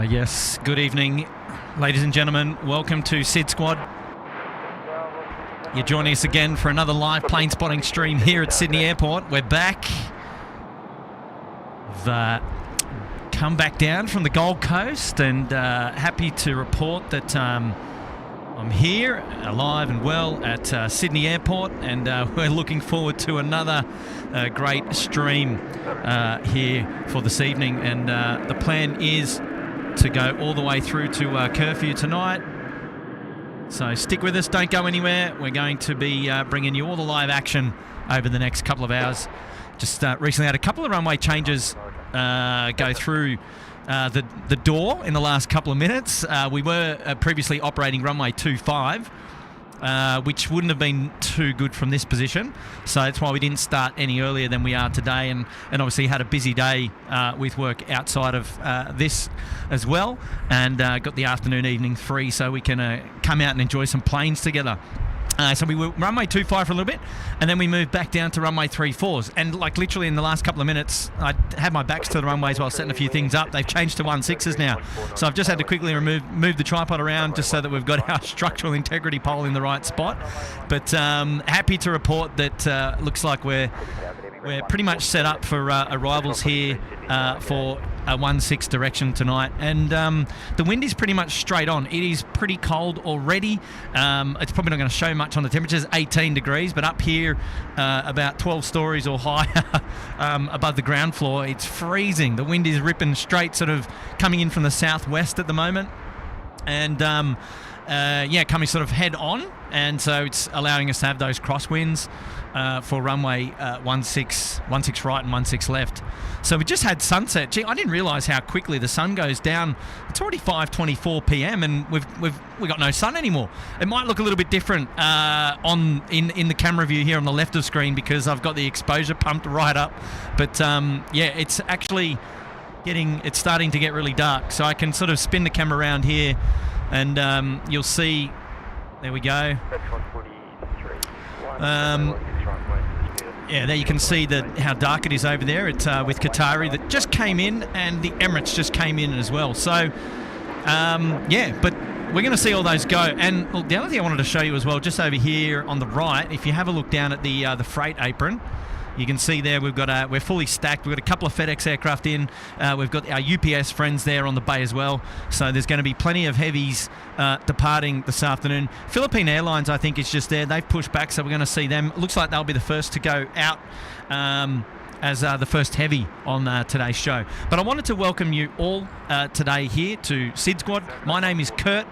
Yes, good evening, ladies and gentlemen. Welcome to SydSquad. You're joining us again for another live plane spotting stream here at Sydney Airport. We're back. We've come back down from the Gold Coast and happy to report that I'm here, alive and well at Sydney Airport, and we're looking forward to another great stream here for this evening. And the plan is to go all the way through to curfew tonight. So stick with us, don't go anywhere. We're going to be bringing you all the live action over the next couple of hours. Just recently had a couple of runway changes go through the door in the last couple of minutes. We were previously operating runway 25, which wouldn't have been too good from this position. So that's why we didn't start any earlier than we are today, and obviously had a busy day with work outside of this as well, and got the afternoon, evening free so we can come out and enjoy some planes together. So we were runway 25 for a little bit, and then we moved back down to runway 34s. And like literally in the last couple of minutes, I had my backs to the runways while setting a few things up. They've changed to 16s now. So I've just had to quickly move the tripod around just so that we've got our structural integrity pole in the right spot. But happy to report that looks like we're pretty much set up for arrivals here for a 16 direction tonight, and the wind is pretty much straight on. It is pretty cold already. It's probably not going to show much on the temperatures, 18 degrees, but up here about 12 stories or higher above the ground floor, it's freezing. The wind is ripping straight, sort of coming in from the southwest at the moment, and coming sort of head on, and so it's allowing us to have those crosswinds for runway 16 right and 16 left. So we just had sunset. Gee, I didn't realise how quickly the sun goes down. It's already 5:24 p.m. and we've got no sun anymore. It might look a little bit different in the camera view here on the left of screen because I've got the exposure pumped right up. But it's actually it's starting to get really dark. So I can sort of spin the camera around here, and you'll see. There we go. There you can see how dark it is over there. It's with Qatari that just came in, and the Emirates just came in as well. So, but we're going to see all those go. And the other thing I wanted to show you as well, just over here on the right, if you have a look down at the freight apron, you can see there we're fully stacked. We've got a couple of FedEx aircraft in. We've got our UPS friends there on the bay as well. So there's going to be plenty of heavies departing this afternoon. Philippine Airlines, I think, is just there. They've pushed back, so we're going to see them. Looks like they'll be the first to go out as the first heavy on today's show. But I wanted to welcome you all today here to SydSquad. My name is Kurt.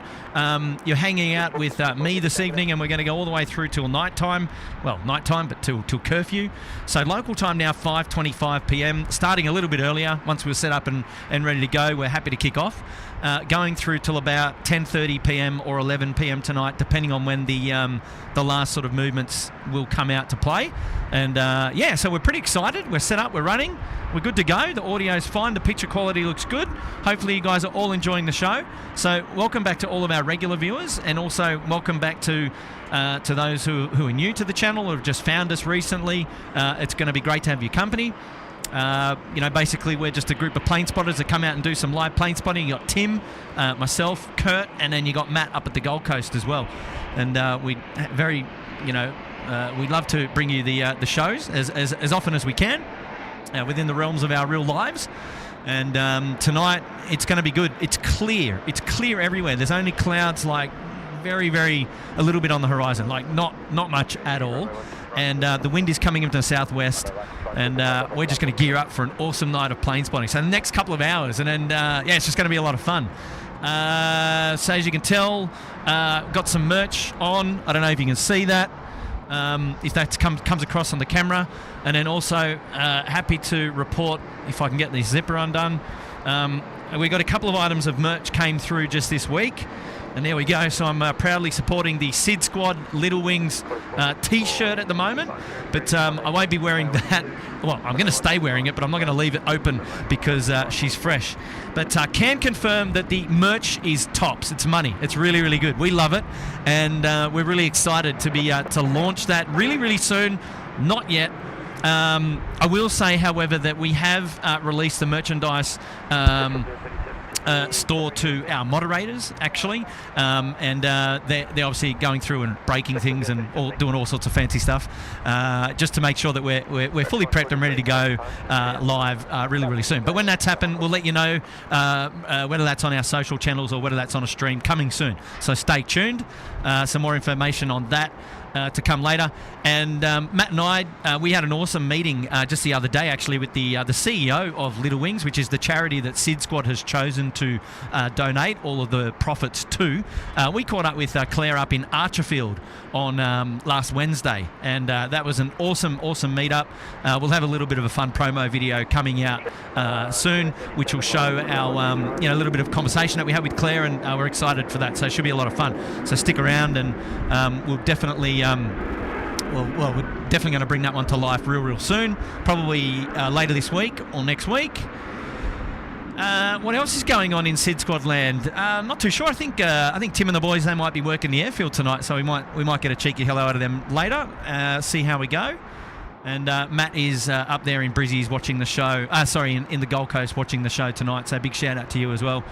You're hanging out with me this evening, and we're going to go all the way through till nighttime. Well, nighttime, but till curfew. So local time now, 5:25 p.m. Starting a little bit earlier. Once we're set up and ready to go, we're happy to kick off. Going through till about 10:30 p.m. or 11 p.m. tonight, depending on when the last sort of movements will come out to play. And so we're pretty excited. We're set up, we're running, we're good to go. The audio's fine, the picture quality looks good. Hopefully you guys are all enjoying the show. So welcome back to all of our regular viewers, and also welcome back to those who are new to the channel or have just found us recently. It's going to be great to have your company. Basically we're just a group of plane spotters that come out and do some live plane spotting. You got Tim, myself, Kurt, and then you got Matt up at the Gold Coast as well. And we'd love to bring you the shows as often as we can within the realms of our real lives. And tonight it's going to be good. It's clear everywhere. There's only clouds, like very, very a little bit on the horizon, like not much at all. And the wind is coming into the southwest, and we're just going to gear up for an awesome night of plane spotting. So the next couple of hours, and then it's just going to be a lot of fun. So as you can tell, got some merch on. I don't know if you can see that, if that comes across on the camera. And then also happy to report, if I can get the zipper undone, we got a couple of items of merch came through just this week. And there we go. So I'm proudly supporting the SydSquad Little Wings t-shirt at the moment. But I won't be wearing that. Well, I'm going to stay wearing it, but I'm not going to leave it open because she's fresh. But can confirm that the merch is tops. It's money. It's really, really good. We love it. And we're really excited to be to launch that really, really soon. Not yet. I will say, however, that we have released the merchandise store to our moderators, actually, and they're obviously going through and breaking things and doing all sorts of fancy stuff, just to make sure that we're fully prepped and ready to go live really soon. But when that's happened, we'll let you know whether that's on our social channels or whether that's on a stream coming soon. So stay tuned. Some more information on that to come later. And Matt and I, we had an awesome meeting just the other day, actually, with the CEO of Little Wings, which is the charity that SydSquad has chosen to donate all of the profits to. We caught up with Claire up in Archerfield on last Wednesday, and that was an awesome meetup. We'll have a little bit of a fun promo video coming out soon, which will show our a little bit of conversation that we had with Claire, and we're excited for that. So it should be a lot of fun. So stick around, and we'll definitely we're definitely going to bring that one to life real soon, probably later this week or next week. What else is going on in SydSquad land? Not too sure. I think Tim and the boys, they might be working the airfield tonight, so we might get a cheeky hello out of them later. See how we go. And Matt is up there in Brizzy's watching the show. In the Gold Coast watching the show tonight. So big shout out to you as well.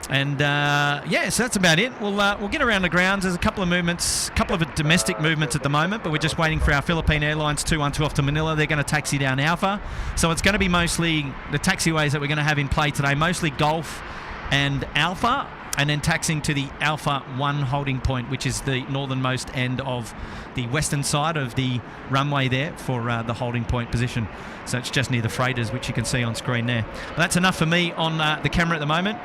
And so that's about it. We'll get around the grounds. There's a couple of domestic movements at the moment, but we're just waiting for our Philippine Airlines 212 off to Manila. They're going to taxi down Alpha, so it's going to be mostly the taxiways that we're going to have in play today, mostly Gulf and Alpha, and then taxiing to the Alpha 1 holding point, which is the northernmost end of the western side of the runway there for the holding point position. So it's just near the freighters, which you can see on screen there. But that's enough for me on the camera at the moment.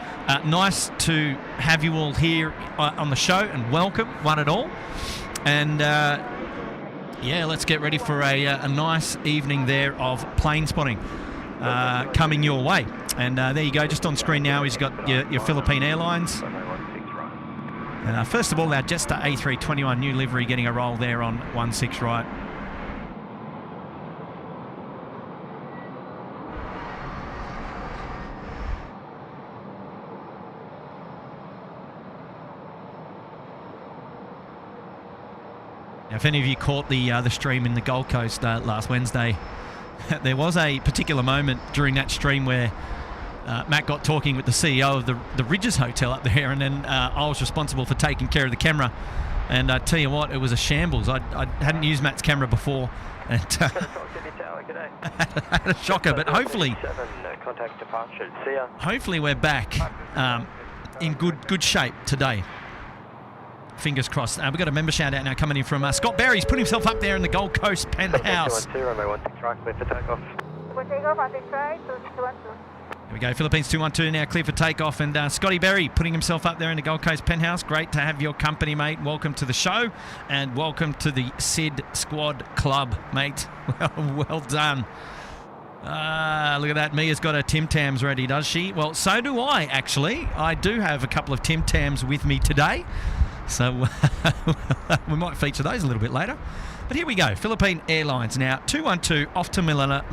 Nice to have you all here on the show, and welcome, one and all. And let's get ready for a nice evening there of plane spotting coming your way. And there you go, just on screen now, he's got your Philippine Airlines. And first of all, our Jetstar A321 new livery getting a roll there on 16 right. Now, if any of you caught the stream in the Gold Coast last Wednesday, there was a particular moment during that stream where Matt got talking with the CEO of the Ridges Hotel up there, and then I was responsible for taking care of the camera. And I tell you what, it was a shambles. I hadn't used Matt's camera before, and had a shocker. But hopefully we're back in good shape today. Fingers crossed. We've got a member shout out now coming in from Scott Berry's put himself up there in the Gold Coast Penthouse. There we go, Philippines 212 now clear for takeoff, and Scotty Berry putting himself up there in the Gold Coast Penthouse. Great to have your company, mate. Welcome to the show, and welcome to the SydSquad Club, mate. Well done. Look at that. Mia's got her Tim Tams ready, does she? Well, so do I, actually. I do have a couple of Tim Tams with me today. So we might feature those a little bit later. But here we go. Philippine Airlines now. 212 off to Manila,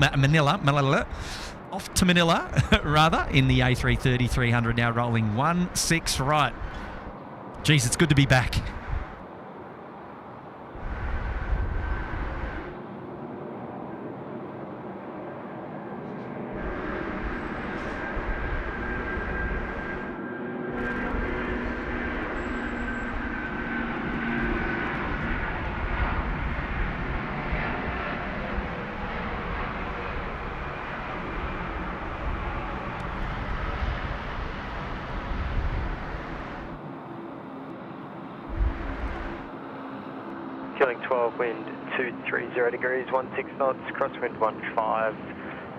off to Manila, rather, in the A330-300 now rolling 16 right. Geez, it's good to be back. Killing 12, wind 230 degrees, 16 knots, crosswind 15,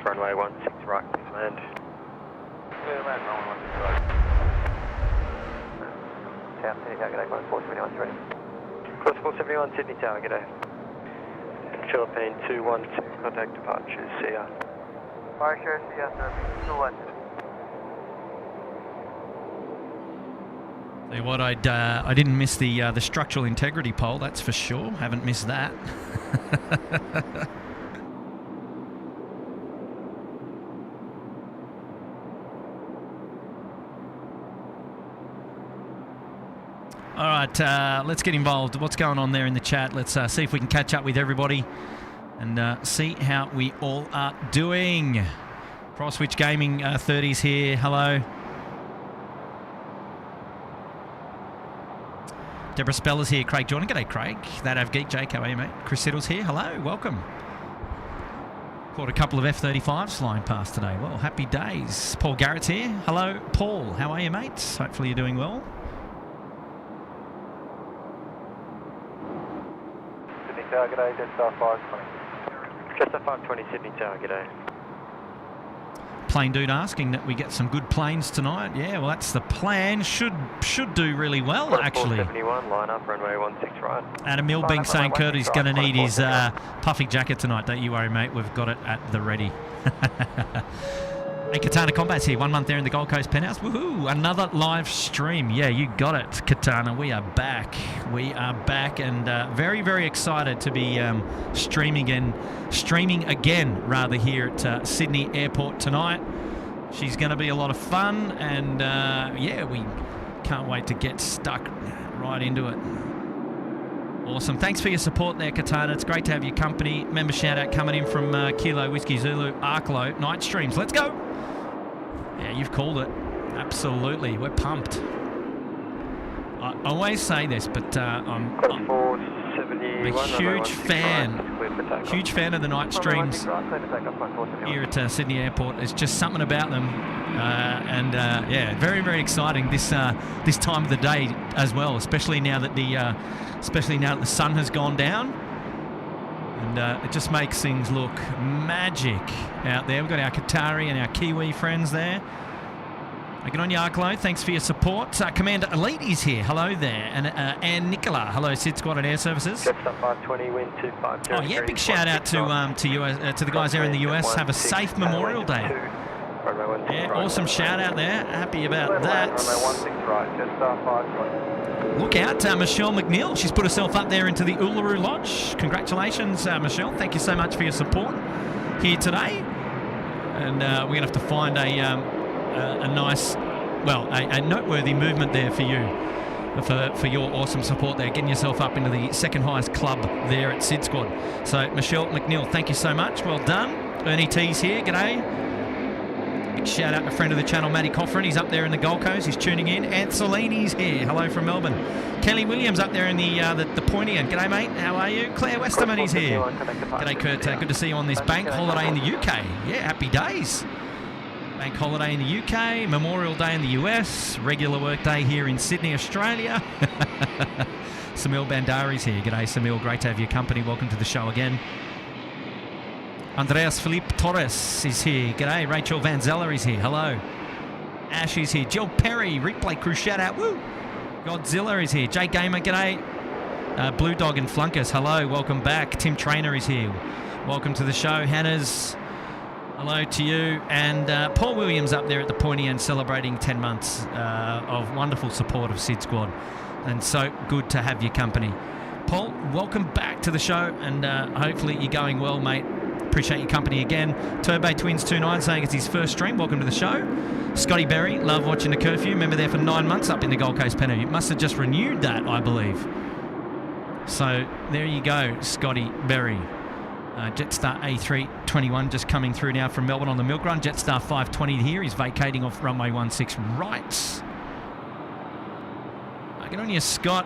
runway 16 right, please land. Clear land, runway 16 right. Tower, Sydney Tower, g'day, 471, ready. Course 471, Sydney Tower, g'day. Philippine 212, contact departures, see ya. Alright, sure, see ya, sir. 212. Tell you what, I didn't miss the structural integrity poll, that's for sure. Haven't missed that. All right, let's get involved. What's going on there in the chat? Let's see if we can catch up with everybody and see how we all are doing. Crosswitch Gaming 30s here. Hello. Deborah Speller's here. Craig Jordan. G'day, Craig. That have Geek Jake. How are you, mate? Chris Siddle's here. Hello. Welcome. Caught a couple of F-35s flying past today. Well, happy days. Paul Garrett's here. Hello, Paul. How are you, mate? Hopefully you're doing well. Sydney Tower, g'day. Jetstar 520. Jetstar 520, Sydney Tower, g'day. Plane dude asking that we get some good planes tonight. Yeah, well, that's the plan. Should do really well, actually. 471, line up, runway 16 right. Adam Milbank saying Curtis going to need his puffy jacket tonight. Don't you worry, mate. We've got it at the ready. Hey, Katana Combat's here. 1 month there in the Gold Coast Penthouse. Woohoo! Another live stream. Yeah, you got it, Katana. We are back. We are back, and very, very excited to be streaming again, rather, here at Sydney Airport tonight. She's going to be a lot of fun, and yeah, we can't wait to get stuck right into it. Awesome. Thanks for your support there, Katana. It's great to have your company. Member shout-out coming in from Kilo Whiskey Zulu Arklow. Night streams. Let's go. Yeah, you've called it. Absolutely. We're pumped. I always say this, but I'm a huge fan of the night streams here at Sydney Airport. There's just something about them, and yeah, very, very exciting this time of the day as well, especially now that the sun has gone down, and it just makes things look magic out there. We've got our Qatari and our Kiwi friends there. Good on you, Arklow. Thanks for your support. Commander Elite is here. Hello there. And Anne Nicola. Hello, SydSquad and Air Services. Jetstar 520, wind 250. Oh, yeah, big shout out to the guys there in the US. Have a safe Memorial Day. Yeah, awesome shout out there. Happy about that. Look out, Michelle McNeil. She's put herself up there into the Uluru Lodge. Congratulations, Michelle. Thank you so much for your support here today. And we're going to have to find a nice, well, a noteworthy movement there for you, for your awesome support there, getting yourself up into the second highest club there at SydSquad. So, Michelle McNeil, thank you so much. Well done. Ernie T's here. G'day. Big shout out to friend of the channel, Matty Coffrin. He's up there in the Gold Coast. He's tuning in. Ancelini's here. Hello from Melbourne. Kelly Williams up there in the pointy end. G'day, mate. How are you? Claire Westerman is here. G'day, Kurt. Good to see you on this bank holiday in the UK. Yeah, happy days. Bank holiday in the UK, Memorial Day in the US, regular work day here in Sydney, Australia. Samil Bandari's here. G'day, Samil. Great to have your company. Welcome to the show again. Andreas Felipe Torres is here. G'day. Rachel Van Zeller is here. Hello. Ash is here. Jill Perry, replay crew shout out. Woo! Godzilla is here. Jay Gamer, g'day. Blue Dog and Flunkers, hello. Welcome back. Tim Trainer is here. Welcome to the show. Hannah's. Hello to you. And Paul Williams up there at the pointy end celebrating 10 months of wonderful support of SydSquad. And so good to have your company. Paul, welcome back to the show, and hopefully you're going well, mate. Appreciate your company again. Turbo Twins 29 saying it's his first stream. Welcome to the show. Scotty Berry, love watching the curfew. Remember there for 9 months up in the Gold Coast Penthouse. You must have just renewed that, I believe. So there you go, Scotty Berry. Jetstar A321 just coming through now from Melbourne on the milk run. Jetstar 520 here. He's vacating off runway 16 right. Get on you, Scott.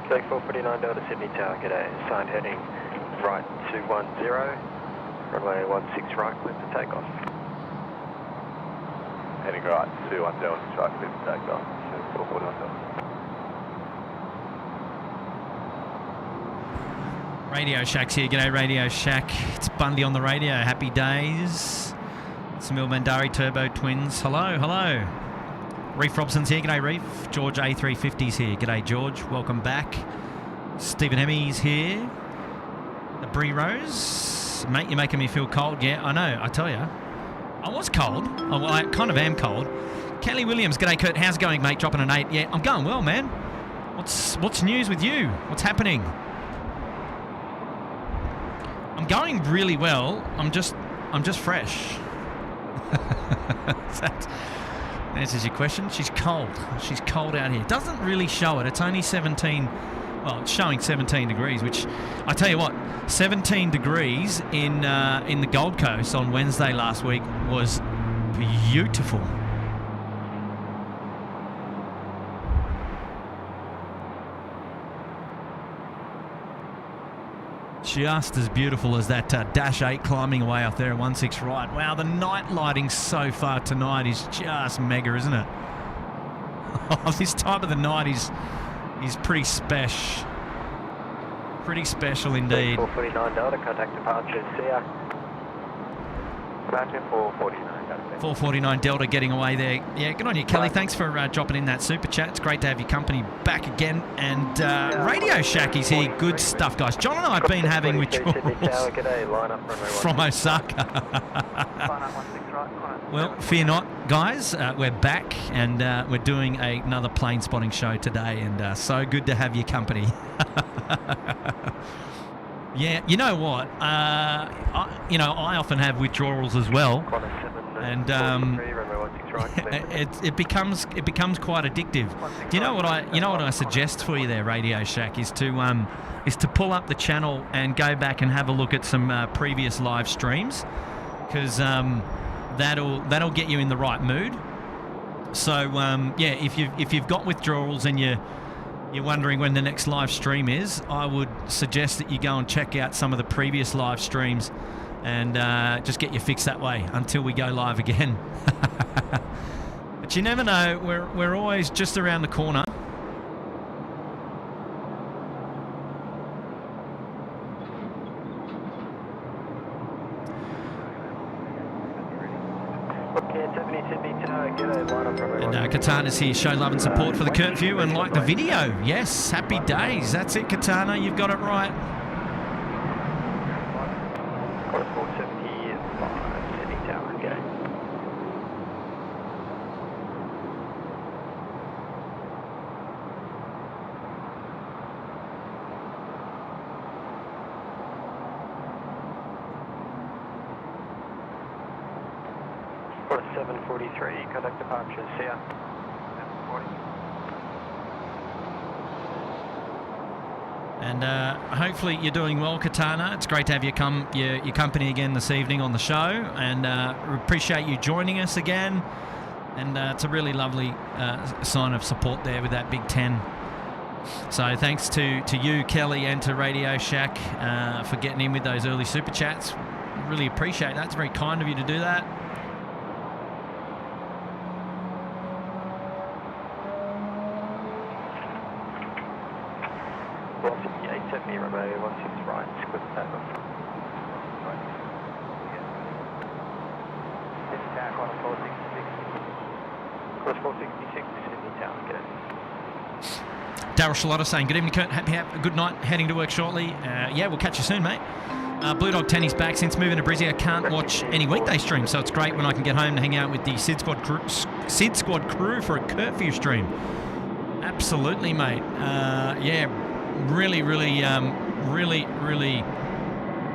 Take 449 Delta Sydney Tower, g'day. Assigned heading right 210, runway 16 right, clear for takeoff. Heading right 210, right, clear for takeoff. 449 Delta. Radio Shack's here. G'day, Radio Shack. It's Bundy on the radio. Happy days. Samil Mandari Turbo Twins. Hello, hello. Reef Robson's here. G'day, Reef. George A350's here. G'day, George. Welcome back. Stephen Hemmy's here. The Bree Rose. Mate, you're making me feel cold. Yeah, I know. I tell you. I was cold. Oh, well, I kind of am cold. Kelly Williams. G'day, Kurt. How's it going, mate? Dropping an 8. Yeah, I'm going well, man. What's news with you? What's happening? I'm going really well. I'm just fresh. That answers your question. She's cold. She's cold out here. Doesn't really show it. It's only 17. Well, it's showing 17 degrees, which I tell you what, 17 degrees in the Gold Coast on Wednesday last week was beautiful. Just as beautiful as that Dash 8 climbing away up there at 16 right. Wow, the night lighting so far tonight is just mega, isn't it? Oh, this time of the night is pretty special. Pretty special indeed. 449 Delta, contact departure, see ya. Departure 449. 449 Delta getting away there. Yeah, good on you, Kelly. Thanks for dropping in that super chat. It's great to have your company back again. And Radio Shack is here. Good stuff, guys. John and I have been having withdrawals from Osaka. Well, fear not, guys. We're back and we're doing another plane spotting show today. And so good to have your company. Yeah, you know what? I often have withdrawals as well. And it becomes quite addictive. Do you know what I suggest for you there, Radio Shack, is to pull up the channel and go back and have a look at some previous live streams, because that'll get you in the right mood. So yeah, if you've got withdrawals and you're wondering when the next live stream is, I would suggest that you go and check out some of the previous live streams and just get your fix that way until we go live again. But you never know, we're always just around the corner. And Katana's here, show love and support for the curfew and like the video. Yes, happy days. That's it, Katana, you've got it right. Contact departure, see ya. 740. And hopefully you're doing well, Katana. It's great to have your company again this evening on the show, and appreciate you joining us again. And it's a really lovely sign of support there with that Big 10. So thanks to you, Kelly, and to Radio Shack for getting in with those early super chats. Really appreciate that. It's very kind of you to do that. Daryl Shalota saying, good evening, Kurt. Happy a good night. Heading to work shortly. Yeah, we'll catch you soon, mate. Blue Dog Tenny's back. Since moving to Brizzy, I can't watch any weekday streams, so it's great when I can get home and hang out with the SydSquad crew for a curfew stream. Absolutely, mate. Yeah, really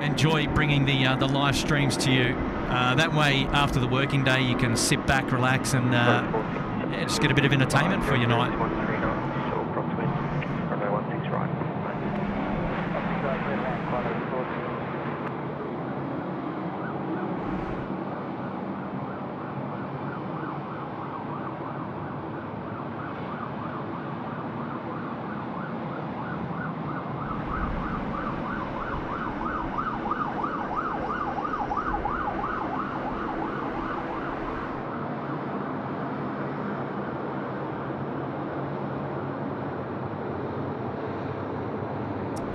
enjoy bringing the live streams to you. That way, after the working day, you can sit back, relax, and just get a bit of entertainment for your night.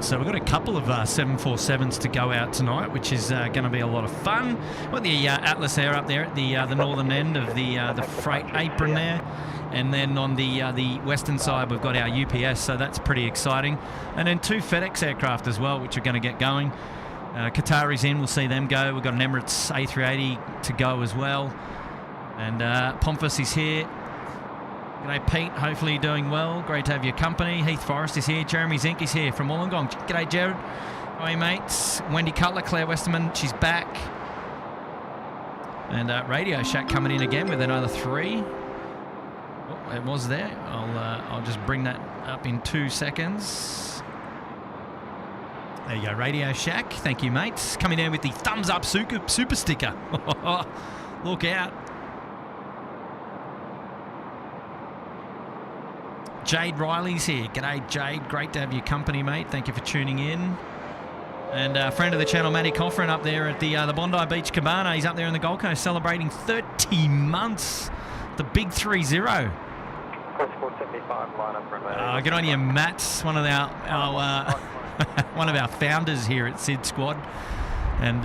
So we've got a couple of 747s to go out tonight, which is going to be a lot of fun. We've got the Atlas Air up there at the northern end of the freight apron there. And then on the western side, we've got our UPS, so that's pretty exciting. And then 2 FedEx aircraft as well, which are going to get going. Qatari's in, we'll see them go. We've got an Emirates A380 to go as well. And Pompous is here. G'day, Pete. Hopefully you're doing well. Great to have your company. Heath Forrest is here. Jeremy Zink is here from Wollongong. G'day, Jared. How are you, mates? Wendy Cutler, Claire Westerman, she's back. And Radio Shack coming in again with another 3. Oh, it was there. I'll just bring that up in 2 seconds. There you go, Radio Shack. Thank you, mates. Coming in with the thumbs up super sticker. Look out. Jade Riley's here. G'day, Jade. Great to have your company, mate. Thank you for tuning in. And a friend of the channel, Matty Coffrin, up there at the Bondi Beach Cabana. He's up there in the Gold Coast celebrating 30 months. The big 3-0. Course 475, line up runway. Good on you, Matt. One of our one of our founders here at SydSquad. And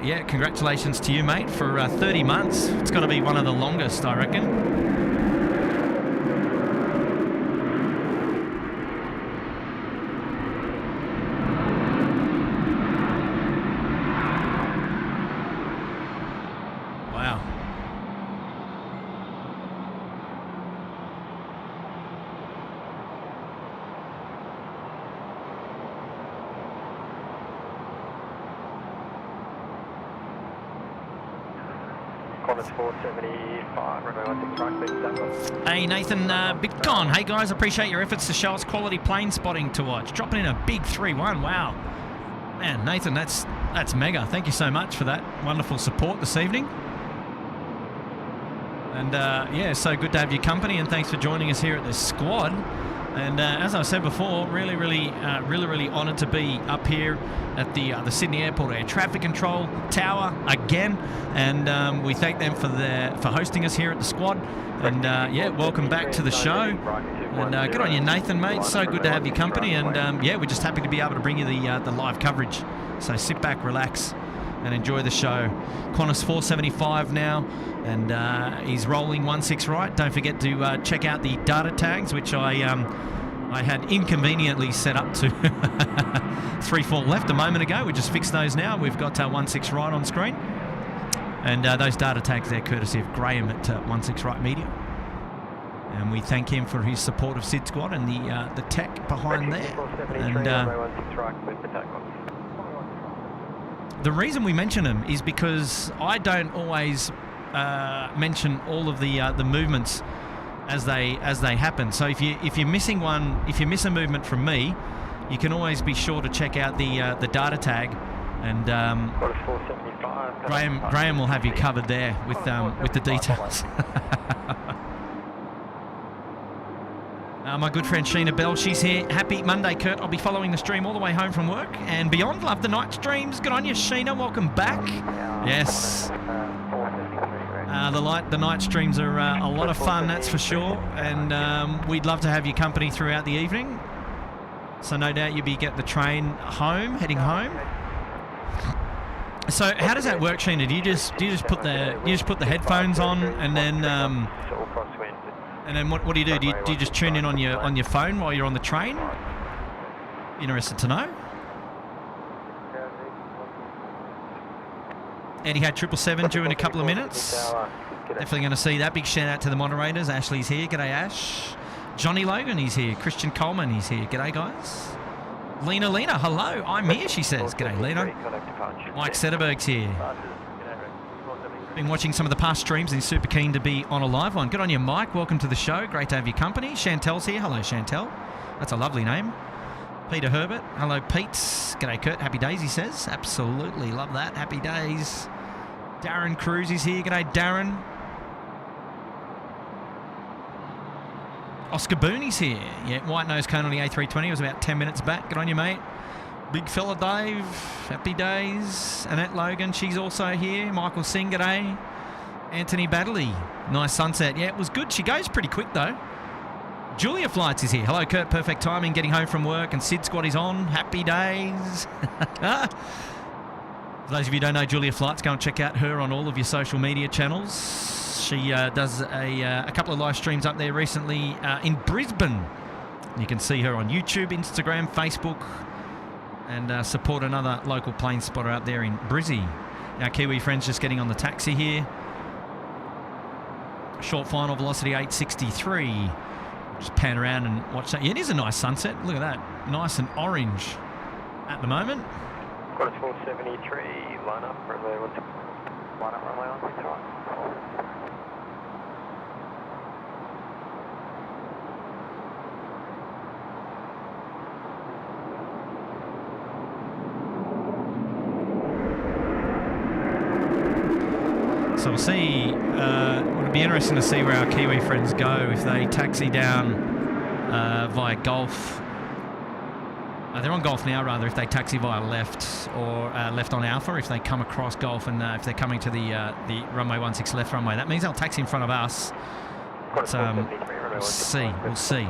yeah, congratulations to you, mate, for 30 months. It's got to be one of the longest, I reckon. Hey Nathan Bitcon, hey guys, appreciate your efforts to show us quality plane spotting to watch. Dropping in a big 3-1, wow. Man, Nathan, that's mega. Thank you so much for that wonderful support this evening. And yeah, so good to have your company, and thanks for joining us here at the squad. And as I said before, really honoured to be up here at the Sydney Airport Air Traffic Control Tower again, and we thank them for hosting us here at the squad. And yeah, welcome back to the show. And good on you, Nathan, mate. So good to have your company. And yeah, we're just happy to be able to bring you the live coverage. So sit back, relax, and enjoy the show. Qantas 475 now, and he's rolling 16 right. Don't forget to check out the data tags, which I had inconveniently set up to 34 left a moment ago. We just fixed those now. We've got 16 right on screen. And those data tags there courtesy of Graham at 16 Right Media. And we thank him for his support of SydSquad and the tech behind there. And the reason we mention them is because I don't always mention all of the movements as they happen. So if you're missing one, if you miss a movement from me, you can always be sure to check out the data tag, and Graham will have you covered there with the details. My good friend Sheena Bell, she's here. Happy Monday, Kurt. I'll be following the stream all the way home from work and beyond. Love the night streams. Good on you, Sheena. Welcome back. Yes. The night streams are a lot of fun, that's for sure. And we'd love to have your company throughout the evening. So no doubt you'll be getting the train home, heading home. So how does that work, Sheena? Do you just put the headphones on, and then what do you do? Do you just tune in on your phone while you're on the train? Interested to know. Eddie had 777 due in a couple of minutes. Definitely going to see that. Big shout out to the moderators. Ashley's here. G'day, Ash. Johnny Logan, he's here. Christian Coleman, he's here. G'day, guys. Lena, hello. I'm here, she says. G'day, Lena. Mike Sederberg's here. Been watching some of the past streams and he's super keen to be on a live one. Good on you, Mike. Welcome to the show. Great to have your company. Chantel's here. Hello, Chantel. That's a lovely name. Peter Herbert. Hello, Pete. G'day, Kurt. Happy days, he says. Absolutely. Love that. Happy days. Darren Cruz is here. G'day, Darren. Oscar Booney's here. Yeah, white nose cone on the A320 was about 10 minutes back. Good on you, mate. Big fella Dave. Happy days. Annette Logan, she's also here. Michael Singh, g'day. Anthony Baddeley. Nice sunset. Yeah, it was good. She goes pretty quick, though. Julia Flights is here. Hello, Kurt. Perfect timing. Getting home from work and SydSquad is on. Happy days. For those of you who don't know Julia Flights, go and check out her on all of your social media channels. She does a couple of live streams up there recently in Brisbane. You can see her on YouTube, Instagram, Facebook, and support another local plane spotter out there in Brizzy. Our Kiwi friends just getting on the taxi here. Short final velocity 863. Just pan around and watch that. Yeah, it is a nice sunset. Look at that. Nice and orange at the moment. Quarter 473, line up, runway 16. Line up, runway 16, right. So we'll see, it'll be interesting to see where our Kiwi friends go if they taxi down via Gulf. They're on Gulf now, rather, if they taxi via left or left on Alpha, if they come across Gulf and if they're coming to the runway 16 left runway. That means they'll taxi in front of us. But, we'll see, we'll see.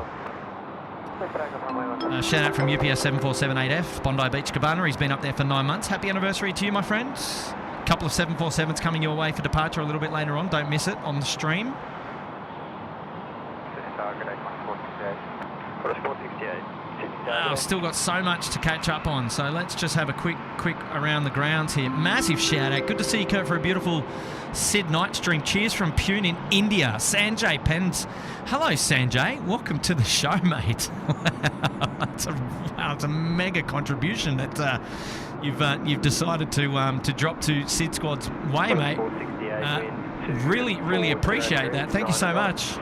Shout out from UPS 7478F, Bondi Beach Cabana. He's been up there for 9 months. Happy anniversary to you, my friends. A couple of 747s coming your way for departure a little bit later on. Don't miss it on the stream. I've still got so much to catch up on, so let's just have a quick around the grounds here. Massive shout out. Good to see you, Kurt, for a beautiful Sid night stream. Cheers from Pune in India. Sanjay Pens. Hello, Sanjay. Welcome to the show, mate. Wow, it's a mega contribution that you've decided to drop to SydSquad's way, mate. Really appreciate that. Thank you so much.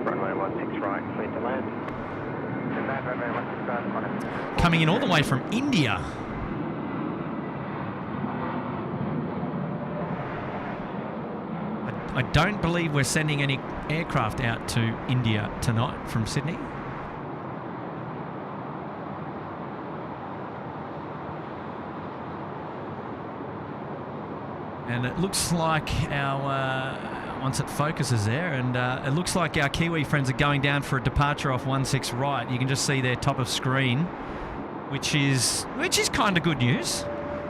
Runway 16 right, clear to land. Coming in all the way from India. I don't believe we're sending any aircraft out to India tonight from Sydney. And it looks like our, once it focuses there, and it looks like our Kiwi friends are going down for a departure off 16 right. You can just see their top of screen, which is kind of good news.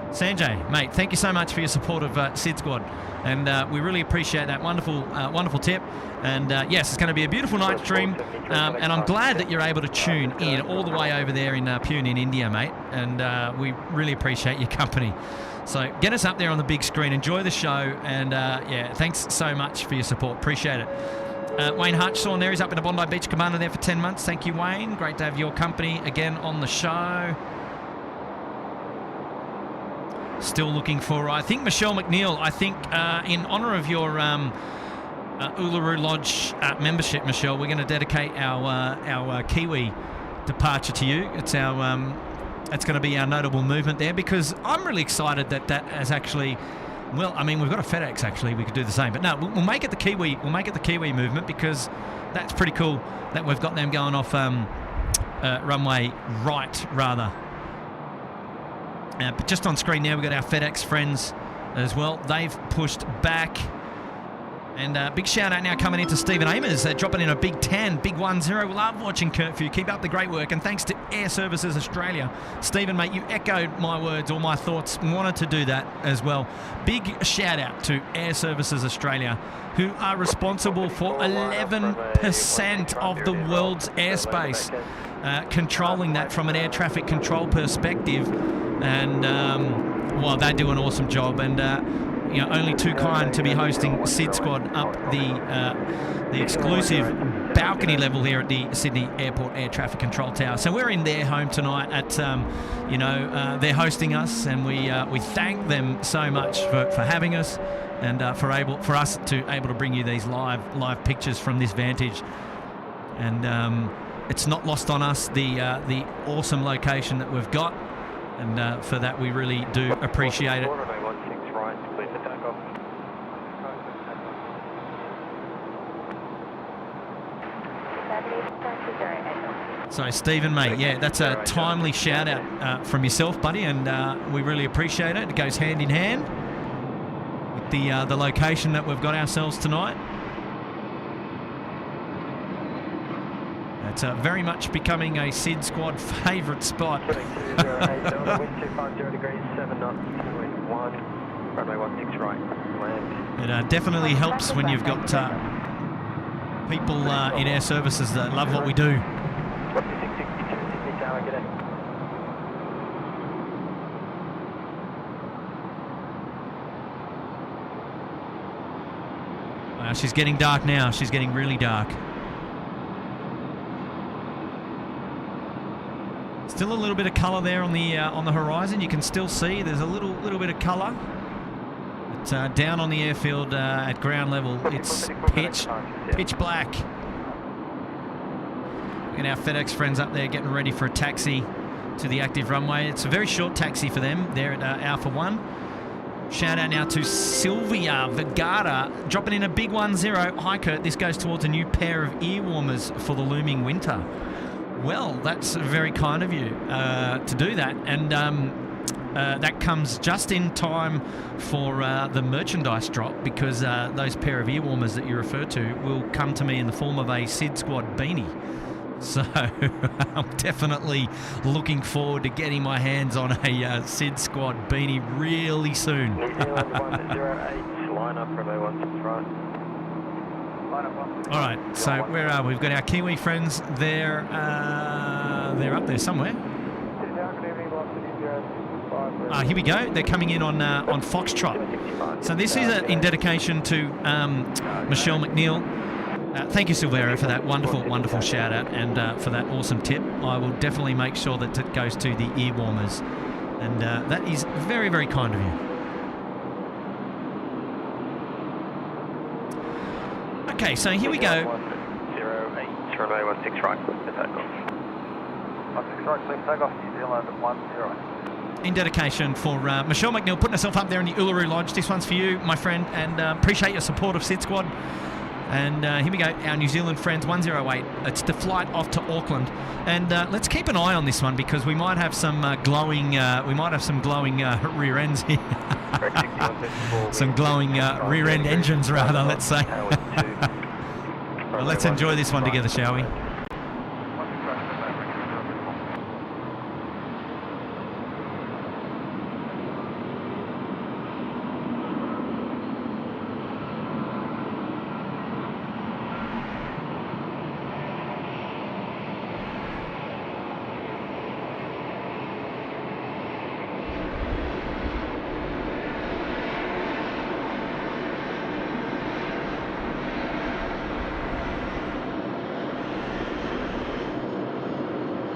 Sanjay, mate, thank you so much for your support of SydSquad, and we really appreciate that wonderful tip. And yes, it's going to be a beautiful night stream, and I'm glad that you're able to tune in all the way over there in Pune in India, mate, and we really appreciate your company. So get us up there on the big screen, enjoy the show, and yeah, thanks so much for your support, appreciate it. Wayne Hutchison there, he's up in the Bondi Beach Cabana there for 10 months. Thank you, Wayne, great to have your company again on the show. Still looking for, I think, Michelle McNeil. I think in honour of your Uluru Lodge membership, Michelle, we're going to dedicate our Kiwi departure to you. It's our it's going to be our notable movement there, because I'm really excited that has actually, well, I mean, we've got a FedEx actually, we could do the same, but no, we'll make it the Kiwi. We'll make it the Kiwi movement, because that's pretty cool that we've got them going off runway right, rather. But just on screen now, we've got our FedEx friends as well. They've pushed back. And big shout out now coming into Stephen Amers, dropping in a big 10, big 1-0. Love watching Kurt for you. Keep up the great work. And thanks to Air Services Australia. Stephen, mate, you echoed my words or my thoughts. Wanted to do that as well. Big shout out to Air Services Australia, who are responsible for 11% of the world's airspace, controlling that from an air traffic control perspective. And, well, they do an awesome job. And, you know, only too kind to be hosting SydSquad up the exclusive balcony level here at the Sydney Airport Air Traffic Control Tower. So we're in their home tonight at, you know, they're hosting us, and we thank them so much for having us, and for us to able to bring you these live pictures from this vantage. And it's not lost on us the awesome location that we've got, and for that we really do appreciate it. So Stephen, mate, yeah, that's a timely shout out from yourself, buddy, and we really appreciate it. It goes hand in hand with the location that we've got ourselves tonight. but very much becoming a SydSquad favourite spot. 280, wind 250 degrees, 7 knots, 281, runway 16 right, land. It definitely helps when you've got people in air services that love what we do. 662, Sydney Tower, g'day. She's getting dark now. She's getting really dark. Still a little bit of colour there on the horizon. You can still see there's a little bit of colour. But down on the airfield at ground level, it's pitch black. Look at our FedEx friends up there getting ready for a taxi to the active runway. It's a very short taxi for them. They're at Alpha 1. Shout out now to Sylvia Vergara, dropping in a big 1-0. Hi Kurt, this goes towards a new pair of ear warmers for the looming winter. Well, that's very kind of you to do that. And that comes just in time for the merchandise drop, because those pair of ear warmers that you refer to will come to me in the form of a SydSquad beanie. So I'm definitely looking forward to getting my hands on a SydSquad beanie really soon. New Zealand 108, line up from A1 front. All right, so where are we? We've got our Kiwi friends there. They're up there somewhere. Here we go. They're coming in on Foxtrot. So this is in dedication to Michelle McNeil. Thank you, Silvera, for that wonderful shout out and for that awesome tip. I will definitely make sure that it goes to the ear warmers, and that is very, very kind of you. Okay, so here we go. 08, runway 16 right, takeoff. 16 right, clear takeoff, New Zealand 10. In dedication for Michelle McNeil, putting herself up there in the Uluru Lodge. This one's for you, my friend, and appreciate your support of SydSquad. And here we go, our New Zealand friends, 108. It's the flight off to Auckland, and let's keep an eye on this one, because we might have some glowing rear ends here. Some glowing rear end engines, rather. Let's say. Well, let's enjoy this one together, shall we?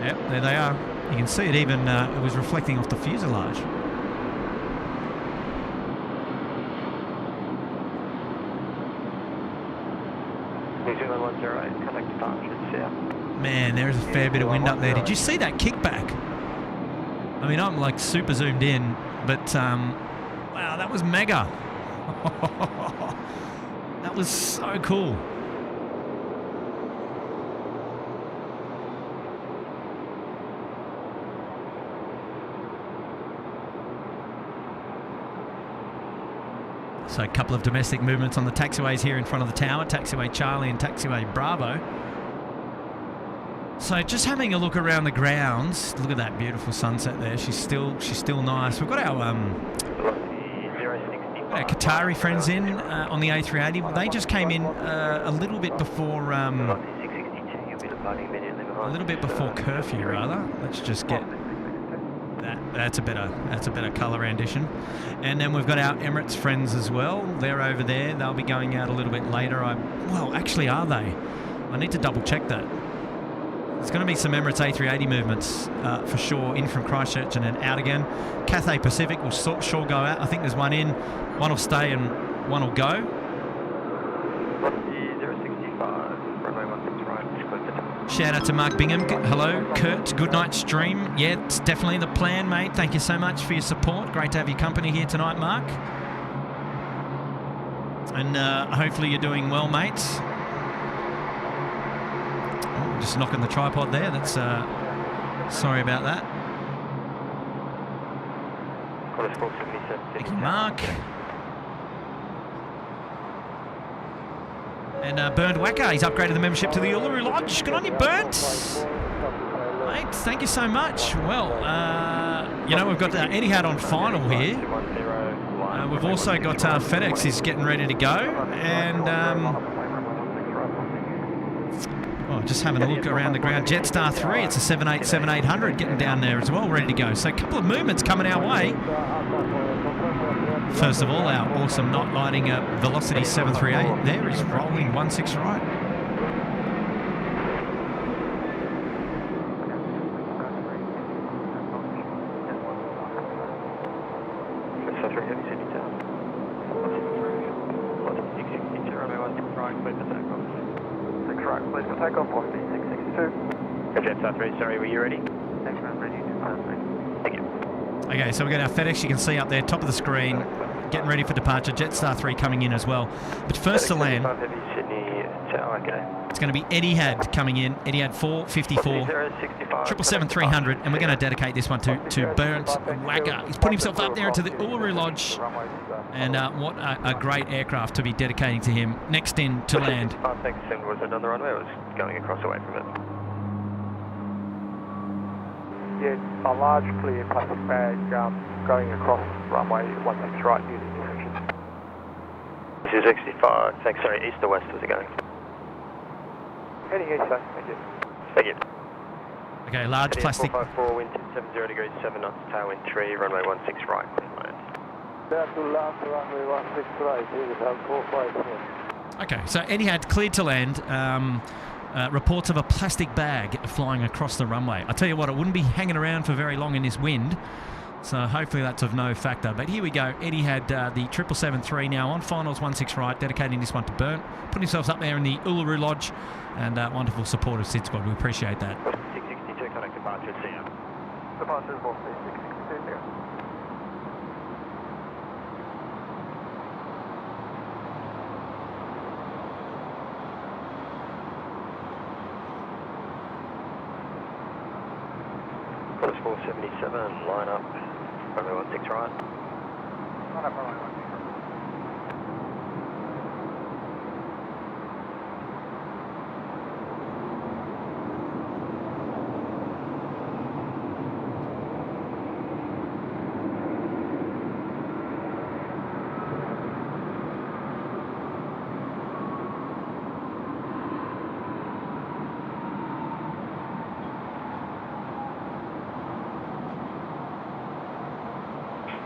Yep, there they are. You can see it even, it was reflecting off the fuselage. New Zealand 108, contact departure, south. Man, there is a fair bit of wind up there. Did you see that kickback? I mean, I'm like super zoomed in, but wow, that was mega. That was so cool. So a couple of domestic movements on the taxiways here in front of the tower, taxiway Charlie and taxiway Bravo. So just having a look around the grounds. Look at that beautiful sunset there. She's still nice. We've got our Qatari friends in on the A380. They just came in a little bit before curfew, rather. Let's just get that. That's a better colour rendition. And then we've got our Emirates friends as well. They're over there. They'll be going out a little bit later. Well, actually, are they? I need to double check that. There's going to be some Emirates A380 movements for sure, in from Christchurch and then out again. Cathay Pacific will sure go out. I think there's one in, one will stay and one will go. 065, runway 16 right, Shout out to Mark Bingham. Hello, Kurt. Good night stream. Yeah, it's definitely the plan, mate. Thank you so much for your support. Great to have your company here tonight, Mark. And hopefully you're doing well, mates. Oh, just knocking the tripod there. That's sorry about that. Thank you, Mark. And Bernd Wacker, he's upgraded the membership to the Uluru Lodge. Good on you, Bernd. Mate, thank you so much. Well, you know, we've got Etihad on final here. We've also got FedEx is getting ready to go. And just having a look around the ground. Jetstar 3, it's a 787-800 getting down there as well, ready to go. So a couple of movements coming our way. First of all, our awesome not lighting Velocity 738 there is rolling 16 right. Jetstar 3, sorry, were you ready? Thank you. Okay, so we've got our FedEx, you can see up there, top of the screen, getting ready for departure. Jetstar 3 coming in as well. But first to land, it's going to be Etihad coming in, Etihad 454, 777-300, and we're going to dedicate this one to Bernd Wacker. He's put himself up there into the Uluru Lodge, and what a great aircraft to be dedicating to him. Next in to land. Was it on the runway or was going across away from it? Yeah, a large clear plastic bag going across runway 16 right using direction. This is 65, thanks, sorry, east or west was it going? Heading east, sir, thank you. Thank you. Okay, large plastic. 454, wind 70 degrees, 7 knots, tailwind 3, runway 16 right, clear land. Down to land, runway 16 right, here we have 454. Okay, so Etihad cleared to land. Reports of a plastic bag flying across the runway. I tell you what, it wouldn't be hanging around for very long in this wind, so hopefully that's of no factor. But here we go. Etihad, the 777-3 now on finals 16 right, dedicating this one to Bernd. Putting themselves up there in the Uluru Lodge, and wonderful support of SydSquad. We appreciate that. 662, connect departure, see ya. Departure is 662, see ya. Course 477, line up, runway 16 right. Line up, runway 16 right.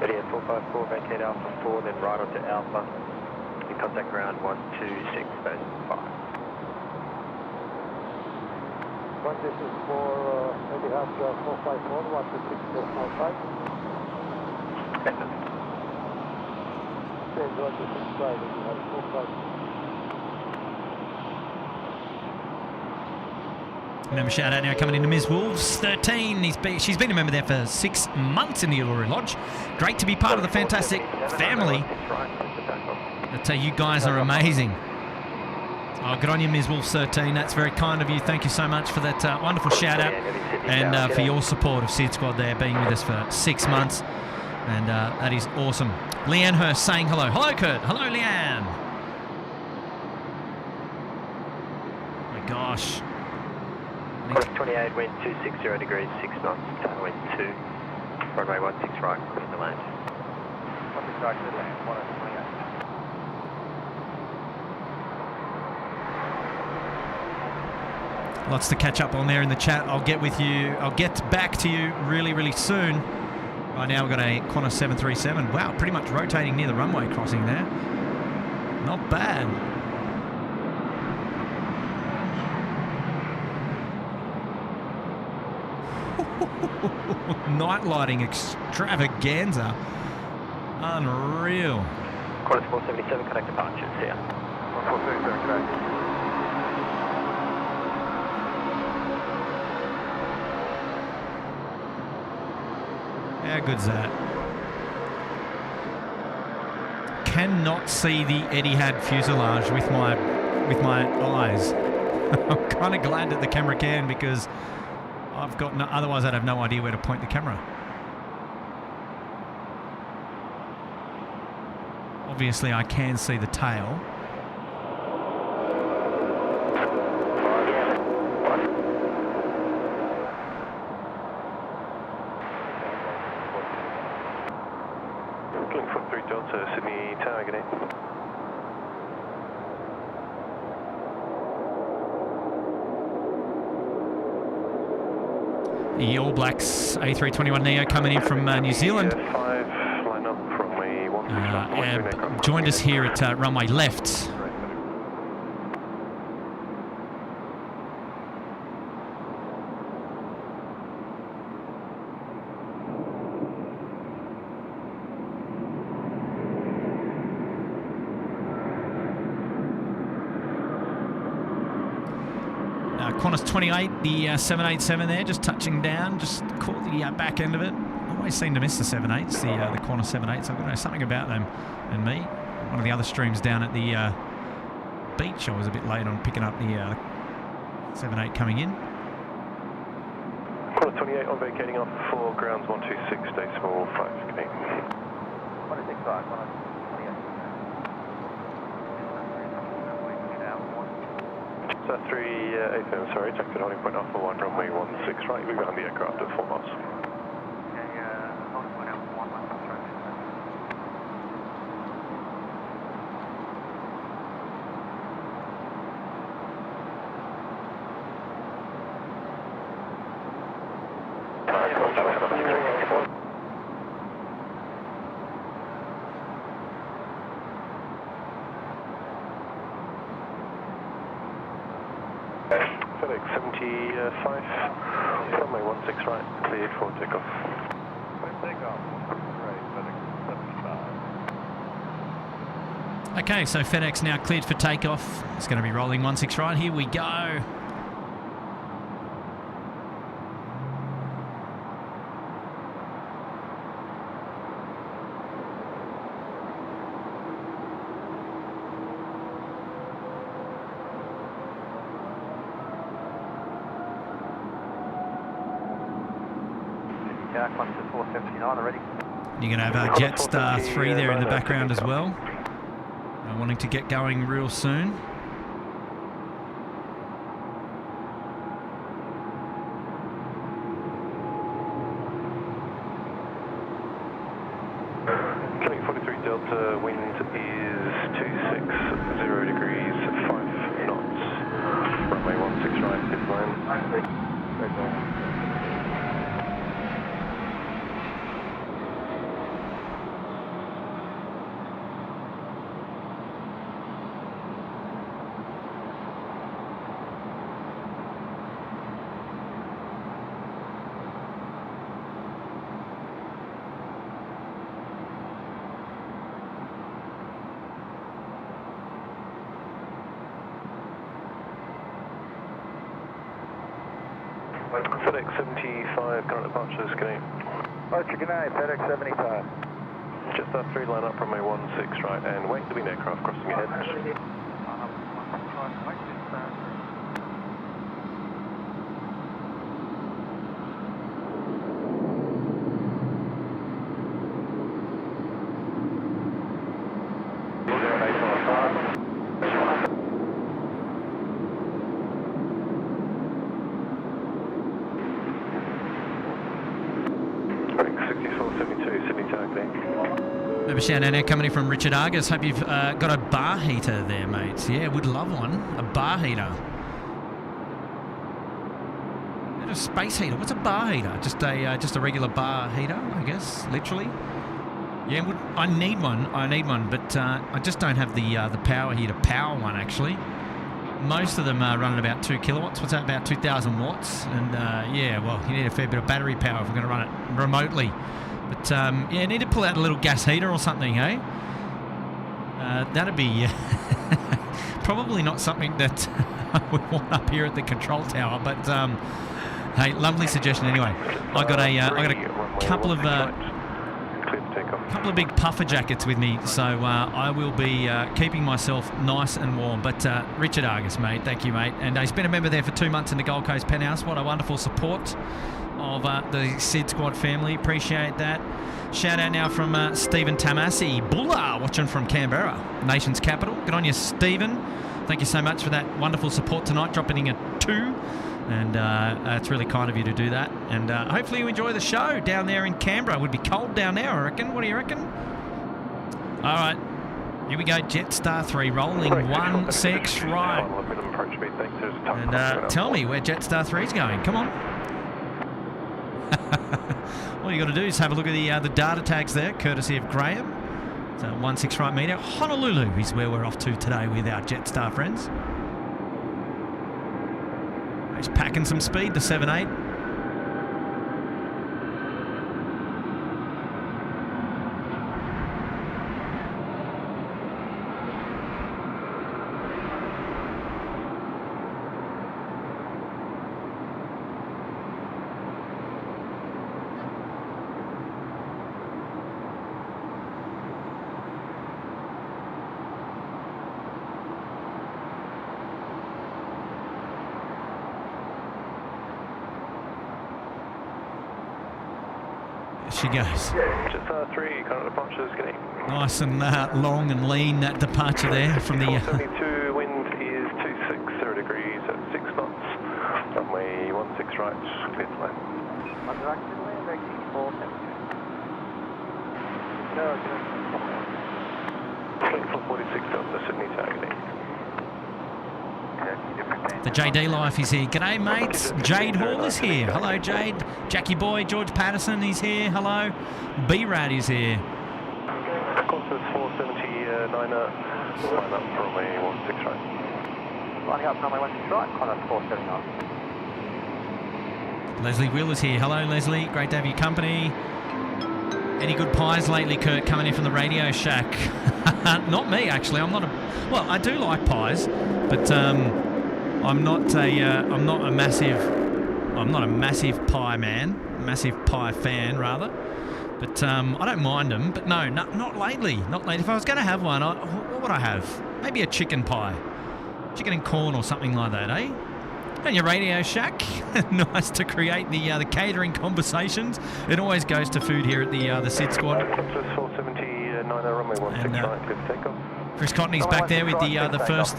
Etihad 454, vacate Alpha 4, then right onto Alpha. You contact ground 126, base 5. One distance for Etihad 454, 126, decimal 5. Change 126, Etihad 454. Member shout out now coming into Ms. Wolves 13. She's been a member there for 6 months in the Uluru Lodge. Great to be part of the fantastic family. I tell you, you guys are amazing. Oh, good on you, Ms. Wolves 13. That's very kind of you. Thank you so much for that wonderful shout out and for your support of SydSquad there, being with us for 6 months. And that is awesome. Leanne Hurst saying hello. Hello, Kurt. Hello, Leanne. Oh my gosh. Course 28, wind 260 degrees, 6 knots, tailwind 2, runway 16 right, clear to land. 16 right, clear to land, 128. Lots to catch up on there in the chat. I'll get back to you really, really soon. Right now we've got a Qantas 737. Wow, pretty much rotating near the runway crossing there. Not bad. Night lighting extravaganza. Unreal. Qantas 477, connect departure, see ya. 477, connect. How good's that? Cannot see the Etihad fuselage with my eyes. I'm kind of glad that the camera can, because I've got no, otherwise I'd have no idea where to point the camera. Obviously I can see the tail. Link 43 Delta, Sydney Tower, good day. The All Blacks A321neo coming in from New Zealand. 5, line up, runway 16. Joined us here at runway left. Qantas 28, the 787 there, just touching down, just caught the back end of it. I always seem to miss the 78s, the Qantas 78s. I don't know, something about them and me. One of the other streams down at the beach, I was a bit late on picking up the 78 coming in. Qantas 28 on vacating off for grounds 126, decimal 5, good day. 165, 128. So 3 AFM, sorry, taxi holding point off for 1, runway 16 right, we've got on the aircraft at 4 miles. Okay, holding point out for 1, 16 right. FedEx 75, runway 16 right, cleared for takeoff. Takeoff, right, FedEx 75. Okay, so FedEx now cleared for takeoff. It's going to be rolling 16 right. Here we go. Yeah, Qantas 479 already. You're going to have Jetstar 3 there in the background as well. Wanting to get going real soon. Link 43 Delta, wind is 260 degrees, 5 knots. Runway 16 right, this line. FedEx 75, current departures, good day. Roger, good night, FedEx 75. Just that 3 line up, runway 16 right, and wait to be an aircraft crossing ahead. Shout out now coming in from Richard Argus. Hope you've got a bar heater there, mates. Yeah, would love one. A bar heater. Not a space heater. What's a bar heater? Just a regular bar heater, I guess, literally. Yeah, I need one. But I just don't have the power here to power one, actually. Most of them are running about 2 kilowatts. What's that, about 2,000 watts? And yeah, well, you need a fair bit of battery power if we're going to run it remotely. But yeah, need to pull out a little gas heater or something, eh? That'd be probably not something that we want up here at the control tower. But hey, lovely suggestion anyway. I got a couple of big puffer jackets with me, so I will be keeping myself nice and warm. But Richard Argus, mate, thank you, mate. And he's been a member there for 2 months in the Gold Coast Penthouse. What a wonderful support of the SydSquad family. Appreciate that. Shout out now from Stephen Tamassi, Bulla, watching from Canberra, nation's capital. Good on you, Stephen. Thank you so much for that wonderful support tonight, dropping in a 2. And it's really kind of you to do that. And hopefully you enjoy the show down there in Canberra. It would be cold down there, I reckon. What do you reckon? All right. Here we go. Jetstar 3 rolling 16 right. And tell me where Jetstar 3 is going. Come on. All you got to do is have a look at the data tags there, courtesy of Graham. So 16 right meter. Honolulu is where we're off to today with our Jetstar friends. He's packing some speed, the 78. She goes. Jetstar 3, current departure is getting. Nice and long and lean, that departure there from the... 472, wind is 260 degrees at 6 knots. Runway 16 right, clear to land. Under active land, exit 472. No, Flight 446 Delta, Sydney targeting. The JD Life is here. G'day, mates. Jade Hall is here. Hello, Jade. Jackie Boy, George Patterson is here. Hello. B-Rad is here. Course is 479, line up runway 16 right. Lining up runway 16 right, Qantas 479. Leslie Will is here. Hello, Leslie. Great to have your company. Any good pies lately, Kurt, coming in from the Radio Shack? Not me, actually. I'm not a... Well, I do like pies, but I'm not a massive pie man, massive pie fan rather. But I don't mind them. But no, not lately. Not lately. If I was going to have one, what would I have? Maybe a chicken pie, chicken and corn or something like that, eh? On your Radio Shack, nice to create the catering conversations. It always goes to food here at the SydSquad. 479, runway 16 right, good takeoff. Chris Cotney's back there with the first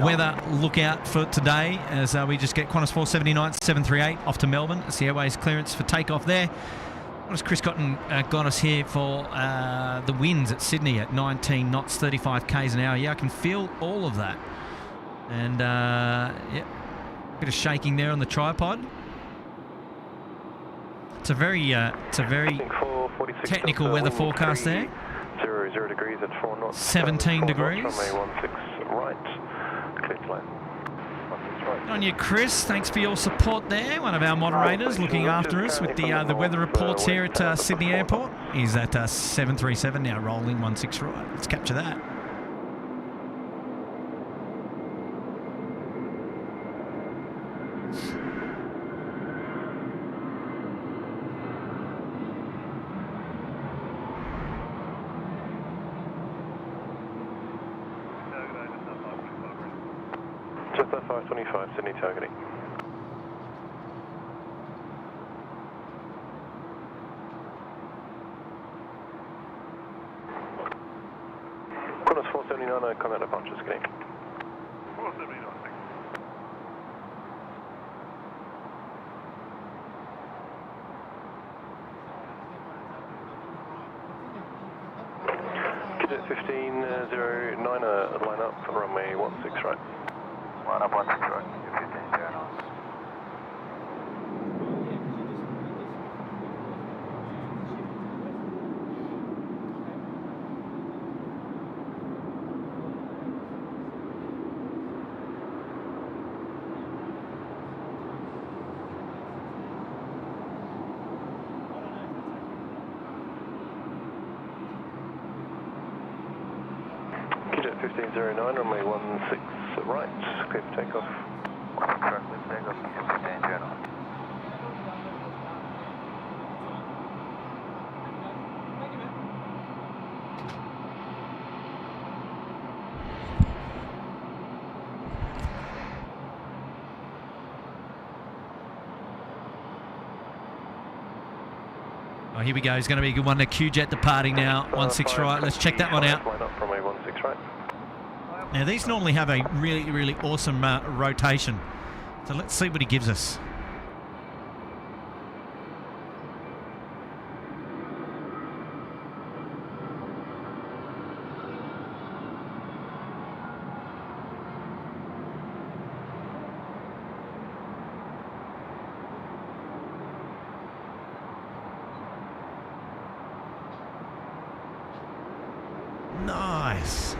weather lookout for today as we just get Qantas 479 738 off to Melbourne. It's the airways clearance for takeoff there. What has Chris Cotton got us here for the winds at Sydney at 19 knots, 35 k's an hour? Yeah, I can feel all of that. And yeah, a bit of shaking there on the tripod. It's a very technical weather forecast there. 0 degrees at 4 knots. 17 degrees. Runway 16 right, clear to land. On you, Chris. Thanks for your support there. One of our moderators looking after us with the weather reports here at Sydney Airport. He's at 737 now, rolling 16 right. Let's capture that. Jetstar 525, Sydney targeting. Qantas 479, combat departure scanning. 479, thanks. Cadet 1509, line up, runway 16 right. Line up 16 right, 1509. Cadet 1509, runway 16 right, clear for takeoff. 16 right, clear for takeoff, 1509. Oh, here we go. It's going to be a good one. The Q-Jet departing now. 16 right. Let's check that one out. Line up runway 16 right. Now, these normally have a really, really awesome rotation. So let's see what he gives us. Nice.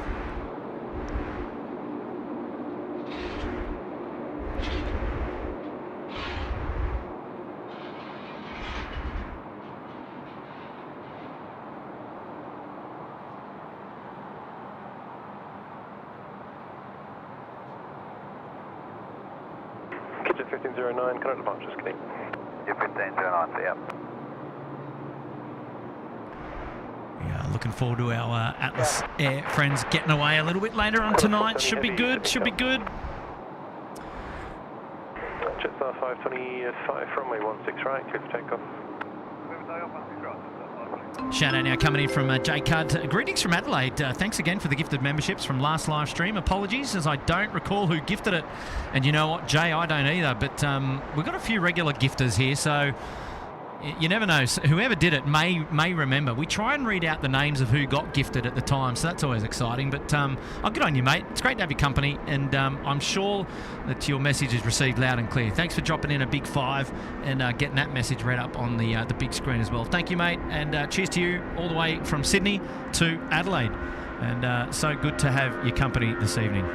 Kitchen 1509, current departures, connect. Yeah, 1509, see ya. Yeah, looking forward to our Atlas Air friends getting away a little bit later on tonight. Should be good, should be good. Jetstar 525, runway 16 right, clear for takeoff. Shout out now coming in from J Cud. Greetings from Adelaide. Thanks again for the gifted memberships from last live stream. Apologies as I don't recall who gifted it. And you know what, Jay, I don't either. But we've got a few regular gifters here, so you never know. So whoever did it may remember. We try and read out the names of who got gifted at the time, so that's always exciting. But I'll get on you, mate. It's great to have your company, and I'm sure that your message is received loud and clear. Thanks for dropping in a big 5 and getting that message read up on the big screen as well. Thank you, mate, and cheers to you all the way from Sydney to Adelaide. And so good to have your company this evening.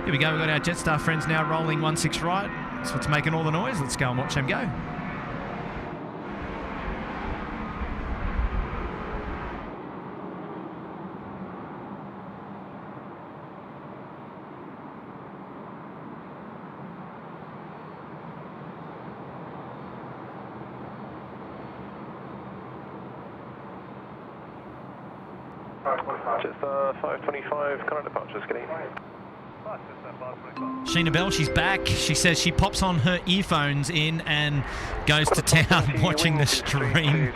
Here we go. We've got our Jetstar friends now rolling 16 right. That's what's making all the noise. Let's go and watch them go. Jetstar 525, current departures, connect. Sheena Bell, she's back. She says she pops on her earphones in and goes to town watching the stream.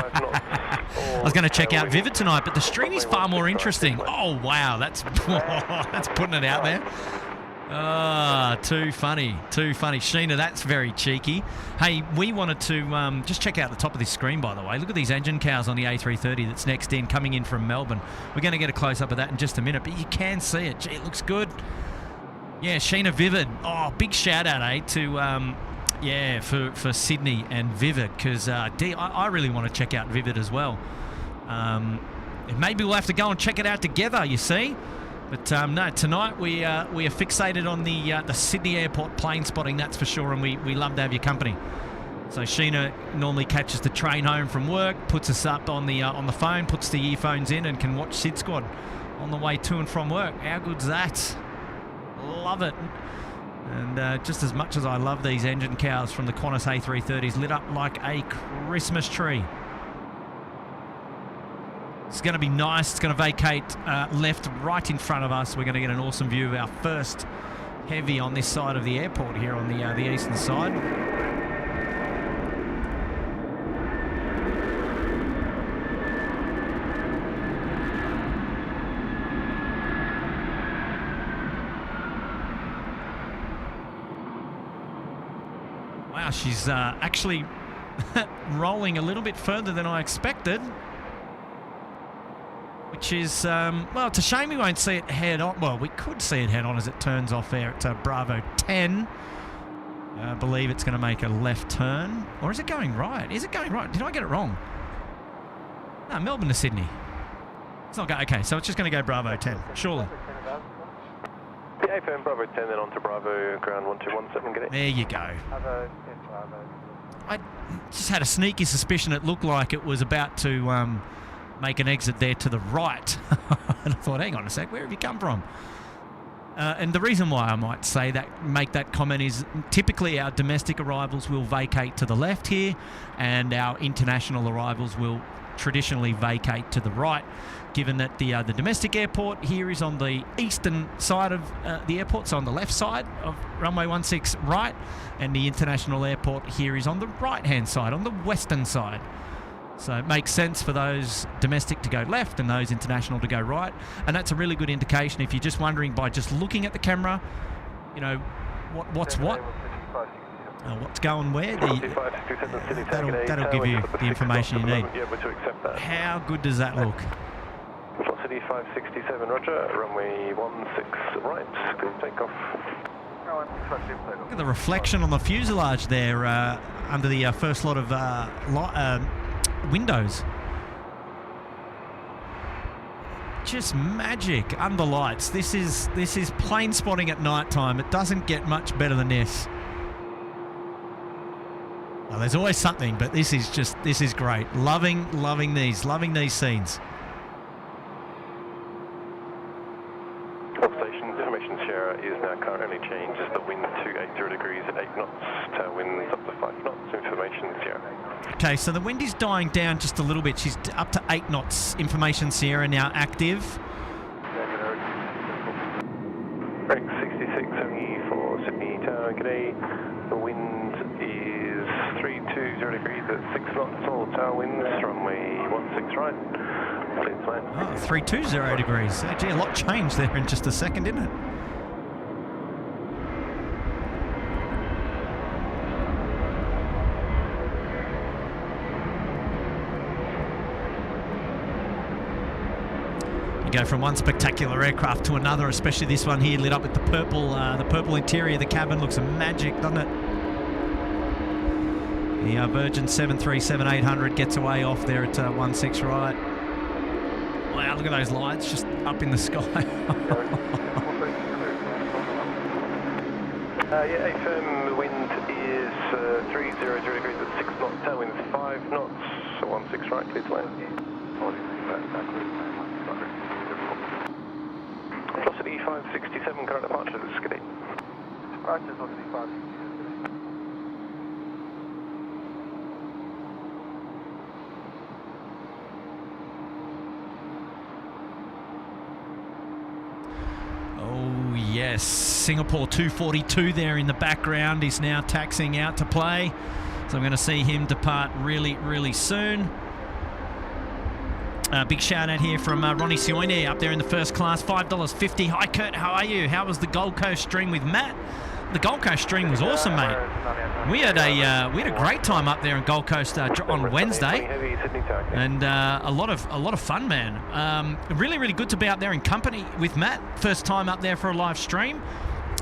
I was going to check out Vivid tonight, but the stream is far more interesting. Oh, wow. That's putting it out there. Ah, too funny. Too funny. Sheena, that's very cheeky. Hey, we wanted to just check out the top of this screen, by the way. Look at these engine cows on the A330 that's next in, coming in from Melbourne. We're going to get a close-up of that in just a minute, but you can see it. Gee, it looks good. Yeah, Sheena Vivid. Oh, big shout-out, to, for Sydney and Vivid, because I really want to check out Vivid as well. Maybe we'll have to go and check it out together, you see. But no, tonight we are fixated on the Sydney Airport plane spotting, that's for sure, and we love to have your company. So Sheena normally catches the train home from work, puts us up on the phone, puts the earphones in, and can watch SydSquad on the way to and from work. How good's that? Love it. And just as much as I love these engine cows from the Qantas A330s, lit up like a Christmas tree. It's going to be nice. It's going to vacate left right in front of us. We're going to get an awesome view of our first heavy on this side of the airport here on the eastern side. Wow, she's actually rolling a little bit further than I expected. Which is, well, it's a shame we won't see it head on. Well, we could see it head on as it turns off there at Bravo 10. I believe it's going to make a left turn. Or is it going right? Is it going right? Did I get it wrong? No, Melbourne to Sydney. It's not going... Okay, so it's just going to go Bravo 10, surely. Yeah, firm Bravo 10, then on to Bravo, ground 1217, get it. There you go. I just had a sneaky suspicion it looked like it was about to... make an exit there to the right. And I thought, hang on a sec, where have you come from? And the reason why I might say that, make that comment, is typically our domestic arrivals will vacate to the left here, and our international arrivals will traditionally vacate to the right, given that the domestic airport here is on the eastern side of the airport, so on the left side of runway 16 right, and the international airport here is on the right-hand side, on the western side. So it makes sense for those domestic to go left and those international to go right. And that's a really good indication if you're just wondering by just looking at the camera, you know, what's what. What's going where. That'll give you the information you need. How good does that look? Velocity 567, roger. Runway 16 right. Good takeoff. Look at the reflection on the fuselage there under the first lot of windows. Just magic under lights. This is plane spotting at night time. It doesn't get much better than this. Well, there's always something, but this is great. Loving these scenes. Station information Sierra is now currently changed as the wind to 80 degrees at 8 knots, tailwinds up to 5 knots, information Sierra. Okay, so the wind is dying down just a little bit. She's up to 8 knots. Information Sierra now active. Break 6670 for Sydney Tower, g'day. The wind is 320 degrees at 6 knots, all tower winds, runway 16 right. Please land. Oh, 320 degrees. Actually, a lot changed there in just a second, didn't it? You go from one spectacular aircraft to another, especially this one here, lit up with the purple interior of the cabin. Looks magic, doesn't it? The Virgin 737-800 gets away off there at 16 right. Wow, look at those lights just up in the sky. Yeah, AFM, the wind is 300 degrees at 6 knots, tailwinds 5 knots, so 16 right, please land. Velocity 567, current departure, this is good. Right, velocity 567. Oh yes, Singapore 242 there in the background. He's now taxiing out to play, so I'm going to see him depart really soon. Big shout out here from Ronnie Sioine up there in the first class, $5.50. Hi Kurt, how are you? How was the Gold Coast stream with Matt? The Gold Coast stream was awesome, mate. We had a great time up there in Gold Coast on Wednesday, and a lot of fun, man. Really good to be out there in company with Matt. First time up there for a live stream,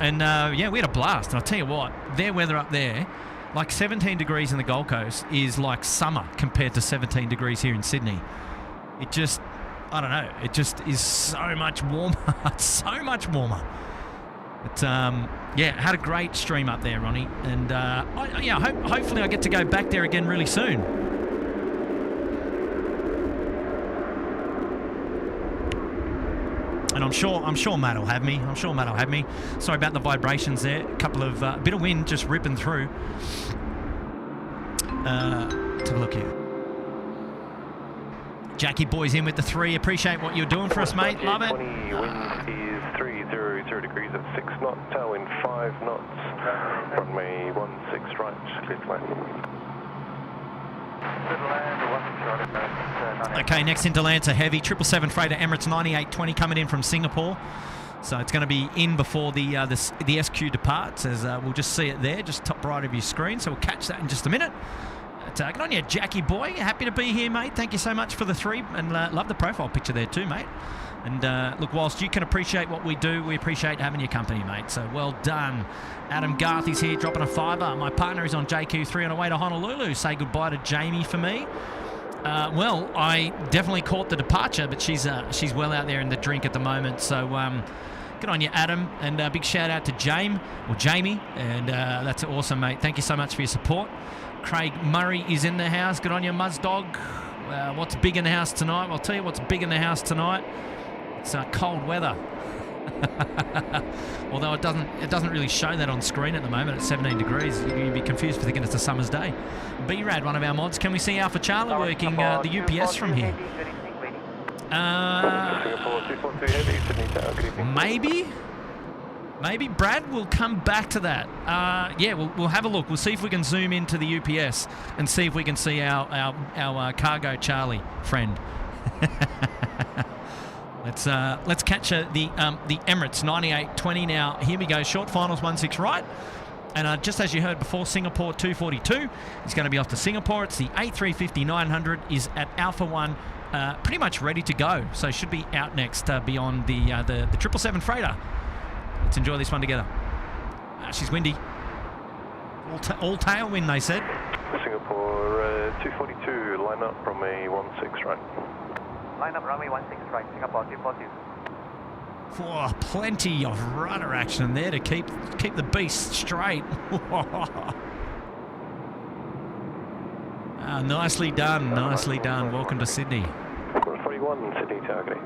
and yeah, we had a blast. And I'll tell you what, their weather up there, like 17 degrees in the Gold Coast, is like summer compared to 17 degrees here in Sydney. It just, I don't know, it just is so much warmer. So much warmer. But yeah, had a great stream up there, Ronnie, and hopefully I get to go back there again really soon. And I'm sure Matt will have me. Sorry about the vibrations there. A couple of bit of wind just ripping through. Let's have a look here. Jackie Boy's in with the 3. Appreciate what you're doing for us, mate. Love it. 20, wind is 300 degrees at 6 knots, tailwind 5 knots, runway 16 right, clear to land. Okay, next into land, so heavy 777 freighter Emirates 9820 coming in from Singapore. So it's going to be in before the SQ departs, as we'll just see it there, just top right of your screen. So we'll catch that in just a minute. Good on you, Jackie boy. Happy to be here, mate. Thank you so much for the 3, and love the profile picture there too, mate. And look, whilst you can appreciate what we do, we appreciate having your company, mate. So well done. Adam Garth is here, dropping a $5. My partner is on JQ3 on her way to Honolulu. Say goodbye to Jamie for me. Well, I definitely caught the departure, but she's well out there in the drink at the moment. So good on you, Adam, and big shout out to Jamie, and that's awesome, mate. Thank you so much for your support. Craig Murray is in the house. Good on you, Muzdog. What's big in the house tonight? I'll tell you what's big in the house tonight. It's cold weather. Although it doesn't really show that on screen at the moment. It's 17 degrees. You'd be confused for thinking it's a summer's day. B-Rad, one of our mods. Can we see Alpha Charlie working the UPS from here? Maybe Brad will come back to that. Yeah, we'll have a look. We'll see if we can zoom into the UPS and see if we can see our cargo Charlie friend. Let's catch the Emirates 9820 now. Here we go. Short finals 16 right. And just as you heard before, Singapore 242 is going to be off to Singapore. It's the A350-900 is at Alpha 1, pretty much ready to go. So should be out next beyond the 777 freighter. Let's enjoy this one together. She's windy. All tailwind, they said. Singapore 242, line up from a 16 right. Line up runway 16 right, Singapore 240. Oh, plenty of rudder action there to keep the beast straight. Nicely done, nicely done. Welcome to Sydney. 41 Sydney targeting.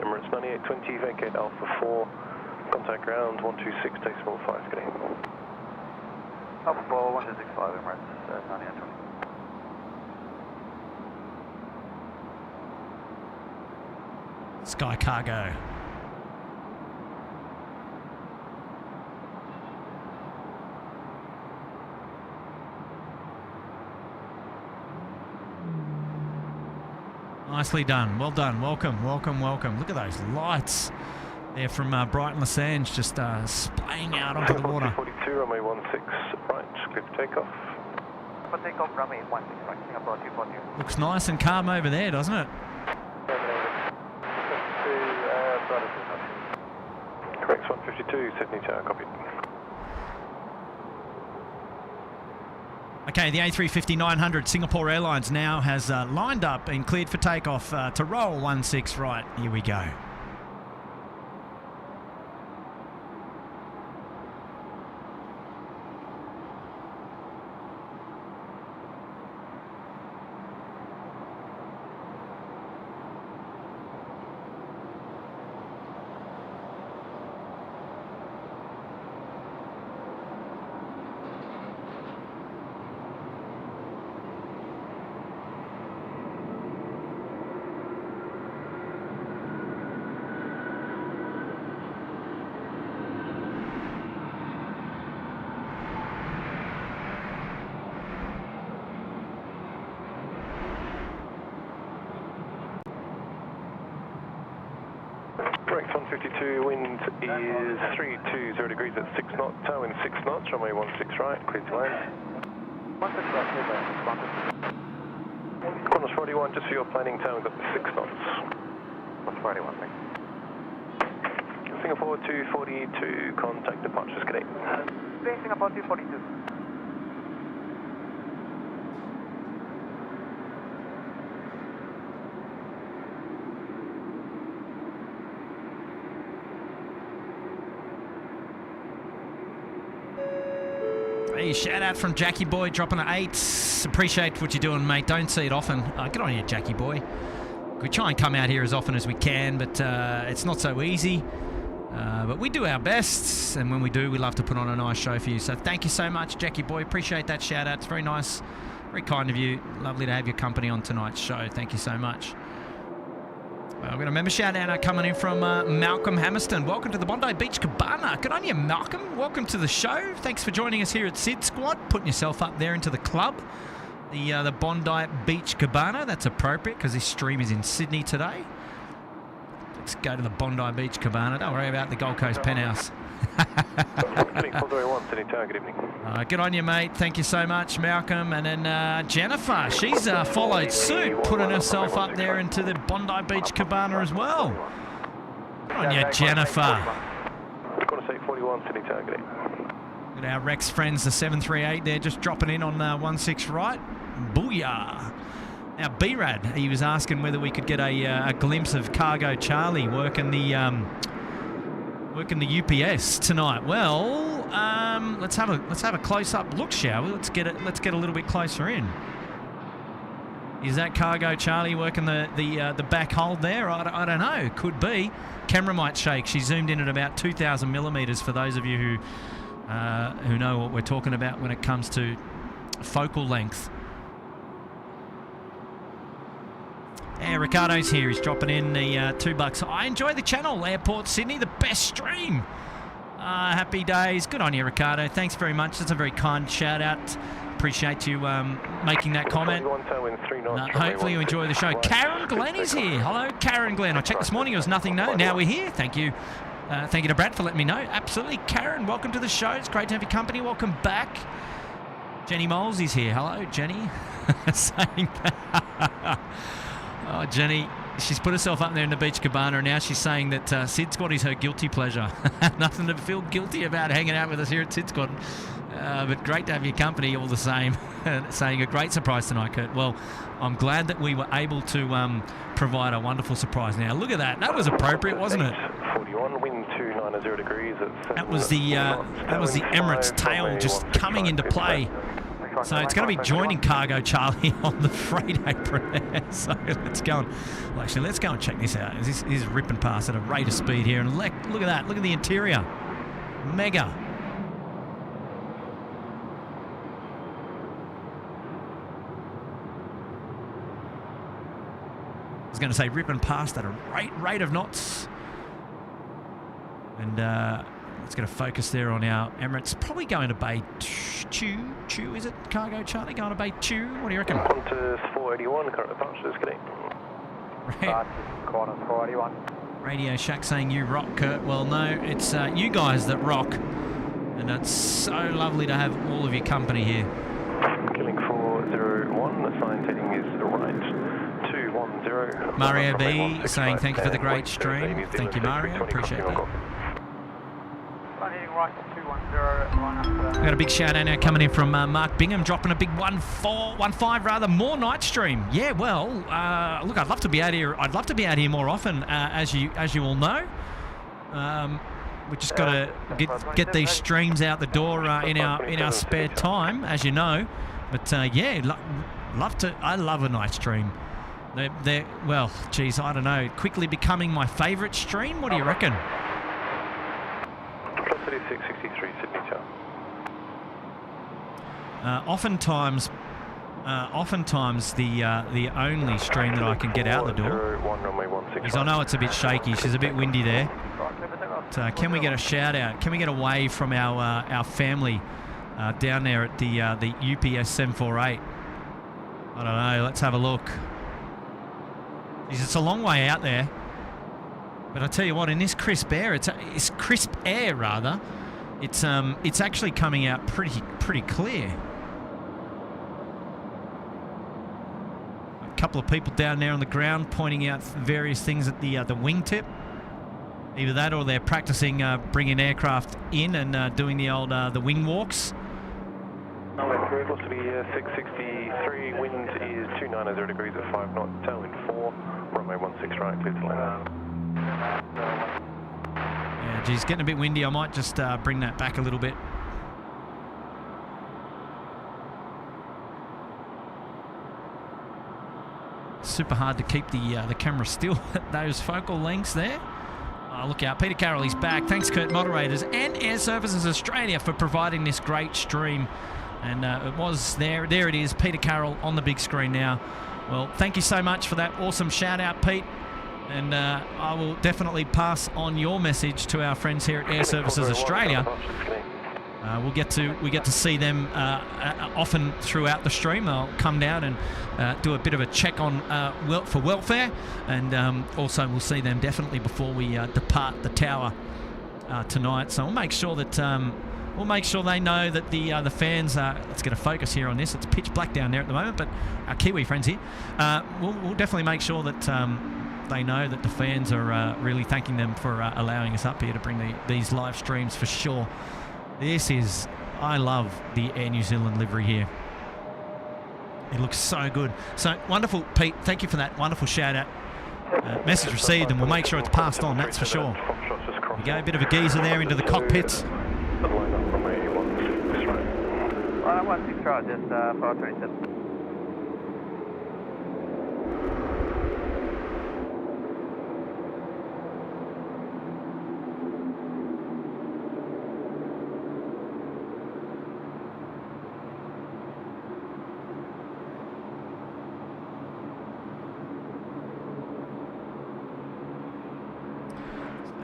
Emirates 9820, vacate Alpha 4, contact ground 126.5, good day. Alpha 4, 1265, Emirates 9820. Sky Cargo. Nicely done. Well done. Welcome, welcome, welcome. Look at those lights. They're from Brighton Losange, just splaying out onto the water. 42, runway 16 right, good for takeoff. For takeoff, runway 16 right, Singapore 240. Looks nice and calm over there, doesn't it? Correct, 152, Sydney Tower, copy. Okay, the A350-900 Singapore Airlines now has lined up and cleared for takeoff to roll 16 right. Here we go. Correct, 152, wind is 320 degrees at 6 knots, tail wind 6 knots, runway 16 right, clear to land. 16 right, clear to land. Qantas 41, just for your planning, tail wind up to 6 knots. Qantas 41, thanks. Singapore 242, contact departures, good day. Singapore 242. Hey, shout out from Jackie Boy dropping an 8. Appreciate what you're doing, mate. Don't see it often. Get on here, Jackie Boy. We try and come out here as often as we can, but it's not so easy. But we do our best, and when we do, we love to put on a nice show for you. So thank you so much, Jackie Boy. Appreciate that shout out. It's very nice, very kind of you. Lovely to have your company on tonight's show. Thank you so much. We've got a member shout out coming in from Malcolm Hammerson. Welcome to the Bondi Beach Cabana. Good on you, Malcolm. Welcome to the show. Thanks for joining us here at SydSquad, putting yourself up there into the club. The Bondi Beach Cabana. That's appropriate because this stream is in Sydney today. Let's go to the Bondi Beach Cabana. Don't worry about the Gold Coast Penthouse. Good evening. Good on you, mate. Thank you so much, Malcolm. And then Jennifer, she's followed suit, putting herself up there into the Bondi Beach Cabana as well. Good on you, Jennifer. Qantas 41, Sydney Tower, good evening. Got our Rex friends, the 738 there, just dropping in on 16 right. Booyah. Now, B-Rad, he was asking whether we could get a glimpse of Cargo Charlie working the UPS tonight. Well, let's have a close-up look, shall we? Let's get a little bit closer in. Is that Cargo Charlie working the back hold there? I don't know. Could be. Camera might shake. She zoomed in at about 2,000 millimeters for those of you who know what we're talking about when it comes to focal length. Yeah, Ricardo's here. He's dropping in the $2. I enjoy the channel, Airport Sydney, the best stream. Happy days. Good on you, Ricardo. Thanks very much. That's a very kind shout out. Appreciate you making that comment. Hopefully you enjoy the show. Karen Glenn is here. Hello, Karen Glenn. I checked this morning. It was nothing. No, now we're here. Thank you. Thank you to Brad for letting me know. Absolutely. Karen, welcome to the show. It's great to have your company. Welcome back. Jenny Moles is here. Hello, Jenny. Saying that. Oh, Jenny, she's put herself up there in the Beach Cabana, and now she's saying that SydSquad is her guilty pleasure. Nothing to feel guilty about hanging out with us here at SydSquad. But great to have your company all the same. Saying a great surprise tonight, Kurt. Well, I'm glad that we were able to provide a wonderful surprise. Now, look at that. That was appropriate, wasn't it? 41, wind 290 degrees at that was the Emirates tail just coming into play. So it's going to be joining Cargo Charlie on the freight apron there. So let's go and, well, actually, let's go and check this out. This is ripping past at a rate of speed here. And look at that. Look at the interior. Mega. I was going to say ripping past at a rate of knots. And let's get a focus there on our Emirates. Probably going to Bay Chew, is it? Cargo Charlie going to Bay Chew? What do you reckon? Qantas 481, current departures, good Qantas 481. Radio Shack saying you rock, Kurt. Well, no, it's you guys that rock. And it's so lovely to have all of your company here. Killing 401, the sign heading is right. 210. Mario B saying thank you for the great stream. Thank you, Mario. Appreciate that. Right to 210. We've got a big shout out now coming in from Mark Bingham, dropping a big 15 rather, more night stream. Yeah, well, look, I'd love to be out here. I'd love to be out here more often, as you all know. We just got to get these streams out the door in our spare time, as you know. But yeah, love to. I love a night stream. They're well, geez, I don't know. Quickly becoming my favourite stream. What do you reckon? 3663 Sydney Tower. Oftentimes the only stream that I can get out the door is, I know it's a bit shaky. She's a bit windy there. But, can we get a shout out? Can we get a wave from our family down there at the UPS 748? I don't know. Let's have a look. It's a long way out there. But I tell you what, in this crisp air, it's crisp air rather. It's actually coming out pretty clear. A couple of people down there on the ground pointing out various things at the wingtip. Either that, or they're practicing bringing aircraft in and doing the old the wing walks. Velocity 663, wind is 290 degrees at 5 knots, tailwind 4, runway 16 right, clear to land. Yeah, geez, getting a bit windy. I might just bring that back a little bit. Super hard to keep the camera still at those focal lengths there. Oh, look out, Peter Carroll, he's back. Thanks, Kurt, moderators, and Air Services Australia for providing this great stream. And it was there it is, Peter Carroll on the big screen now. Well, thank you so much for that awesome shout out, Pete. And I will definitely pass on your message to our friends here at Air Services Australia. We get to see them often throughout the stream. They'll come down and do a bit of a check on for welfare, and also we'll see them definitely before we depart the tower tonight. So we'll make sure that they know that the fans are. Let's get a focus here on this. It's pitch black down there at the moment, but our Kiwi friends here, we'll definitely make sure that they know that the fans are really thanking them for allowing us up here to bring these live streams for sure. I love the Air New Zealand livery here. It looks so good. So wonderful, Pete. Thank you for that wonderful shout out. Message received, and we'll make sure it's passed on, that's for sure. We go a bit of a geezer there into the cockpit. 16 right, just 427.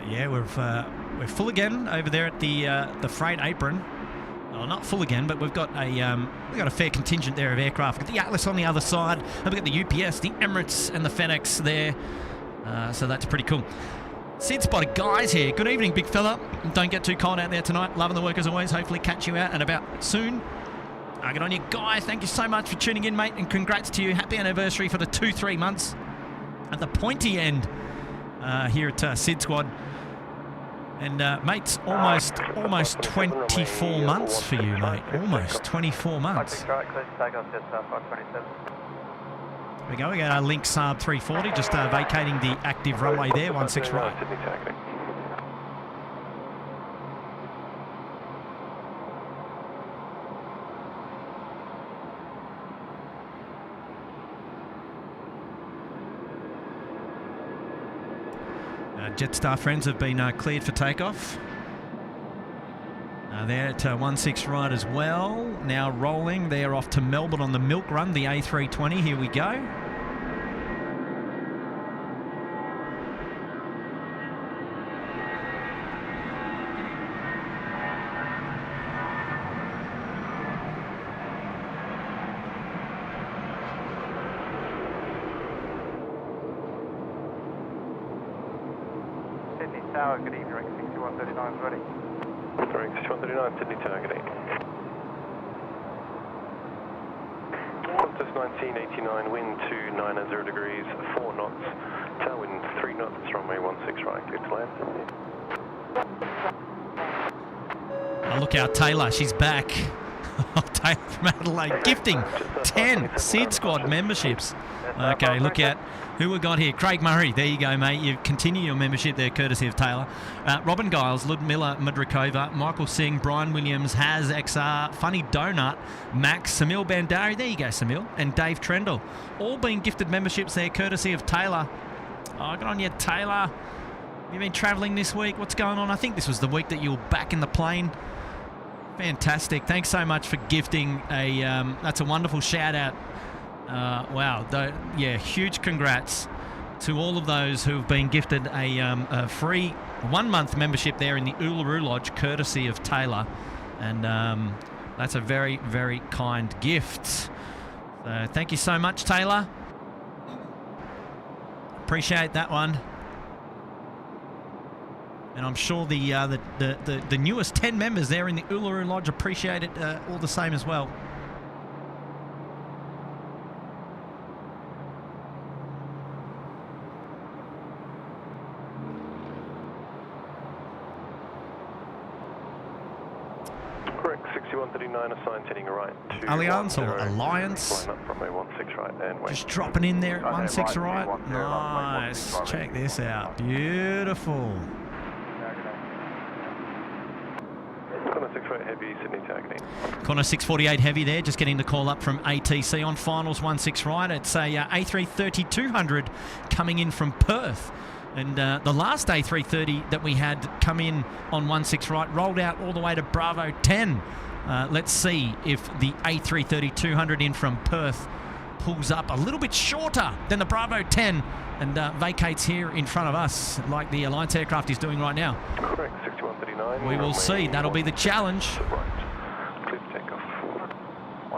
Yeah, we're full again over there at the freight apron. Well, not full again, but we've got a fair contingent there of aircraft. We've got the Atlas on the other side, and we've got the UPS, the Emirates, and the FedEx there. So that's pretty cool. SydSquad guys here. Good evening, big fella. Don't get too cold out there tonight. Loving the work as always. Hopefully catch you out and about soon. Good on you, Guy. Thank you so much for tuning in, mate, and congrats to you. Happy anniversary for the 2-3 months. at the pointy end here at SydSquad. And mate's almost 24 months for you, mate. Almost 24 months. Right, clear to take off, just 527. There we go. We got our Link Saab 340 just vacating the active runway there, 16 right. Sydney targeting. Jetstar friends have been cleared for takeoff. They're at 16 right as well. Now rolling. They're off to Melbourne on the milk run, the A320. Here we go. Sydney Tower, good evening, 6139 is ready. Correct, 6139, Sydney targeting. Qantas 1989, wind 290 degrees, 4 knots, tailwind 3 knots, runway 16 right, clear to land. Oh, look out, Taylor, she's back. Taylor from Adelaide, gifting 10 SydSquad memberships. Okay, look out who we got here. Craig Murray, there you go, mate. You continue your membership there, courtesy of Taylor. Robin Giles, Ludmilla Mudrikova, Michael Singh, Brian Williams, Haz XR, Funny Donut, Max, Samil Bandari, there you go, Samil, and Dave Trendle. All being gifted memberships there, courtesy of Taylor. Oh, good on you, Taylor. You've been travelling this week. What's going on? I think this was the week that you were back in the plane. Fantastic. Thanks so much for gifting a... that's a wonderful shout-out. Wow. Yeah, huge congrats to all of those who have been gifted a free 1-month membership there in the Uluru Lodge, courtesy of Taylor. And that's a very, very kind gift. So thank you so much, Taylor. Appreciate that one. And I'm sure the newest 10 members there in the Uluru Lodge appreciate it all the same as well. Correct, 6139, assigned heading right to Alliance or Alliance? Line up runway 16 right and wait. Just dropping in there at 16 right. right. Nice. Check this out. Beautiful. Corner 648 heavy, Sydney targeting. Corner 648 heavy there, just getting the call up from ATC on finals 16 right. It's a A330-200 coming in from Perth. And the last A330 that we had come in on 16 right rolled out all the way to Bravo 10. Let's see if the A330-200 in from Perth pulls up a little bit shorter than the Bravo 10 and vacates here in front of us like the Alliance aircraft is doing right now. Correct, 6139. We will see. That'll be the challenge. Right, clear to take off.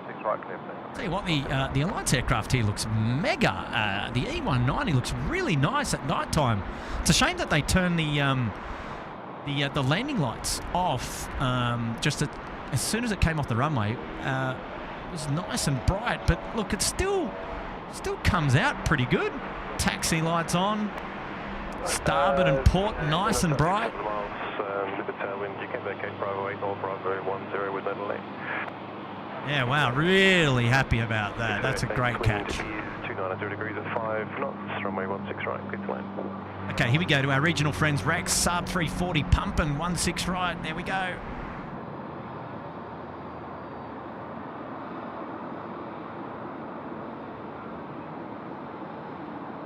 16 right, clear for takeoff. Tell you what, the Alliance aircraft here looks mega. The E190 looks really nice at night time. It's a shame that they turn the landing lights off just as soon as it came off the runway. It was nice and bright, but look, it still comes out pretty good. Taxi lights on, starboard and port nice and bright. With the tailwind, you can vacate Bravo 8 or Bravo 10 with no delay. Yeah, wow, really happy about that. That's a great catch. 290 degrees at 5 knots, runway 16 right, good to land. Okay, here we go to our regional friends, Rex, Saab 340 pumping, 16 right, there we go.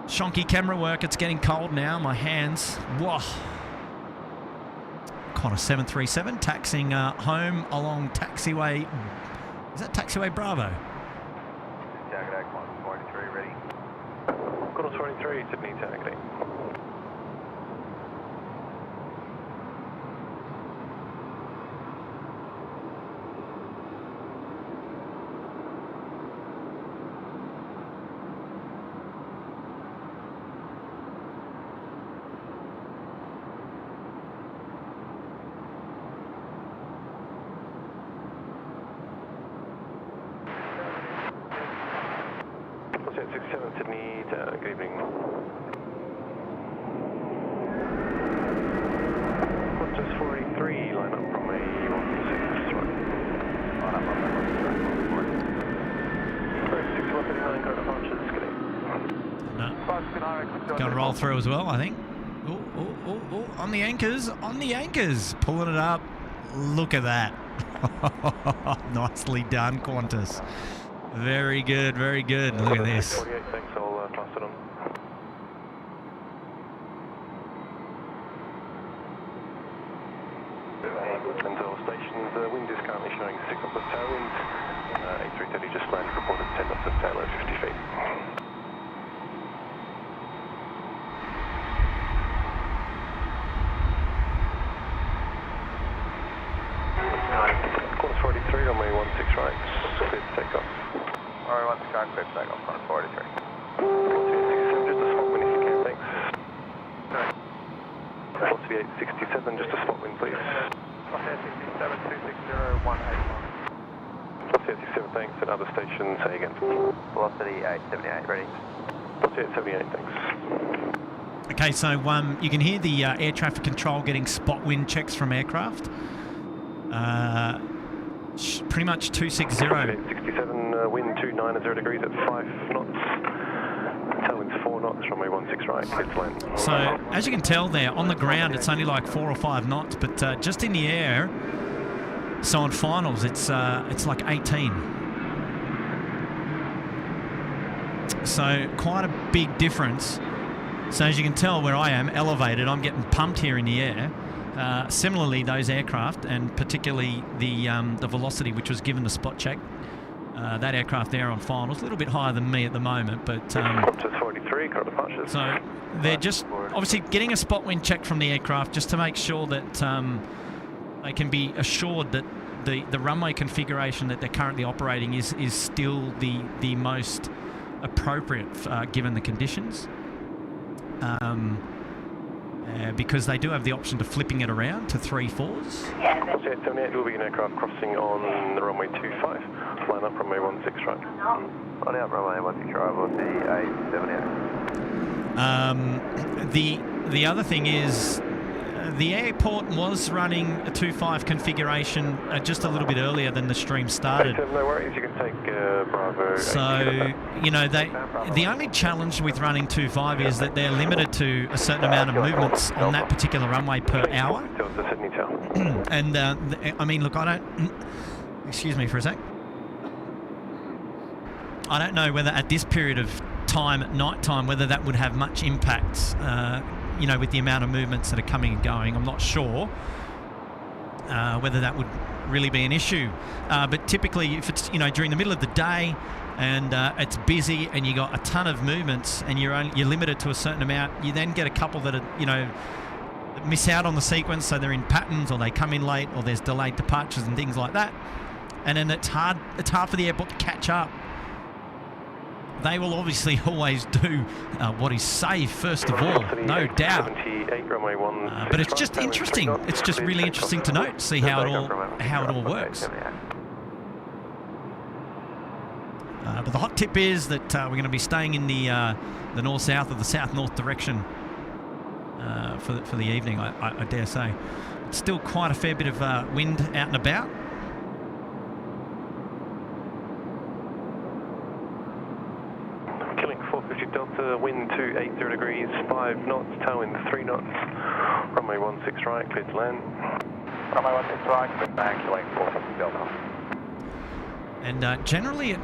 Shonky camera work, it's getting cold now, my hands, whoa. Connor 737 taxiing home along taxiway, is that taxiway Bravo? Target Connor 23 ready. Connor 23, Sydney targeting. Sydney Tower, good evening. Qantas 483, line up from a 16 right. Line up from a 6139, current departures, good evening. No. Going to roll through as well, I think. Oh, on the anchors, pulling it up. Look at that. Nicely done, Qantas. Very good, very good. Look at this. 48, thanks, I'll pass it on. Penthouse stations, wind is currently showing 6 knots of tailwind. A330 just landed, reported 10 knots of tail at 50 feet. Qantas 43, runway 16 right, clear to take off. Runway 16 right, clear to take off, Qantas 43. 267, just a spot wind if you can, thanks. Velocity 867, just a spot wind please. Velocity 867, 260, 181. Velocity 867, thanks, and other stations, say again. Velocity 878, ready. Velocity 878, thanks. Okay, so you can hear the air traffic control getting spot wind checks from aircraft. Pretty much 260. 867, wind 290 degrees at 5 knots. Tailwind's 4 knots, runway 16 right, clear to land. So, as you can tell there, on the ground it's only like 4 or 5 knots, but just in the air, so on finals it's like 18. So, quite a big difference. So as you can tell where I am, elevated, I'm getting pumped here in the air. Similarly, those aircraft, and particularly the Velocity, which was given the spot check, that aircraft there on finals, a little bit higher than me at the moment, but... Qantas 43, current departures. So they're just obviously getting a spot wind check from the aircraft just to make sure that they can be assured that the runway configuration that they're currently operating is still the most appropriate given the conditions. Because they do have the option to flipping it around to 3/4s. Yeah. 78 will be an aircraft crossing on the runway 25. Line up runway 16 right. Line up runway 16 right, velocity 878. The other thing is the airport was running a 2.5 configuration just a little bit earlier than the stream started. No worries, you can take Bravo. So, you know, the only challenge with running 2.5 is that they're limited to a certain amount of movements on that particular runway per hour. And, I mean, look, I don't... Excuse me for a sec. I don't know whether at this period of time, at night time, whether that would have much impact, you know, with the amount of movements that are coming and going. I'm not sure whether that would really be an issue. But typically, if it's, you know, during the middle of the day and it's busy and you got a ton of movements and you're limited to a certain amount, you then get a couple that are, you know, that miss out on the sequence, so they're in patterns or they come in late or there's delayed departures and things like that. And then it's hard for the airport to catch up. They will obviously always do what is safe, first of all, no doubt. But it's just interesting. It's just really interesting to note, see how it all works. But the hot tip is that we're going to be staying in the north-south or the south-north direction for the evening, I dare say. It's still quite a fair bit of wind out and about. Killing 450 Delta, wind 280 degrees, 5 knots, tailwind 3 knots, runway 16 right, clear to land. Runway 16 right, clear to land, killing 450 Delta. And generally,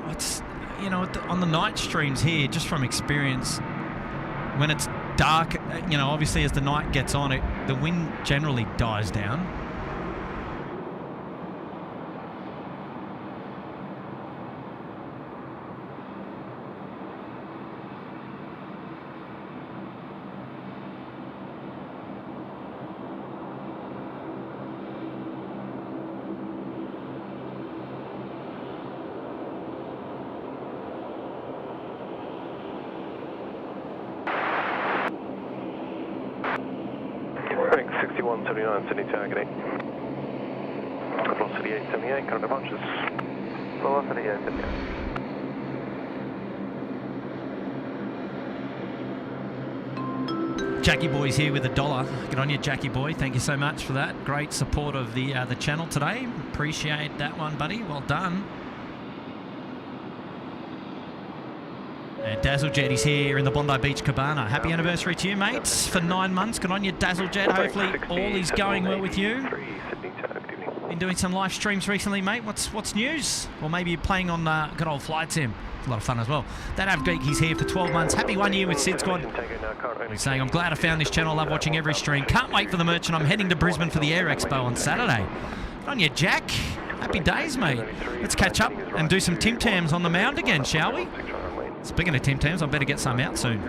it's, you know, on the night streams here, just from experience, when it's dark, you know, obviously as the night gets on, the wind generally dies down. Rank 6179, Sydney targeting. Velocity 878, current departures. Velocity 878. Jackie Boy's here with $1. Good on you, Jackie Boy. Thank you so much for that. Great support of the channel today. Appreciate that one, buddy. Well done. And Dazzlejet is here in the Bondi Beach Cabana. Happy anniversary to you, mates, for 9 months. Good on you, Dazzlejet. Hopefully all is going well with you. Been doing some live streams recently, mate. What's news? Or maybe you're playing on good old Flight Sim. It's a lot of fun as well. That Avgeek, he's here for 12 months. Happy 1 year with SydSquad. He's saying, I'm glad I found this channel. Love watching every stream. Can't wait for the merch, and I'm heading to Brisbane for the Air Expo on Saturday. Good on you, Jack. Happy days, mate. Let's catch up and do some Tim Tams on the mound again, shall we? Speaking of Tim Tams, I better get some out soon.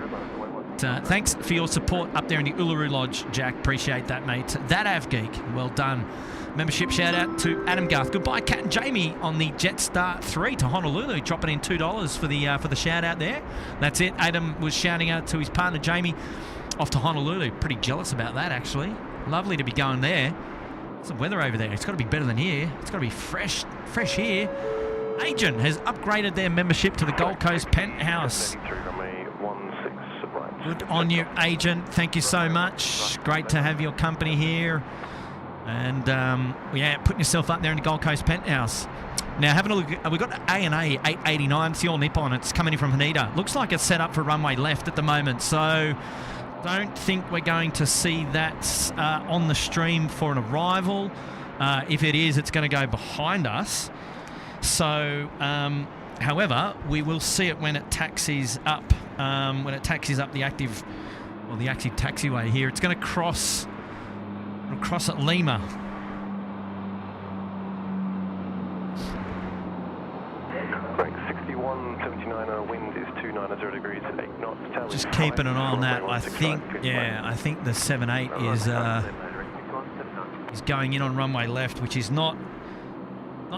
Thanks for your support up there in the Uluru Lodge, Jack. Appreciate that, mate. That Avgeek, well done. Membership shout out to Adam Garth. Goodbye, Kat and Jamie on the Jetstar 3 to Honolulu, dropping in $2 for the shout out there. That's it. Adam was shouting out to his partner Jamie off to Honolulu. Pretty jealous about that, actually. Lovely to be going there. What's the weather over there? It's got to be better than here. It's got to be fresh here. Agent has upgraded their membership to the Gold Coast Penthouse. Good on you, Agent. Thank you so much. Great to have your company here. And yeah, putting yourself up there in the Gold Coast Penthouse. Now, having a look, we've got an A 889. It's the all Nippon. It's coming in from Haneda. Looks like it's set up for runway left at the moment. So don't think we're going to see that on the stream for an arrival. If it is, it's going to go behind us. So, however, we will see it when it taxis up. When it taxis up the active taxiway here. It's going to cross. It'll cross at Lima. Correct, 61.79, wind is 290 degrees, 8 knots. Just keeping an eye on that. I think the 7.8 is going in on runway left, which is not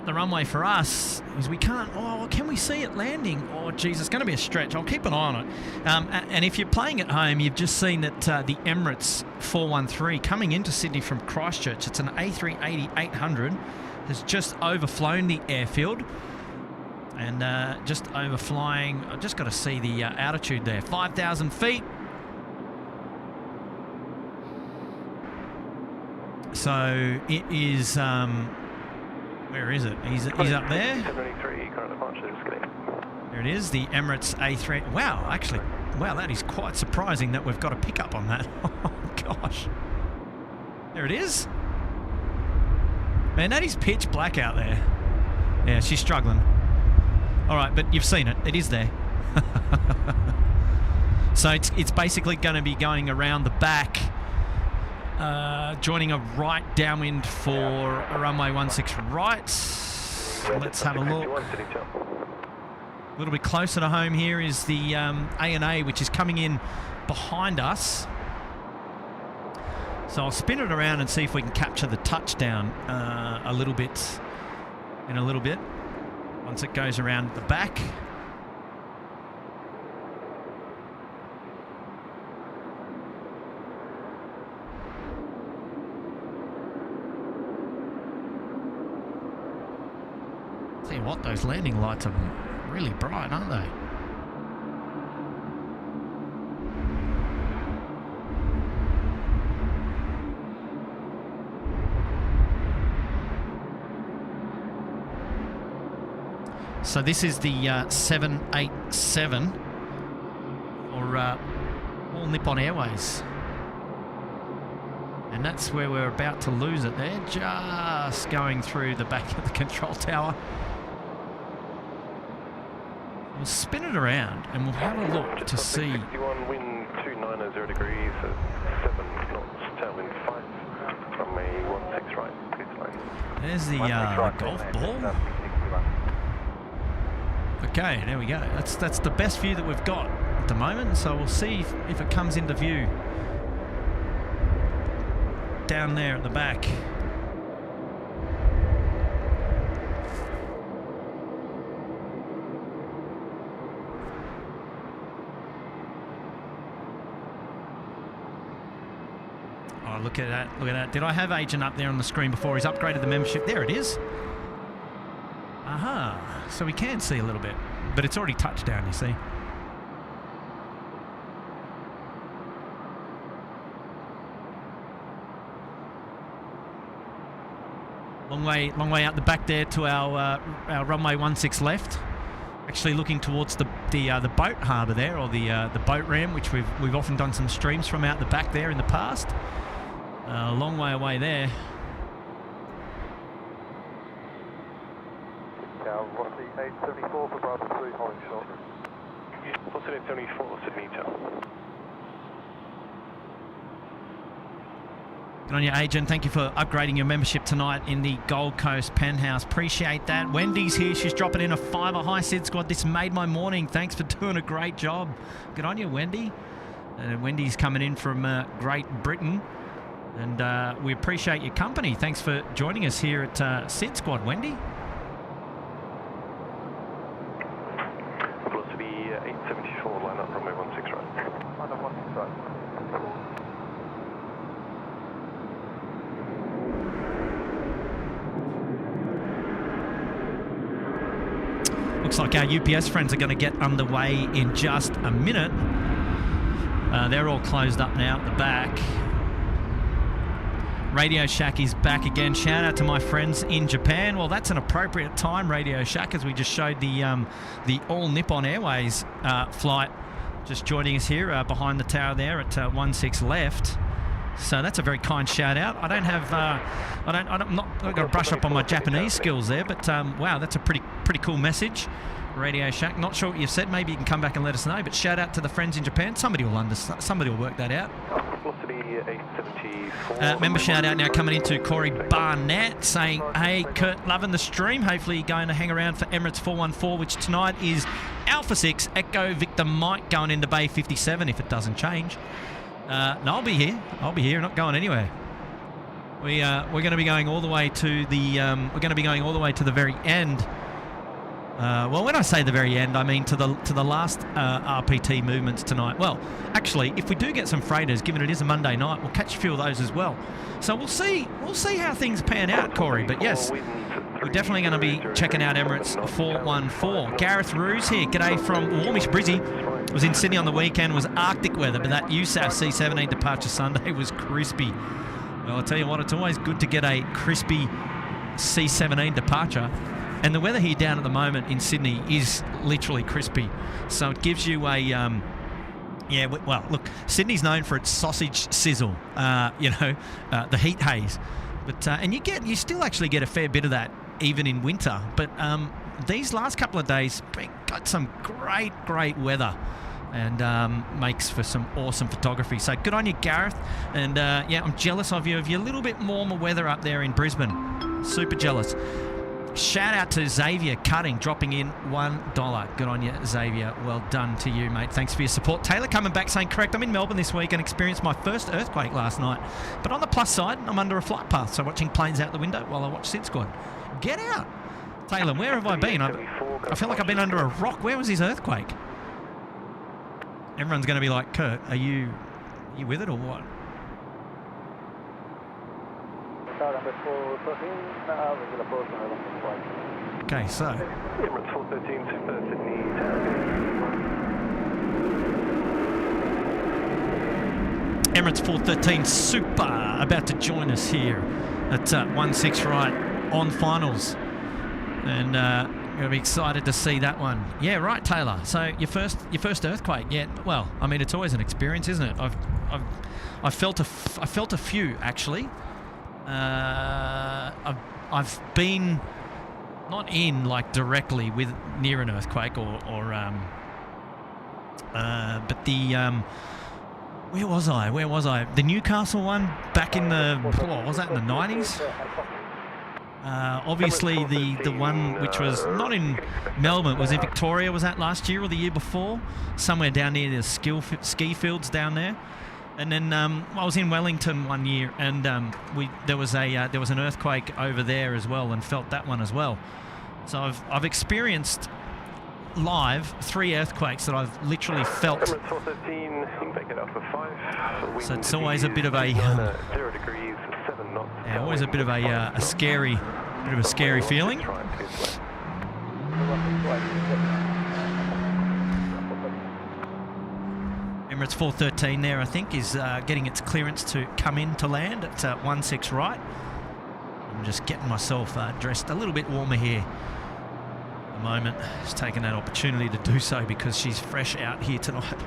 the runway for us, because we can't. Oh, can we see it landing? Oh, geez, it's going to be a stretch. I'll keep an eye on it. And if you're playing at home, you've just seen that the Emirates 413 coming into Sydney from Christchurch. It's an A380 800 has just overflown the airfield and just overflying. I've just got to see the altitude there. 5,000 feet. So it is. Where is it? He's up there. There it is, the Emirates A3. Wow, actually, that is quite surprising that we've got a pickup on that. Oh, gosh. There it is. Man, that is pitch black out there. Yeah, she's struggling. All right, but you've seen it. It is there. So it's basically going to be going around the back. Joining a right downwind for a runway 16 right. Let's have a look. A little bit closer to home here is the ANA, which is coming in behind us. So I'll spin it around and see if we can capture the touchdown in a little bit once it goes around the back. Tell you what, those landing lights are really bright, aren't they? So this is the 787 or All Nippon Airways. And that's where we're about to lose it there, just going through the back of the control tower. We'll spin it around and we'll have a look to see. 61, wind 290 degrees, 7 knots, tailwind 5, from a 16 right, clear to land. There's the golf ball. Okay, there we go. That's the best view that we've got at the moment, so we'll see if it comes into view down there at the back. Oh, look at that, look at that. Did I have Agent up there on the screen before he's upgraded the membership? There it is. Aha, so we can see a little bit, but it's already touched down, you see. Long way out the back there to our runway 16 left. Actually looking towards the boat harbour there, or the boat ramp, which we've often done some streams from out the back there in the past. A long way away there. What's the 874 for Bravo 3 holding short? What's the 874 Sydney Tower? Good on you, Agent. Thank you for upgrading your membership tonight in the Gold Coast Penthouse. Appreciate that. Wendy's here. She's dropping in a $5. Hi, SydSquad. This made my morning. Thanks for doing a great job. Good on you, Wendy. Wendy's coming in from Great Britain. And we appreciate your company. Thanks for joining us here at SydSquad, Wendy. Velocity 874, line up runway 16 right. Under 16 right. Looks like our UPS friends are going to get underway in just a minute. They're all closed up now at the back. Radio Shack is back again. Shout out to my friends in Japan. Well, that's an appropriate time, Radio Shack, as we just showed the All Nippon Airways flight just joining us here behind the tower there at 16 left. So that's a very kind shout out. I don't have, I'm not going to brush up on my Japanese skills there, but wow, that's a pretty cool message. Radio Shack. Not sure what you've said. Maybe you can come back and let us know. But shout out to the friends in Japan. Somebody will work that out. Velocity 874. Member shout out now coming into Corey Barnett saying, "Hey Kurt, loving the stream. Hopefully you're going to hang around for Emirates 414, which tonight is Alpha 6 Echo Victor Mike going into Bay 57 if it doesn't change." No, I'll be here. Not going anywhere. We're going to be going all the way to the very end. Well, when I say the very end, I mean to the last RPT movements tonight. Well, actually, if we do get some freighters, given it is a Monday night, we'll catch a few of those as well. So we'll see how things pan out, Corey. But yes, we're definitely going to be checking out Emirates 414. Gareth Ruse here. G'day from warmish Brizzy. Was in Sydney on the weekend. Was Arctic weather, but that USAF C-17 departure Sunday was crispy. Well, I'll tell you what, it's always good to get a crispy C-17 departure. And the weather here down at the moment in Sydney is literally crispy. So it gives you a, yeah, well, look, Sydney's known for its sausage sizzle, the heat haze. But, and you still actually get a fair bit of that even in winter. But these last couple of days got some great weather. And makes for some awesome photography. So good on you, Gareth. And yeah, I'm jealous of you a little bit warmer weather up there in Brisbane. Super jealous. Shout out to Xavier Cutting, dropping in $1. Good on you, Xavier. Well done to you, mate. Thanks for your support. Taylor coming back saying, correct, I'm in Melbourne this week and experienced my first earthquake last night. But on the plus side, I'm under a flight path, so watching planes out the window while I watch SydSquad. Get out. Taylor, where have I been? I feel like I've been under a rock. Where was this earthquake? Everyone's going to be like, Kurt, are you with it or what? Okay, so Emirates 413 Super Sydney Emirates 413 Super about to join us here at 16 right on finals, and gonna be excited to see that one. Yeah, right, Taylor. So your first earthquake. Yeah, well, I mean, it's always an experience, isn't it? I felt a few actually. I've been not in like directly with near an earthquake but the where was I? The Newcastle one back in the was that in the 90s? Obviously the one which was not in Melbourne, was in Victoria. Was that last year or the year before? Somewhere down near the ski fields down there. And then I was in Wellington one year, and there was an earthquake over there as well, and felt that one as well. So I've experienced live 3 earthquakes that I've literally felt. So it's always a bit of a a scary feeling. Emirates 413 there, I think, is getting its clearance to come in to land at 16 right. just getting myself dressed a little bit warmer here at the moment. Just taking that opportunity to do so because she's fresh out here tonight.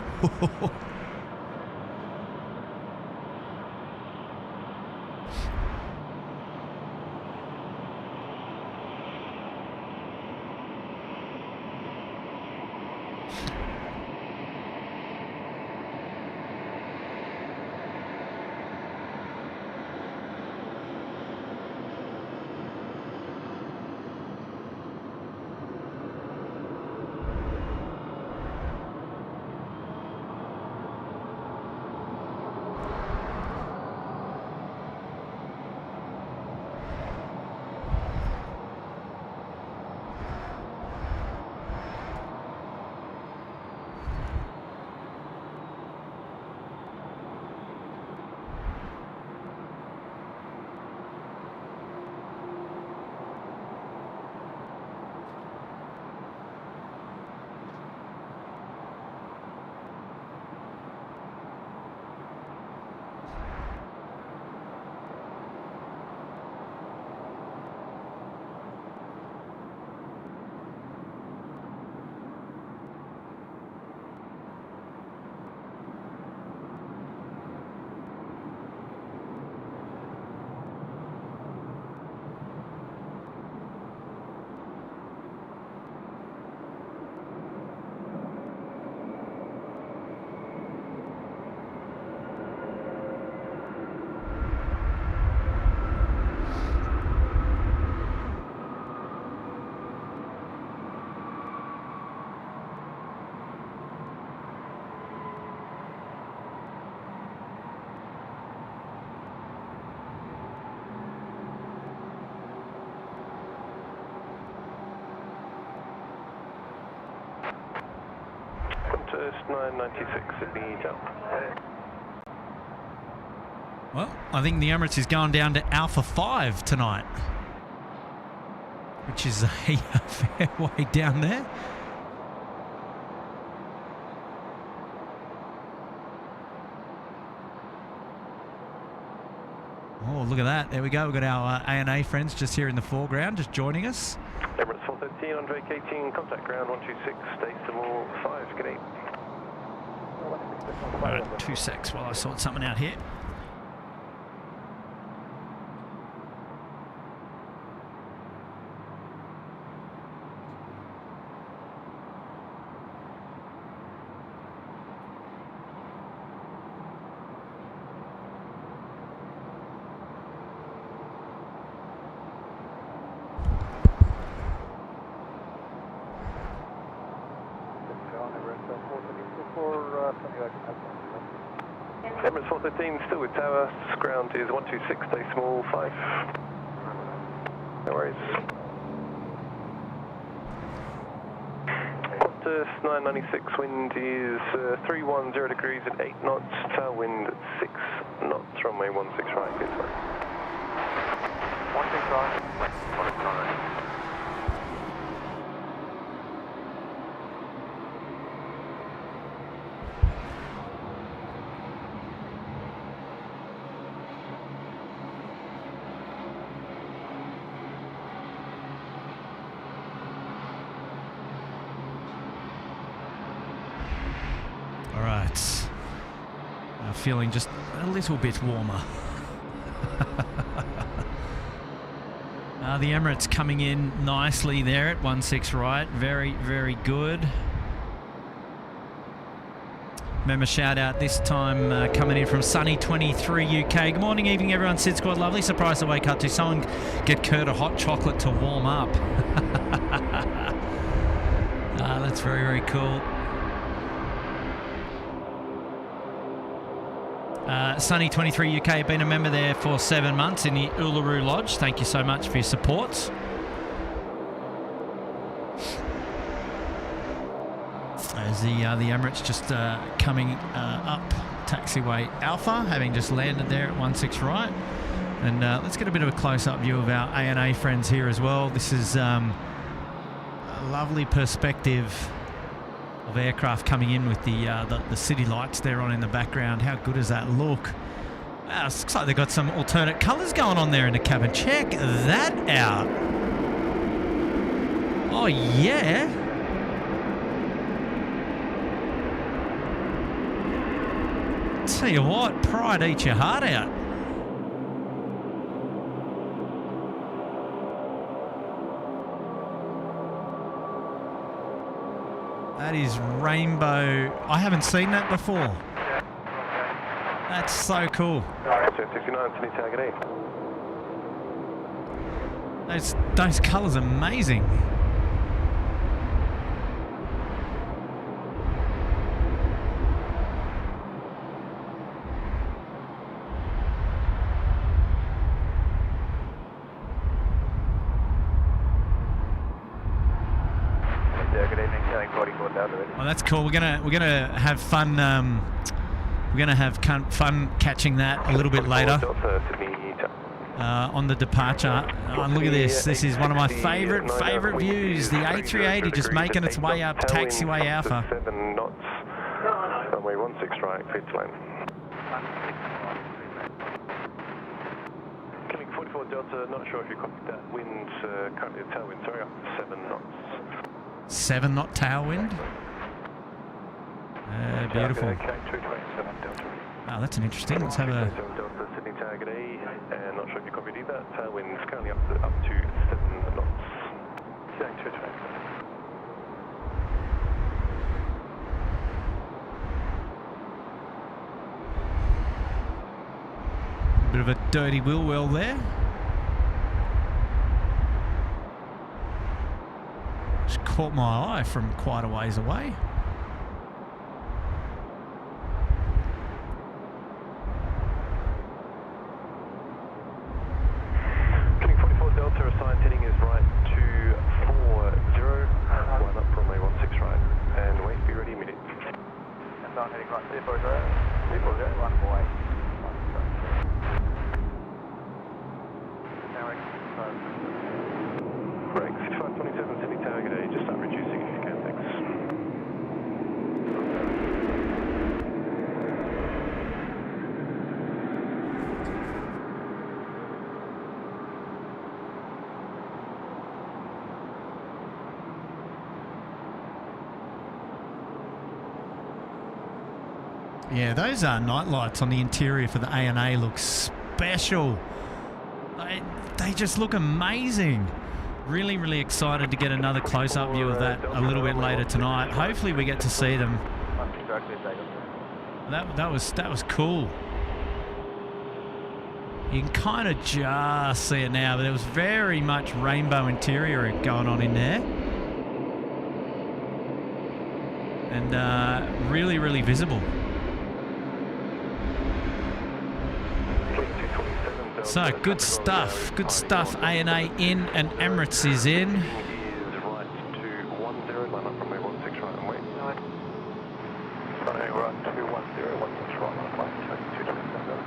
First 996 Sydney Tower. Well, I think the Emirates is going down to Alpha 5 tonight, which is a fair way down there. Oh, look at that. There we go. We've got our A&A friends just here in the foreground, just joining us. Emirates 413 on vacating, contact ground 126, decimal 5, good day. All right, 2 secs while I sort something out here. Emirates 413 still with tower, ground is 126, decimal 5. No worries. Qantas 996, wind is 310 degrees at 8 knots, tower wind at 6 knots, runway 16 right, please. 16 right, 16 right. Feeling just a little bit warmer. The Emirates coming in nicely there at 16 right. Very, very good. Remember, shout out this time coming in from sunny 23 UK. Good morning, evening, everyone. SydSquad, lovely surprise to wake up to. Someone get Kurt a hot chocolate to warm up. That's very, very cool. Sunny 23 UK, been a member there for 7 months in the Uluru Lodge. Thank you so much for your support. As the Emirates just coming up taxiway Alpha, having just landed there at 16 right. And let's get a bit of a close-up view of our A&A friends here as well. This is a lovely perspective of aircraft coming in with the city lights there on in the background. How good does that look? Wow, it looks like they've got some alternate colours going on there in the cabin. Check that out. Oh, yeah. Tell you what, pride eat your heart out. That is rainbow. I haven't seen that before. That's so cool. 69, Sydney target A. Those colours are amazing. Well, that's cool. We're gonna have fun. We're gonna have fun catching that a little bit later on the departure. Oh, look at this. This is one of my favourite views. The A380 just making its way up taxiway Alpha. 7 knots. Runway 16 right, clear to land. Coming 44 Delta. Not sure if you copied that. Winds currently a tailwind. Sorry, up 7 knots. 7 knot tailwind. Beautiful. Oh, that's an interesting. Let's have a. Delta Sydney target A, and not sure if you copied either. Tailwinds currently up to 7 knots. Bit of a dirty wheel well there. Just caught my eye from quite a ways away. Coming 44 Delta, assigned heading is right 240. Line up runway 16 right, and wait, be ready immediately. Assigned heading right 240, 240, one away. Break 6527 Sydney target A, just start reducing if you can, thanks. Yeah, those night lights on the interior for the A&A look special. They just look amazing. Really excited to get another close-up view of that a little bit later tonight. Hopefully we get to see them. That was cool. You can kind of just see it now, but there was very much rainbow interior going on in there. And really visible. So good stuff, A&A in and Emirates is in. Is right to 10, line up runway 16 right and wait. Runway right to 10, 16 right, line up runway 227.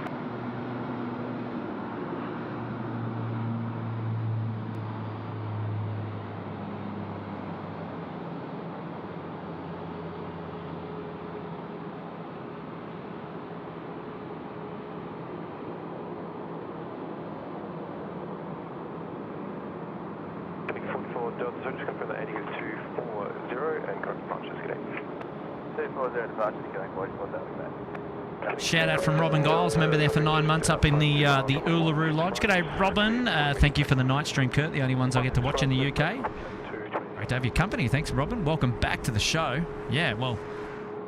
Delta, so just confirm that heading is 240 and correct departures, good day. 240 departures, going 44 Delta. Shout out from Robin Giles, member there for 9 months up in the Uluru Lodge. G'day Robin, thank you for the night stream, Kurt, the only ones I get to watch in the UK. Great to have your company, thanks Robin. Welcome back to the show. Yeah, well,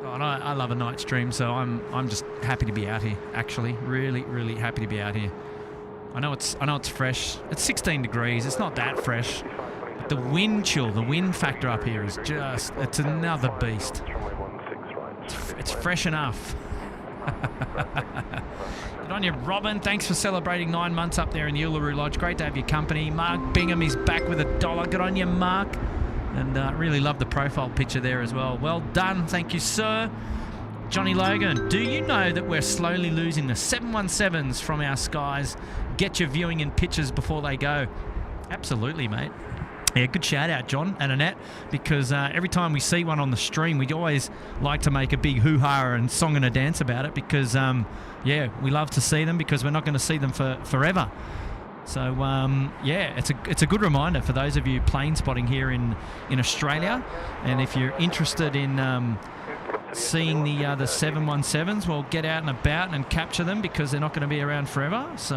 God, I love a night stream, so I'm just happy to be out here, actually. Really happy to be out here. I know it's fresh. It's 16 degrees, it's not that fresh. But the wind chill, the wind factor up here is just, it's another beast. It's fresh enough. Good on you, Robin. Thanks for celebrating 9 months up there in the Uluru Lodge. Great to have your company. Mark Bingham is back with $1. Good on you, Mark. And really love the profile picture there as well. Well done. Thank you, sir. Johnny Logan, do you know that we're slowly losing the 717s from our skies? Get your viewing in pictures before they go. Absolutely, mate. Yeah, good shout out, John and Annette, because every time we see one on the stream, we always like to make a big hoo-ha and song and a dance about it because, yeah, we love to see them because we're not going to see them for forever. So, yeah, it's a good reminder for those of you plane spotting here in Australia. And if you're interested in seeing the 717s, well, get out and about and capture them because they're not going to be around forever. So,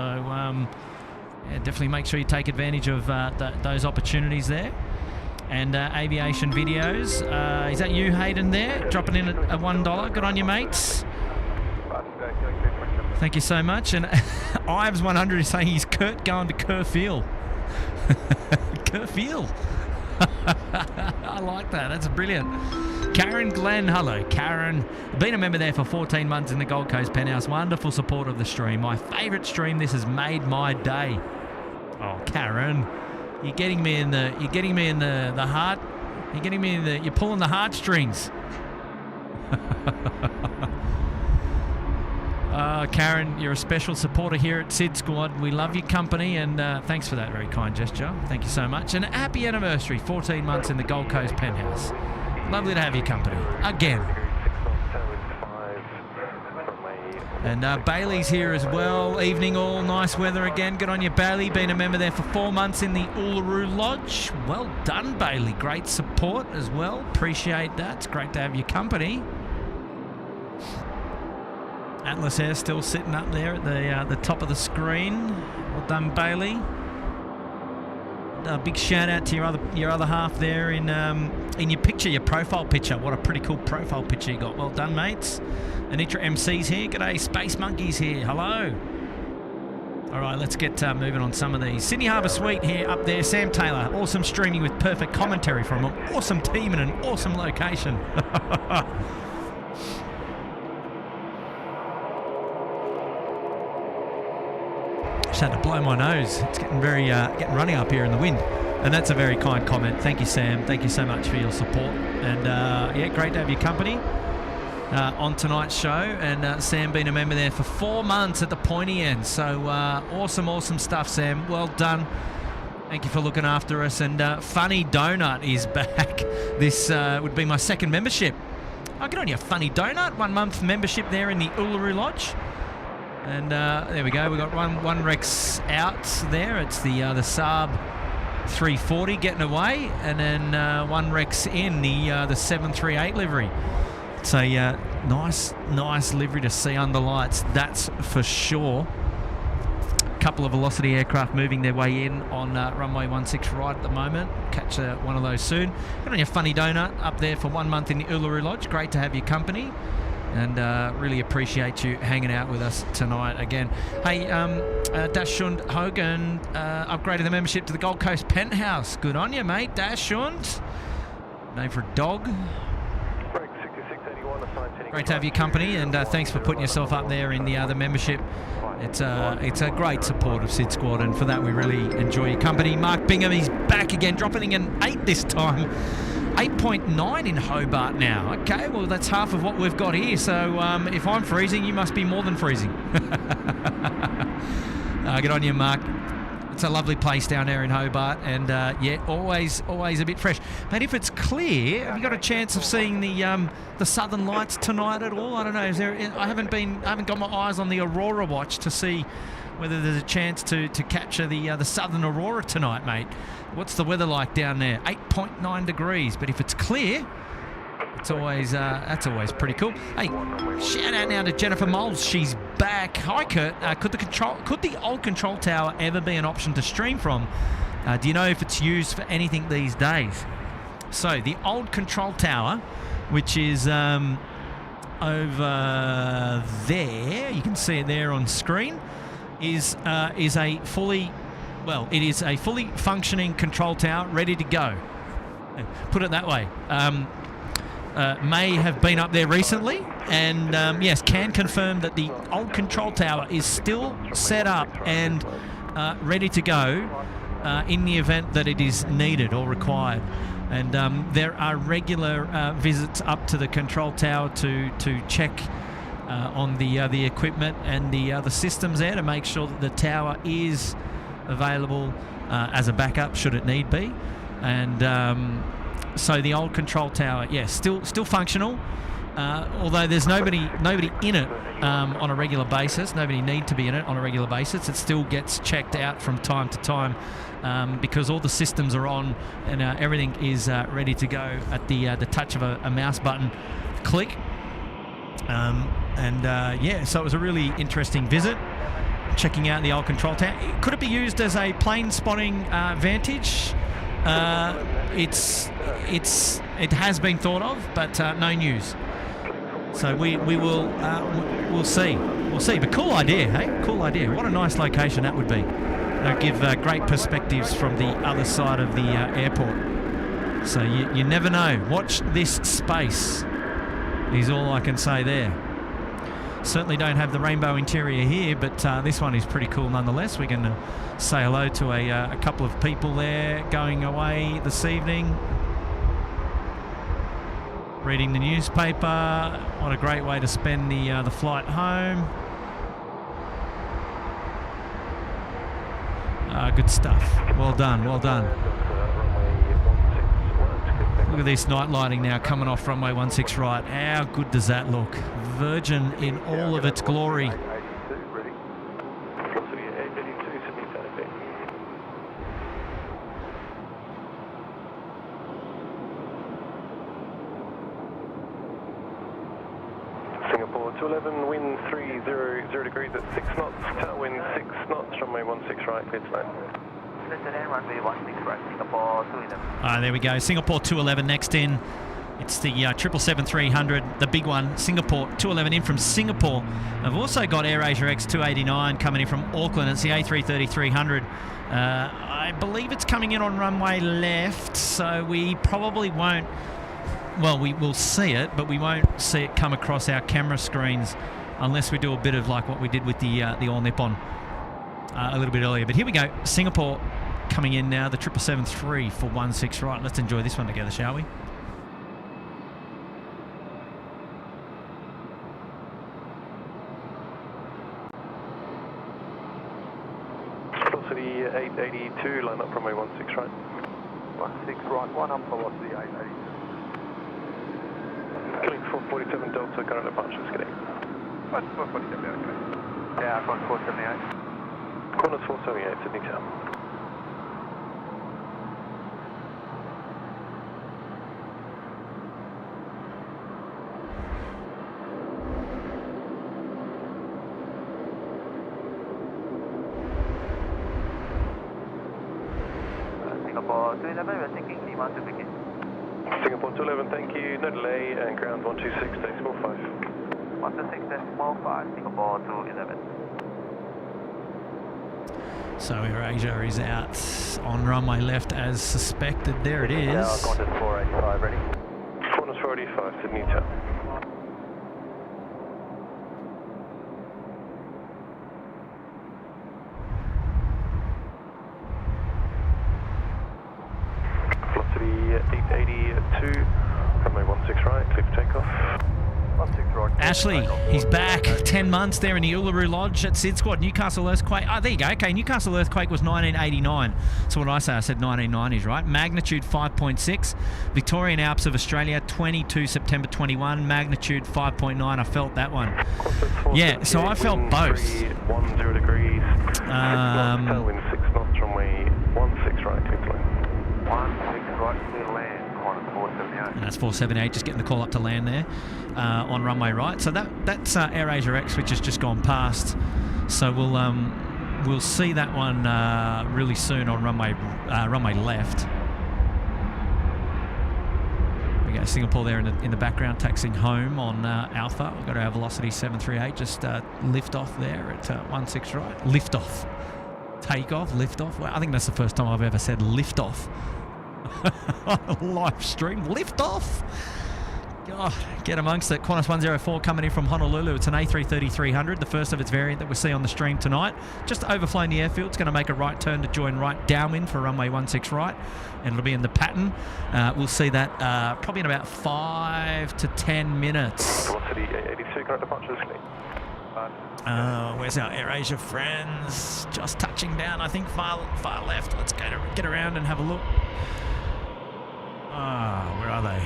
yeah, definitely make sure you take advantage of those opportunities there. And aviation videos. Is that you, Hayden, there? Dropping in a $1. Good on you, mates. Thank you so much. And Ives100 is saying he's Kurt going to Kerrfield. Kerrfield. I like that. That's brilliant. Karen Glenn, hello, Karen. Been a member there for 14 months in the Gold Coast Penthouse. Wonderful support of the stream. My favourite stream. This has made my day. Oh, Karen, you're getting me in the heart. You're pulling the heartstrings. Karen, you're a special supporter here at SydSquad. We love your company, and thanks for that very kind gesture. Thank you so much. And happy anniversary, 14 months in the Gold Coast Penthouse. Lovely to have your company again. And Bailey's here as well. Evening all, nice weather again. Good on you, Bailey. Been a member there for 4 months in the Uluru Lodge. Well done, Bailey. Great support as well. Appreciate that. It's great to have your company. Atlas Air still sitting up there at the top of the screen. Well done, Bailey. Big shout out to your other half there in your picture, your profile picture. What a pretty cool profile picture you got. Well done, mates. Anitra MC's here. G'day, Space Monkeys here. Hello. All right, let's get moving on some of these. Sydney Harbour Suite here up there. Sam Taylor, awesome streaming with perfect commentary from an awesome team and an awesome location. Just had to blow my nose. It's getting getting runny up here in the wind. And that's a very kind comment. Thank you, Sam. Thank you so much for your support. And yeah, great to have your company on tonight's show. And Sam been a member there for 4 months at the pointy end. So awesome stuff, Sam. Well done. Thank you for looking after us. And Funny Donut is back. This would be my second membership. Oh, get on you, Funny Donut. 1 month membership there in the Uluru Lodge. And there we go. We've got one Rex out there. It's the Saab 340 getting away, and then one Rex in the 738 livery. It's a nice livery to see under lights, that's for sure. A couple of Velocity aircraft moving their way in on runway 16 right at the moment. Catch one of those soon. Got on your Funny Donut up there for 1 month in the Uluru Lodge. Great to have your company. And really appreciate you hanging out with us tonight again. Hey, Dashund Hogan upgraded the membership to the Gold Coast Penthouse. Good on you, mate. Dashund. Name for a dog. Great to have your company, and thanks for putting yourself up there in the membership. It's a great support of SydSquad, and for that we really enjoy your company. Mark Bingham, he's back again, dropping in an 8 this time. 8.9 in Hobart now. Okay, well, that's half of what we've got here. So if I'm freezing, you must be more than freezing. Good on you, Mark. It's a lovely place down there in Hobart, and yeah, always a bit fresh. But if it's clear, have you got a chance of seeing the Southern Lights tonight at all? I don't know. I haven't got my eyes on the Aurora watch to see whether there's a chance to capture the Southern Aurora tonight, mate. What's the weather like down there? 8.9 degrees. But if it's clear, it's always that's always pretty cool. Hey, shout out now to Jennifer Moles. She's back. Hi, Kurt. Could the old control tower ever be an option to stream from? Do you know if it's used for anything these days? So the old control tower, which is over there, you can see it there on screen, is a fully functioning control tower ready to go. Put it that way. May have been up there recently, and yes, can confirm that the old control tower is still set up and ready to go in the event that it is needed or required. And there are regular visits up to the control tower to check on the equipment and the systems there to make sure that the tower is available as a backup should it need be. And so the old control tower, yeah, still functional. Although there's nobody in it on a regular basis, nobody need to be in it on a regular basis. It still gets checked out from time to time because all the systems are on and everything is ready to go at the touch of a mouse button click. Yeah, so it was a really interesting visit, checking out the old control tower. Could it be used as a plane spotting vantage? It has been thought of, but no news. So we'll see. We'll see. But cool idea, hey? Cool idea. What a nice location that would be. It'll give great perspectives from the other side of the airport. So you never know. Watch this space is all I can say there. Certainly don't have the rainbow interior here, but this one is pretty cool nonetheless. We're going to say hello to a couple of people there going away this evening. Reading the newspaper. What a great way to spend the flight home. Good stuff. Well done, well done. Look at this night lighting now coming off runway 16 right. How good does that look? Virgin in all of its glory. Singapore 211, wind 300 degrees at 6 knots, tailwind 6 knots, runway 16 right, clear to land. Runway 16 right, Singapore 211. There we go, Singapore 211 next in. It's the 777-300, the big one, Singapore 211 in from Singapore. I've also got AirAsia X289 coming in from Auckland. It's the A330-300. I believe it's coming in on runway left, so we probably won't. Well, we will see it, but we won't see it come across our camera screens unless we do a bit of like what we did with the All Nippon a little bit earlier. But here we go, Singapore coming in now, the 777-3 for 16 right. Let's enjoy this one together, shall we? Velocity 882, line up runway 16 right. 16 right, one up velocity 882. Killing 447 Delta, current departures, getting. 447, okay. Yeah, I've got 478. Corners 478, Sydney Tower. Singapore 211, we're taking Lima to begin. Singapore 211, thank you, no delay, and ground 126, decimal 5. 126, decimal 5, Singapore 211. So AirAsia is out on runway left as suspected. There it is. Qantas 485, ready? Corners 485, Sydney Tower. Velocity 882, runway 16 right, clear for takeoff. Ashley, he's back. 10 months there in the Uluru Lodge at SydSquad. Newcastle earthquake. Oh, there you go. Okay, Newcastle earthquake was 1989. So what did I say? I said 1990s, right? Magnitude 5.6. Victorian Alps of Australia, 22 September 21. Magnitude 5.9. I felt that one. Yeah, so I felt both. 10 degrees. Tailwind 6 knots, runway 16 right, clear to land. 16 right, clear land. Qantas 478. And that's 478, just getting the call up to land there on runway right. So that's AirAsia X, which has just gone past. So we'll see that one really soon on runway left. We got Singapore there in the background, taxiing home on Alpha. We've got our Velocity 738 just lift off there at 16 right. Lift off, take off, lift off. Well, I think that's the first time I've ever said lift off. On a live stream, lift off. God, get amongst it. Qantas 104 coming in from Honolulu. It's an A330-300, the first of its variant that we see on the stream tonight. Just overflowing the airfield. It's going to make a right turn to join right downwind for runway 16 right, and it'll be in the pattern. We'll see that probably in about 5 to 10 minutes. Velocity 882, current departures, clear. Where's our AirAsia friends? Just touching down, I think, far left. Let's get around and have a look. where are they?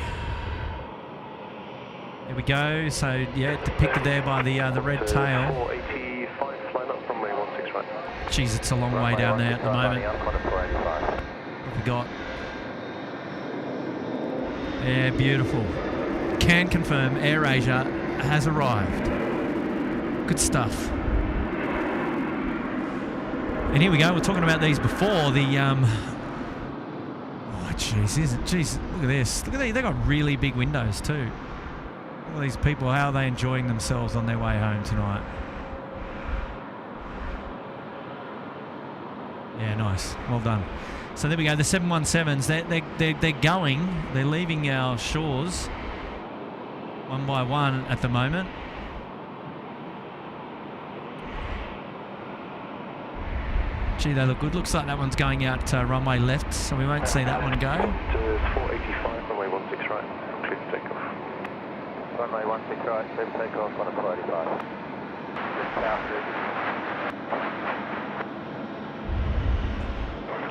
Here we go. So yeah, depicted there by the red tail. 485, line up from 16 right. Jeez, it's a long way down there at the moment. What have we got? Yeah, beautiful. Can confirm AirAsia has arrived. Good stuff. And here we go. We're talking about these before. The oh jeez, look at this. Look at these. They got really big windows too. Look at these people. How are they enjoying themselves on their way home tonight? Yeah, nice. Well done. So there we go. The 717s. They're going. They're leaving our shores one by one at the moment. Gee, they look good. Looks like that one's going out runway left, so we won't see that one go. 485, runway 16 right. Clear for takeoff. Runway 16 right, clear for takeoff on a 485. Just south,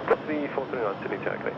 Velocity 439, Sydney Tower, okay.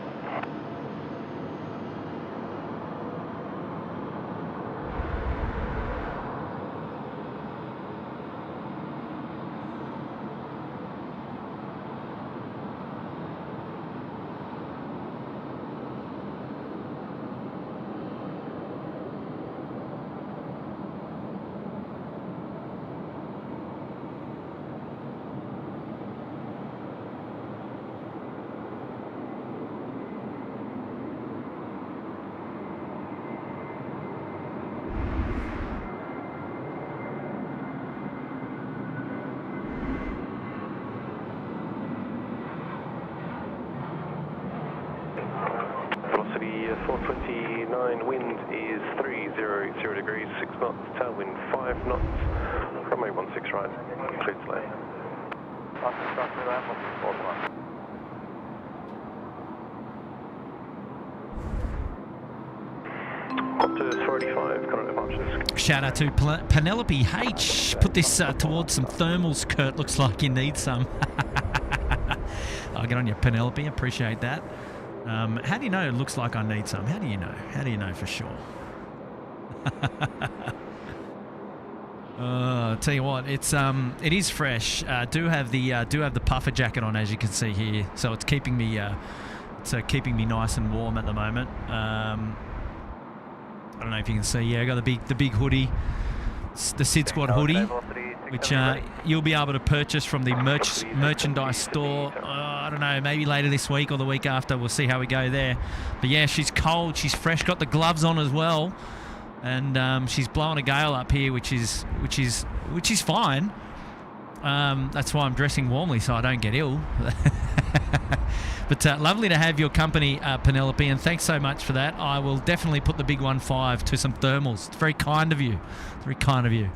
Velocity 429, wind is 300 degrees, 6 knots, tailwind 5 knots, runway 16 right, includes land. Qantas 485, current departures. Shout out to Penelope H. Put this towards some thermals, Kurt. Looks like you need some. I'll get on you, Penelope. Appreciate that. How do you know it looks like I need some? How do you know? How do you know for sure? Tell you what, it is fresh. Do have the puffer jacket on, as you can see here, so it's keeping me nice and warm at the moment. I don't know if you can see. Yeah, I got the big hoodie, the SydSquad hoodie, which you'll be able to purchase from the merchandise store. I don't know, maybe later this week or the week after. We'll see how we go there. But yeah, she's cold, she's fresh, got the gloves on as well, and she's blowing a gale up here, which is fine. That's why I'm dressing warmly so I don't get ill. But lovely to have your company, Penelope, and thanks so much for that. I will definitely put the big 1.5 to some thermals. It's very kind of you. Very kind of you.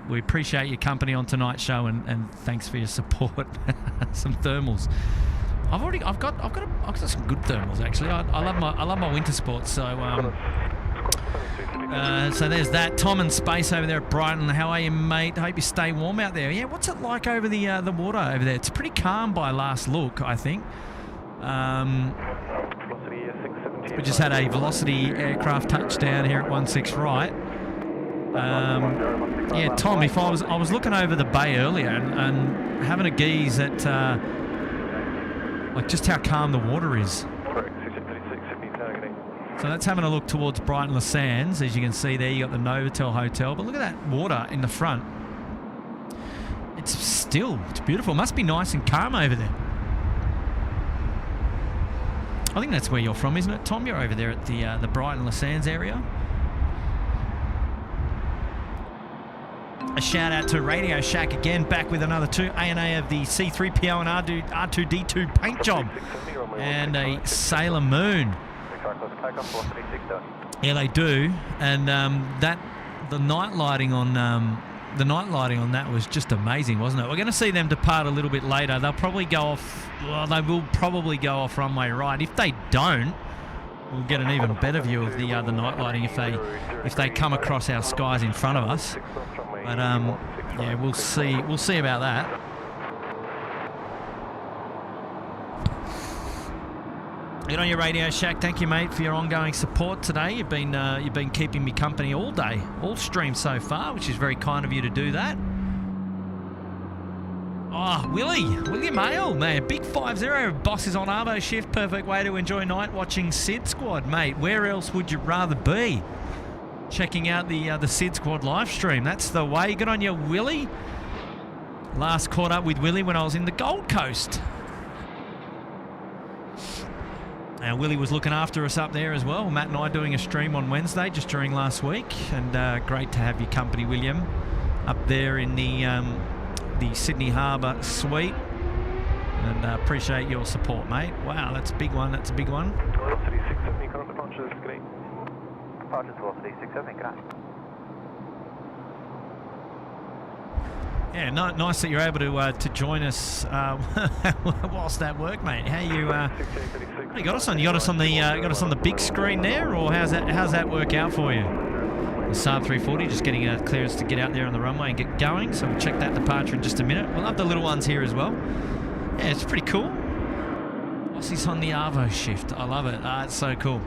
We appreciate your company on tonight's show, and thanks for your support. Some thermals. I've got some good thermals actually. I love my winter sports. So so there's that. Tom and Space over there at Brighton. How are you, mate? Hope you stay warm out there. Yeah, what's it like over the water over there? It's pretty calm by last look, I think. We just had a Velocity aircraft touchdown here at 16 right. Yeah, Tom, I was looking over the bay earlier and having a gaze at like just how calm the water is. So that's having a look towards Brighton Les Sands. As you can see there, you got the Novotel Hotel, but look at that water in the front. It's beautiful. It must be nice and calm over there. I think that's where you're from, isn't it, Tom? You're over there at the Brighton Les Sands area. A shout out to Radio Shack again, back with another 2 ANA of the C3PO and R2D2 paint job, and a Sailor Moon. Yeah, they do, and the night lighting on that was just amazing, wasn't it? We're going to see them depart a little bit later. They'll probably go off. Well, they will probably go off runway right. If they don't, we'll get an even better view of the night lighting if they come across our skies in front of us. But yeah, we'll see about that. Good on your Radio Shack. Thank you, mate, for your ongoing support today. You've been keeping me company all day, all stream so far, which is very kind of you to do that. Oh, William Ale, man, big 5-0. Boss is on Arvo shift. Perfect way to enjoy night watching SydSquad, mate. Where else would you rather be? Checking out the SydSquad live stream. That's the way. Good on you, Willie. Last caught up with Willie when I was in the Gold Coast. Willie was looking after us up there as well. Matt and I doing a stream on Wednesday just during last week, and great to have your company, William, up there in the Sydney Harbour suite, and appreciate your support, mate. Wow, that's a big one. That's a big one. Velocity 670, current departures, good day. Departures velocity 670, good day. Yeah, nice that you're able to join us whilst at work, mate. How you got us on? You got us on the big screen there, or how's that work out for you? The Saab 340 just getting a clearance to get out there on the runway and get going. So we'll check that departure in just a minute. We'll have the little ones here as well. Yeah, it's pretty cool. Aussie's on the Arvo shift. I love it. It's so cool.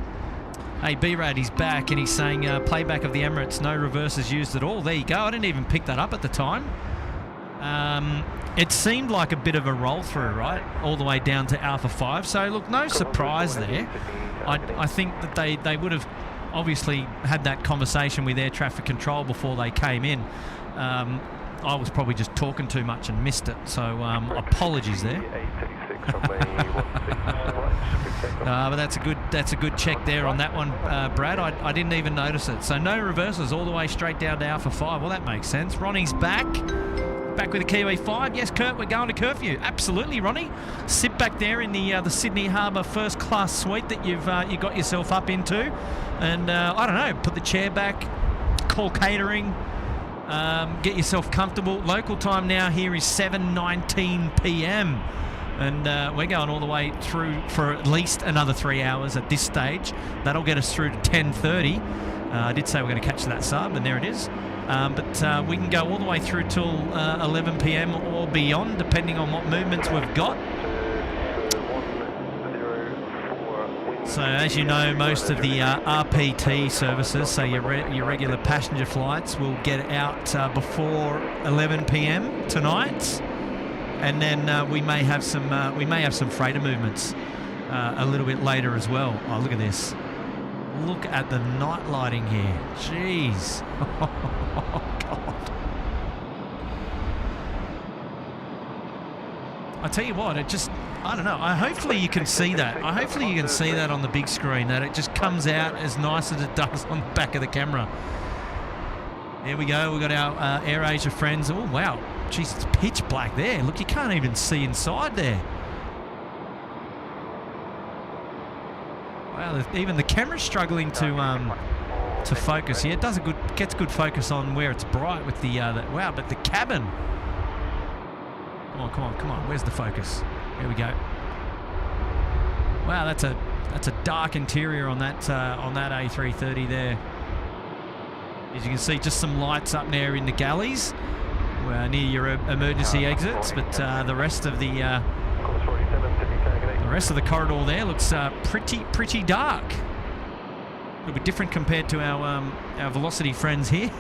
Hey, B-Rad, he's back, and he's saying playback of the Emirates, no reverses used at all. There you go. I didn't even pick that up at the time. It seemed like a bit of a roll through, right, all the way down to Alpha 5. So look, no surprise there. I think that they would have obviously had that conversation with air traffic control before they came in. I was probably just talking too much and missed it, so apologies there. But that's a good check there on that one, Brad. I didn't even notice it. So no reversals all the way straight down to Alpha 5. Well, that makes sense. Ronnie's back with a Kiwi 5. Yes, Kurt, we're going to curfew. Absolutely, Ronnie. Sit back there in the Sydney Harbour first class suite that you got yourself up into, and I don't know, put the chair back, call catering, get yourself comfortable. Local time now here is 7:19 p.m. and we're going all the way through for at least another 3 hours at this stage. That'll get us through to 10:30. I did say we're going to catch that Saab, and there it is. But we can go all the way through till 11 p.m. or beyond, depending on what movements we've got. So as you know, most of the RPT services, so your regular passenger flights, will get out before 11 p.m. tonight, and then we may have some freighter movements a little bit later as well. Oh, look at this. Look at the night lighting here. Jeez. Oh, God. I tell you what, I don't know. Hopefully you can see that. Hopefully you can see that on the big screen, that it just comes out as nice as it does on the back of the camera. There we go. We've got our AirAsia friends. Oh, wow. Jeez, it's pitch black there. Look, you can't even see inside there. Wow, even the camera's struggling to focus here. It gets good focus on where it's bright with the wow, but the cabin. Come on. Where's the focus? Here we go. Wow, that's a dark interior on that A330 there. As you can see, just some lights up there in the galleys near your emergency exits, but the rest of the corridor there looks pretty dark. A little bit different compared to our Velocity friends here.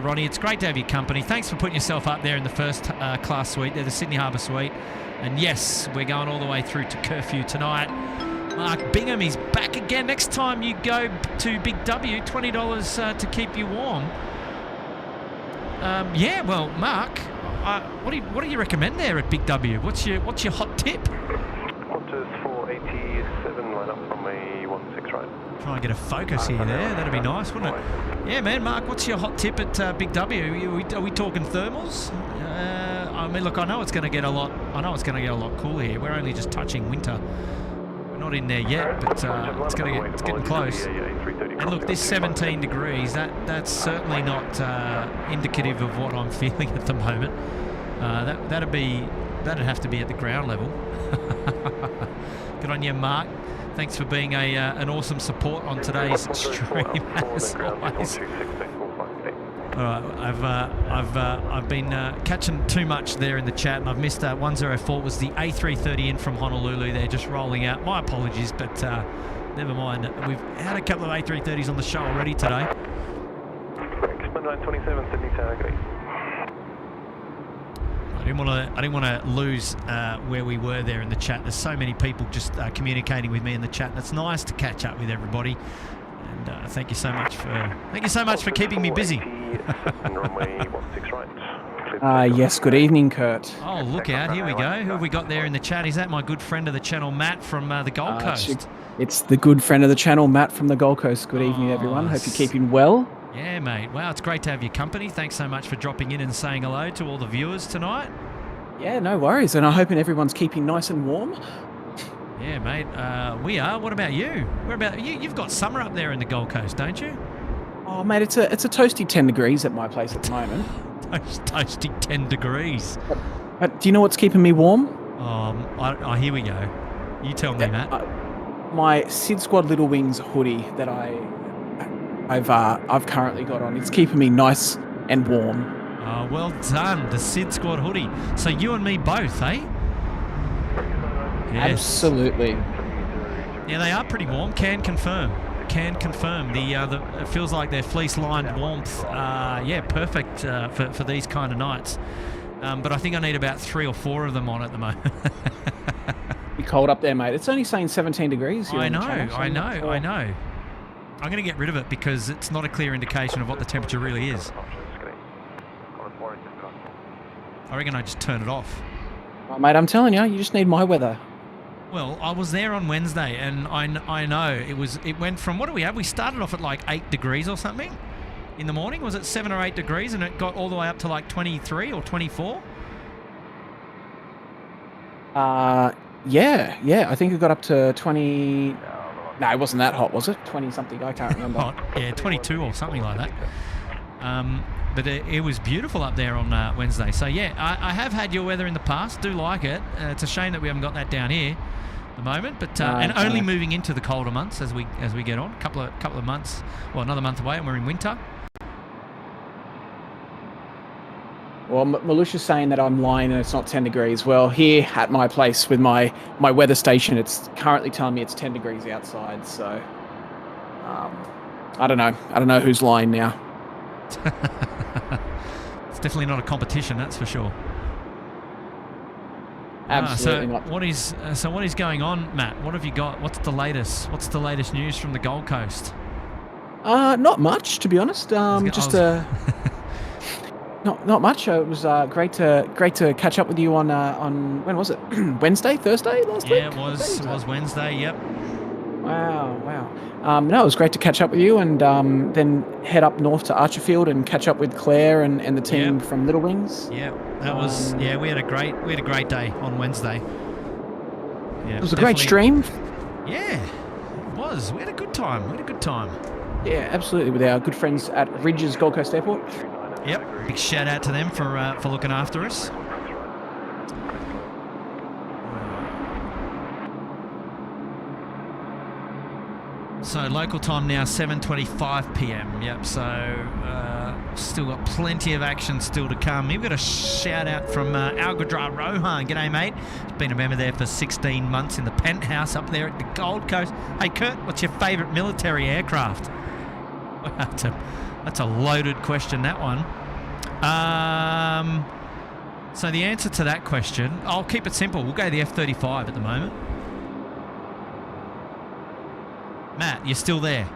Ronnie, it's great to have your company. Thanks for putting yourself up there in the first class suite. They're the Sydney Harbour suite. And yes, we're going all the way through to curfew tonight. Mark Bingham, he's back again. Next time you go to Big W, $20 to keep you warm. Yeah, well, Mark, what do you recommend there at Big W? What's your hot tip? Qantas 487, line up from a 16 right. Try and get a focus here there. That'd be nice, wouldn't it? Yeah, man, Mark, what's your hot tip at Big W? Are we talking thermals? I mean, look, I know it's going to get a lot cooler here. We're only just touching winter. We're not in there yet, but it's getting close. And look, this 17 degrees, that's certainly not indicative of what I'm feeling at the moment. That'd have to be at the ground level. Good on you, Mark. Thanks for being an awesome support on today's stream, as always. All right, I've been catching too much there in the chat, and I've missed 104 was the A330 in from Honolulu. They're just rolling out. My apologies, but never mind. We've had a couple of A330s on the show already today. Expo 927, Sydney Tower, good day. I didn't want to lose where we were there in the chat. There's so many people just communicating with me in the chat, and it's nice to catch up with everybody. And thank you so much for keeping me busy. Yes, good evening, Kurt. Oh, look out, here we go. Who have we got there in the chat? Is that my good friend of the channel, Matt, from the Gold Coast? It's the good friend of the channel, Matt, from the Gold Coast. Good evening, everyone. Hope you're keeping well. Yeah, mate. Wow, it's great to have your company. Thanks so much for dropping in and saying hello to all the viewers tonight. Yeah, no worries. And I'm hoping everyone's keeping nice and warm. Yeah, mate. We are. What about you? Where about you? You've got summer up there in the Gold Coast, don't you? Oh, mate, it's a toasty 10 degrees at my place at the moment. Toasty 10 degrees. But do you know what's keeping me warm? Here we go. You tell me, Matt. My SydSquad Little Wings hoodie that I've currently got on. It's keeping me nice and warm. Oh, well done. The SydSquad hoodie. So you and me both, eh? Yes. Absolutely. Yeah, they are pretty warm. Can confirm. It feels like they're fleece-lined warmth. Yeah, perfect for these kind of nights. But I think I need about 3 or 4 of them on at the moment. Be cold up there, mate. It's only saying 17 degrees here. I know. I'm going to get rid of it because it's not a clear indication of what the temperature really is. I reckon I just turn it off. Oh, mate, I'm telling you, you just need my weather. Well, I was there on Wednesday, and I know it went from, what do we have? We started off at like 8 degrees or something in the morning. Was it 7 or 8 degrees, and it got all the way up to like 23 or 24? Yeah. I think it got up to 20. No, it wasn't that hot, was it? 20 something. I can't remember. Hot, yeah, 22 or something like that. But it was beautiful up there on Wednesday. So yeah, I have had your weather in the past. Do like it. It's a shame that we haven't got that down here at the moment. But only moving into the colder months as we get on. Couple of months. Well, another month away, and we're in winter. Well, Malusha's saying that I'm lying and it's not 10 degrees. Well, here at my place with my weather station, it's currently telling me it's 10 degrees outside. So I don't know. I don't know who's lying now. It's definitely not a competition, that's for sure. Absolutely not. What is going on, Matt? What have you got? What's the latest news from the Gold Coast? Not much, to be honest. Not much. It was great to catch up with you on when was it? Thursday last week? Yeah, it was Wednesday. Yep. Wow. No, it was great to catch up with you, and then head up north to Archerfield and catch up with Claire and the team from Little Wings. Yeah, that was we had a great day on Wednesday. Yeah, it was a great stream. Yeah, it was. We had a good time. Yeah, absolutely, with our good friends at Ridges Gold Coast Airport. Yep, big shout out to them for looking after us. So local time now, 7:25 p.m. Yep. So still got plenty of action still to come. We've got a shout out from Algadra Rohan. G'day, mate. He's been a member there for 16 months in the Penthouse up there at the Gold Coast. Hey, Kurt, what's your favourite military aircraft? That's a loaded question, that one. So the answer to that question, I'll keep it simple. We'll go the F-35 at the moment. Matt, you're still there?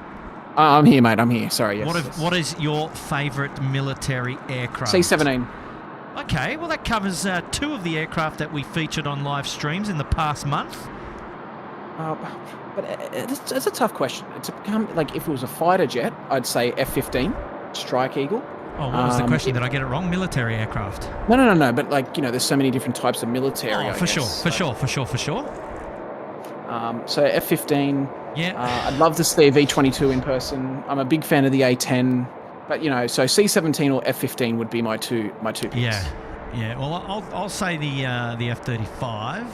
I'm here, mate. I'm here. Sorry, yes. What is your favourite military aircraft? C-17. Okay, well that covers 2 of the aircraft that we featured on live streams in the past month. But it's a tough question. It's like if it was a fighter jet, I'd say F-15, Strike Eagle. Oh, what was the question? Did I get it wrong? Military aircraft? No. But like, there's so many different types of military. Oh, for sure. So F-15. Yeah. I'd love to see a V-22 in person. I'm a big fan of the A-10, but so C-17 or F-15 would be my two picks. Yeah. Well, I'll say the F-35.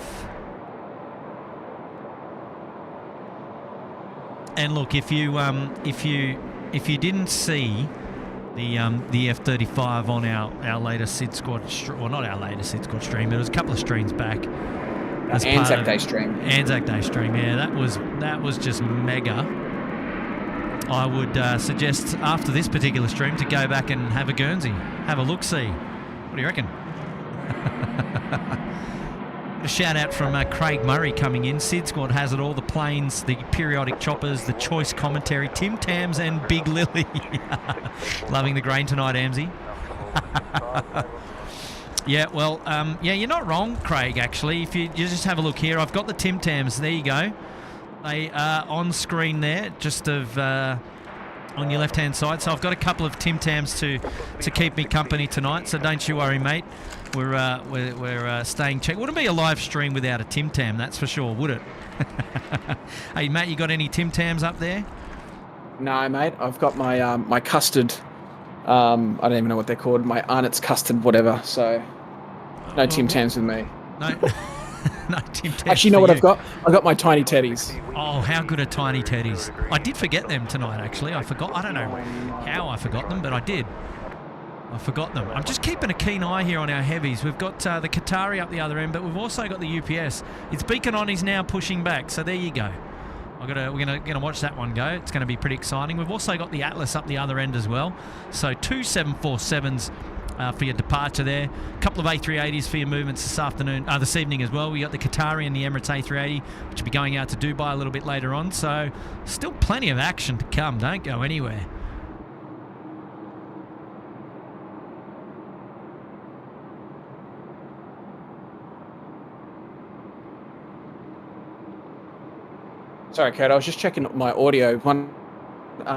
And look, if you didn't see the F-35 on our latest SydSquad, well, not our latest SydSquad stream, but it was a couple of streams back. Anzac Day stream. Anzac Day stream, yeah, that was just mega. I would suggest after this particular stream to go back and have a Guernsey, have a look-see. What do you reckon? A shout out from Craig Murray coming in. SydSquad has it all: the planes, the periodic choppers, the choice commentary, Tim Tams and Big Lily. Loving the grain tonight, Amsey. Yeah, well, yeah, you're not wrong, Craig, actually. If you just have a look here, I've got the Tim Tams. There you go. They are on screen there, just on your left-hand side. So I've got a couple of Tim Tams to keep me company tonight, so don't you worry, mate. We're staying check. Wouldn't be a live stream without a Tim Tam, that's for sure, would it? Hey, Matt, you got any Tim Tams up there? No, mate. I've got my my custard. I don't even know what they're called. My Arnott's custard, whatever. So no Tim Tams with me. No, no Tim Tams. Actually, you know what I've got? I've got my tiny teddies. Oh, how good are tiny teddies? I did forget them tonight. Actually, I forgot. I don't know how I forgot them, but I did. I forgot them. I'm just keeping a keen eye here on our heavies. We've got the Qatari up the other end, but we've also got the UPS. It's beacon on. He's now pushing back. So there you go. We're gonna watch that one go. It's going to be pretty exciting. We've also got the Atlas up the other end as well. So 2 747s for your departure there. A couple of A380s for your movements this evening as well. We got the Qatari and the Emirates A380, which will be going out to Dubai a little bit later on. So still plenty of action to come. Don't go anywhere. Sorry, Kurt. I was just checking my audio. One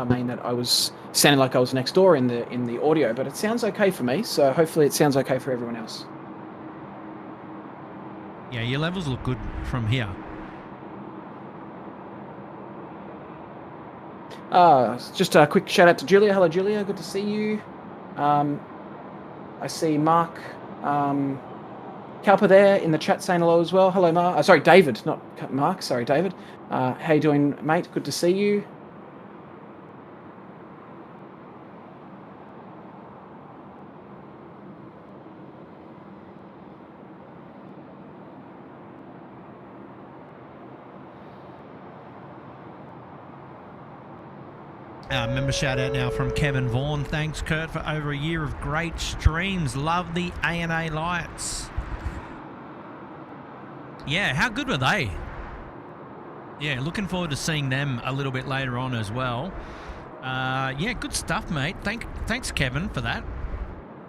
main that I was sounding like I was next door in the audio, but it sounds okay for me. So hopefully it sounds okay for everyone else. Yeah, your levels look good from here. Just a quick shout out to Julia. Hello, Julia. Good to see you. I see Mark Cowper there in the chat saying hello as well. Hello, Mark. Sorry, David, not Mark. Sorry, David. How you doing, mate? Good to see you. Member shout out now from Kevin Vaughan. Thanks, Kurt, for over a year of great streams. Love the A&A lights. Yeah, how good were they? Yeah, looking forward to seeing them a little bit later on as well. Yeah, good stuff, mate. Thanks, Kevin, for that.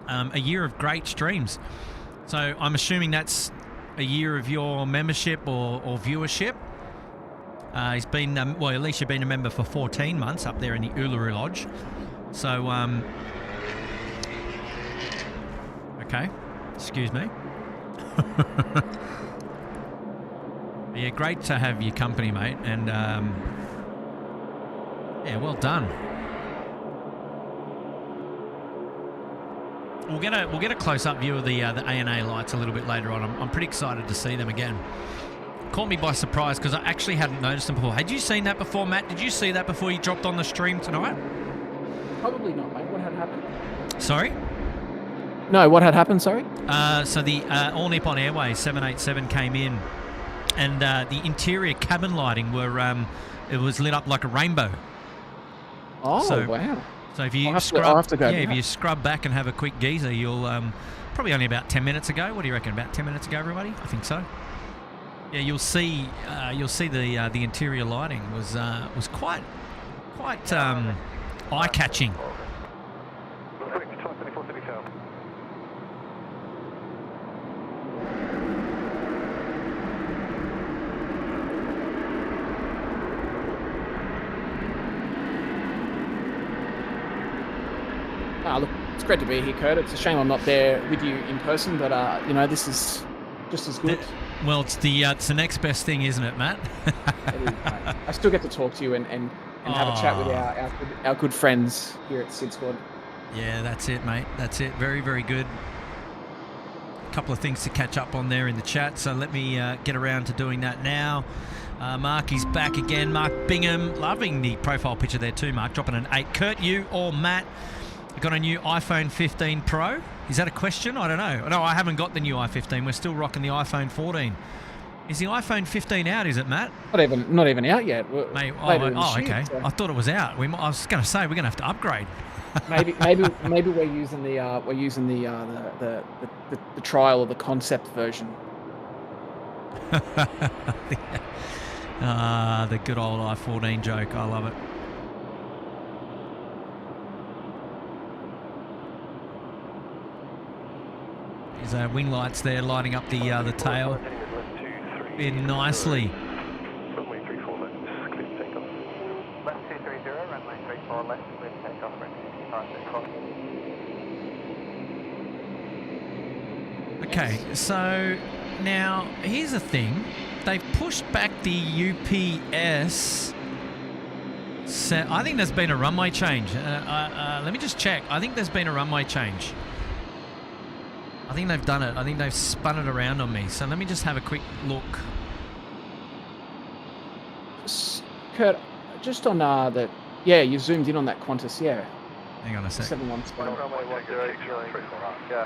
A year of great streams. So I'm assuming that's a year of your membership or viewership. He's been, well, at least you've been a member for 14 months up there in the Uluru Lodge. So, okay, excuse me. Yeah, great to have your company, mate, and yeah, well done. We'll get a close-up view of the A&A lights a little bit later on. I'm pretty excited to see them again. Caught me by surprise because I actually hadn't noticed them before. Had you seen that before, Matt? Did you see that before you dropped on the stream tonight? Probably not, mate. What had happened? Sorry? No, what had happened, sorry? So the All Nippon Airways 787 came in, and the interior cabin lighting it was lit up like a rainbow. Oh, wow. So if you if you scrub back and have a quick geezer, you'll probably only about 10 minutes ago. What do you reckon? About 10 minutes ago, everybody? I think so. Yeah, you'll see the interior lighting was quite eye-catching. Look, it's great to be here, Kurt. It's a shame I'm not there with you in person, but you know, this is just as good. Well, it's the next best thing, isn't it, Matt? It is, mate. I still get to talk to you and have a chat with our good friends here at SydSquad. Yeah, that's it, mate. That's it. Very, very good. A couple of things to catch up on there in the chat, so let me get around to doing that now. Mark is back again. Mark Bingham, loving the profile picture there too, Mark. Dropping an 8. Kurt, you or Matt, got a new iPhone 15 Pro. Is that a question? I don't know. No, I haven't got the new iPhone. We're still rocking the iPhone 14. Is the iPhone 15 out, is it, Matt? Not even out yet. Mate, Later in the okay. year, so I thought it was out. I was going to say we're going to have to upgrade. maybe we're using the trial or the concept version. The good old i14 joke. I love it. There's wing lights there lighting up the tail. In nicely. Runway 34 left, clear to take off. Left 230, runway 34 left, clear to take off, Okay, so now here's the thing. They've pushed back the UPS. I think there's been a runway change. Let me just check. I think there's been a runway change. I think they've done it. I think they've spun it around on me. So let me just have a quick look. Kurt, just on yeah, you zoomed in on that Qantas, yeah. Hang on a sec. 717. Runway 106, yeah.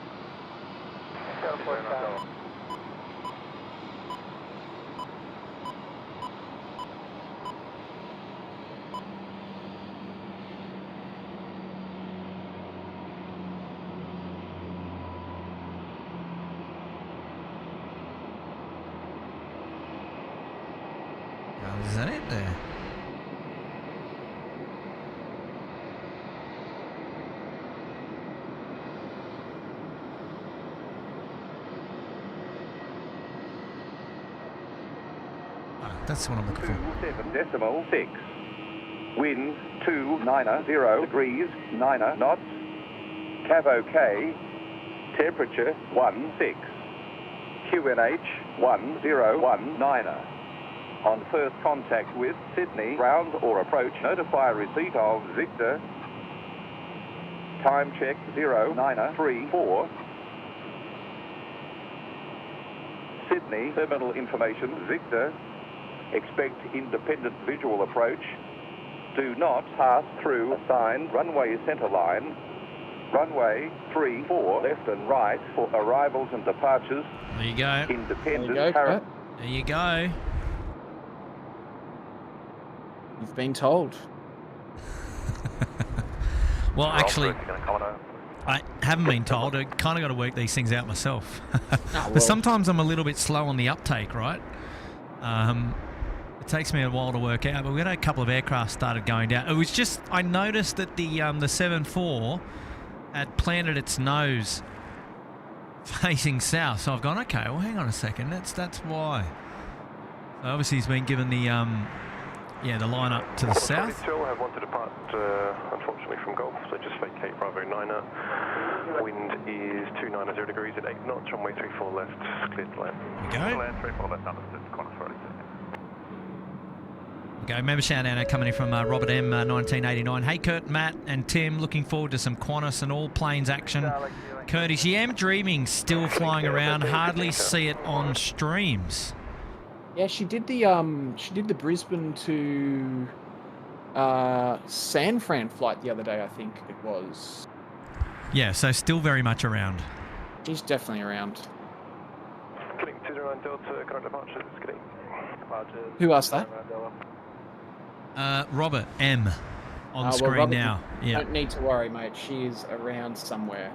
Is that it there? Oh, that's what I'm looking for. 27.6. Wind 290 degrees, 9 knots. Cavo K. Temperature 16. QNH 1019. On first contact with Sydney, ground or approach, notify receipt of Victor. Time check 0934. Sydney, terminal information, Victor. Expect independent visual approach. Do not pass through assigned runway center line. Runway 34, left and right for arrivals and departures. There you go. There Independent. you go, Kurt. There you go. You've been told. Well, actually, I haven't been told. I kind of got to work these things out myself. But sometimes I'm a little bit slow on the uptake, right? It takes me a while to work out, but we had a couple of aircraft started going down. It was just, I noticed that the 747 had planted its nose facing south. So I've gone, okay, well, hang on a second. That's why. So obviously he's been given the the line up to the south. Still have one to depart, unfortunately, from Gulf, so just vacate Bravo 9er. Wind is 290 degrees at 8 knots, runway 34 left, cleared to land. There we go. Land 34 left, understood, Qantas ready. Okay, member shout out coming in from Robert M 1989. Hey Kurt, Matt and Tim, looking forward to some Qantas and all planes action. Kurt, is the M Dreaming still flying around? Hardly see it on streams. Yeah, she did the Brisbane to San Fran flight the other day, I think it was. Yeah, so still very much around. She's definitely around. Getting 209 Delta, current departures, getting departures. Who asked that? Robert M on screen Robert, now. Yeah. Don't need to worry, mate. She is around somewhere.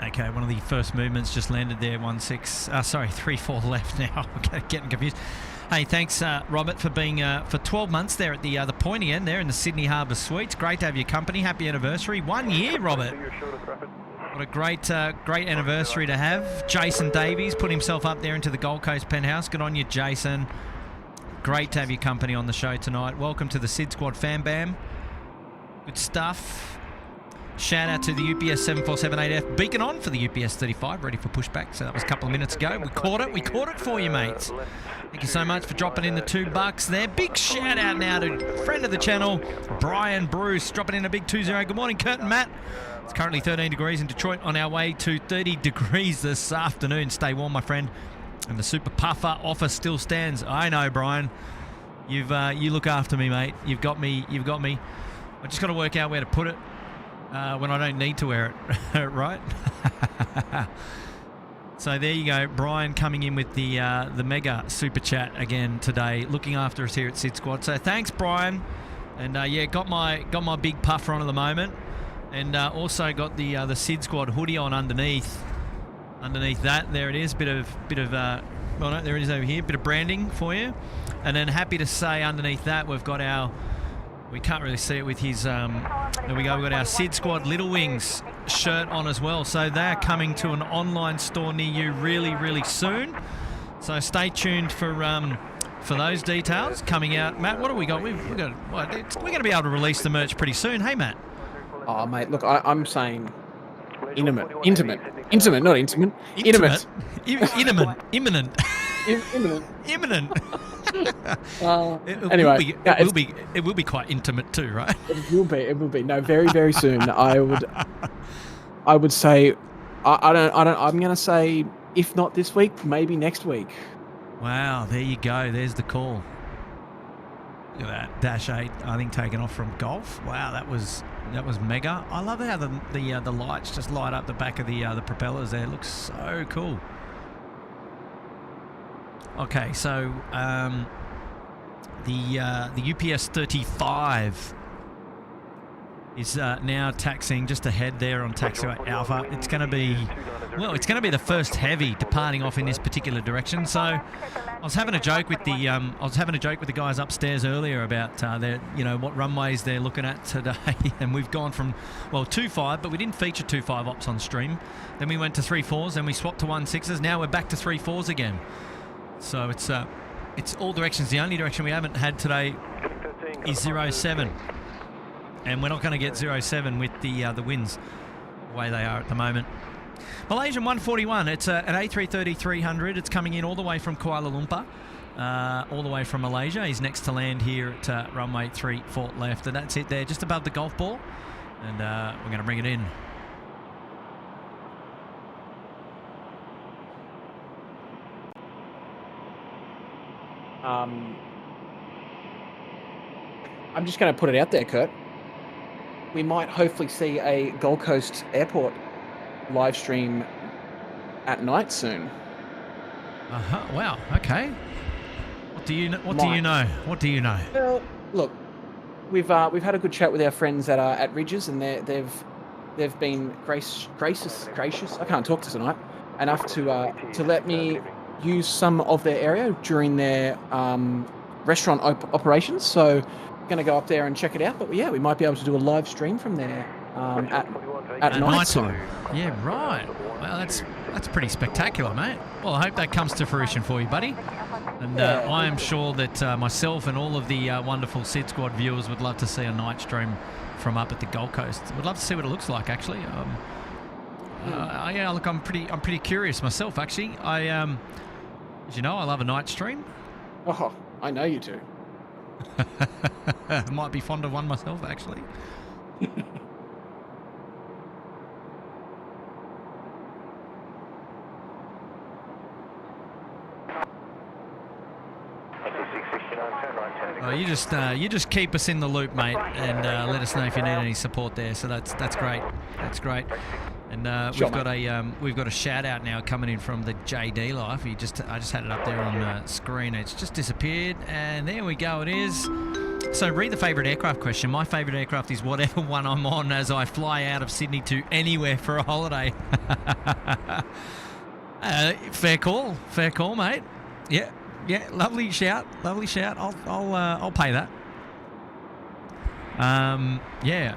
Okay, one of the first movements just landed there, 34 left now. Okay, getting confused. Hey, thanks, Robert, for being for 12 months there at the pointy end there in the Sydney Harbour Suites. Great to have your company. Happy anniversary. 1 year, Robert. What a great anniversary to have. Jason Davies put himself up there into the Gold Coast Penthouse. Good on you, Jason. Great to have your company on the show tonight. Welcome to the SydSquad Fam Bam. Good stuff. Shout out to the UPS 7478F beacon on for the UPS 35, ready for pushback. So that was a couple of minutes ago. We caught it. We caught it for you, mates. Thank you so much for dropping in the $2 there. Big shout out now to friend of the channel, Brian Bruce, dropping in a big 20. Good morning, Kurt and Matt. It's currently 13 degrees in Detroit, on our way to 30 degrees this afternoon. Stay warm, my friend. And the Super Puffer offer still stands. I know, Brian. You look after me, mate. You've got me. I just got to work out where to put it when I don't need to wear it, right? So there you go, Brian coming in with the mega super chat again today, looking after us here at SydSquad. So thanks, Brian. And yeah, got my big puffer on at the moment, and also got the SydSquad hoodie on underneath. Underneath that, there it is. Bit of well, no, there it is over here. Bit of branding for you. And then happy to say underneath that we've got our, we can't really see it with his, there we go, we've got our SydSquad Little Wings shirt on as well. So they're coming to an online store near you really, really soon. So stay tuned for those details coming out. Matt, what have we got? We're going to be able to release the merch pretty soon. Hey, Matt. Oh, mate, look, I'm saying intimate, not intimate. Imminent. Anyway, it will be quite intimate too, right? It will be. No, very, very soon. I would say, I'm going to say, if not this week, maybe next week. Wow, there you go. There's the call. Look at that Dash 8. I think taken off from Golf. Wow, that was mega. I love how the lights just light up the back of the propellers there. It looks so cool. Okay, so the UPS 35 is now taxiing just ahead there on taxiway Alpha. It's going to be the first heavy departing off in this particular direction. So I was having a joke with the guys upstairs earlier about what runways they're looking at today, and we've gone from 2.5, but we didn't feature 2.5 ops on stream. Then we went to 3.4s, then we swapped to 1.6s. Now we're back to 3.4s again. So it's all directions. The only direction we haven't had today is 0.7. And we're not going to get 0.7 with the winds the way they are at the moment. Malaysian 141, it's an A330-300. It's coming in all the way from Kuala Lumpur, all the way from Malaysia. He's next to land here at runway 34 left. And that's it there, just above the golf ball. And we're going to bring it in. I'm just going to put it out there, Kurt. We might hopefully see a Gold Coast Airport live stream at night soon. Wow. Okay. What do you know? Well, look, we've had a good chat with our friends at Ridges, and they've been gracious. I can't talk to tonight enough to let me use some of their area during their restaurant operations. So going to go up there and check it out. But yeah, we might be able to do a live stream from there at night time. Yeah, right. Well, that's pretty spectacular, mate. Well, I hope that comes to fruition for you, buddy. And I am sure that myself and all of the wonderful SydSquad viewers would love to see a night stream from up at the Gold Coast. Would love to see what it looks like, actually. Yeah, look, I'm pretty curious myself, actually. As you know, I love a night stream. Oh, I know you do. I might be fond of one myself, actually. Oh, you just keep us in the loop, mate, and let us know if you need any support there. So that's great. That's great. And we've got a shout out now coming in from the JD Life. I just had it up there on the screen. It's just disappeared, and there we go. It is. So read the favourite aircraft question. My favourite aircraft is whatever one I'm on as I fly out of Sydney to anywhere for a holiday. Fair call, mate. Yeah, lovely shout. I'll pay that. Yeah,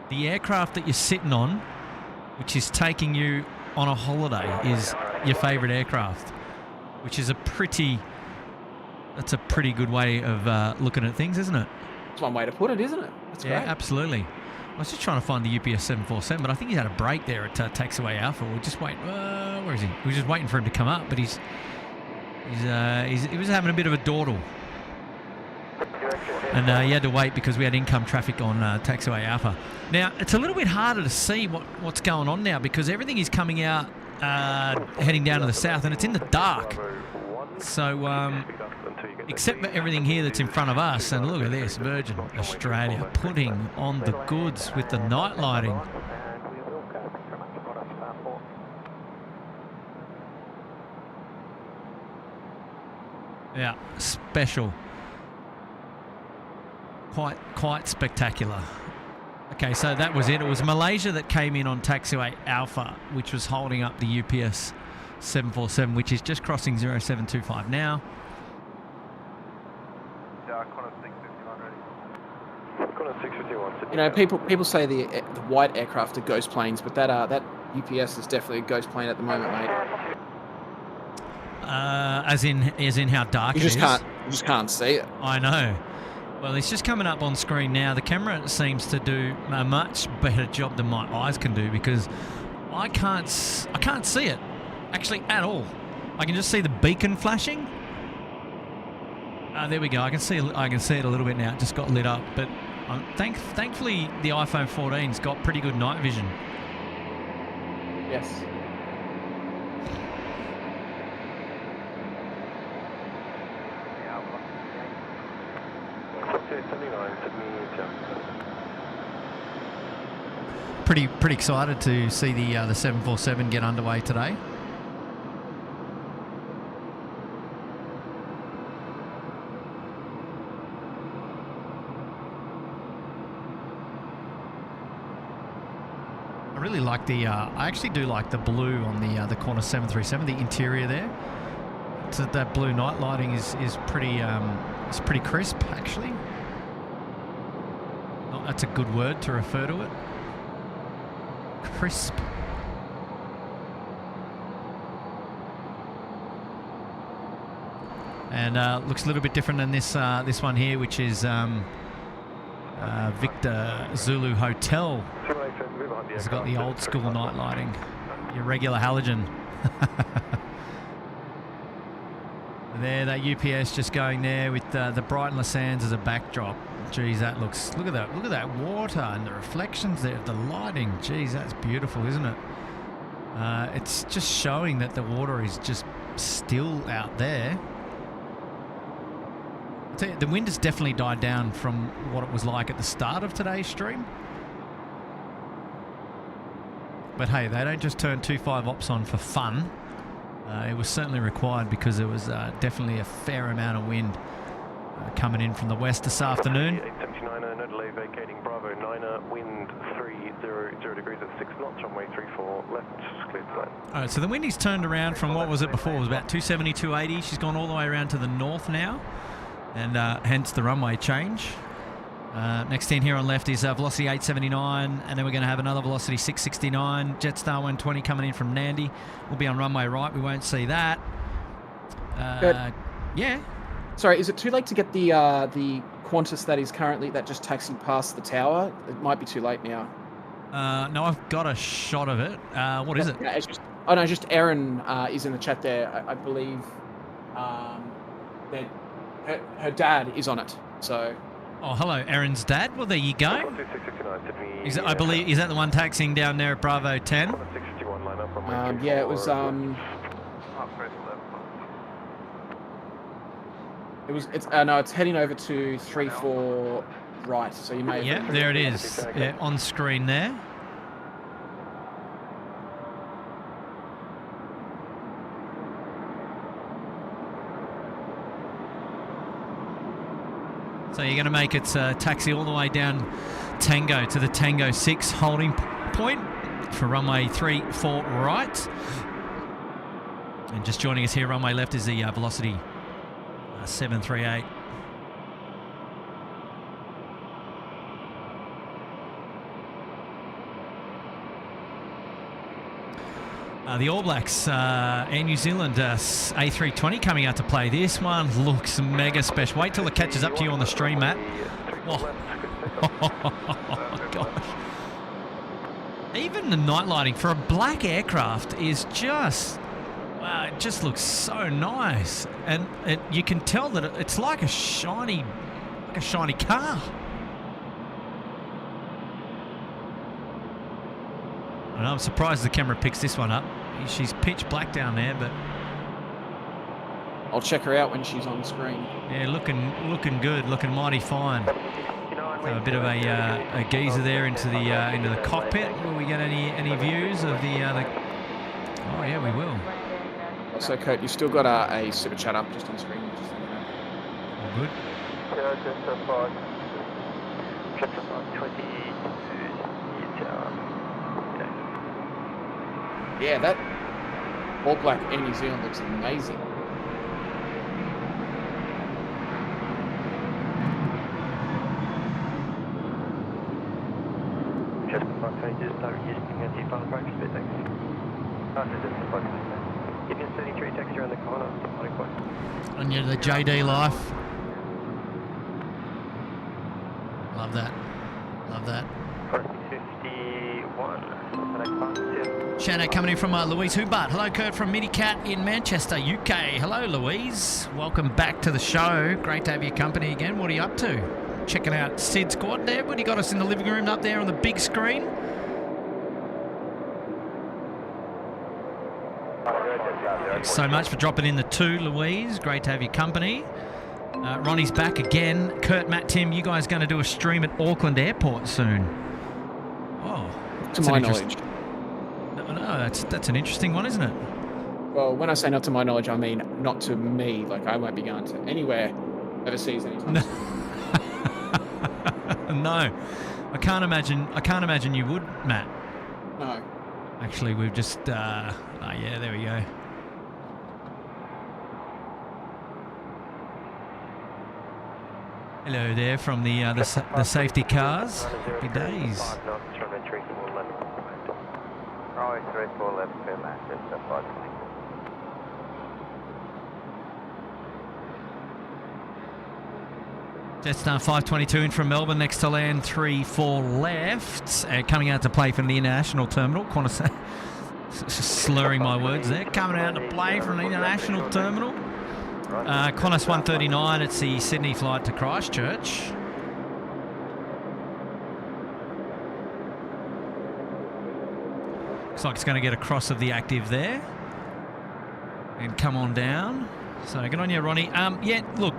the aircraft that you're sitting on, which is taking you on a holiday, is your favourite aircraft, which is that's a pretty good way of looking at things, isn't it? That's one way to put it, isn't it? That's yeah, great. Absolutely. I was just trying to find the UPS 747, but I think he had a break there at taxiway Alpha. We're just waiting. Where is he? We were just waiting for him to come up, but he was having a bit of a dawdle. And he had to wait because we had income traffic on taxiway Alpha. Now, it's a little bit harder to see what's going on now because everything is coming out heading down to the south, and it's in the dark. So, except for everything here that's in front of us, and look at this, Virgin Australia putting on the goods with the night lighting. Yeah, special. Quite spectacular. Okay, so that was it. It was Malaysia that came in on taxiway Alpha, which was holding up the UPS 747, which is just crossing 0725 now. You know, people say the white aircraft are ghost planes, but that UPS is definitely a ghost plane at the moment, mate. As in how dark it is. You just can't see it. I know. Well, it's just coming up on screen now. The camera seems to do a much better job than my eyes can do, because I can't see it actually at all. I can just see the beacon flashing. There we go. I can see it a little bit now. It just got lit up, but thankfully the iPhone 14's got pretty good night vision. Yes. Pretty excited to see the 747 get underway today. I really like the. I actually do like the blue on the corner 737. The interior there. So that blue night lighting is pretty. It's pretty crisp, actually. Oh, that's a good word to refer to it. Crisp. And looks a little bit different than this one here, which is Victor Zulu Hotel. It's got the old school night lighting, your regular halogen. There, that UPS just going there with the Brighton Sands as a backdrop. Geez, that looks. Look at that water and the reflections there of the lighting. Geez, that's beautiful, isn't it? It's just showing that the water is just still out there. I'll tell you, the wind has definitely died down from what it was like at the start of today's stream. But hey, they don't just turn 25 ops on for fun. It was certainly required, because there was definitely a fair amount of wind coming in from the west this afternoon. 879, no delay, vacating Bravo 9, wind 300 degrees at 6 knots, runway 34 left, cleared flight. All right, so the wind is turned around from, what was it before? It was about 270, 280. She's gone all the way around to the north now, and hence the runway change. Next in here on left is velocity 879, and then we're going to have another velocity 669. Jetstar 120 coming in from Nandi. We'll be on runway right. We won't see that. Good. Yeah. Sorry, is it too late to get the Qantas that just taxied past the tower? It might be too late now. No, I've got a shot of it. What is it? Yeah, it's just Erin is in the chat there. I believe that her dad is on it. So. Oh, hello, Erin's dad. Well, there you go. I believe, is that the one taxiing down there at Bravo 10? Yeah, it was. It's heading over to 34 right. So you may. Yeah, there it is. Yeah, on screen there. So you're going to make it taxi all the way down Tango to the Tango 6 holding point for runway 34 right. And just joining us here, runway left, is the velocity 738. The All Blacks and New Zealand A320 coming out to play. This one looks mega special. Wait till it catches up to you on the stream, Matt. Oh, gosh. Even the night lighting for a black aircraft is just, wow, it just looks so nice. And you can tell that it's like a shiny car. And I'm surprised the camera picks this one up. She's pitch black down there, but I'll check her out when she's on screen. yeah, looking good, looking mighty fine. So a bit of a geezer there into the cockpit. Will we get any views of the? Oh yeah, we will. Also, Kurt, you've still got a super chat up just on screen. Just so you know. All good. Yeah, that all black Air New Zealand looks amazing. Just start using anti-final approach a bit, thanks. Union 33 taxi around the corner, flying point. And yeah, the JD life. Love that. Love that. 51. Shout out coming in from Louise Hubart. Hello, Kurt from Minicat in Manchester, UK. Hello, Louise. Welcome back to the show. Great to have your company again. What are you up to? Checking out SydSquad there. What do you got us in the living room up there on the big screen? Thanks so much for dropping in the 2, Louise. Great to have your company. Ronnie's back again. Kurt, Matt, Tim, you guys going to do a stream at Auckland Airport soon? Oh, To my knowledge. No, that's an interesting one, isn't it? Well, when I say not to my knowledge, I mean not to me. Like, I won't be going to anywhere overseas anytime soon. No, I can't imagine you would, Matt. No. Actually, we've just. Oh yeah, there we go. Hello there from the safety cars. Happy days. Runway 34 left, clear Manchester, 520. Jetstar 522 in from Melbourne, next to land 34 left. Coming out to play from the international terminal. Slurring my words there. Coming out to play from the international terminal. Qantas 139, it's the Sydney flight to Christchurch. Looks like it's going to get across of the active there. And come on down. So good on you, Ronnie. Yeah, look,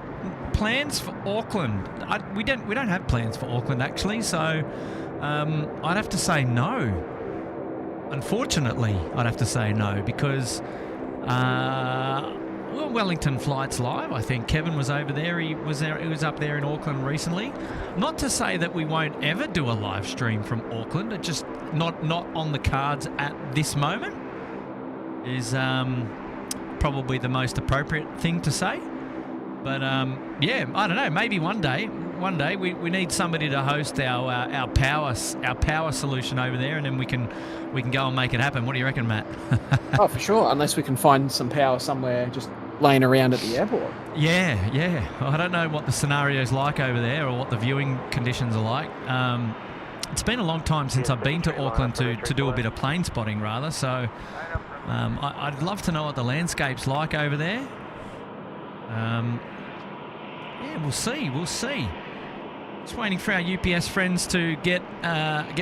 plans for Auckland. We don't have plans for Auckland actually, so I'd have to say no. Unfortunately, I'd have to say no because well, Wellington flights live. I think Kevin was over there. He was up there in Auckland recently. Not to say that we won't ever do a live stream from Auckland. It's just not on the cards at this moment. Is probably the most appropriate thing to say. But yeah, I don't know. Maybe one day we need somebody to host our power solution over there, and then we can go and make it happen. What do you reckon, Matt? Oh, for sure. Unless we can find some power somewhere just laying around at the airport. Yeah. I don't know what the scenario's like over there or what the viewing conditions are like. It's been a long time since I've been to Auckland to do a bit of plane spotting, rather. So I'd love to know what the landscape's like over there. Yeah, we'll see. Just waiting for our UPS friends to get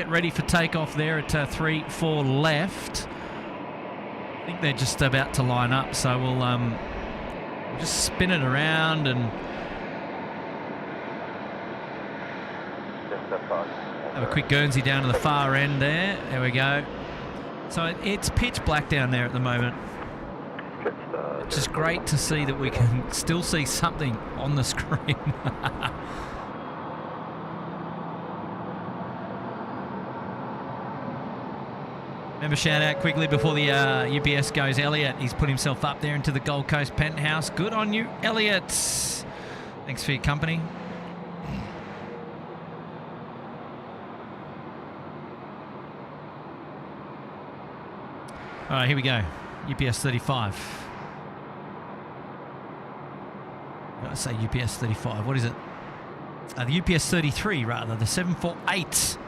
ready for takeoff there at 34 left. I think they're just about to line up, so we'll just spin it around and have a quick Guernsey down to the far end there. There we go. So it's pitch black down there at the moment. It's just great to see that we can still see something on the screen. Remember, shout out quickly before the UPS goes, Elliot. He's put himself up there into the Gold Coast Penthouse. Good on you, Elliot. Thanks for your company. All right, here we go. UPS 35. I say UPS 35. What is it? The UPS 33, rather. The 748.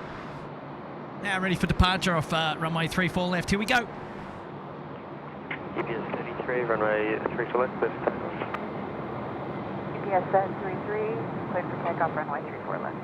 Now ready for departure off runway 34 left. Here we go. UPS 33, runway 34 left, clear for takeoff. UPS 733, clear for takeoff, runway 34 left.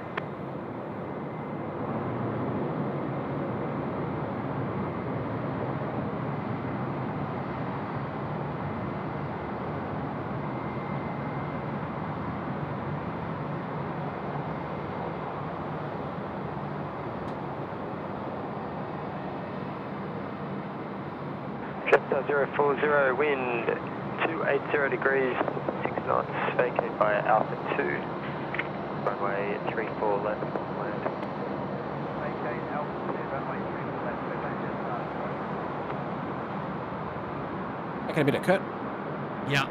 Tower 040, wind 280 degrees, 6 knots, vacate by Alpha 2, runway 34 left, land. Vacate Alpha 2, runway 34 left, Okay, a bit of Kurt. Yeah.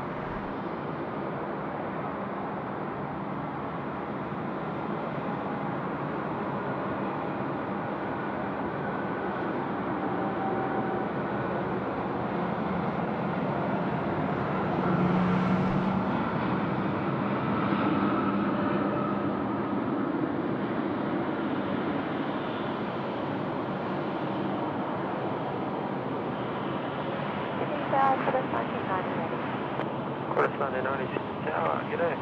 Quarter 1990 Sydney Tower, g'day.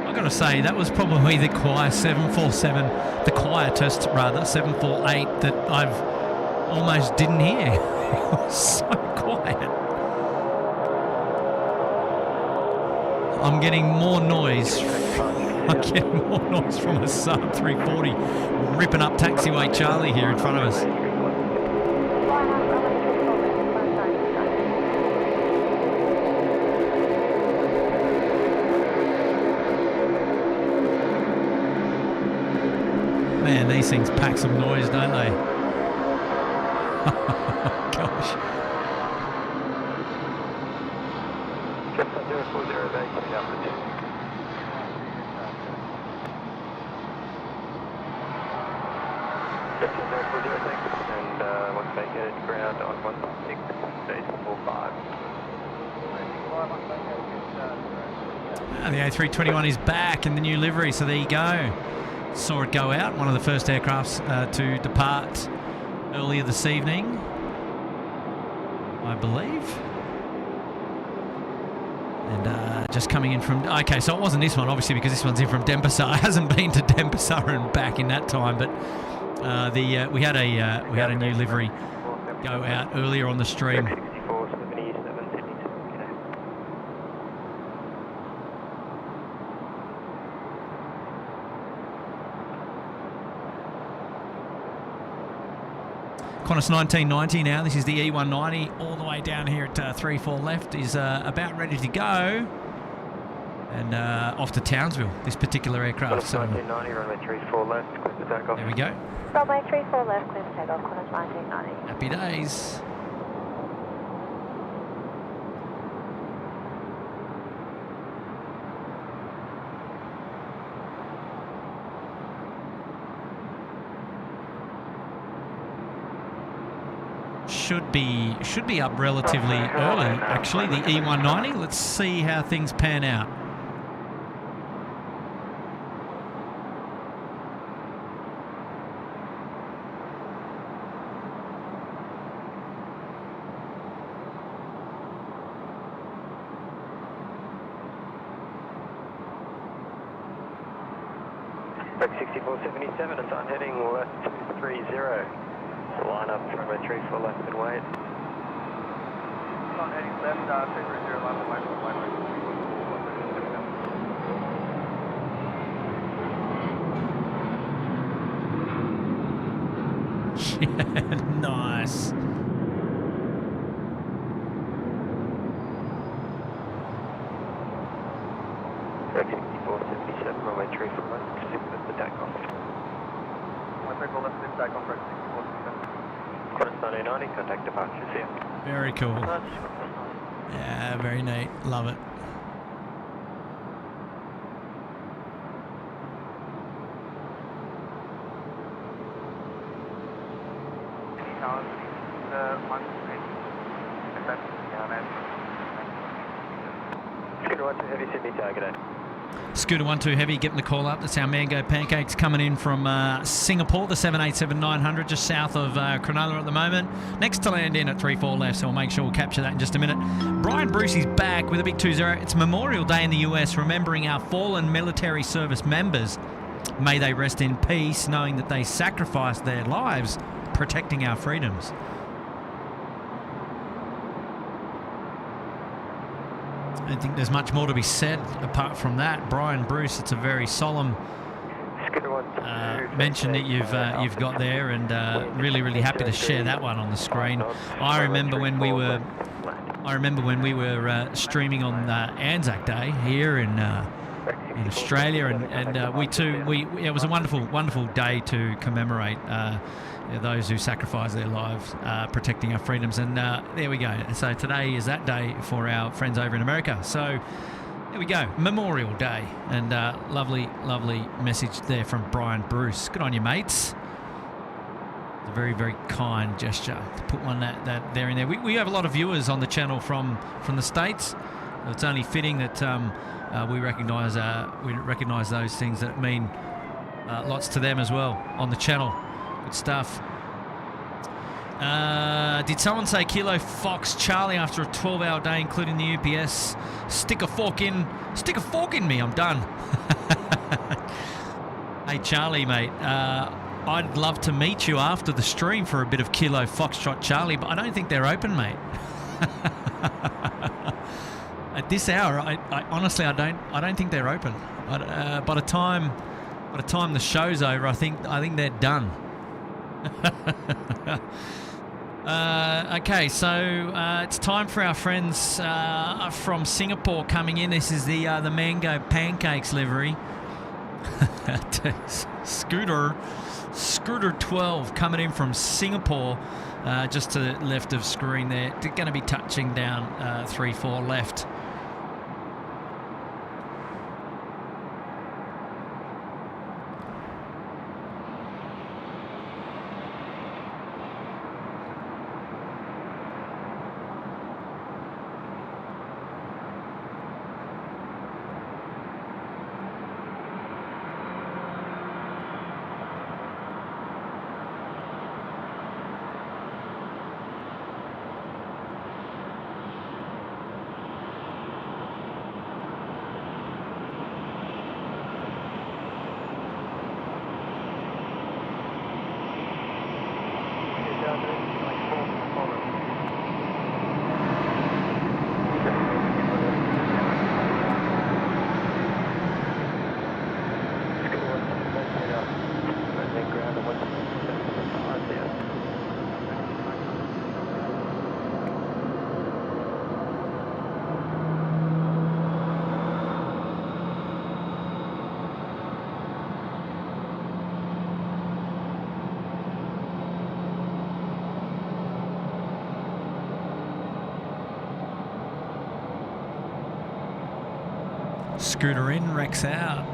I've got to say, that was probably the quietest 747, the quietest rather, 748 that I've almost didn't hear. It was so quiet. I'm getting more noise. I'm getting more noise from a sub 340 ripping up taxiway Charlie here in front of us. Man, these things pack some noise, don't they? Gosh. And once vacated, ground on 16, stage 45. The A321 is back in the new livery, so there you go. Saw it go out, one of the first aircrafts to depart earlier this evening, I believe. And just coming in from... Okay, so it wasn't this one, obviously, because this one's in from Denpasar. It hasn't been to Denpasar and back in that time, but we had a new livery go out earlier on the stream. 64, 77, Sydney. Qantas 1990 now. This is the E190 all the way down here at 3-4 left is about ready to go. And off to Townsville, this particular aircraft. Qantas 1990, runway 34 left, clear for takeoff. There we go. Runway 34 left, clear for takeoff, Qantas 1990. Happy days. Should be up relatively early, actually, the E190. Let's see how things pan out. Back 6477, assign heading left 230. So line up runway 34 left and wait. Assign heading left 230, line up wait. Yeah, nice. Back 6477, runway 34 left, 6 left for takeoff. Runway 34 left, 6 takeoff, right 6477. Qantas 1990, contact departure, see ya. Very cool. Yeah, very neat. Love it. Scooter 12 Heavy Sydney target. Scooter 12 Heavy getting the call up. That's our Mango Pancakes coming in from Singapore, the 787-900, just south of Cronulla at the moment. Next to land in at 3-4 left, so we'll make sure we'll capture that in just a minute. Brian Brucey's back with a big 2-0. It's Memorial Day in the US, remembering our fallen military service members. May they rest in peace, knowing that they sacrificed their lives protecting our freedoms. don't think there's much more to be said apart from that. Brian Bruce, it's a very solemn mention that you've got there, and really happy to share that one on the screen. I remember when we were streaming on Anzac Day here in Australia, and it was a wonderful day to commemorate those who sacrificed their lives protecting our freedoms. And there we go. So today is that day for our friends over in America. So there we go, Memorial Day, and lovely message there from Brian Bruce. Good on you, mates. It's a very kind gesture to put one that there in there. We have a lot of viewers on the channel from the States. It's only fitting that we recognise those things that mean lots to them as well on the channel. Good stuff. Did someone say Kilo Fox Charlie after a 12-hour day, including the UPS? Stick a fork in me. I'm done. Hey Charlie, mate. I'd love to meet you after the stream for a bit of Kilo Foxtrot Charlie, but I don't think they're open, mate. At this hour, I honestly don't think they're open. By the time the show's over, I think they're done. Okay, so it's time for our friends from Singapore coming in. This is the Mango Pancakes livery. Scooter 12 coming in from Singapore, just to the left of screen there. They're going to be touching down 3-4 left. Scooter in, Rex out.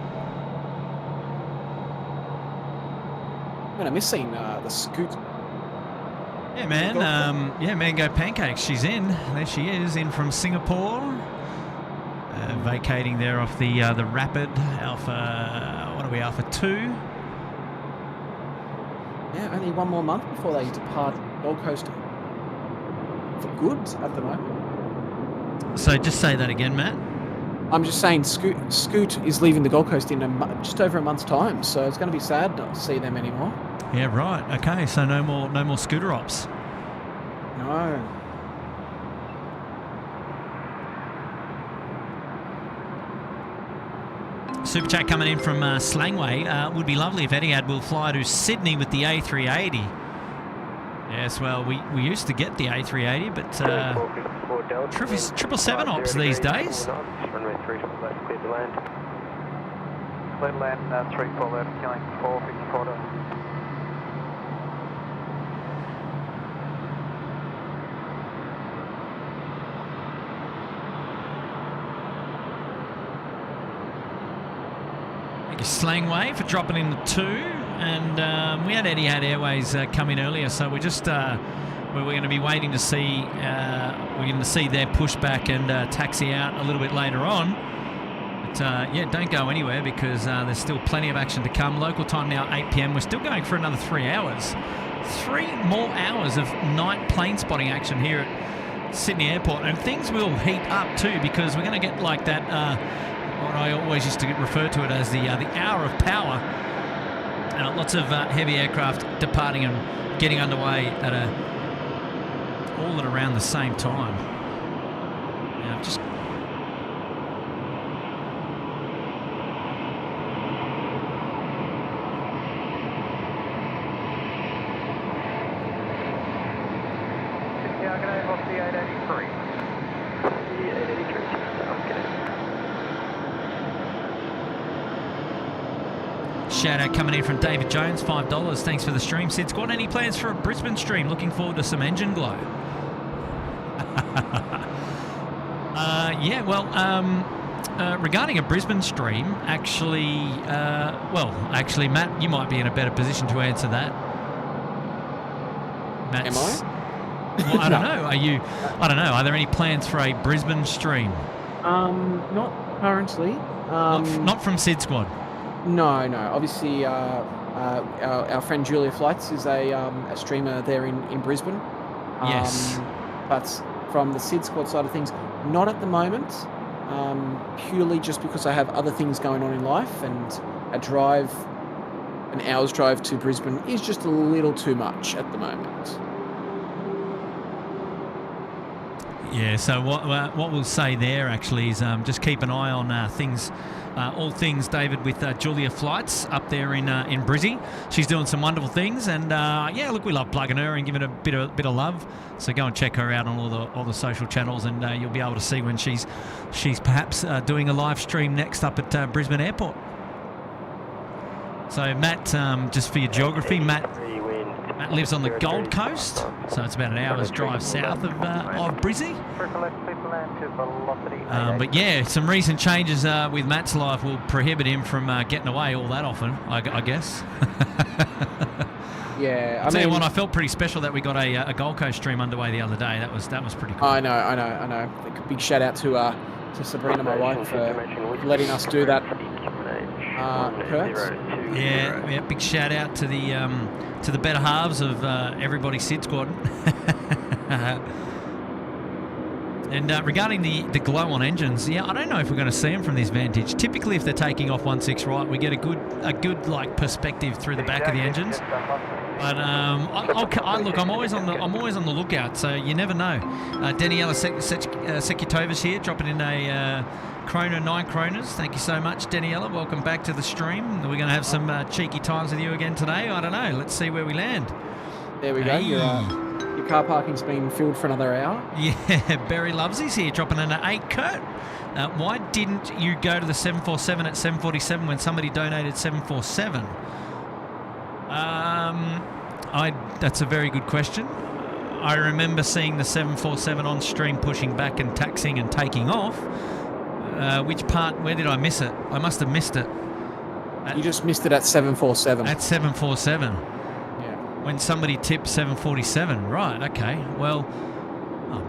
Man, I miss seeing the Scoot. Yeah, man. Mango Pancakes. She's in. There she is, in from Singapore. Vacating there off the Rapid Alpha. What are we, Alpha 2? Yeah, only one more month before they depart Gold Coast for good at the moment. So just say that again, Matt. I'm just saying Scoot is leaving the Gold Coast in just over a month's time, so it's going to be sad not to see them anymore. Yeah, right. Okay, so no more scooter ops. No. Super chat coming in from Slangway. Would be lovely if Etihad will fly to Sydney with the A380. Yes, well, we used to get the A380, but 777 ops these days. Runway 3 left, clear to land. Clear to land, 3-4 left, killing 454. Thank you, Slangway, for dropping in the 2. And we had Etihad Airways come in earlier, so we're just we're going to be waiting to see. We're going to see their pushback and taxi out a little bit later on. But yeah, don't go anywhere because there's still plenty of action to come. Local time now 8 p.m. We're still going for another 3 hours. 3 more hours of night plane spotting action here at Sydney Airport, and things will heat up too because we're going to get like that. What I always used to refer to it as the hour of power. Lots of heavy aircraft departing and getting underway at all at around the same time. Now, just Tower, g'day, what's the 883? The 883, Sydney Tower, g'day. Shout out coming in from David Jones, $5. Thanks for the stream, SydSquad. Any plans for a Brisbane stream? Looking forward to some engine glow. Yeah, well, regarding a Brisbane stream, actually, Matt, you might be in a better position to answer that. Matt's, Am I? Well, I don't know. Are you? I don't know. Are there any plans for a Brisbane stream? Not currently. Not from SydSquad. No. Obviously, our friend Julia Flights is a streamer there in Brisbane. Yes. But from the SydSquad side of things, not at the moment. Purely just because I have other things going on in life, and an hour's drive to Brisbane is just a little too much at the moment. Yeah, so what we'll say there actually is just keep an eye on things, all things, David, with Julia Flights up there in Brizzy. She's doing some wonderful things, and yeah, look, we love plugging her and giving her a bit of love. So go and check her out on all the social channels, and you'll be able to see when she's perhaps doing a live stream next up at Brisbane Airport. So Matt, just for your geography, Matt lives on the Gold Coast, so it's about an hour's drive south of Brizzy. But yeah, some recent changes with Matt's life will prohibit him from getting away all that often, I guess. Yeah, I'll tell you what, I felt pretty special that we got a Gold Coast stream underway the other day. That was pretty cool. I know. Big shout out to Sabrina, my wife, for letting us do that. Kurt? Yeah, big shout out to the better halves of everybody's SydSquad. And regarding the glow on engines, yeah, I don't know if we're going to see them from this vantage. Typically, if they're taking off 16 right, we get a good like perspective through the back of the engines. But look, I'm always on the lookout, so you never know. Daniela Sekutova's here, dropping in a Krona, 9 Kronas. Thank you so much, Daniela. Welcome back to the stream. We're going to have some cheeky times with you again today. I don't know. Let's see where we land. There we go. Your car parking's been filled for another hour. Yeah, Barry Lovesies here, dropping in an 8 Kurt. Why didn't you go to the 747 at 747 when somebody donated 747? That's a very good question. I remember seeing the 747 on stream pushing back and taxiing and taking off. Which part? Where did I miss it? I must have missed it. You just missed it at 747. At 747. Yeah. When somebody tipped 747. Right. Okay. Well,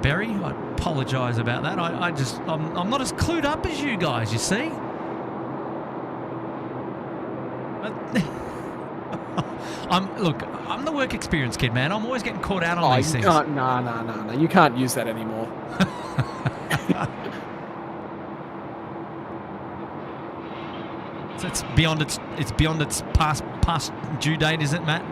Barry, I apologise about that. I'm not as clued up as you guys. You see. I'm the work experience kid, man. I'm always getting caught out on these things. No. You can't use that anymore. So it's beyond its past due date, is it, Matt?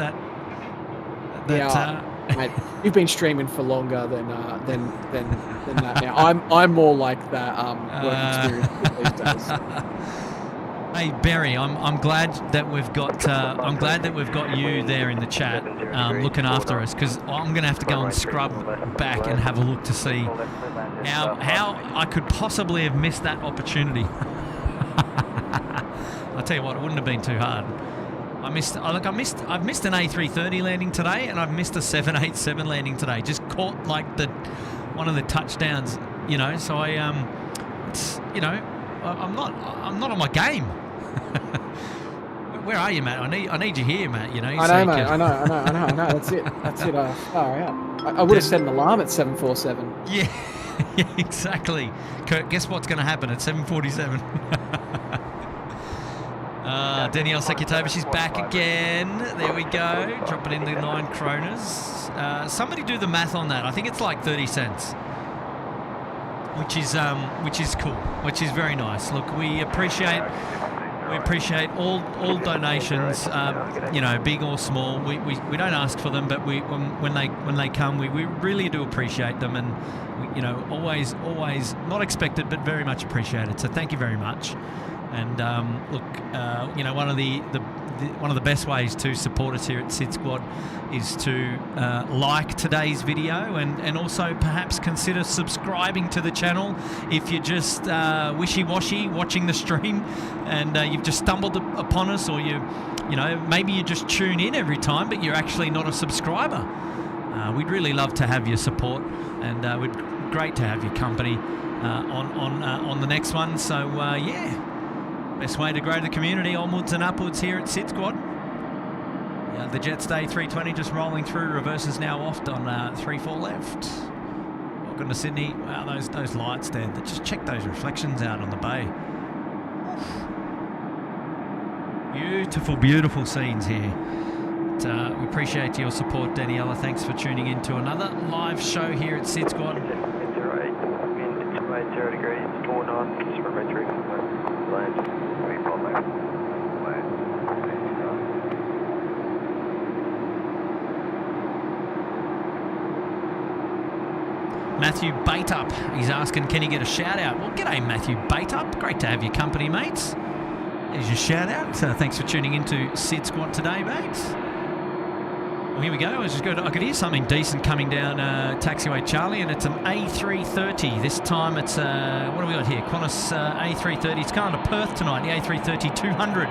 Mate, you've been streaming for longer than that. Now I'm more like that work experience these days. Hey Barry, I'm glad that we've got you there in the chat, looking after us, because I'm going to have to go and scrub back and have a look to see how I could possibly have missed that opportunity. I'll tell you what, it wouldn't have been too hard. I've missed an A330 landing today, and I've missed a 787 landing today. Just caught like one of the touchdowns, you know. So I'm not on my game. Where are you, Matt? I need you here, Matt. You know. I know, mate. I know. That's it. Far out. I would have set an alarm at 747. Yeah, exactly. Kurt, guess what's going to happen at 747? Danielle Sekutova, she's back again. There we go. Dropping in the 9 Kronas. Somebody do the math on that. I think it's like 30 cents. Which is cool. Which is very nice. Look, we appreciate all donations, big or small. We don't ask for them, but when they come, we really do appreciate them, and always not expected, but very much appreciated. So thank you very much. And look, one of the one of the best ways to support us here at SydSquad is to like today's video and also perhaps consider subscribing to the channel if you're just wishy-washy watching the stream and you've just stumbled upon us, or you know, maybe you just tune in every time but you're actually not a subscriber. We'd really love to have your support, and great to have your company on the next one. So yeah, best way to grow the community, onwards and upwards here at SydSquad. The Jets A320 just rolling through, reverses now off on 3-4 left. Welcome to Sydney. Wow, those lights there, just check those reflections out on the bay. Beautiful, beautiful scenes here. We appreciate your support, Daniela. Thanks for tuning in to another live show here at SydSquad. 08, wind 280 degrees, 4 knots for metric. Land, 24 left. Land, Matthew Baitup, he's asking, can you get a shout out? Well, g'day Matthew Baitup. Great to have your company, mates. There's your shout out. Thanks for tuning into SydSquad today, mates. Well, here we go. I could hear something decent coming down taxiway Charlie, and it's an A330. This time it's what do we got here? Qantas A330. It's going to Perth tonight. The A330-200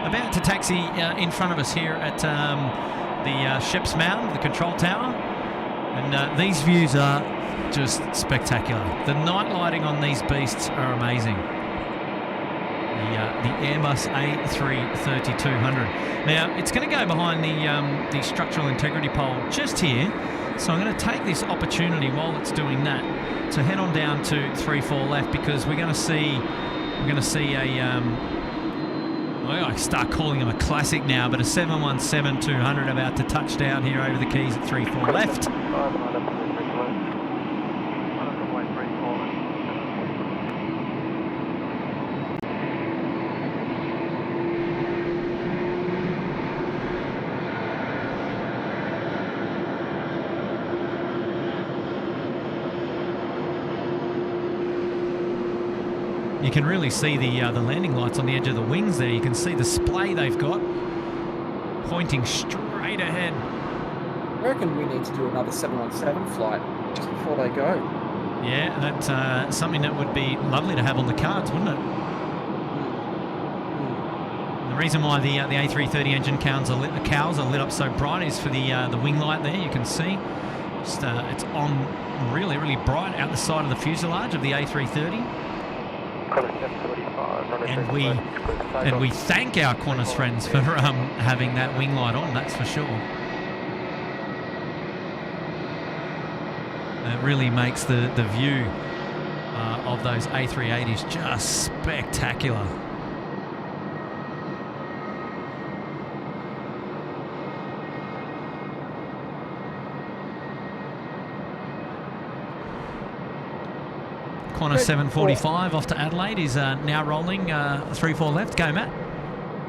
about to taxi in front of us here at the Sheps Mound, the control tower, and these views are just spectacular. The night lighting on these beasts are amazing. The Airbus A330-200. Now, it's going to go behind the structural integrity pole just here. So I'm going to take this opportunity while it's doing that to head on down to 3-4 left, because we're going to see a well, I start calling them a classic now, but a 717-200 about to touch down here over the keys at 3-4 left. You can really see the landing lights on the edge of the wings there. You can see the splay they've got pointing straight ahead. I reckon we need to do another 717 flight just before they go. Yeah, that's something that would be lovely to have on the cards, wouldn't it? The reason why the A330 engine cowls are lit up so bright is for the wing light there. You can see it's on really, really bright out the side of the fuselage of the A330. And we thank our Qantas friends for having that wing light on, that's for sure. It really makes the view of those A380s just spectacular. Qantas 745 off to Adelaide is now rolling 3-4 left. Go, Matt.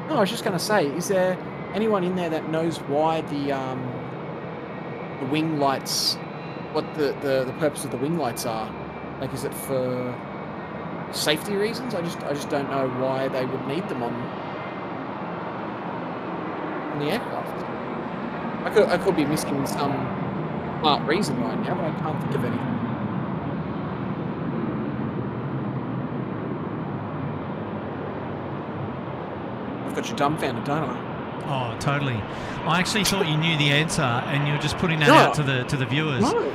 No, I was just going to say, is there anyone in there that knows why the wing lights, what the purpose of the wing lights are? Like, is it for safety reasons? I just don't know why they would need them on the aircraft. I could be missing some smart reason right now, but I can't think of anything. Got you dumbfounded, don't I? Oh, totally. I actually thought you knew the answer, and you're just putting that out to the viewers. No,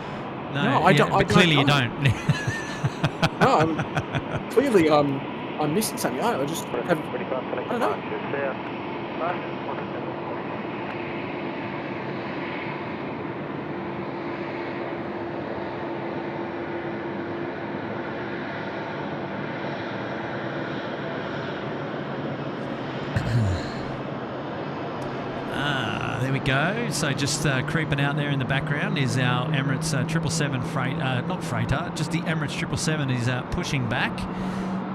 I don't. But clearly you don't. No, clearly I'm missing something. I just haven't. I don't know. There we go. So just creeping out there in the background is our Emirates 777 freight, not freighter, just the Emirates 777 is pushing back,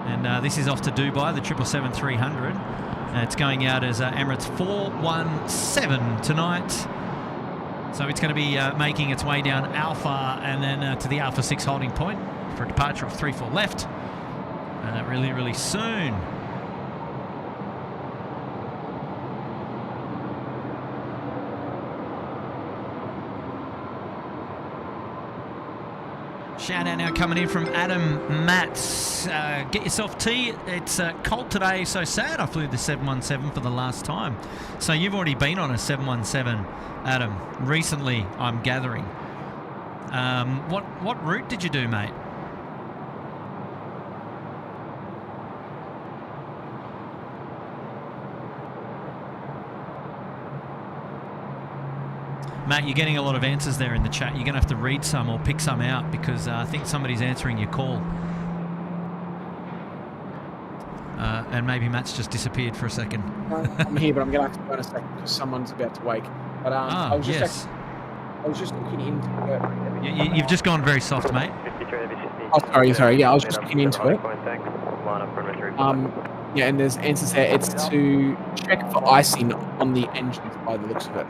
and this is off to Dubai, the 777-300. It's going out as Emirates 417 tonight. So it's going to be making its way down Alpha and then to the Alpha 6 holding point for a departure of 3-4 left really, really soon. Shout out now coming in from Adam Matz. Get yourself tea. It's cold today, so sad I flew the 717 for the last time. So you've already been on a 717, Adam, recently, I'm gathering. What route did you do, mate? Matt, you're getting a lot of answers there in the chat. You're going to have to read some or pick some out because I think somebody's answering your call. And maybe Matt's just disappeared for a second. I'm here, but I'm going to have to go in a second because someone's about to wake. But I was just looking into it. You've just gone very soft, mate. Oh, sorry. Yeah, I was just looking into it. Yeah, and there's answers there. It's to check for icing on the engines by the looks of it.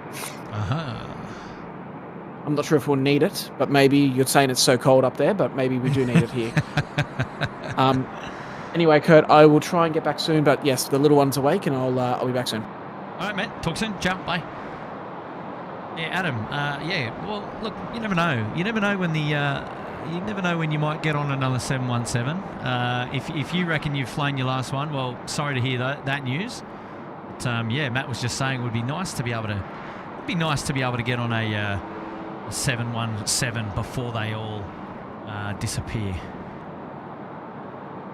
I'm not sure if we'll need it, but maybe you're saying it's so cold up there, but maybe we do need it here. Anyway, Kurt, I will try and get back soon, but yes, the little one's awake and I'll be back soon. All right, mate. Talk soon. Ciao. Bye. Yeah, Adam. Well, look, you never know. You never know when you never know when you might get on another 717. If you reckon you've flown your last one, well, sorry to hear that news. But yeah, Matt was just saying it would be nice to be able to get on a 717 before they all disappear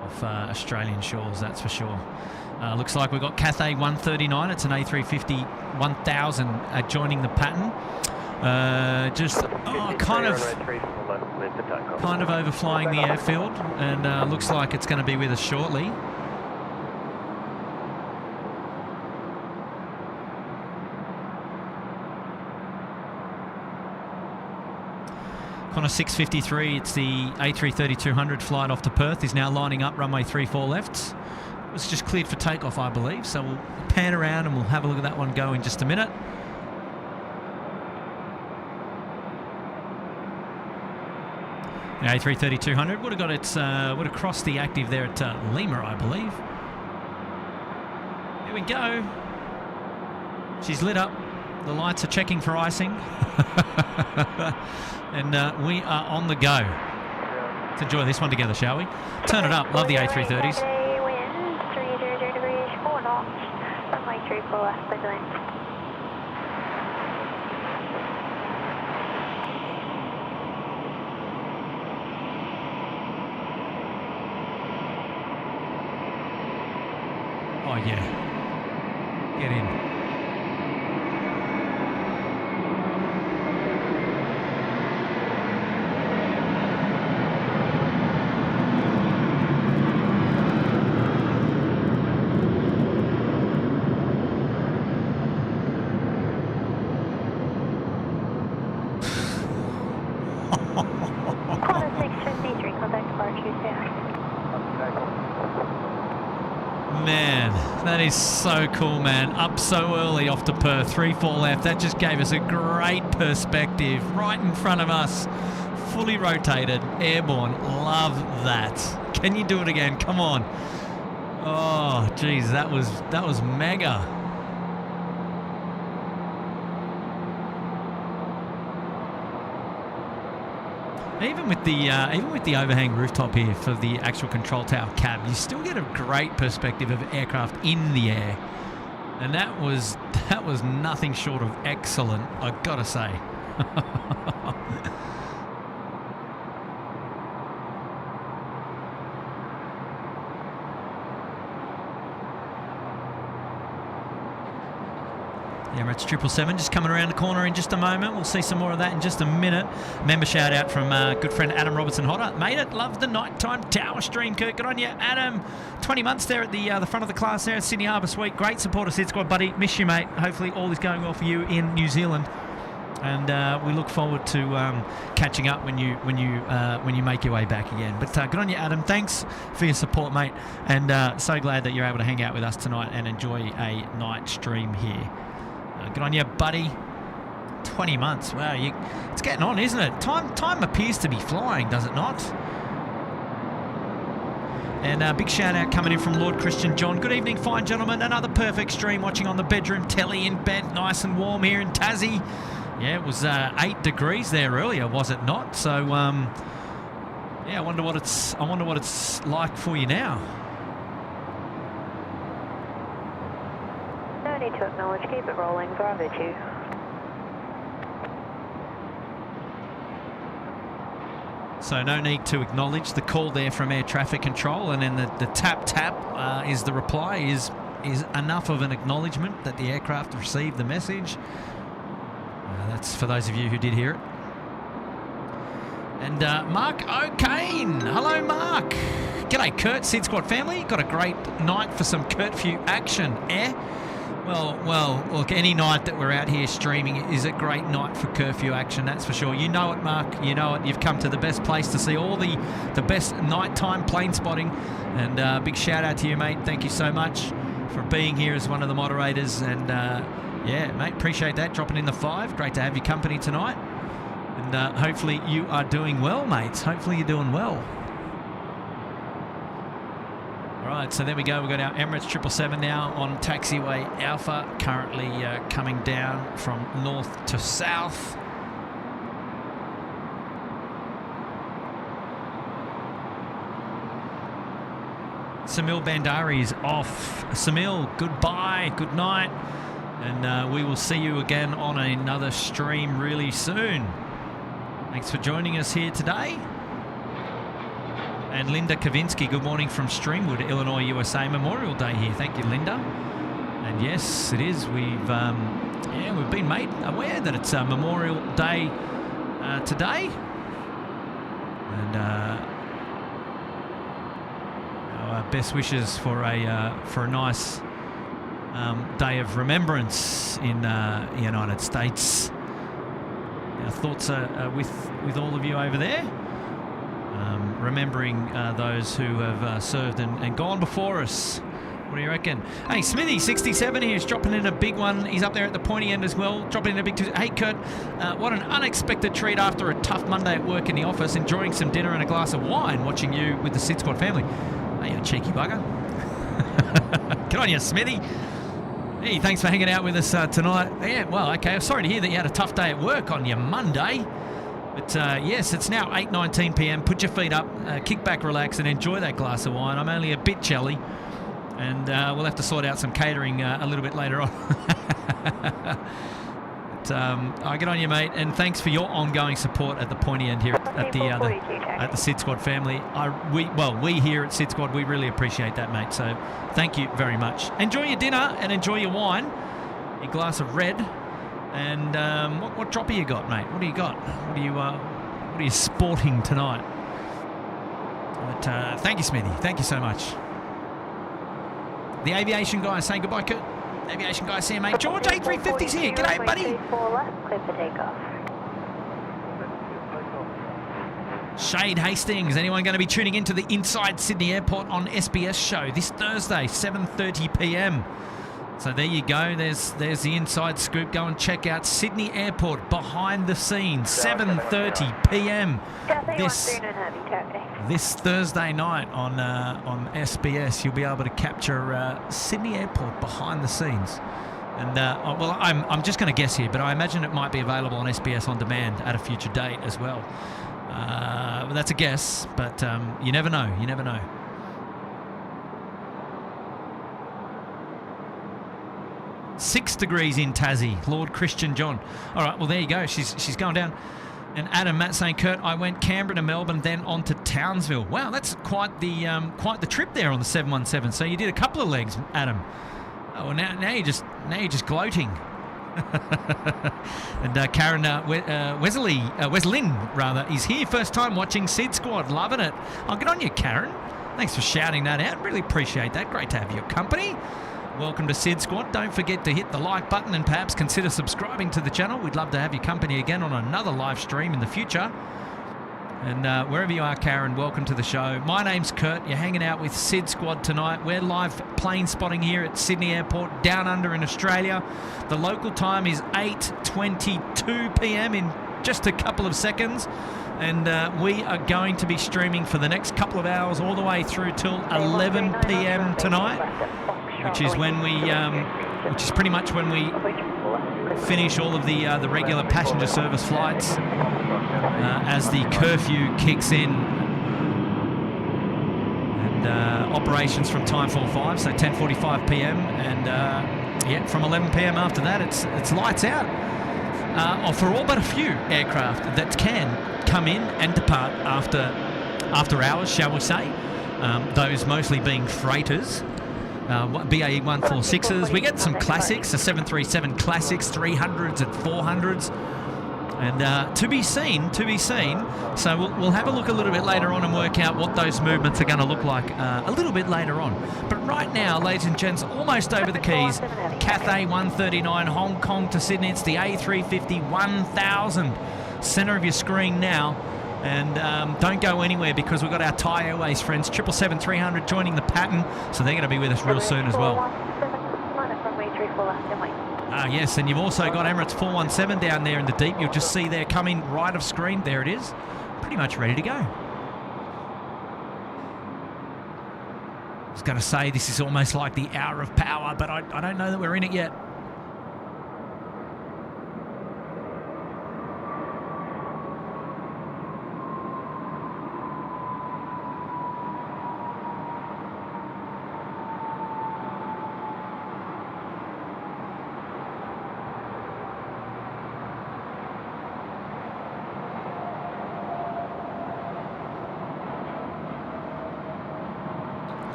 off Australian shores. That's for sure. Looks like we've got Cathay 139. It's an A350 1000 joining the pattern. Kind of overflying the airfield, and looks like it's going to be with us shortly. On a 6:53, it's the A330-200 flight off to Perth. Is now lining up runway 34 left. It was just cleared for takeoff, I believe. So we'll pan around and we'll have a look at that one go in just a minute. The A330-200 would have crossed the active there at Lima, I believe. Here we go. She's lit up. The lights are checking for icing. And we are on the go. Let's enjoy this one together, shall we? Turn it up. Love the A330s. Wind 30 degrees, 4 knots. Runway 34 left, please. Oh, yeah. Get in. That is so cool, man. Up so early off to Perth, 3-4 left. That just gave us a great perspective right in front of us. Fully rotated, airborne. Love that. Can you do it again? Come on. Oh, geez, that was mega. Even with the overhang rooftop here for the actual control tower cab, you still get a great perspective of aircraft in the air, and that was nothing short of excellent, I've got to say. Emirates 777 just coming around the corner in just a moment. We'll see some more of that in just a minute. Member shout out from good friend Adam Robertson-Hodder. Made it. Love the nighttime tower stream, Kurt. Good on you, Adam. 20 months there at the front of the class there at Sydney Harbour Suite. Great support of SydSquad, buddy. Miss you, mate. Hopefully all is going well for you in New Zealand. And we look forward to catching up when you make your way back again. But good on you, Adam. Thanks for your support, mate. And so glad that you're able to hang out with us tonight and enjoy a night stream here. Good on you, buddy. 20 months. Wow, it's getting on, isn't it? Time appears to be flying, does it not? And big shout out coming in from Lord Christian John. Good evening, fine gentlemen. Another perfect stream watching on the bedroom telly in bed. Nice and warm here in Tassie. Yeah, it was 8 degrees there earlier, was it not? So, Yeah, I wonder what it's like for you now. No need to acknowledge. Keep it rolling. Bravo 2. So no need to acknowledge the call there from air traffic control, and then the tap is the reply, is enough of an acknowledgement that the aircraft received the message. That's for those of you who did hear it. And Mark O'Kane. Hello, Mark. G'day, Kurt, SydSquad family. Got a great night for some curfew action, eh? Well, look, any night that we're out here streaming is a great night for curfew action, that's for sure. You know it, Mark. You know it. You've come to the best place to see all the best nighttime plane spotting. And big shout out to you, mate. Thank you so much for being here as one of the moderators. And yeah, mate, appreciate that. Dropping in the 5. Great to have your company tonight. And hopefully you are doing well, mates. Hopefully you're doing well. Right, so there we go. We've got our Emirates 777 now on taxiway Alpha, currently coming down from north to south. Samil Bandari is off. Samil, goodbye, good night, and we will see you again on another stream really soon. Thanks for joining us here today. And Linda Kavinsky, good morning from Streamwood, Illinois, USA. Memorial Day here. Thank you, Linda. And yes, it is. We've been made aware that it's Memorial Day today. And our best wishes for a nice day of remembrance in the United States. Our thoughts are with all of you over there. Remembering those who have served and gone before us. What do you reckon? Hey, Smithy67 here is dropping in a big one. He's up there at the pointy end as well, dropping in a big... Hey, Kurt, what an unexpected treat after a tough Monday at work in the office, enjoying some dinner and a glass of wine, watching you with the SydSquad family. Hey, you cheeky bugger. Good on you, Smithy. Hey, thanks for hanging out with us tonight. Yeah, well, okay, I'm sorry to hear that you had a tough day at work on your Monday. But yes, it's now 8:19 p.m. Put your feet up, kick back, relax, and enjoy that glass of wine. I'm only a bit jelly, and we'll have to sort out some catering a little bit later on. But I get on you, mate, and thanks for your ongoing support at the pointy end here at the SydSquad family. We here at SydSquad, we really appreciate that, mate. So thank you very much. Enjoy your dinner and enjoy your wine, your glass of red. And what dropper you got, mate? What do you got? What are you sporting tonight? But thank you, Smithy. Thank you so much. The aviation guy saying goodbye, Kurt. Aviation guy saying, mate. George A350's here. G'day, buddy. Shade Hastings. Anyone going to be tuning into the Inside Sydney Airport on SBS show this Thursday, 7:30 p.m. So there you go. There's the inside scoop. Go and check out Sydney Airport behind the scenes, 7:30 p.m. This Thursday night on SBS. You'll be able to capture Sydney Airport behind the scenes. And well, I'm just going to guess here, but I imagine it might be available on SBS on demand at a future date as well. That's a guess, but you never know. You never know. 6 degrees in Tassie, Lord Christian John. All right, well, there you go. She's going down. And Adam, Matt saying, Kurt, I went Canberra to Melbourne, then on to Townsville. Wow, that's quite the trip there on the 717. So you did a couple of legs, Adam. Oh, well, now you're just gloating. And Karen Weslin rather is here, first time watching SydSquad, loving it. Oh, good on you, Karen. Thanks for shouting that out. Really appreciate that. Great to have your company. Welcome to SydSquad. Don't forget to hit the like button and perhaps consider subscribing to the channel. We'd love to have your company again on another live stream in the future. And wherever you are, Karen, welcome to the show. My name's Kurt. You're hanging out with SydSquad tonight. We're live plane spotting here at Sydney Airport, down under in Australia. The local time is 8:22 p.m. in just a couple of seconds. And we are going to be streaming for the next couple of hours all the way through till 11 p.m. tonight. Which is when which is pretty much when we finish all of the regular passenger service flights as the curfew kicks in and operations from time 45, so 10:45 p.m. and yeah, from 11 p.m. after that, it's lights out. For all but a few aircraft that can come in and depart after hours, shall we say. Those mostly being freighters. BAE 146s. We get some classics, the 737 classics, 300s and 400s. And to be seen. So we'll have a look a little bit later on and work out what those movements are going to look like a little bit later on. But right now, ladies and gents, almost over the keys. Cathay 139, Hong Kong to Sydney. It's the A350 1000. Centre of your screen now. And don't go anywhere because we've got our Thai Airways friends, 777-300 joining the pattern. So they're going to be with us real soon as well. Yes, and you've also got Emirates 417 down there in the deep. You'll just see there coming right of screen. There it is. Pretty much ready to go. I was going to say this is almost like the hour of power, but I don't know that we're in it yet.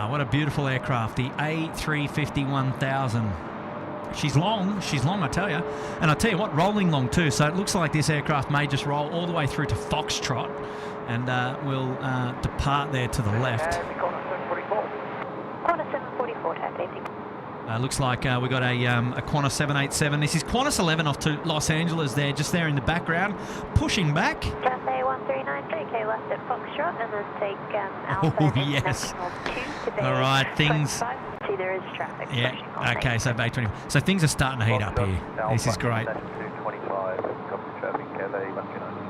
What a beautiful aircraft, the A350 1000. She's long, I tell you. And I tell you what, rolling long too. So it looks like this aircraft may just roll all the way through to Foxtrot and will depart there to the left. Corner 744, type safety. Looks like we got a Qantas 787. This is Qantas 11 off to Los Angeles there, just there in the background, pushing back. Cathay 139, JK left at Foxtrot, and then take Alpha yes. 2 to All right, things. See, there is traffic. Yeah. Okay, so Bay 20. So things are starting to heat up here. This is great.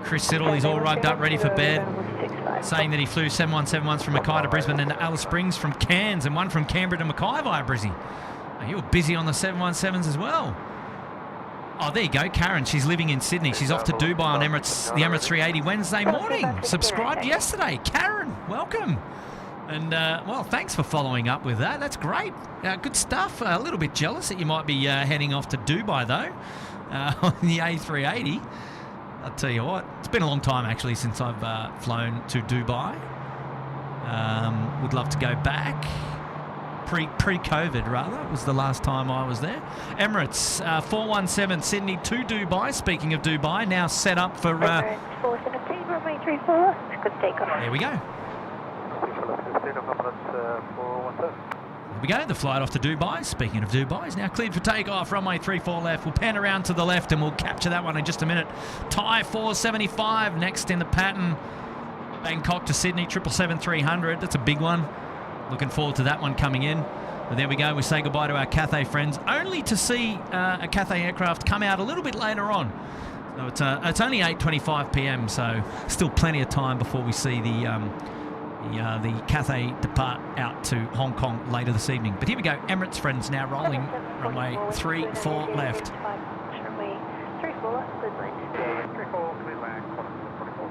Chris Siddle is all rugged up, ready for bed, saying that he flew 717 from Mackay to Brisbane, and Alice Springs from Cairns, and one from Canberra to Mackay via Brizzy. Oh, you were busy on the 717s as well. Oh, there you go, Karen. She's living in Sydney. She's off to Dubai on the Emirates 380 Wednesday morning. Subscribed yesterday. Karen, welcome. And, well, thanks for following up with that. That's great. Good stuff. A little bit jealous that you might be heading off to Dubai, though, on the A380. I'll tell you what, it's been a long time, actually, since I've flown to Dubai. Would love to go back. Pre-COVID, rather, was the last time I was there. Emirates 417 Sydney to Dubai. Speaking of Dubai, now set up for... Emirates 417, runway 34. Good takeoff. There we go. There we go. The flight off to Dubai. Speaking of Dubai, is now cleared for takeoff. Runway 34 left. We'll pan around to the left and we'll capture that one in just a minute. Thai 475 next in the pattern. Bangkok to Sydney, 777-300. That's a big one. Looking forward to that one coming in. But there we go. We say goodbye to our Cathay friends, only to see a Cathay aircraft come out a little bit later on. So it's only 8:25 p.m. So still plenty of time before we see the Cathay depart out to Hong Kong later this evening. But here we go. Emirates friends now rolling. Runway 34 left. Runway 34 left, good land. 34, clear land, Qantas 44.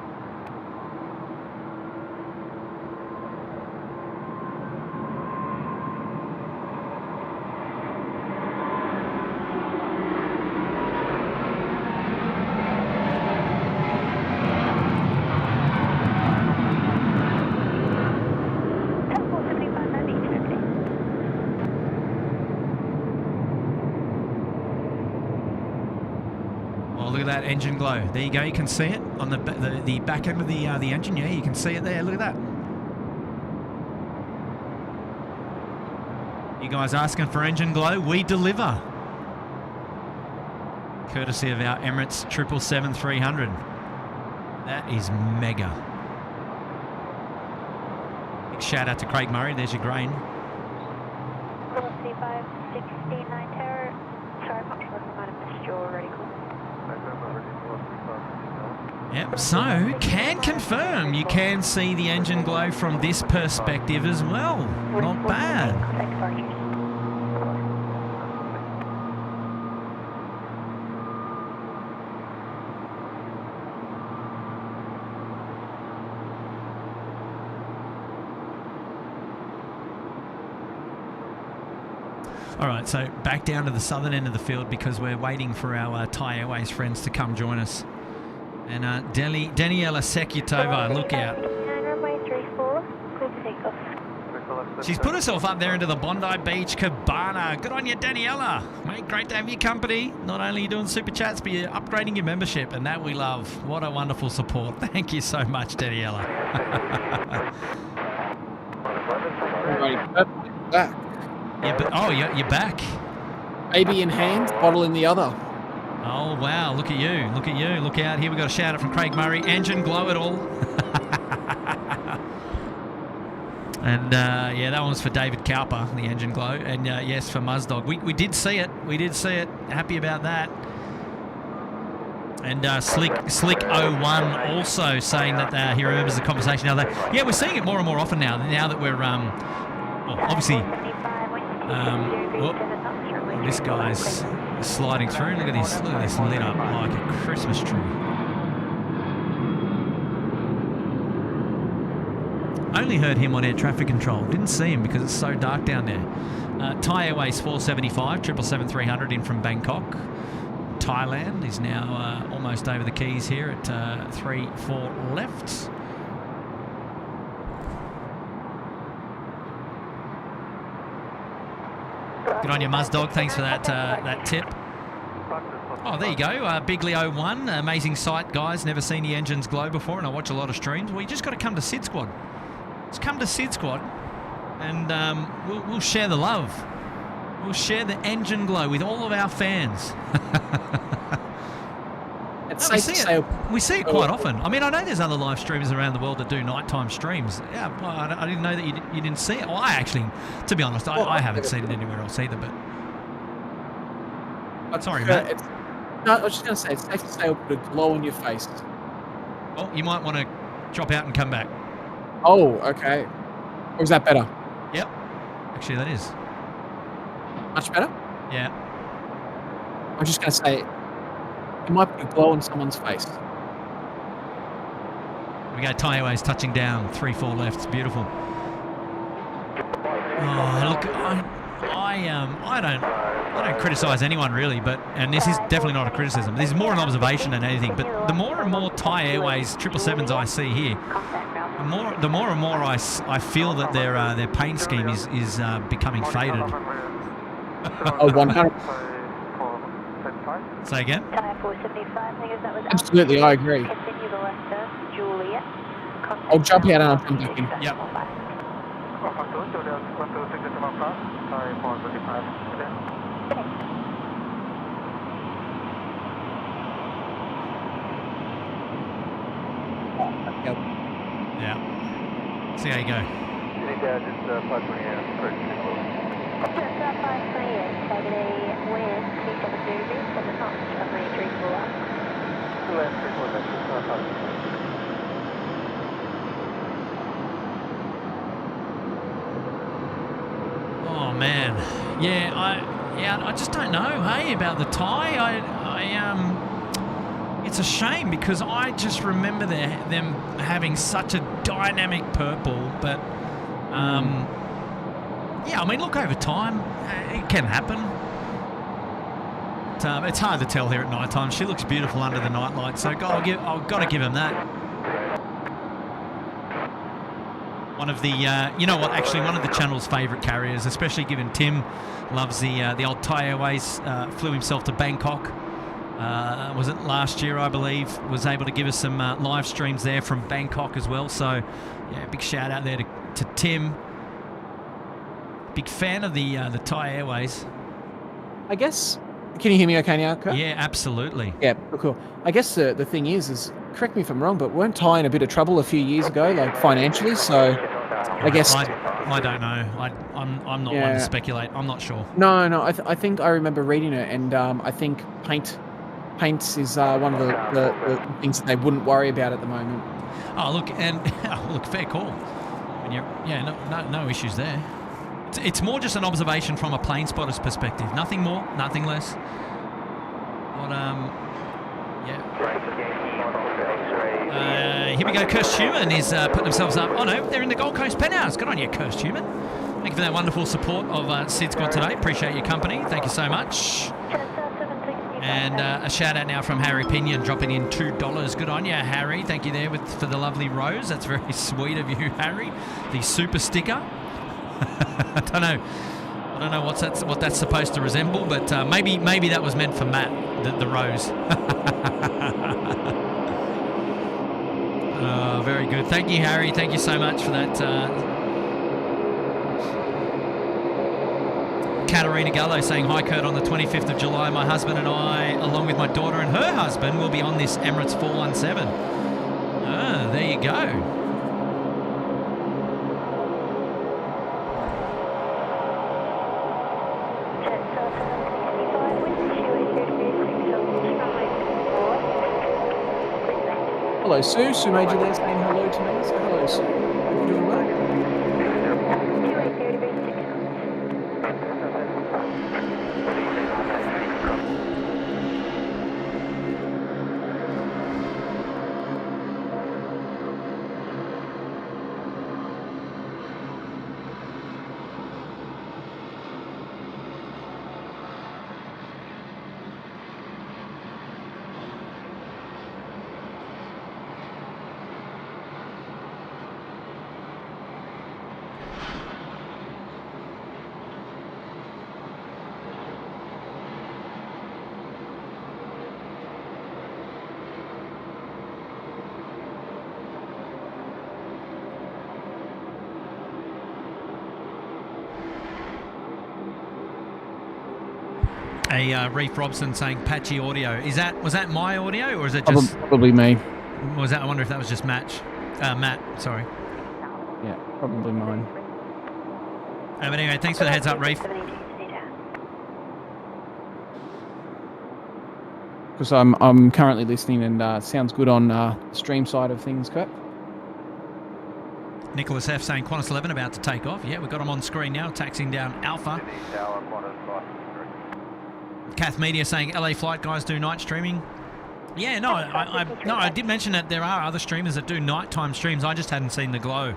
Look at that engine glow. There you go. You can see it on the back end of the engine. Yeah, you can see it there. Look at that. You guys asking for engine glow? We deliver. Courtesy of our Emirates 777-300. That is mega. Big shout out to Craig Murray. There's your grain. 3569 Tower. Sorry, I'm not sure if I might have missed your ready call. Yep, so can confirm you can see the engine glow from this perspective as well. Not bad. All right, so back down to the southern end of the field because we're waiting for our Thai Airways friends to come join us. And Daniela Sekutova, look out. Runway 34, clear to take off. She's put herself up there into the Bondi Beach Cabana. Good on you, Daniela. Mate, great to have your company. Not only are you doing super chats, but you're upgrading your membership, and that we love. What a wonderful support. Thank you so much, Daniela. Back. Yeah, but you're back. Baby in hand, bottle in the other. Oh wow! Look at you! Look at you! Look out! Here we got a shout out from Craig Murray. Engine glow it all. And yeah, that one was for David Cowper, the engine glow, and yes, for Muzdog. We did see it. We did see it. Happy about that. And Slick 01 also saying that he remembers the conversation. Now that we're seeing it more and more often now. Now that we're obviously. This guy's sliding through. Look at this lit up like a Christmas tree. Only heard him on air traffic control. Didn't see him because it's so dark down there. Thai Airways 475, 777-300 in from Bangkok. Thailand is now almost over the keys here at 34 left. Good on you, Muzdog. Thanks for that tip. Oh, there you go. Bigley 01. Amazing sight, guys. Never seen the engines glow before, and I watch a lot of streams. Well, you just got to come to SydSquad. Just come to SydSquad, and we'll share the love. We'll share the engine glow with all of our fans. We see it quite often. I mean, I know there's other live streamers around the world that do nighttime streams. Yeah, well, I didn't know that you didn't see it. Well, I actually, to be honest, I haven't seen it anywhere else either. But sorry, Matt. No, I was just going to say, it's safe to say it'll put a glow on your face. Well, you might want to drop out and come back. Oh, okay. Or is that better? Yep. Actually, that is. Much better? Yeah. I was just going to say, it might put a glow on someone's face. We go Thai Airways touching down, 3-4 left. It's beautiful. Oh, look, I don't criticise anyone really, and this is definitely not a criticism. This is more an observation than anything. But the more and more Thai Airways 777s I see here, the more and more I feel that their paint scheme is becoming faded. Oh, 100. Say again? Absolutely, I agree. I'll jump out and I'll come back in. Yep. Yeah. See how you go. Oh man, I just don't know, hey, about the Thai. It's a shame because I just remember them having such a dynamic purple, but yeah, I mean, look, over time, it can happen. It's hard to tell here at night time. She looks beautiful under the night light, so I've got to give him that. One of the, you know what? Actually, one of the channel's favourite carriers, especially given Tim loves the old Thai Airways. Flew himself to Bangkok. Was it last year, I believe? Was able to give us some live streams there from Bangkok as well. So, yeah, big shout out there to Tim. Big fan of the Thai Airways. I guess. Can you hear me okay now, Kurt? Yeah, absolutely. Yeah, cool. I guess the thing is, correct me if I'm wrong, but weren't Thai in a bit of trouble a few years ago, like financially? So, I guess I don't know. I'm not one to speculate. I'm not sure. No. I think I remember reading it, and I think paints is one of the things that they wouldn't worry about at the moment. Oh, look, fair call. When no issues there. It's more just an observation from a plane spotter's perspective. Nothing more, nothing less. But yeah. Here we go. Kirst Human is putting themselves up. Oh no, they're in the Gold Coast Penthouse. Good on you, Kirst Human. Thank you for that wonderful support of SydSquad today. Appreciate your company. Thank you so much. And a shout out now from Harry Pinion dropping in $2. Good on you, Harry. Thank you there for the lovely rose. That's very sweet of you, Harry. The super sticker. I don't know what that's supposed to resemble, but maybe that was meant for Matt, the rose. Very good. Thank you, Harry. Thank you so much for that. Katarina Gallo saying, hi Kurt, on the 25th of July, my husband and I, along with my daughter and her husband, will be on this Emirates 417. There you go. Hello, Sue. Sue Major there saying hello to me. So hello, Sue. Hope you're doing well. Reef Robson saying patchy audio. Was that my audio or is it just probably me? Was that? I wonder if that was just Matt. Sorry. Yeah, probably mine. But anyway, thanks for the heads up, Reef. Because I'm currently listening and sounds good on the stream side of things, Kurt. Nicholas F saying Qantas 11 about to take off. Yeah, we've got him on screen now, taxiing down Alpha. Kath Media saying LA flight guys do night streaming. Yeah, no, I did mention that there are other streamers that do nighttime streams. I just hadn't seen the glow.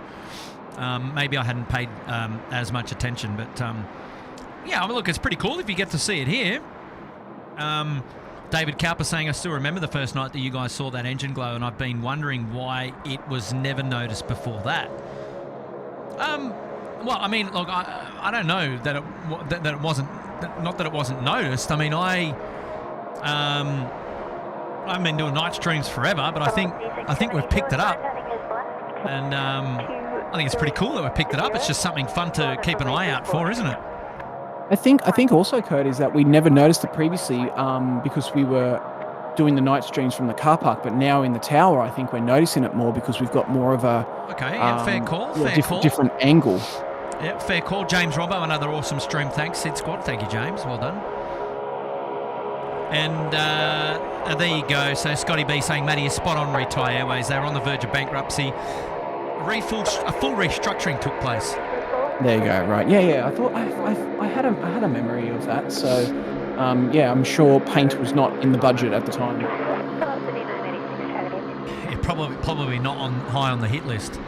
Maybe I hadn't paid as much attention, but yeah, I mean, look, it's pretty cool if you get to see it here. David Cowper saying, I still remember the first night that you guys saw that engine glow, and I've been wondering why it was never noticed before that. Well, I mean, look, I don't know that it wasn't. Not that it wasn't noticed. I mean, I've been doing night streams forever, but I think we've picked it up, and I think it's pretty cool that we've picked it up. It's just something fun to keep an eye out for, isn't it? I think also, Kurt, is that we never noticed it previously because we were doing the night streams from the car park, but now in the tower, I think we're noticing it more because we've got more of a fair call, different angle. Yeah, fair call. James Robbo, another awesome stream. Thanks, SydSquad. Thank you, James. Well done. And there you go. So Scotty B saying, Matty, is spot on Retie Airways. They were on the verge of bankruptcy. A full restructuring took place. There you go. Right. Yeah. I thought I had a memory of that. So yeah, I'm sure paint was not in the budget at the time. Yeah, probably not high on the hit list.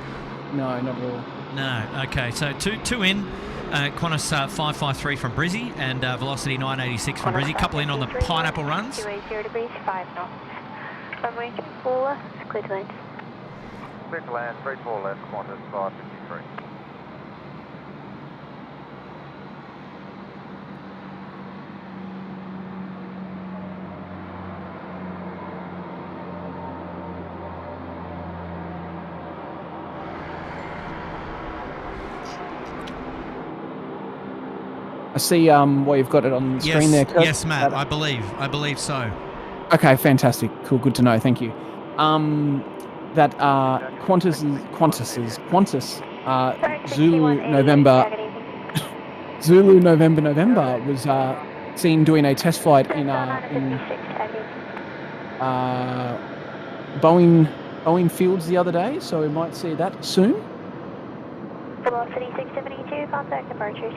No, not at all. No. Okay, so two in. Qantas 553 from Brizzy and Velocity 986 from Brizzy. Couple in on the pineapple runs. 280 degrees, 5 knots. Runway 34 left, clear to land. Clear to land, 34 left, Qantas 553. I see where you've got it on the screen there, Kurt. Yes, Matt, I believe so. Okay, fantastic. Cool, good to know. Thank you. That Qantas Zulu November was seen doing a test flight in Boeing Fields the other day, so we might see that soon. Velocity 672, contact departures.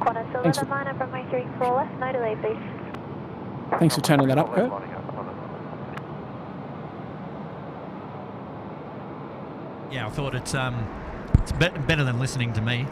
Qantas 11 line up runway 34 left, no delay please. Thanks for turning that up, Kurt. Yeah, I thought it's It's better than listening to me.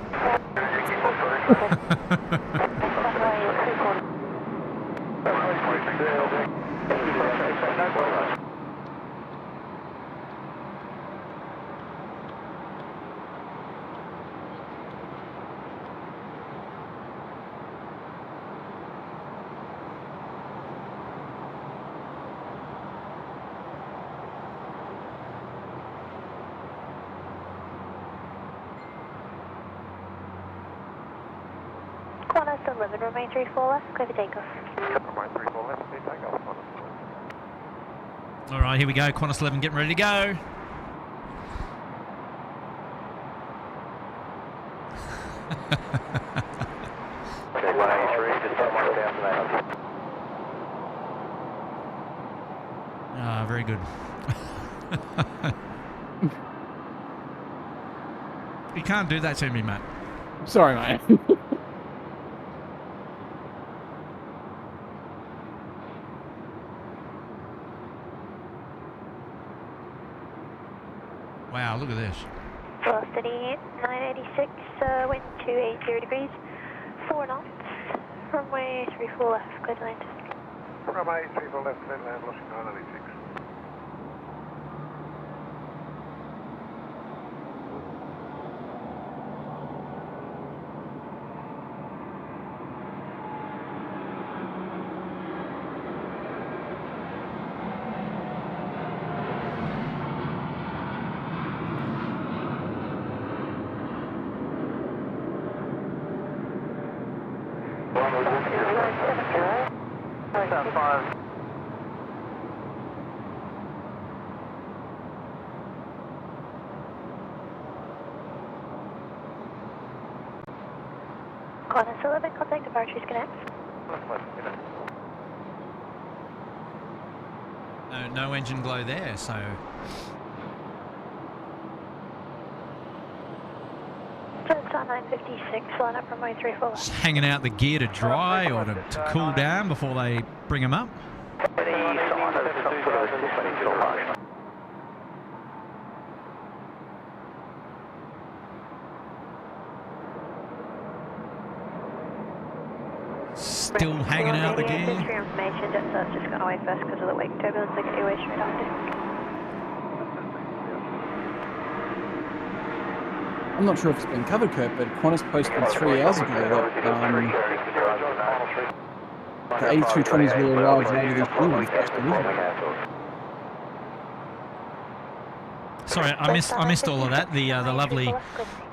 Qantas 11, remain 34 left, clear for takeoff. Remain 34 left, clear takeoff. All right, here we go. Qantas 11 getting ready to go. Ah, very good. You can't do that to me, Matt. Sorry, mate. Wow, look at this. Velocity 986, wind 280 degrees, 4 knots, runway 34 left, clear to land. Runway 34 left, clear to land, velocity 986. Qantas 11, contact departures connect. No engine glow there, so Delta 956, line up runway 34 left. just hanging out the gear to dry or to cool down before they bring them up. Still hanging out the gear. For your information, Jet's just gone away first because of the wake turbulence. They get you away straight after. I'm not sure if it's been covered, Kurt, but Qantas posted 3 hours ago that the A320s will arrive later this year with first delivery. Sorry, I missed all of that. The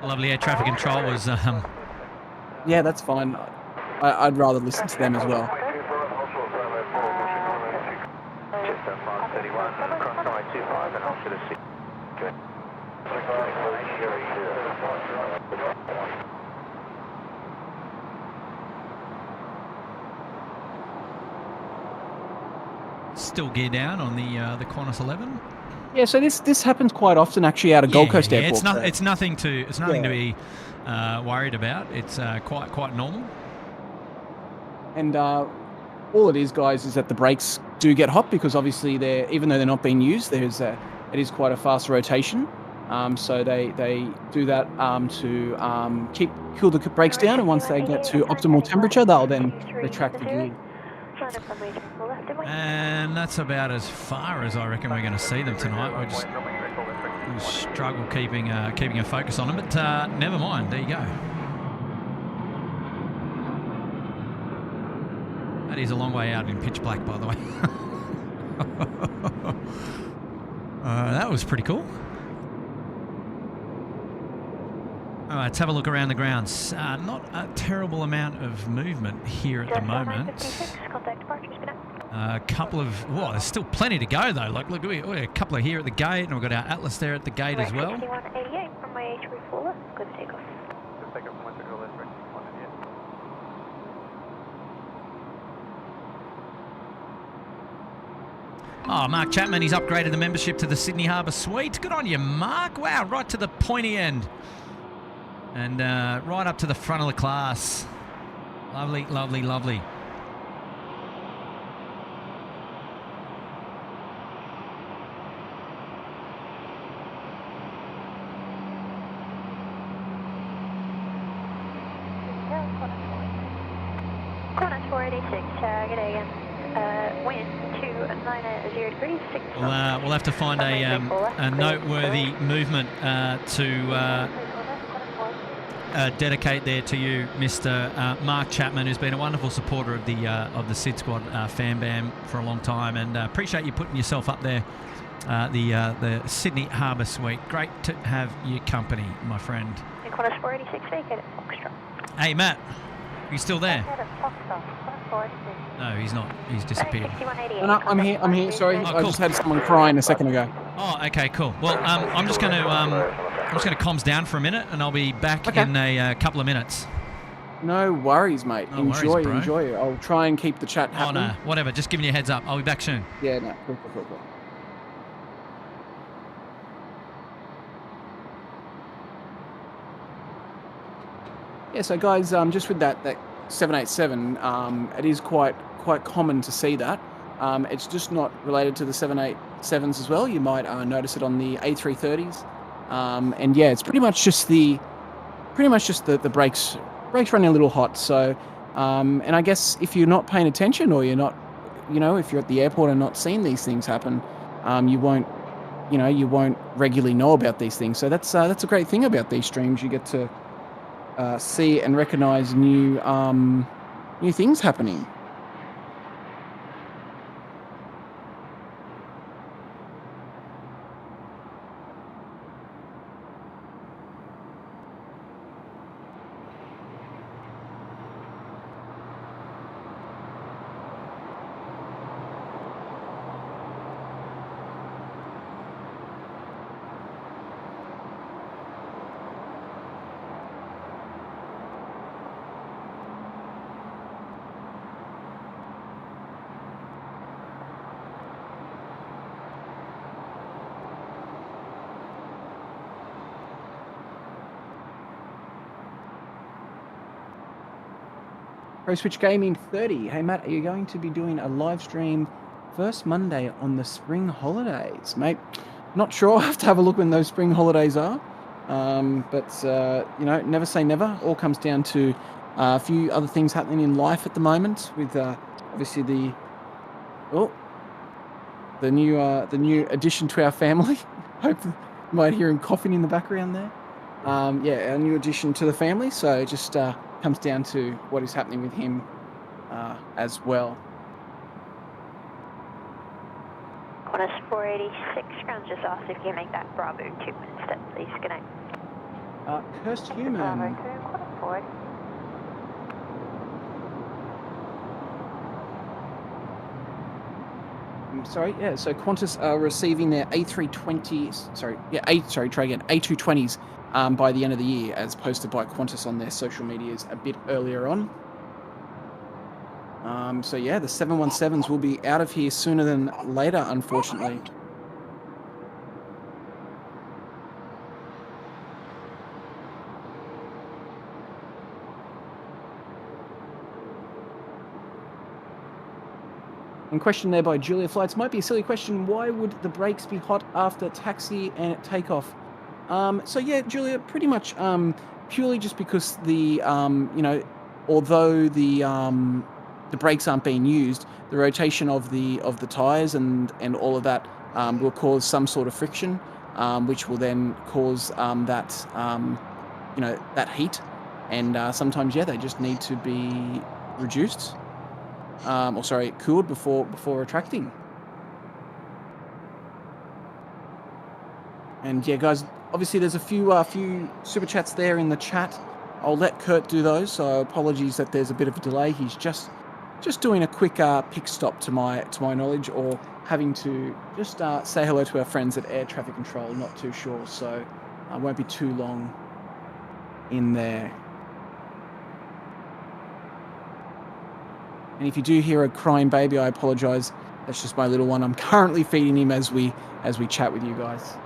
lovely air traffic control was Yeah, that's fine. I'd rather listen to them as well. still gear down on the Qantas 11. Yeah, so this happens quite often actually out of Gold Coast Airport. It's nothing to be worried about. It's quite normal. And all it is, guys, is that the brakes do get hot because obviously even though they're not being used, it is quite a fast rotation. So they do that to cool the brakes down, and once they get to optimal temperature, they'll then retract the gear. And that's about as far as I reckon we're going to see them tonight. We'll struggle keeping a focus on them, but never mind. There you go. That is a long way out in pitch black, by the way. That was pretty cool. All right, let's have a look around the grounds. Not a terrible amount of movement here at the moment. A couple of... Whoa, there's still plenty to go, though. Like, look, we've got a couple of here at the gate, and we've got our Atlas there at the gate as well. 6188 from my A340. Good takeoff. Oh, Mark Chapman, he's upgraded the membership to the Sydney Harbour Suite. Good on you, Mark. Wow, right to the pointy end. And right up to the front of the class. Lovely, lovely, lovely. 486, good day again. Wind 290 degrees, 6 We'll have to find a noteworthy movement to dedicate there to you, Mr. Mark Chapman, who's been a wonderful supporter of the SydSquad fan bam for a long time, and appreciate you putting yourself up there. The Sydney Harbour Suite. Great to have your company, my friend. Qantas 486, vacate at Foxtrot. Hey, Matt, are you still there? Vacate at Foxtrot, Qantas 486. No, he's not. He's disappeared. No, I'm here. Sorry, Oh, I cool. just had someone crying a second ago. Oh, okay, cool. Well, I'm just going to comms down for a minute, and I'll be back Okay. in a couple of minutes. No worries, mate. No worries, bro. Enjoy. I'll try and keep the chat Oh happening. no, whatever. Just giving you a heads up. I'll be back soon. Yeah, no, cool. Yeah, so guys, just with that 787, it is quite common to see that. It's just not related to the 787s as well. You might notice it on the A330s, and yeah, it's pretty much just the brakes running a little hot. So, and I guess if you're not paying attention, or you're not, if you're at the airport and not seeing these things happen, you won't regularly know about these things. So that's a great thing about these streams. You get to see and recognize new things happening. Pro Switch Gaming 30. Hey Matt, are you going to be doing a live stream first Monday on the spring holidays? Mate, not sure. I have to have a look when those spring holidays are. But never say never. All comes down to a few other things happening in life at the moment, with obviously the new addition to our family. Hope you might hear him coughing in the background there. Our new addition to the family. So just comes down to what is happening with him as well. Qantas 486, ground just asked if you can make that Bravo 2 instead, please. Good night. Cursed Human. Bravo 2, Qantas 4. So Qantas are receiving their A320s, A220s by the end of the year, as posted by Qantas on their social medias a bit earlier on. The 717s will be out of here sooner than later, unfortunately. And question there by Julia Flights. Might be a silly question. Why would the brakes be hot after taxi and takeoff? Julia, pretty much purely just because although the brakes aren't being used, the rotation of the tires and all of that will cause some sort of friction, which will then cause that heat, and sometimes they just need to be reduced. Cooled before retracting. And yeah, guys, obviously there's a few super chats there in the chat. I'll let Kurt do those, so apologies that there's a bit of a delay. He's just doing a quick pit stop to my knowledge, or having to just say hello to our friends at Air Traffic Control. Not too sure, so I won't be too long in there. And if you do hear a crying baby, I apologise. That's just my little one. I'm currently feeding him as we chat with you guys.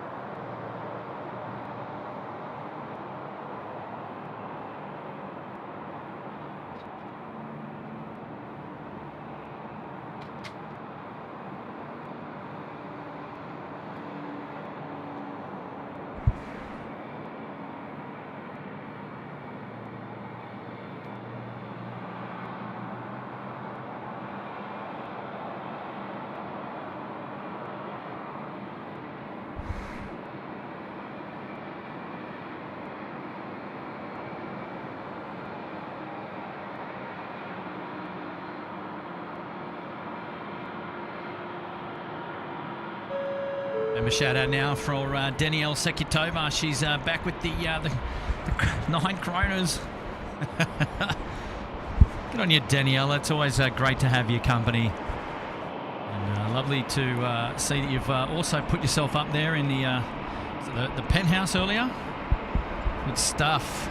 And a shout out now for Danielle Sekitova. She's back with the 9 kronas. Good on you, Danielle. It's always great to have your company. And lovely to see that you've also put yourself up there in the penthouse earlier. Good stuff.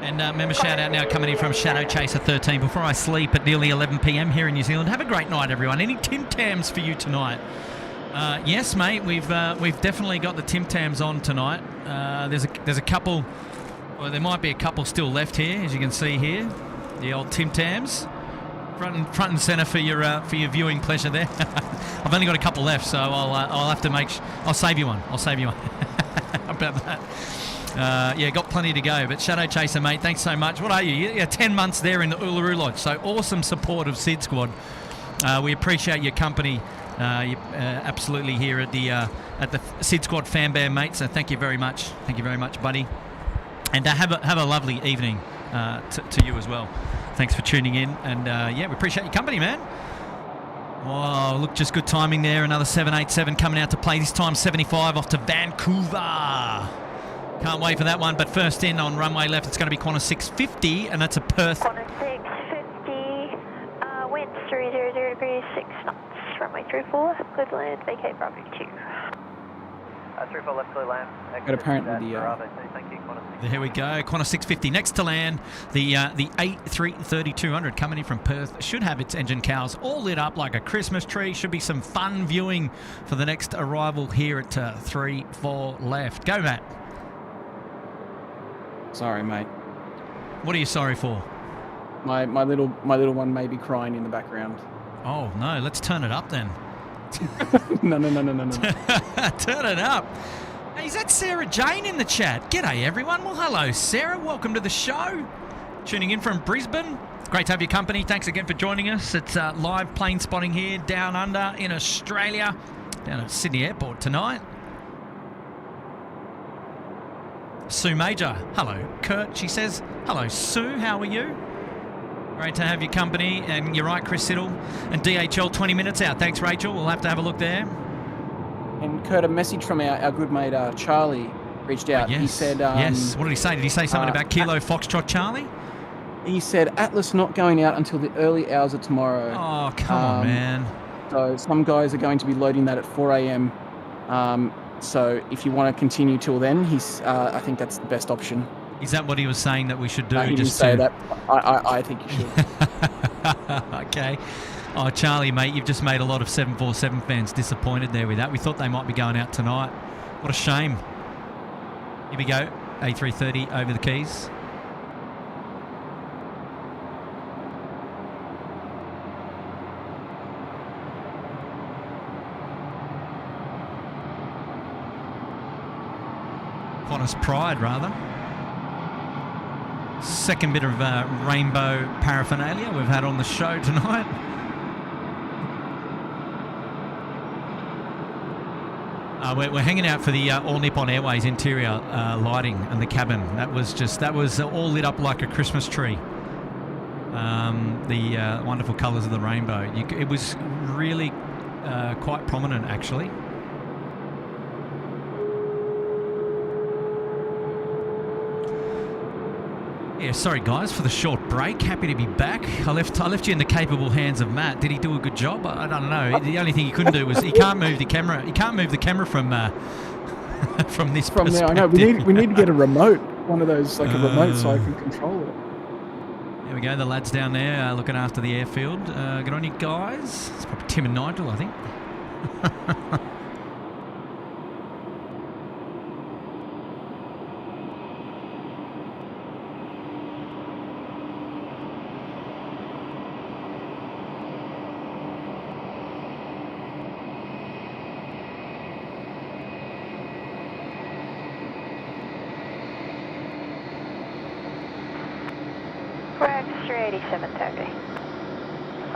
And member shout out now coming in from Shadow Chaser 13. Before I sleep at nearly 11 p.m. here in New Zealand. Have a great night, everyone. Any Tim Tams for you tonight? Yes, mate. We've definitely got the Tim Tams on tonight. There's a couple. Well, there might be a couple still left here, as you can see here. The old Tim Tams, front and centre for your viewing pleasure there. I've only got a couple left, so I'll have to I'll save you one. How about that? Yeah, got plenty to go. But Shadow Chaser, mate, thanks so much. What are you? You're 10 months there in the Uluru Lodge. So awesome support of SydSquad. We appreciate your company. Absolutely here at the SydSquad fan band, mate. So thank you very much. Thank you very much, buddy. And have a lovely evening to you as well. Thanks for tuning in. And yeah, we appreciate your company, man. Wow, look, just good timing there. Another 787 coming out to play. This time 75 off to Vancouver. Can't wait for that one. But first in on runway left, it's going to be Qantas 650, and that's a Perth. Qantas 650, wind 300 degrees, 6 knots, runway 34, clear land, vacate Bravo 2. 34 left clear land. But apparently Thank you, Qantas. There we go, Qantas 650 next to land. The A330-200 coming in from Perth should have its engine cowls all lit up like a Christmas tree. Should be some fun viewing for the next arrival here at 34 left. Go, Matt. Sorry, mate. What are you sorry for? My little one may be crying in the background. Oh no, let's turn it up then. No. Turn it up. Hey, is that Sarah Jane in the chat? G'day everyone. Well, hello Sarah. Welcome to the show. Tuning in from Brisbane. Great to have your company. Thanks again for joining us. It's live plane spotting here down under in Australia, down at Sydney Airport tonight. Sue Major. Hello, Kurt, she says. Hello, Sue. How are you? Great to have your company. And you're right, Chris Siddle. And DHL 20 minutes out. Thanks, Rachel. We'll have to have a look there. And Kurt, a message from our good mate Charlie reached out. Oh, yes. He said... yes. What did he say? Did he say something about Kilo Foxtrot Charlie? He said Atlas not going out until the early hours of tomorrow. Oh, come on, man. So some guys are going to be loading that at 4 a.m. So if you want to continue till then, I think that's the best option. Is that what he was saying that we should do? He didn't say that. I think you should. Okay. Oh, Charlie, mate, you've just made a lot of 747 fans disappointed there with that. We thought they might be going out tonight. What a shame. Here we go. A330 over the keys. Qantas Pride, rather. Second bit of rainbow paraphernalia we've had on the show tonight. We're hanging out for the All Nippon Airways interior lighting and the cabin. That was all lit up like a Christmas tree. The wonderful colours of the rainbow. It was really quite prominent, actually. Yeah, sorry guys for the short break. Happy to be back. I left you in the capable hands of Matt. Did he do a good job? I don't know. The only thing he couldn't do was he can't move the camera. He can't move the camera from this. From there, I know. We need to get a remote. One of those, like a remote, so I can control it. There we go. The lads down there looking after the airfield. Good on you guys. It's probably Tim and Nigel, I think.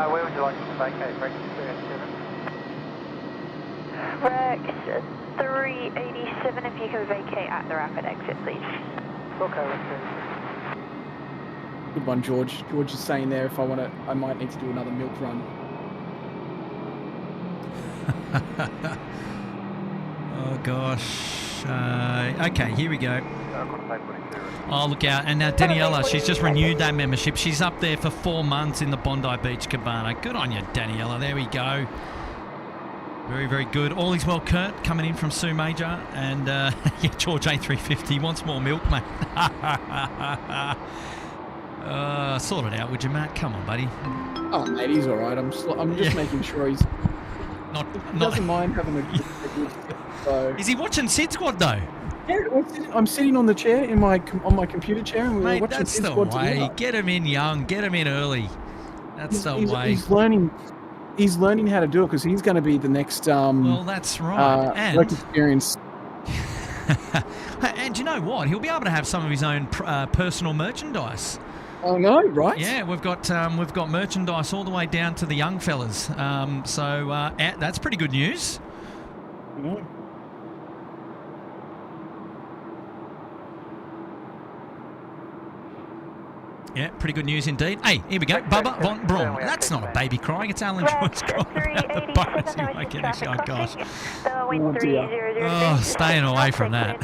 Where would you like to vacate? Rex 387? Rex 387, if you can vacate at the rapid exit, please. Okay, let's do it. Good one, George. George is saying there I might need to do another milk run. Oh, gosh. Okay, here we go. Oh, look out. And Daniela, she's just renewed that membership. She's up there for 4 months in the Bondi Beach Cabana. Good on you, Daniela. There we go. Very, very good. All is well, Kurt, coming in from Sue Major. And yeah, George A350 wants more milk, mate. Sort it out, would you, Matt? Come on, buddy. Oh, mate, he's all right. I'm just making sure he doesn't mind having a good so. Is he watching SydSquad, though? Yeah, I'm sitting on the chair on my computer chair, and we're watching that's the SydSquad way. together. Get him in young. Get him in early. That's the way. He's learning how to do it because he's going to be the next. Well, that's right. And work experience. And you know what? He'll be able to have some of his own personal merchandise. Oh no, right? Yeah, we've got merchandise all the way down to the young fellas. So that's pretty good news. Yeah. Yeah, pretty good news indeed. Hey, here we go. Bubba Von Braun. That's not a baby crying. It's Alan Joyce crying out the bonus. Oh, gosh. Oh, staying away from that.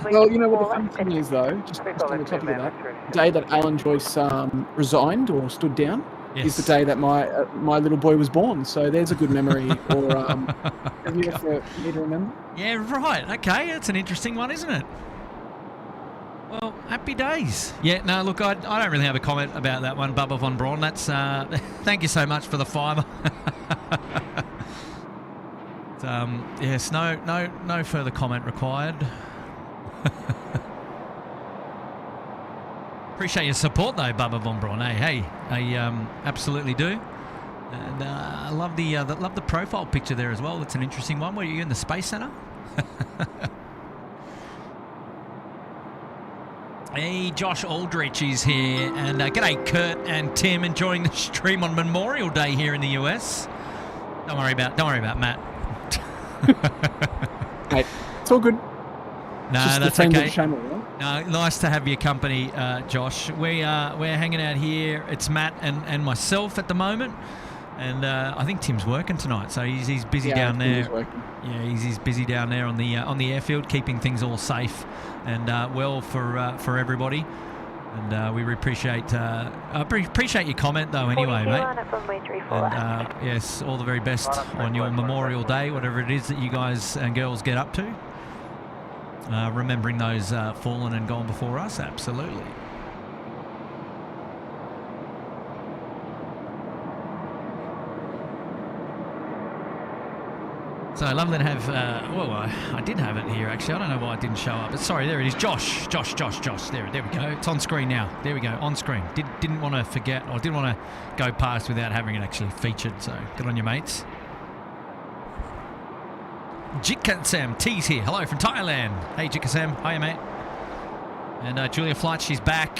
Well, you know what the funny thing is, though, just on the topic of that, the day that Alan Joyce resigned or stood down is the day that my little boy was born. So there's a good memory for me to remember. Yeah, right. Okay, that's an interesting one, isn't it? Well, happy days. Yeah, no, look, I don't really have a comment about that one, Bubba Von Braun. That's thank you so much for the fiver. Yes, no further comment required. Appreciate your support, though, Bubba Von Braun. Hey, I absolutely do. And I love the profile picture there as well. It's an interesting one. Were you in the Space Center? Hey, Josh Aldrich is here, and g'day Kurt and Tim, enjoying the stream on Memorial Day here in the US. Don't worry about Matt. Mate, it's all good. No, that's okay. Channel, right? No, nice to have your company, Josh. We're hanging out here. It's Matt and myself at the moment, and I think Tim's working tonight, so he's busy down there. Yeah, he's busy down there on the airfield, keeping things all safe and well for everybody. And we appreciate your comment though anyway, mate. And yes, all the very best on your Memorial Day, whatever it is that you guys and girls get up to. Remembering those fallen and gone before us, absolutely. So lovely to have, I did have it here actually. I don't know why it didn't show up. But sorry, there it is. Josh. There we go. It's on screen now. There we go, on screen. Didn't want to forget, or didn't want to go past without having it actually featured. So good on you, mates. Jikasam T's here. Hello from Thailand. Hey, Jikasam. Hiya, mate. And Julia Flight, she's back.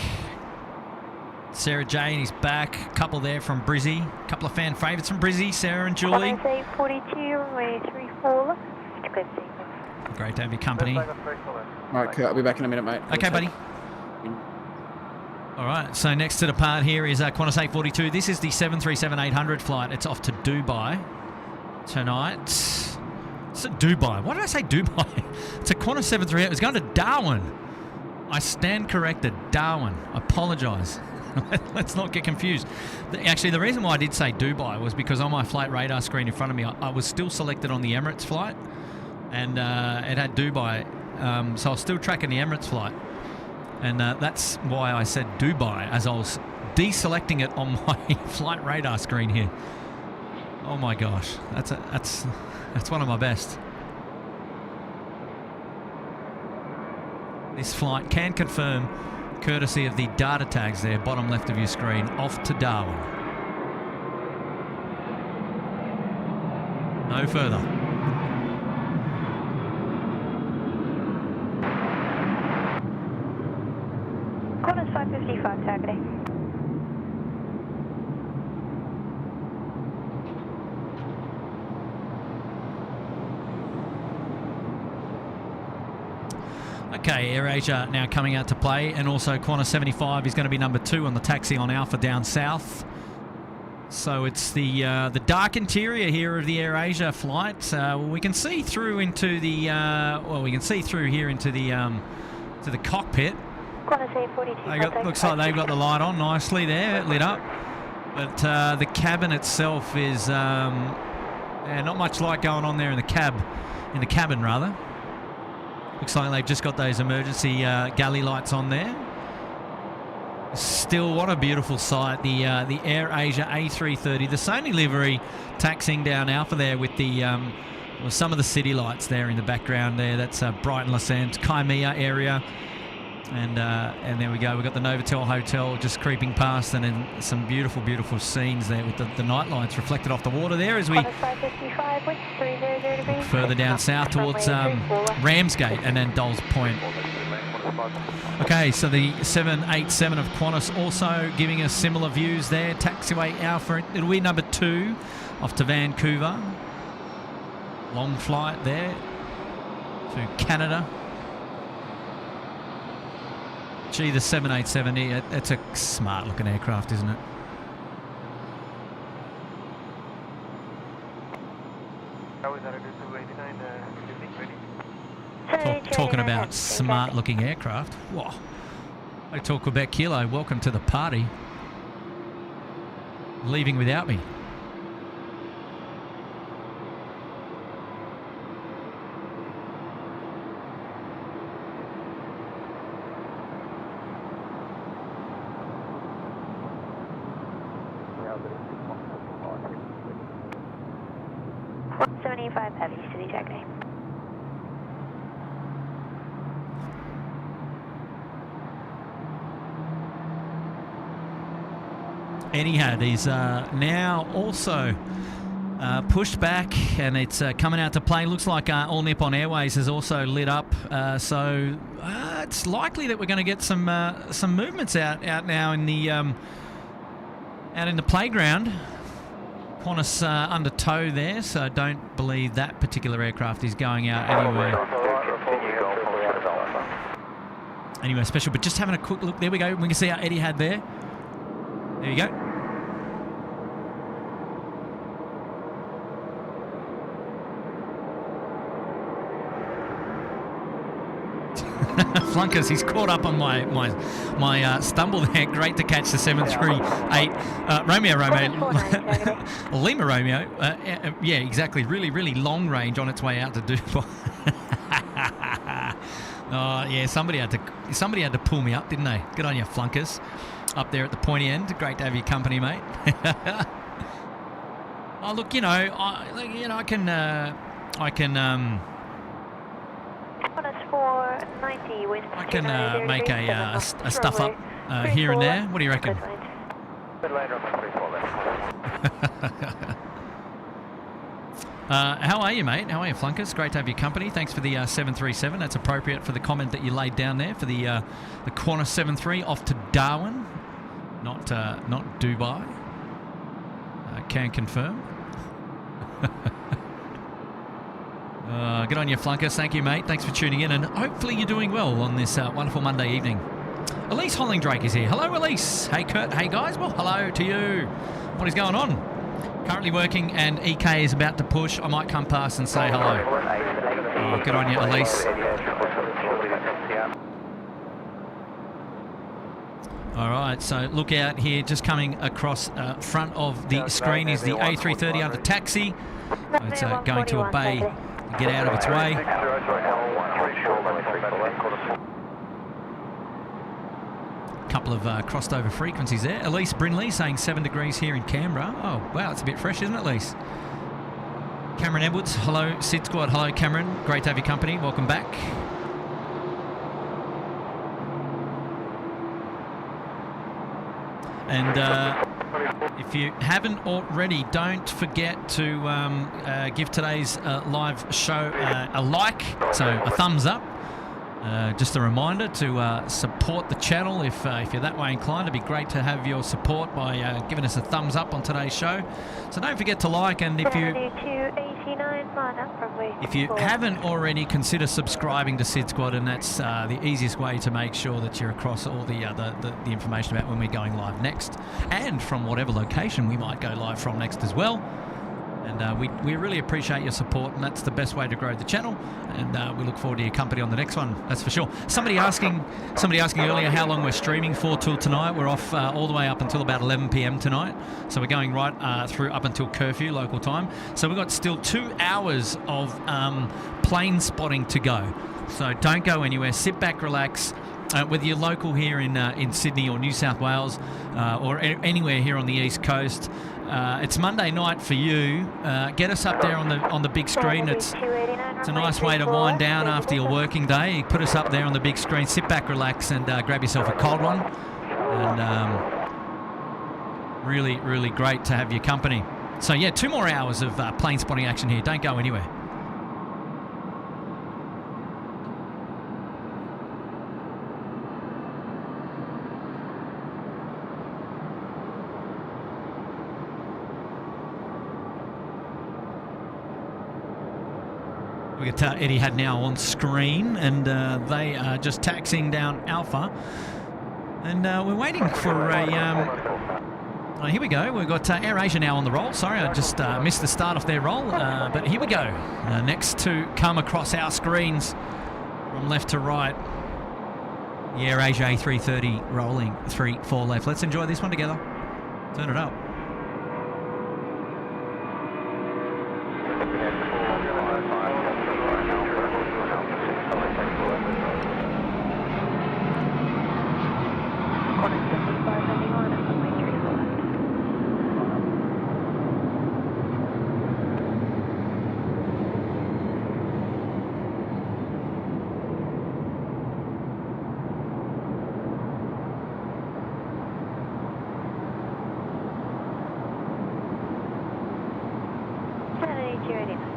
Sarah Jane is back. Couple there from Brizzy. Couple of fan favourites from Brizzy, Sarah and Julie. A42, runway 34. Great to have your company. All right, Kurt, I'll be back in a minute, mate. Okay, buddy. All right, so next to depart here is Qantas A42. This is the 737-800 flight. It's off to Dubai tonight. It's Dubai. Why did I say Dubai? It's a Qantas 738. It's going to Darwin. I stand corrected. Darwin. I apologise. Let's not get confused. Actually, the reason why I did say Dubai was because on my flight radar screen in front of me, I was still selected on the Emirates flight, and it had Dubai, so I was still tracking the Emirates flight, and that's why I said Dubai as I was deselecting it on my flight radar screen here. Oh my gosh, that's one of my best. This flight can confirm, courtesy of the data tags there, bottom left of your screen, off to Darwin. No further. Qantas 555 targeting. Okay, AirAsia now coming out to play, and also Qantas 75 is going to be number 2 on the taxi on Alpha down south. So it's the dark interior here of the AirAsia flight. We can see through into the we can see through here into the to the cockpit. Looks like they've got the light on nicely there, lit up. But the cabin itself is not much light going on there in the cabin rather. Looks like they've just got those emergency galley lights on there. Still, what a beautiful sight. The AirAsia A330, the Sony livery, taxiing down Alpha there with the some of the city lights there in the background there. That's Brighton, Los Angeles, Kaimea area. And there we go. We've got the Novotel Hotel just creeping past, and then some beautiful, beautiful scenes there with the night lights reflected off the water there as we look further down south towards Ramsgate and then Dulles Point. Okay, so the 787 of Qantas also giving us similar views there. Taxiway Alpha, it'll be number 2 off to Vancouver. Long flight there to Canada. Gee, the 787, it's a smart looking aircraft, isn't it? Talking about smart looking aircraft. Whoa. I talk about Kilo, welcome to the party. Leaving without me. Etihad is now also pushed back, and it's coming out to play. Looks like All Nippon Airways has also lit up, so it's likely that we're going to get some movements out now in the playground. Qantas under tow there, so don't believe that particular aircraft is going out anywhere special. But just having a quick look, there we go. We can see our Etihad there. There you go. Flunkers, he's caught up on my stumble there. Great to catch the 738 Romeo Lima Romeo. Yeah, exactly. Really long range on its way out to Dubai. Oh yeah, somebody had to pull me up, didn't they? Good on you, Flunkers. Up there at the pointy end. Great to have your company, mate. Oh look, I can make a stuff up here and there. What do you reckon? How are you, mate? How are you, Flunkers? Great to have your company. Thanks for the 737. That's appropriate for the comment that you laid down there for the Qantas 73 off to Darwin, not Dubai. Can confirm. Good on you, Flunkers. Thank you, mate. Thanks for tuning in, and hopefully you're doing well on this wonderful Monday evening. Elise Hollingdrake is here. Hello, Elise. Hey, Kurt. Hey, guys. Well, hello to you. What is going on? Currently working, and EK is about to push. I might come past and say hello. Oh, good on you, Elise. All right, so look out here. Just coming across front of the screen is the A330 under taxi. It's going to a bay to get out of its way. Couple of crossed over frequencies there. Elise Brinley saying 7 degrees here in Canberra. Oh, wow, it's a bit fresh, isn't it, Elise? Cameron Edwards, hello. SydSquad, hello, Cameron. Great to have your company. Welcome back. And if you haven't already, don't forget to give today's live show a like, so a thumbs up. Just a reminder to support the channel if you're that way inclined. It'd be great to have your support by giving us a thumbs up on today's show. So don't forget to like, and if you haven't already, consider subscribing to SydSquad, and that's the easiest way to make sure that you're across all the information about when we're going live next, and from whatever location we might go live from next as well. And we really appreciate your support, and that's the best way to grow the channel. And we look forward to your company on the next one, that's for sure. Somebody asking earlier how long we're streaming for till tonight. We're off all the way up until about 11 p.m. tonight. So we're going right through up until curfew local time. So we've got still 2 hours of plane spotting to go. So don't go anywhere. Sit back, relax. Whether you're local here in Sydney or New South Wales or anywhere here on the East Coast, it's Monday night for you. Get us up there on the big screen. It's a nice way to wind down after your working day. You put us up there on the big screen. Sit back, relax, and grab yourself a cold one. And really, really great to have your company. So yeah, 2 more hours of plane spotting action here. Don't go anywhere. We got Eddie had now on screen, and they are just taxiing down Alpha, and we're waiting for a here we go. We've got AirAsia now on the roll. Sorry, I just missed the start of their roll, but here we go. Next to come across our screens from left to right, the AirAsia A330 rolling 3-4 left. Let's enjoy this one together. Turn it up.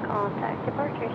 Contact departures.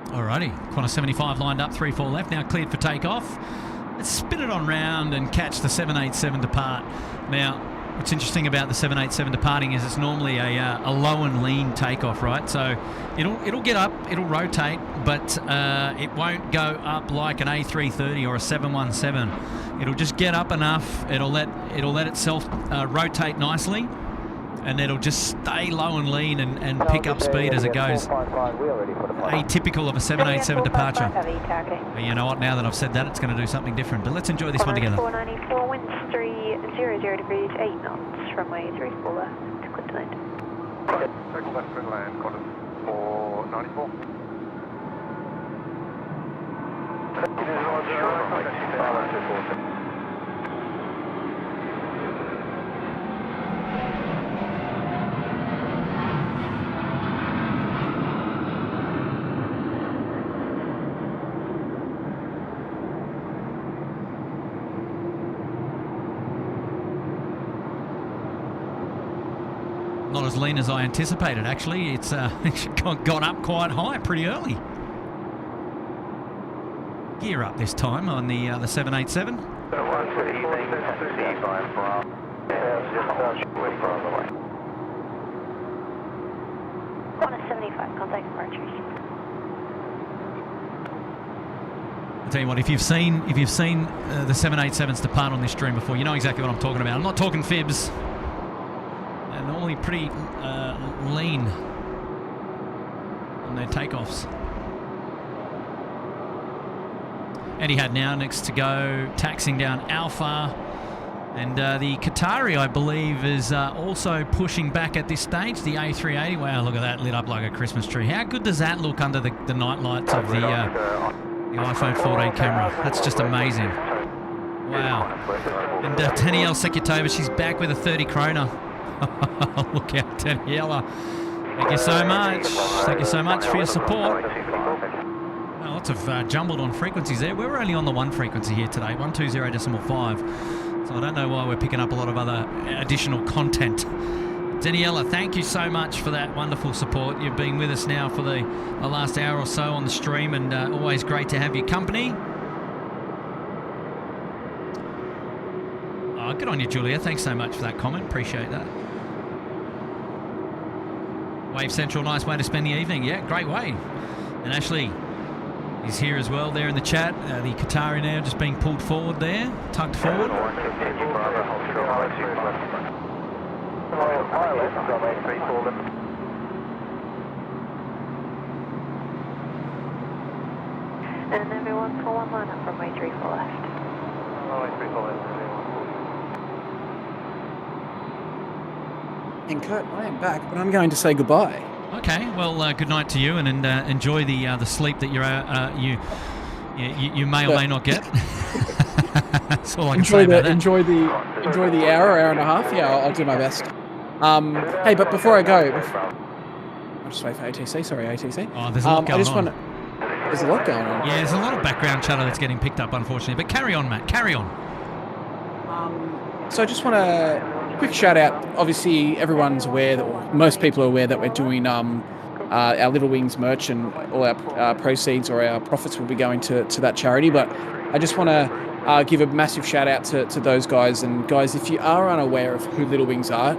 Alrighty, Qantas 75 lined up, 3-4 left, now cleared for takeoff. Let's spin it on round and catch the 787 depart. Now, what's interesting about the 787 departing is it's normally a low and lean takeoff, right? So it'll get up, it'll rotate, but it won't go up like an A330 or a 717. It'll just get up enough. It'll let itself rotate nicely, and it'll just stay low and lean and pick up speed as it goes. Atypical of a 787 departure. But you know what, now that I've said that, it's going to do something different. But let's enjoy this one together. 494, winds 300 degrees, 8 knots, runway 34 left, clear to land. Circle left, clear to land, Qantas 494. Not as lean as I anticipated, actually. It's got up quite high pretty early. Gear up this time on the 787. Qantas 75, contact departures. I'll tell you what, if you've seen the 787s depart on this stream before, you know exactly what I'm talking about. I'm not talking fibs. They're normally pretty lean. on their takeoffs. Etihad now next to go, taxiing down Alpha. And the Qatari, I believe, is also pushing back at this stage. The A380, wow, look at that, lit up like a Christmas tree. How good does that look under the night lights of the iPhone 14 camera? That's just amazing. Wow. And Danielle Sekutova, she's back with a 30 kroner. Look out, Daniela. Thank you so much. Thank you so much for your support. Oh, lots of jumbled on frequencies there. We're only on the one frequency here today, 120.5. So I don't know why we're picking up a lot of other additional content. Daniela, thank you so much for that wonderful support. You've been with us now for the last hour or so on the stream, and always great to have your company. Oh, good on you, Julia. Thanks so much for that comment. Appreciate that. Wave Central, nice way to spend the evening. Yeah, great way. And Ashley is here as well there in the chat. The Qatari now just being pulled forward there, tugged forward. And everyone pull one line up from way 34 left. And Kurt, I am back, but I'm going to say goodbye. Okay, well, good night to you, and enjoy the sleep that you may or may not get. That's all I can say about that. Enjoy the hour and a half. Yeah, I'll do my best. Hey, but before I go, I'll just wait for ATC. Sorry, ATC. Oh, there's a lot going on. There's a lot going on. Yeah, there's a lot of background chatter that's getting picked up, unfortunately. But carry on, Matt. Carry on. So I just want to quick shout out. Obviously, everyone's aware that most people are aware that we're doing our Little Wings merch, and all our proceeds or our profits will be going to that charity. But I just want to give a massive shout out to those guys. And guys, if you are unaware of who Little Wings are,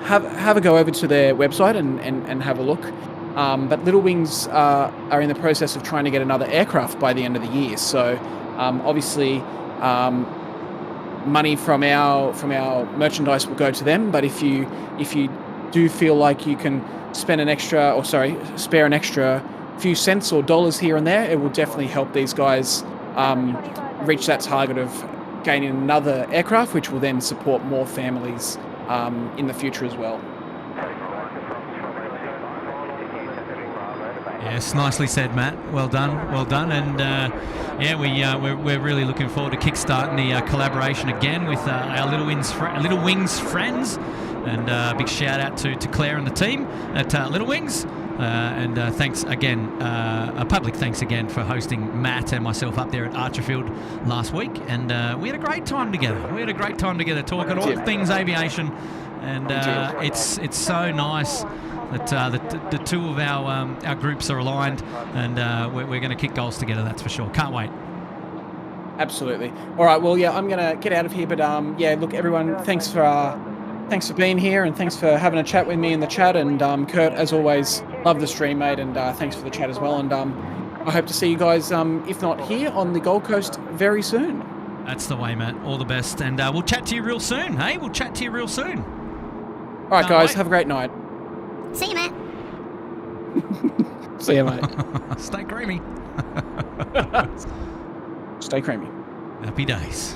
have a go over to their website and have a look. But Little Wings are in the process of trying to get another aircraft by the end of the year. So obviously, money from our merchandise will go to them. But if you do feel like you can spare an extra few cents or dollars here and there, it will definitely help these guys reach that target of gaining another aircraft, which will then support more families in the future as well. Yes, nicely said, Matt. Well done, well done. And yeah, we're really looking forward to kickstarting the collaboration again with our Little Wings friends. And big shout out to Claire and the team at Little Wings. And thanks again, a public thanks again for hosting Matt and myself up there at Archerfield last week. And we had a great time together. Talking all things aviation. And it's so nice that the two of our groups are aligned, and we're going to kick goals together, that's for sure. Can't wait. Absolutely. All right, well, yeah, I'm going to get out of here, but yeah, look, everyone, thanks for being here, and thanks for having a chat with me in the chat. And Kurt, as always, love the stream, mate, and thanks for the chat as well. And I hope to see you guys, if not here, on the Gold Coast very soon. That's the way, Matt. All the best, and we'll chat to you real soon. Hey, we'll chat to you real soon. All right, guys, have a great night. See you, Matt. See you, mate. Stay creamy. Stay creamy. Happy days.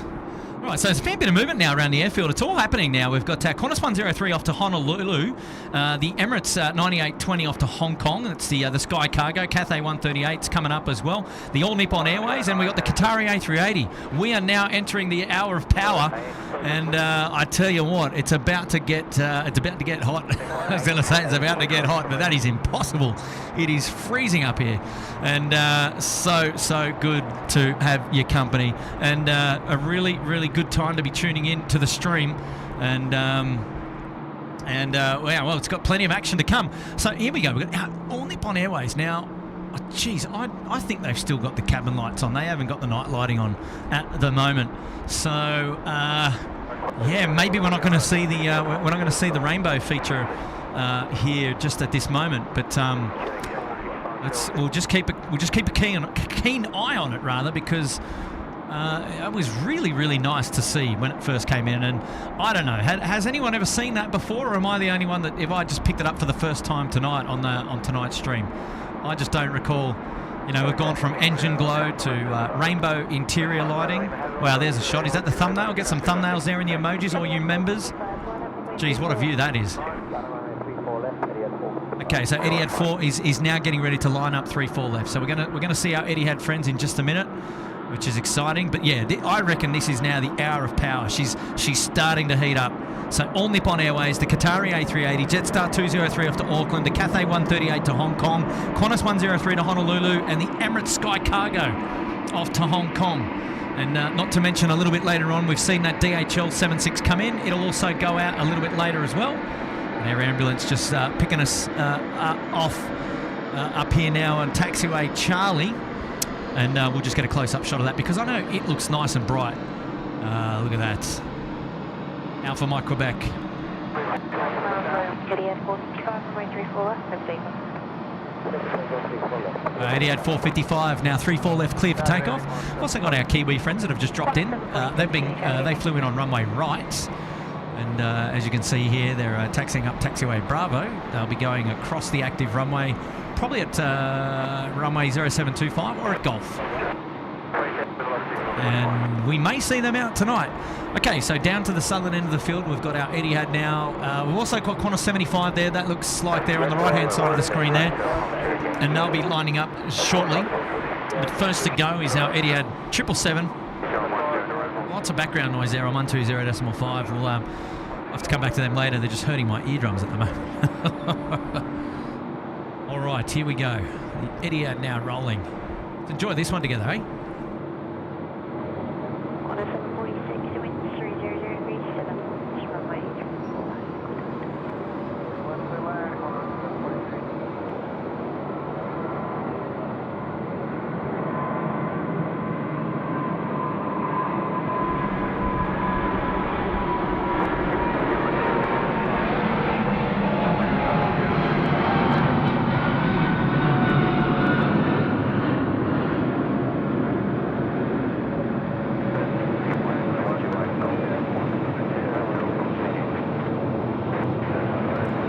All right, so there's a fair bit of movement now around the airfield. It's all happening now. We've got Qantas 103 off to Honolulu, the Emirates 9820 off to Hong Kong. It's the Sky Cargo, Cathay 138's coming up as well. The All Nippon Airways, and we got the Qatari A380. We are now entering the hour of power, and I tell you what, it's about to get hot. I was going to say it's about to get hot, but that is impossible. It is freezing up here, and so good to have your company, and a really good time to be tuning in to the stream, and well, it's got plenty of action to come. So here we go. We've got All Nippon Airways now. Geez, I think they've still got the cabin lights on. They haven't got the night lighting on at the moment. So yeah, maybe we're not going to see the rainbow feature here just at this moment. But we'll just keep a keen eye on it, rather, because it was really nice to see when it first came in. And I don't know, has anyone ever seen that before, or am I the only one that, if I just picked it up for the first time tonight on tonight's stream? I just don't recall. You know, we've gone from engine glow to rainbow interior lighting. Wow, there's a shot. Is that the thumbnail? Get some thumbnails there in the emojis, all you members. Geez, what a view that is. Okay, so Etihad 4 is now getting ready to line up 3-4 left. So we're gonna see our Etihad friends in just a minute, which is exciting. But yeah, I reckon this is now the hour of power. She's starting to heat up. So All Nippon Airways, the Qatari A380, Jetstar 203 off to Auckland, the Cathay 138 to Hong Kong, Qantas 103 to Honolulu, and the Emirates Sky Cargo off to Hong Kong. And not to mention a little bit later on, we've seen that DHL 76 come in. It'll also go out a little bit later as well. An air ambulance just picking us off up here now on taxiway Charlie. And we'll just get a close-up shot of that because I know it looks nice and bright. Look at that. Alpha Mike Quebec. Etihad 455, runway 34 left, Etihad 455, now 3-4 left, clear for takeoff. Also got our Kiwi friends that have just dropped in. They flew in on runway right. And as you can see here, they're taxiing up taxiway Bravo. They'll be going across the active runway, probably at runway 0725 or at Golf. And we may see them out tonight. Okay, so down to the southern end of the field, we've got our Etihad now. We've also got Qantas 75 there. That looks like they're on the right-hand side of the screen there. And they'll be lining up shortly. But first to go is our Etihad 777. Lots of background noise there on 120.5. We'll have to come back to them later. They're just hurting my eardrums at the moment. All right, here we go. The Etihad now rolling. Let's enjoy this one together, eh?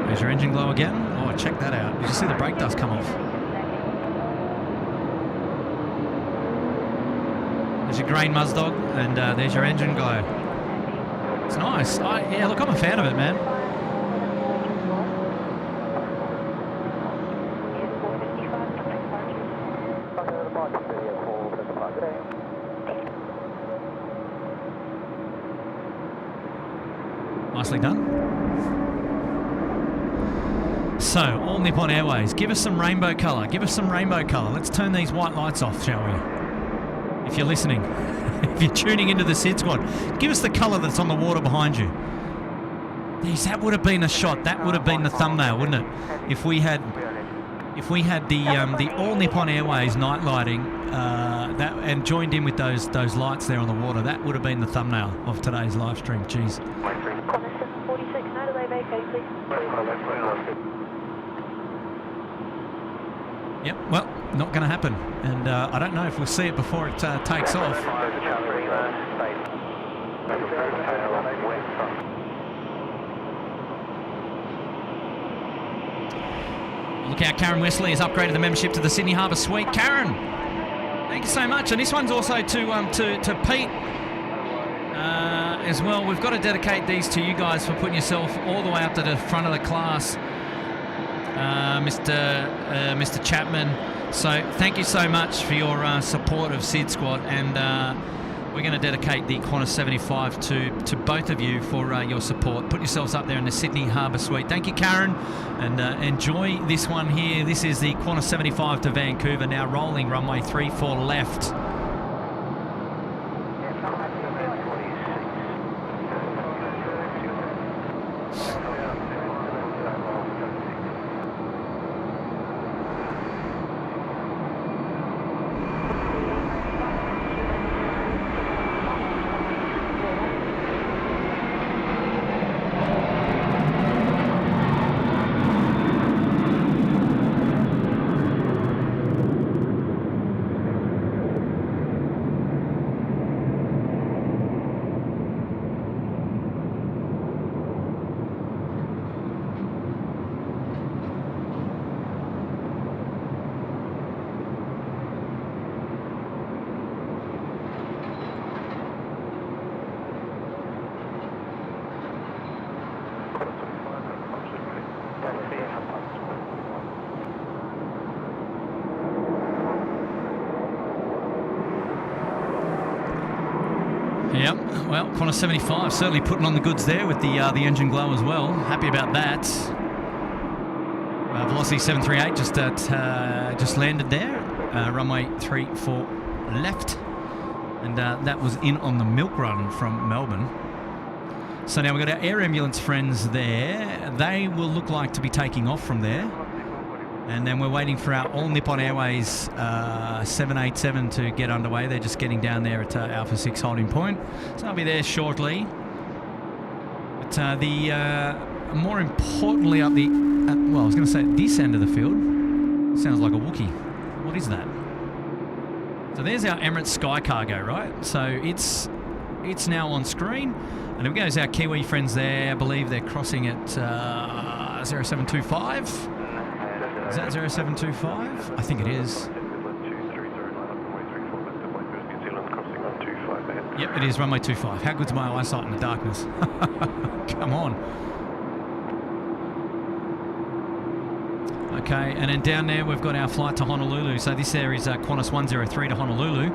There's your engine glow again. Oh, check that out. Did you see the brake dust come off? There's your grain Muzdog, and there's your engine glow. It's nice. Yeah, look, I'm a fan of it, man. Nicely done. So, All Nippon Airways, give us some rainbow colour. Give us some rainbow colour. Let's turn these white lights off, shall we? If you're listening, if you're tuning into the SydSquad, give us the colour that's on the water behind you. Geez, that would have been a shot. That would have been the thumbnail, wouldn't it? If we had the All Nippon Airways night lighting that and joined in with those lights there on the water, that would have been the thumbnail of today's live stream. Jeez. Qantas 746, no delay, vacate, please. Yep, well, not going to happen. And I don't know if we'll see it before it takes off. Look out, Karen Wesley has upgraded the membership to the Sydney Harbour Suite. Karen, thank you so much. And this one's also to Pete as well. We've got to dedicate these to you guys for putting yourself all the way up to the front of the class. Mr. Chapman. So thank you so much for your support of SydSquad, and we're going to dedicate the Qantas 75 to both of you for your support. Put yourselves up there in the Sydney Harbour Suite. Thank you, Karen, and enjoy this one here. This is the Qantas 75 to Vancouver, now rolling runway 34 left. well, Qantas 75 certainly putting on the goods there with the engine glow as well. Happy about that. Velocity 738 just landed there. Runway 34 left. And that was in on the milk run from Melbourne. So now we've got our air ambulance friends there. They will look like to be taking off from there. And then we're waiting for our All Nippon Airways 787 to get underway. They're just getting down there at Alpha 6 holding point. So I'll be there shortly. But more importantly up the... well, I was going to say this end of the field. Sounds like a Wookiee. What is that? So there's our Emirates Sky Cargo, right? So it's now on screen. And there goes our Kiwi friends there. I believe they're crossing at 0725. Is that 0725? I think it is. Yep, it is runway 25. How good's my eyesight in the darkness? Come on. Okay, and then down there we've got our flight to Honolulu. So this there is Qantas 103 to Honolulu.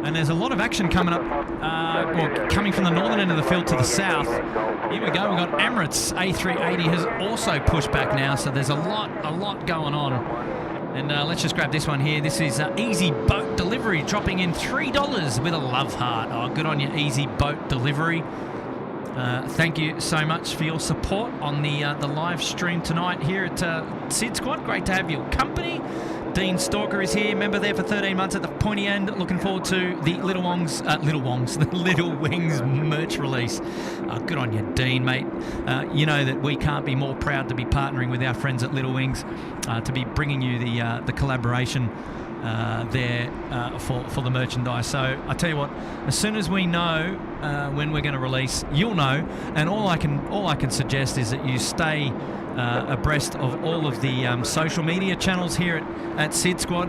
And there's a lot of action coming up, coming from the northern end of the field to the south. Here we go, we've got Emirates A380 has also pushed back now, so there's a lot going on. And let's just grab this one here. This is Easy Boat Delivery, dropping in $3 with a love heart. Oh, good on you, Easy Boat Delivery. Thank you so much for your support on the live stream tonight here at SydSquad. Great to have your company. Dean Stalker is here, member there for 13 months at the pointy end. Looking forward to the the Little Wings merch release. Good on you, Dean, mate. You know that we can't be more proud to be partnering with our friends at Little Wings to be bringing you the collaboration there for the merchandise. So I tell you what, as soon as we know when we're going to release, you'll know. And all I can suggest is that you stay abreast of all of the social media channels here at SydSquad,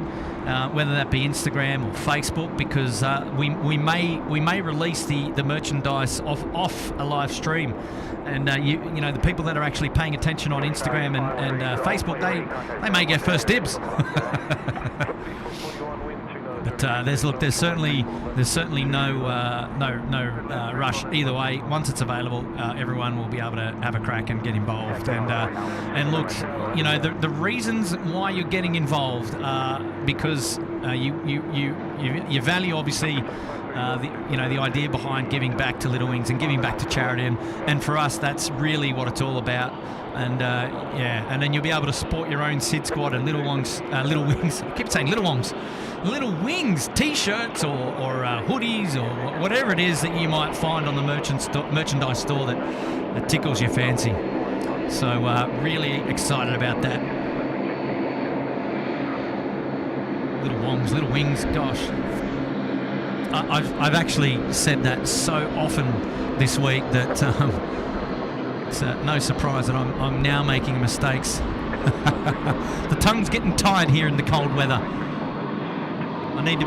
whether that be Instagram or Facebook, because we may release the merchandise off a live stream, and you know the people that are actually paying attention on Instagram and Facebook, they may get first dibs. But there's certainly no rush either way. Once it's available, everyone will be able to have a crack and get involved. And look, you know the reasons why you're getting involved are because you value obviously the idea behind giving back to Little Wings and giving back to charity, and for us that's really what it's all about. And and then you'll be able to sport your own SydSquad and Little Wings. I keep saying Little Wings t-shirts or hoodies or whatever it is that you might find on the merchandise store that tickles your fancy. So really excited about that. Little Wings, gosh. I've actually said that so often this week that it's no surprise that I'm now making mistakes. The tongue's getting tired here in the cold weather. I need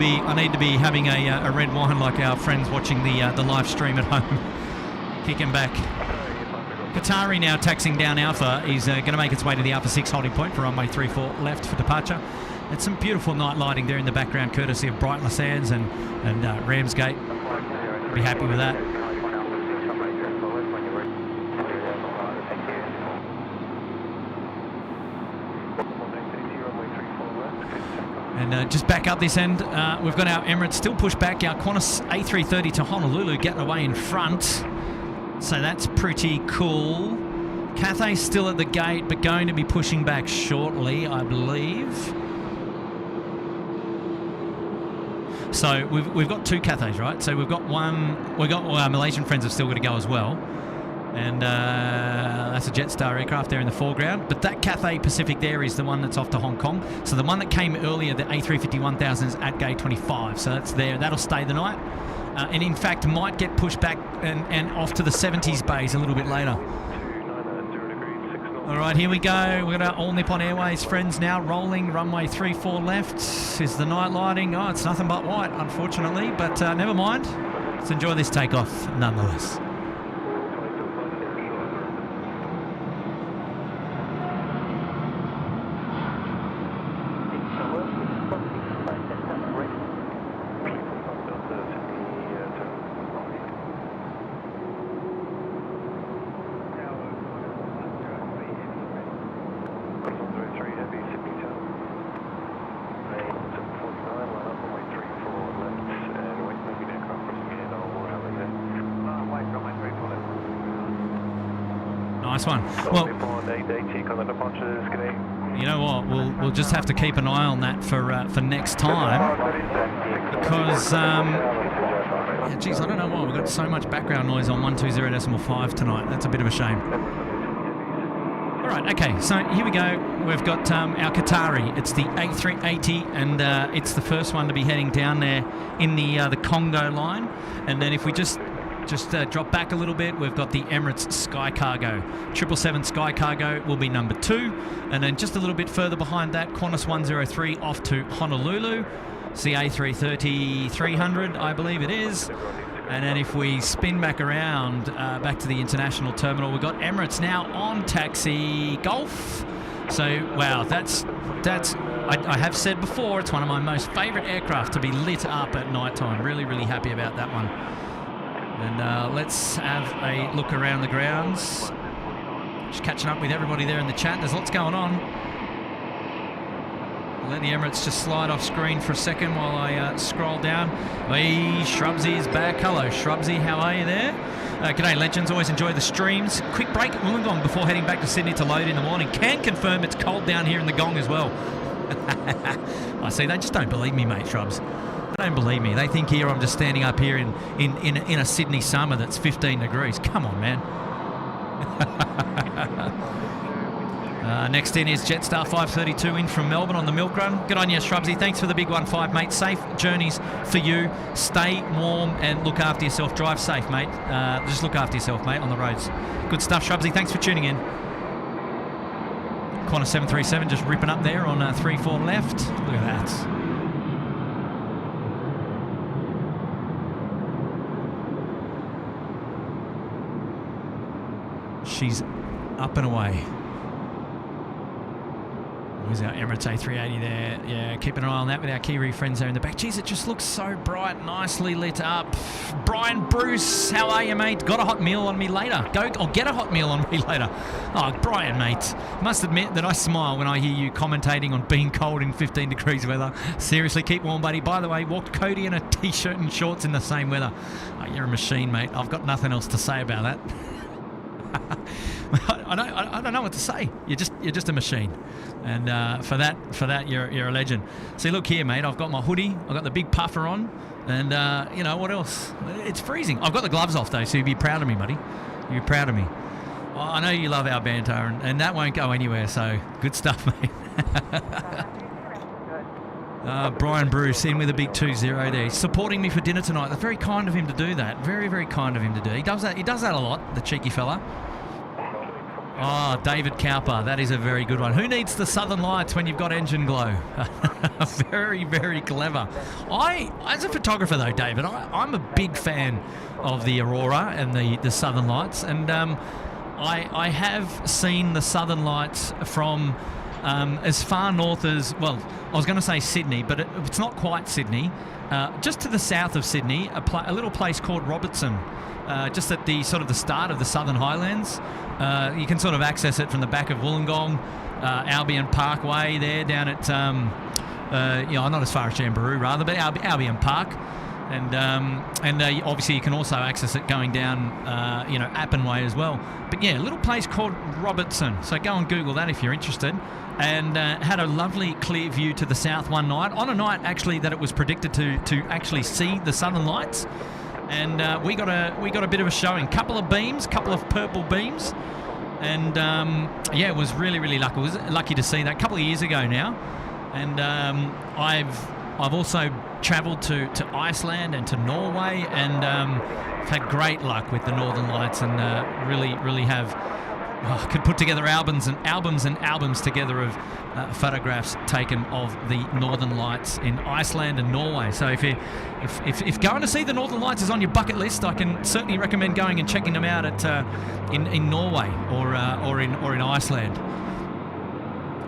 to be having a red wine like our friends watching the live stream at home. Kicking back. Qatari now taxiing down Alpha is going to make its way to the Alpha 6 holding point for runway 34 left for departure. It's some beautiful night lighting there in the background, courtesy of Brighton Sands and Ramsgate. Be happy with that. And just back up this end, we've got our Emirates still pushed back. Our Qantas A330 to Honolulu getting away in front. So that's pretty cool. Cathay's still at the gate, but going to be pushing back shortly, I believe. So we've got two Cathays, right? So we've got our Malaysian friends have still got to go as well. And that's a Jetstar aircraft there in the foreground. But that Cathay Pacific there is the one that's off to Hong Kong. So the one that came earlier, the A350 1000, is at gate 25. So that's there. That'll stay the night. And in fact, might get pushed back and off to the 70s bays a little bit later. All right, here we go. We've got our All Nippon Airways friends now rolling. Runway 34 left is the night lighting. Oh, it's nothing but white, unfortunately. But never mind. Let's enjoy this takeoff nonetheless. Nice one. Well, you know what? We'll just have to keep an eye on that for next time, because yeah, geez, I don't know why we've got so much background noise on 120.5 tonight. That's a bit of a shame. All right, okay, so here we go. We've got our Qatari. It's the A380, and it's the first one to be heading down there in the Congo line. And then if we just drop back a little bit, we've got the Emirates Sky Cargo. 777 Sky Cargo will be number 2. And then just a little bit further behind that, Qantas 103 off to Honolulu. It's the A330-300, I believe it is. And then if we spin back around, back to the international terminal, we've got Emirates now on taxi Gulf. So, wow, that's I have said before, it's one of my most favourite aircraft to be lit up at night time. Really, really happy about that one. And let's have a look around the grounds. Just catching up with everybody there in the chat. There's lots going on. Let the Emirates just slide off screen for a second while I scroll down. Hey, Shrubsy is back. Hello, Shrubsy. How are you there? G'day, legends. Always enjoy the streams. Quick break at Wollongong before heading back to Sydney to load in the morning. Can confirm it's cold down here in the Gong as well. I see. They just don't believe me, mate, Shrubs. They don't believe me. They think here I'm just standing up here in a Sydney summer that's 15 degrees. Come on, man. Next in is Jetstar 532 in from Melbourne on the milk run. Good on you, Shrubsy. Thanks for the big 1-5, mate. Safe journeys for you. Stay warm and look after yourself. Drive safe, mate. Just look after yourself, mate, on the roads. Good stuff, Shrubsy. Thanks for tuning in. Qantas 737 just ripping up there on 3-4 left. Look at that. She's up and away. There's our Emirates A380 there. Yeah, keeping an eye on that with our Kiwi friends there in the back. Geez, it just looks so bright, nicely lit up. Brian Bruce, how are you, mate? Got a hot meal on me later. Go or get a hot meal on me later. Oh, Brian, mate. Must admit that I smile when I hear you commentating on being cold in 15 degrees weather. Seriously, keep warm, buddy. By the way, walked Cody in a t-shirt and shorts in the same weather. Oh, you're a machine, mate. I've got nothing else to say about that. I don't know what to say. You're just a machine, and for that you're a legend. See, look here, mate. I've got my hoodie. I've got the big puffer on, and you know what else? It's freezing. I've got the gloves off though, so you'd be proud of me, buddy. You'd be proud of me. Well, I know you love our banter, and that won't go anywhere. So good stuff, mate. Brian Bruce in with a big 2-0 there. He's supporting me for dinner tonight. That's very kind of him to do that. Very, very kind of him to do. He does that a lot, the cheeky fella. Oh, David Cowper. That is a very good one. Who needs the southern lights when you've got engine glow? Very, very clever. As a photographer though, David, I'm a big fan of the aurora and the southern lights. And I have seen the southern lights from as far north as, well, I was going to say Sydney, but it's not quite Sydney. Just to the south of Sydney, a little place called Robertson, just at the sort of the start of the Southern Highlands. You can sort of access it from the back of Wollongong, Albion Parkway there down at, not as far as Jamboree rather, but Albion Park. And obviously you can also access it going down, Appin Way as well. But yeah, a little place called Robertson. So go and Google that if you're interested. And had a lovely clear view to the south one night, on a night actually that it was predicted to actually see the southern lights. And we got a bit of a showing. Couple of purple beams. And it was really, really lucky. I was lucky to see that a couple of years ago now. And I've also travelled to Iceland and to Norway, and had great luck with the Northern Lights, and really have could put together albums together of photographs taken of the Northern Lights in Iceland and Norway. So if going to see the Northern Lights is on your bucket list, I can certainly recommend going and checking them out at in Norway or in Iceland.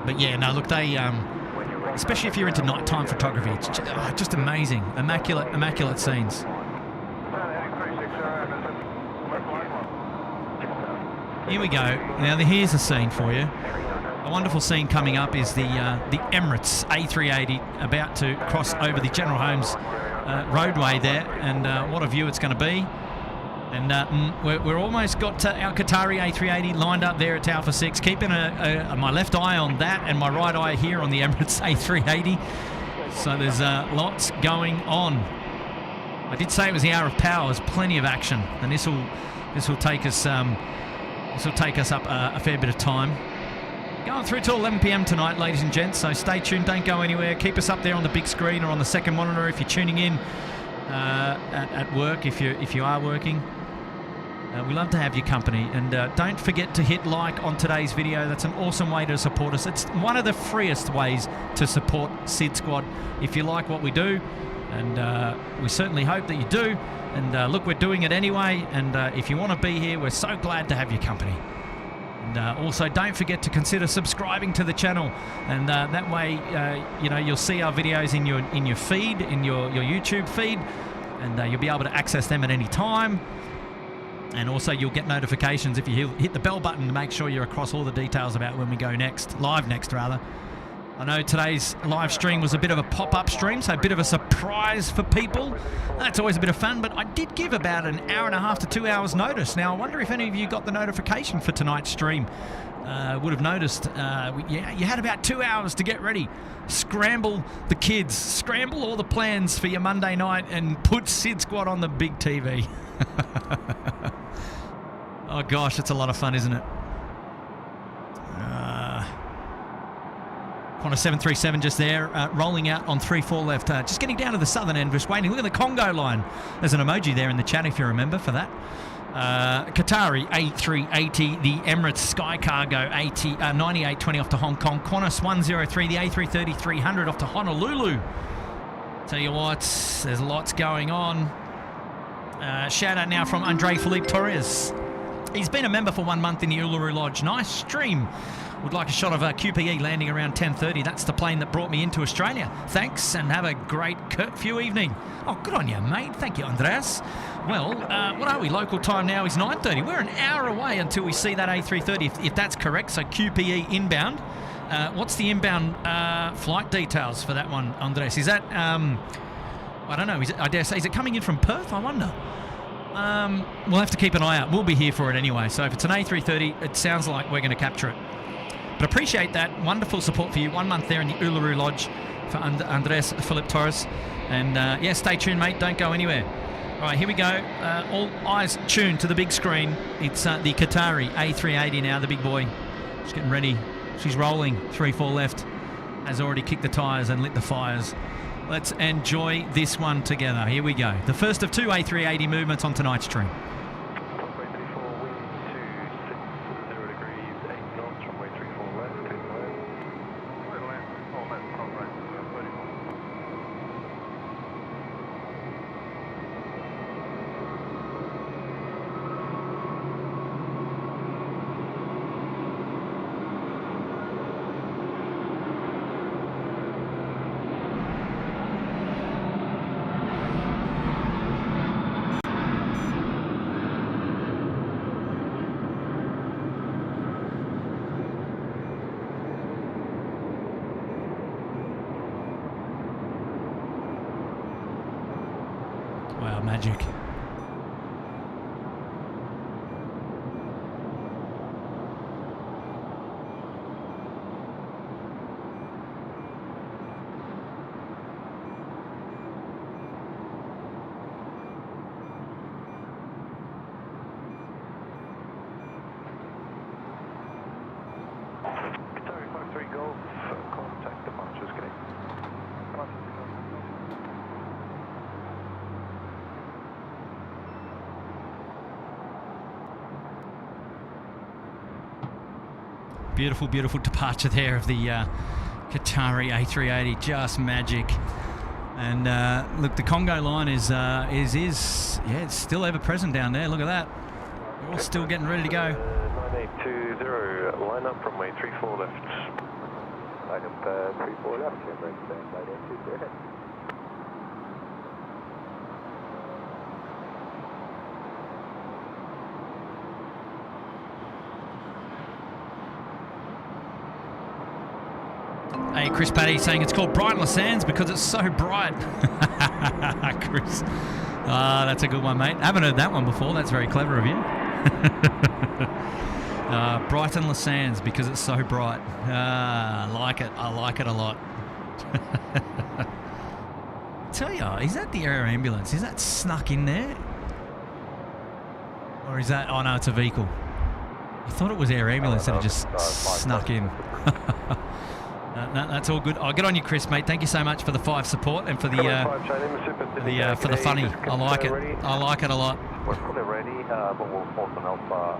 But yeah, no, look, they especially if you're into nighttime photography, it's just amazing, immaculate scenes. Here we go. Now here's a scene for you. A wonderful scene coming up is the Emirates A380 about to cross over the General Holmes roadway there, and what a view it's going to be. And we're almost got our Qatari A380 lined up there at Alpha 6, keeping my left eye on that and my right eye here on the Emirates A380. So there's lots going on. I did say it was the hour of power. There's plenty of action, and this will take us up a fair bit of time. Going through till 11 p.m. tonight, ladies and gents. So stay tuned. Don't go anywhere. Keep us up there on the big screen or on the second monitor if you're tuning in at work. If you are working. We love to have your company, and don't forget to hit like on today's video. That's an awesome way to support us. It's one of the freest ways to support SydSquad if you like what we do, and we certainly hope that you do. And look, we're doing it anyway, and if you want to be here, we're so glad to have your company. And also, don't forget to consider subscribing to the channel, and that way, you'll see our videos in your feed, in your YouTube feed, and you'll be able to access them at any time. And also, you'll get notifications if you hit the bell button to make sure you're across all the details about when we go live next. I know today's live stream was a bit of a pop-up stream, so a bit of a surprise for people. That's always a bit of fun, but I did give about an hour and a half to 2 hours notice. Now, I wonder if any of you got the notification for tonight's stream. Would have noticed you had about 2 hours to get ready. Scramble the kids, scramble all the plans for your Monday night, and put SydSquad on the big TV. Oh gosh, it's a lot of fun, isn't it? Qantas 737 just there, rolling out on 3-4 left, just getting down to the southern end, just waiting. Look at the Congo line. There's an emoji there in the chat if you remember for that. Qatari A380, the Emirates Sky Cargo 9820 off to Hong Kong, Qantas 103, the A330 300 off to Honolulu. Tell you what, there's lots going on. Shout out now from Andre Philippe Torres. He's been a member for 1 month in the Uluru Lodge. Nice stream. Would like a shot of QPE landing around 10:30. That's the plane that brought me into Australia. Thanks, and have a great curfew evening. Oh, good on you, mate. Thank you, Andreas. Well, what are we? Local time now is 9:30. We're an hour away until we see that A330, if that's correct. So QPE inbound. What's the inbound flight details for that one, Andreas? Is that, I don't know, I dare say, is it coming in from Perth? I wonder. We'll have to keep an eye out. We'll be here for it anyway. So if it's an A330, it sounds like we're going to capture it. But appreciate that. Wonderful support for you. 1 month there in the Uluru Lodge for Andres Philip Torres. And yeah, stay tuned, mate. Don't go anywhere. All right, here we go. All eyes tuned to the big screen. It's the Qatari A380 now, the big boy. She's getting ready. She's rolling. 3-4 left. Has already kicked the tyres and lit the fires. Let's enjoy this one together. Here we go. The first of two A380 movements on tonight's stream. Wow, magic. Qatari 53 Golf, contact departures, okay? Beautiful, beautiful departure there of the Qatari A380, just magic. And look, the Congo line is yeah, it's still ever present down there. Look at that. We're all still getting ready to go. 9820, line up runway 34 left. Line up 34 left, Emirates 9820. Hey, Chris Paddy saying it's called Brightless Sands because it's so bright. Chris, Ah, that's a good one, mate. Haven't heard that one before. That's very clever of you. Brighton Les Sands because it's so bright. I like it. I like it a lot. Tell you, is that the air ambulance? Is that snuck in there? Or is that... Oh, no, it's a vehicle. I thought it was air ambulance that had just snuck in. No, that's all good. I'll get on you, Chris, mate. Thank you so much for the 5 support and for the for the funny. I like it. I like it a lot. We're fully ready, but we'll force an alpha.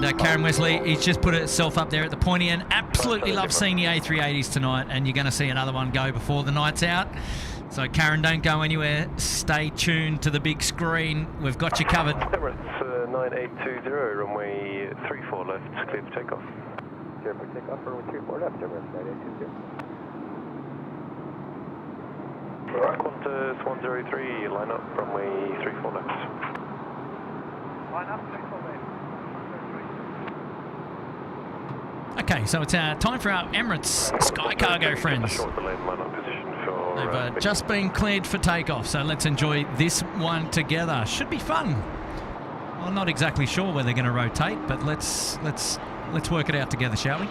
And Karen Wesley, he's just put itself up there at the pointy end. Absolutely love seeing the A380s tonight, and you're going to see another one go before the night's out. So, Karen, don't go anywhere. Stay tuned to the big screen. We've got you covered. Emirates 9820, runway 34 left, clear for takeoff. Clear for takeoff, runway 34 left, Emirates 9820. Qantas 103, line up, runway 34 left. Line up, 34 left. Okay, so it's time for our Emirates Sky Cargo friends. Short delay line up position for... They've just been cleared for takeoff, so let's enjoy this one together. Should be fun. I'm not exactly sure where they're going to rotate, but let's work it out together, shall we?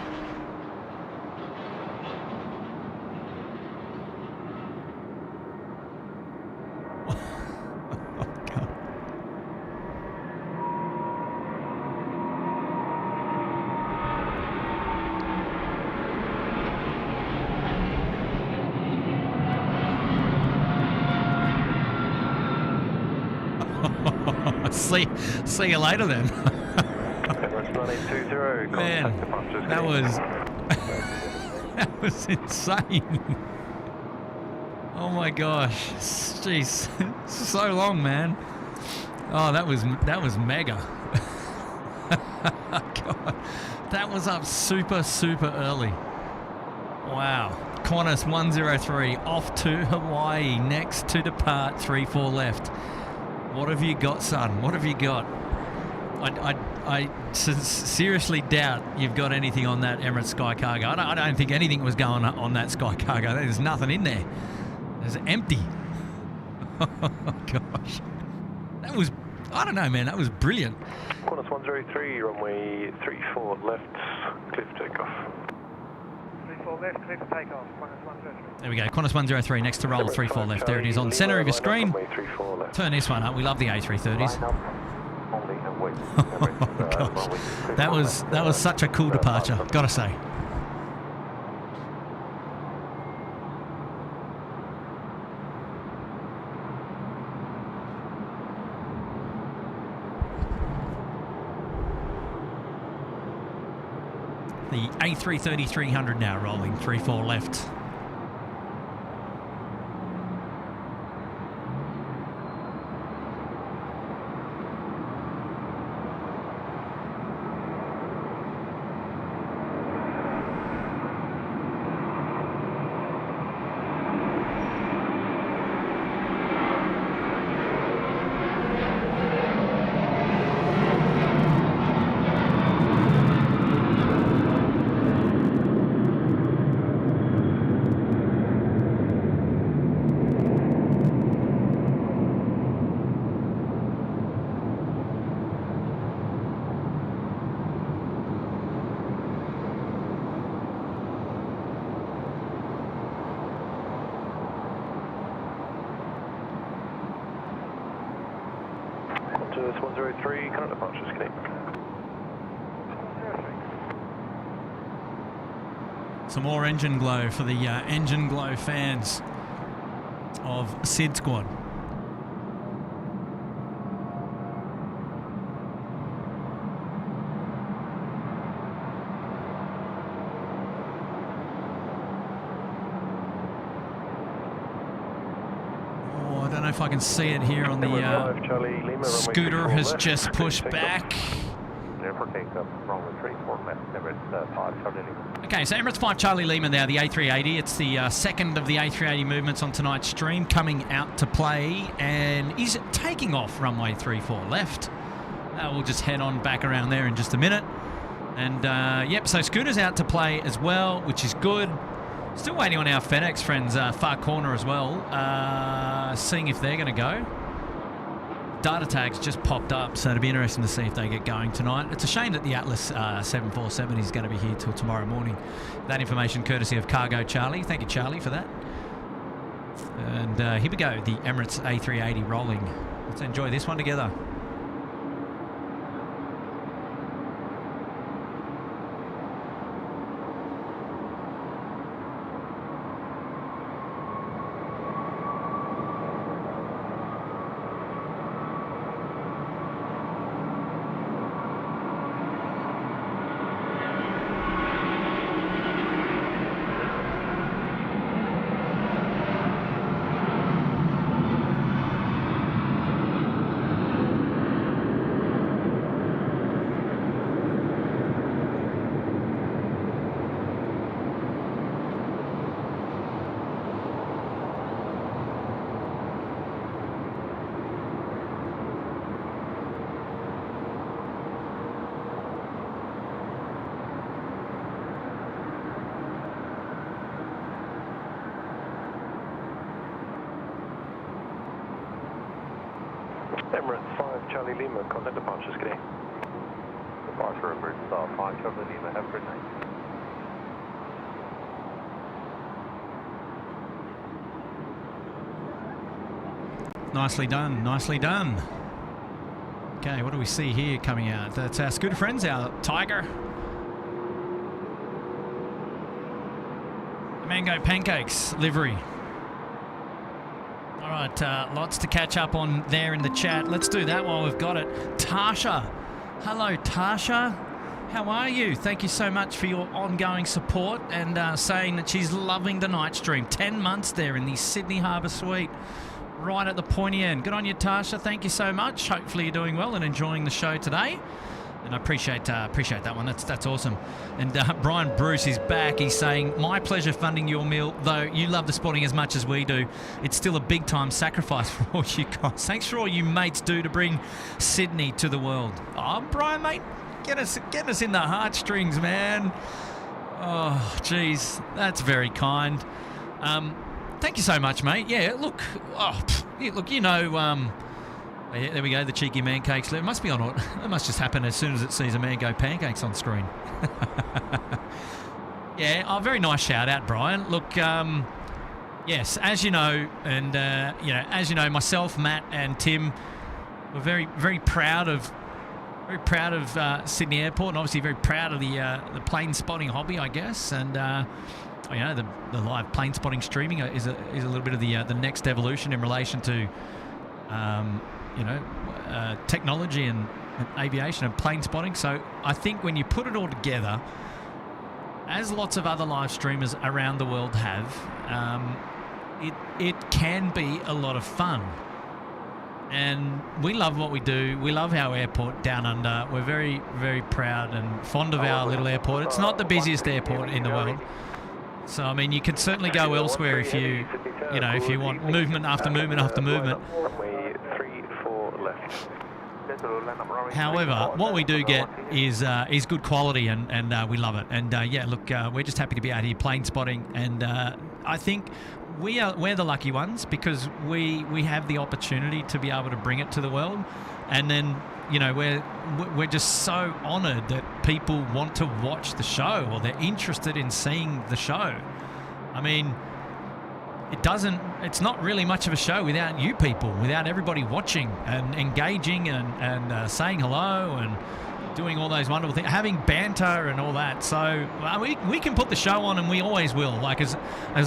See you later then. Man, that was insane. Oh my gosh, jeez, so long, man. Oh, that was mega. God, that was up super early. Wow. Qantas 103 off to Hawaii, next to depart 34 left. What have you got, son? What have you got? I seriously doubt you've got anything on that Emirates Sky Cargo. I don't think anything was going on that Sky Cargo. There's nothing in there. It's empty. Oh, gosh. That was, I don't know, man. That was brilliant. Qantas 103, runway 34 left, clear for takeoff. 34 left, clear for takeoff. Qantas 103. There we go. Qantas 103 next to roll 34 left. There it is on the centre of your screen. Turn this one up. We love the A330s. Oh, gosh. That was such a cool departure, gotta say. The A330-300 now rolling 3-4 left. Qantas 103, current departures, connect. Some more engine glow for the engine glow fans of SydSquad. If I can see it here on the scooter has just pushed back. Okay, so Emirates 5 Charlie Lima now, the A380. It's the second of the A380 movements on tonight's stream coming out to play and is taking off runway 34 left. We'll just head on back around there in just a minute. And yep, so Scooter's out to play as well, which is good. Still waiting on our FedEx friends, far corner as well, seeing if they're going to go. data tags just popped up, so it'll be interesting to see if they get going tonight. It's a shame that the Atlas 747 is going to be here till tomorrow morning. That information courtesy of Cargo Charlie. Thank you, Charlie, for that. And here we go, the Emirates A380 rolling. Let's enjoy this one together. Emirates 5 Charlie Lima, contact departures, good day. Departure Emirates 5 Charlie Lima, have a good night. Nicely done, nicely done. Okay, what do we see here coming out? That's our Scooter friends, our Tiger. Mango Pancakes livery. All right, lots to catch up on there in the chat. Let's do that while we've got it. Tasha. Hello, Tasha. How are you? Thank you so much for your ongoing support and saying that she's loving the night stream. 10 months there in the Sydney Harbour Suite, right at the pointy end. Good on you, Tasha. Thank you so much. Hopefully you're doing well and enjoying the show today. And I appreciate that one. That's awesome. And Brian Bruce is back. He's saying, my pleasure funding your meal. Though you love the sporting as much as we do, it's still a big time sacrifice for all you guys. Thanks for all you mates do to bring Sydney to the world. Oh, Brian, mate, getting us in the heartstrings, man. Oh, geez, that's very kind. Thank you so much, mate. Yeah, look, you know. Yeah, there we go, the cheeky man cakes. It must be on. It must just happen as soon as it sees a mango pancakes on screen. Yeah, very nice shout out, Brian. Look, yes, as you know, and as you know, myself, Matt, and Tim were very proud of Sydney Airport, and obviously very proud of the plane spotting hobby, I guess, and the live plane spotting streaming is a little bit of the next evolution in relation to. Technology and aviation and plane spotting. So I think when you put it all together, as lots of other live streamers around the world have, it can be a lot of fun. And we love what we do. We love our airport down under. We're very, very proud and fond of our little airport. It's not the busiest airport in the world. So, I mean, you can certainly go elsewhere if you want movement after movement after movement. However, what we do get is good quality, and we love it. And look, we're just happy to be out here plane spotting, and I think we're the lucky ones because we have the opportunity to be able to bring it to the world, and then we're just so honoured that people want to watch the show or they're interested in seeing the show. I mean, it's not really much of a show without you people, without everybody watching and engaging and saying hello and doing all those wonderful things, having banter and all that. So we can put the show on, and we always will. Like as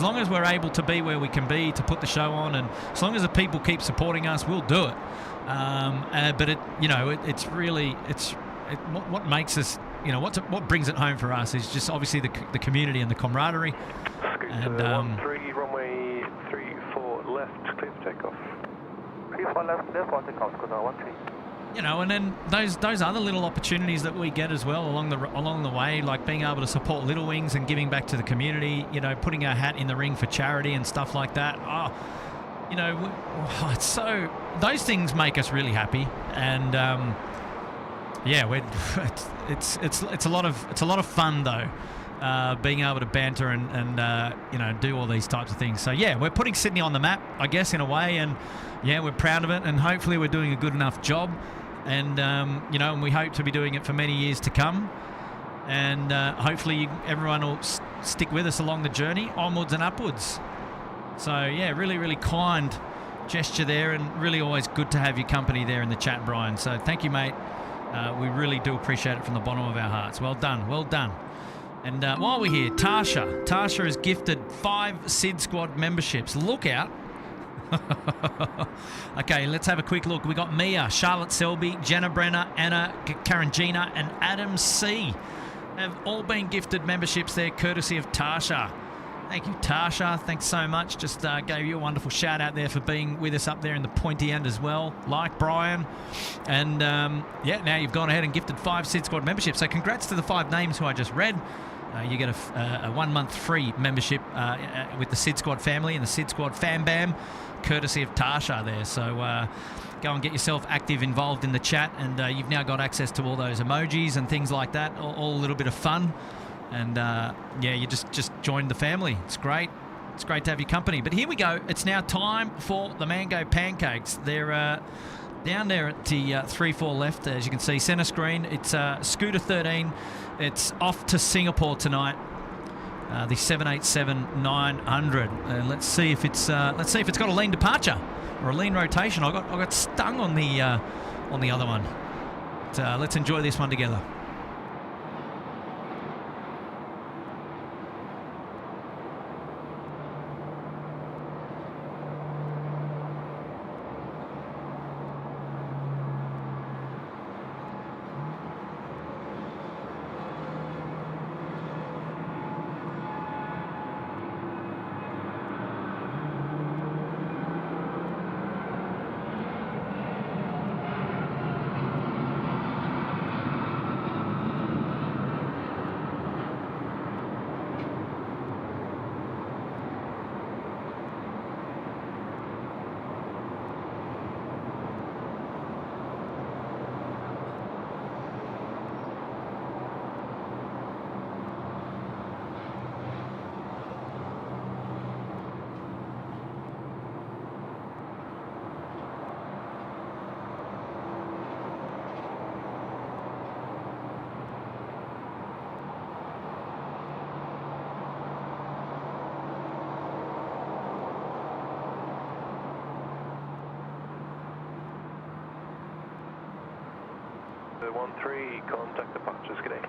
long as we're able to be where we can be to put the show on, and as long as the people keep supporting us, we'll do it. But what makes us, what brings it home for us is just obviously the community and the camaraderie. And 13 runway 34 left, clear for takeoff. 34 left, clear for takeoff, good on 13. And then those other little opportunities that we get as well along the way, like being able to support Little Wings and giving back to the community, putting our hat in the ring for charity and stuff like that. It's so, those things make us really happy, and it's a lot of fun though. being able to banter and you know, do all these types of things. So yeah, we're putting Sydney on the map, I guess, in a way, and yeah, we're proud of it, and hopefully we're doing a good enough job, and you know, and we hope to be doing it for many years to come, and hopefully everyone will stick with us along the journey, onwards and upwards. So yeah, really, really kind gesture there, and really always good to have your company there in the chat, Brian. So thank you, mate. We really do appreciate it from the bottom of our hearts. Well done, well done. And while we're here, Tasha has gifted 5 SydSquad memberships. Look out. Okay, let's have a quick look. We got Mia, Charlotte Selby, Jenna Brenner, Anna Karangina, and Adam C. have all been gifted memberships there, courtesy of Tasha. Thank you, Tasha. Thanks so much. Just gave you a wonderful shout out there for being with us up there in the pointy end as well, like Brian. And yeah, now you've gone ahead and gifted 5 SydSquad memberships. So congrats to the 5 names who I just read. You get a 1-month free membership with the SydSquad family and the SydSquad Fam Bam, courtesy of Tasha there. So go and get yourself active, involved in the chat, and you've now got access to all those emojis and things like that. All a little bit of fun. And yeah, you just joined the family. It's great. It's great to have your company. But here we go. It's now time for the mango pancakes. They're down there at the 3-4 left, as you can see, center screen. It's Scooter 13. It's off to Singapore tonight. The 787-900. Let's see if it's got a lean departure or a lean rotation. I got stung on the other one. But, let's enjoy this one together. The 13, contact departures, good day.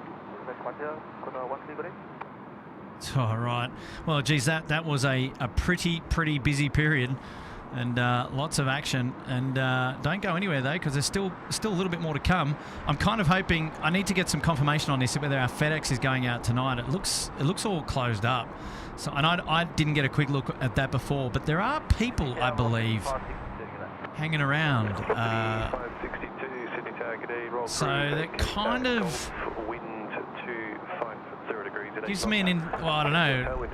All right. Well, geez, that was a pretty busy period, and lots of action. And don't go anywhere though, because there's still a little bit more to come. I'm kind of hoping, I need to get some confirmation on this, whether our FedEx is going out tonight. It looks all closed up. So, and I didn't get a quick look at that before, but there are people, I believe, hanging around. So that kind of gives me well, I don't know.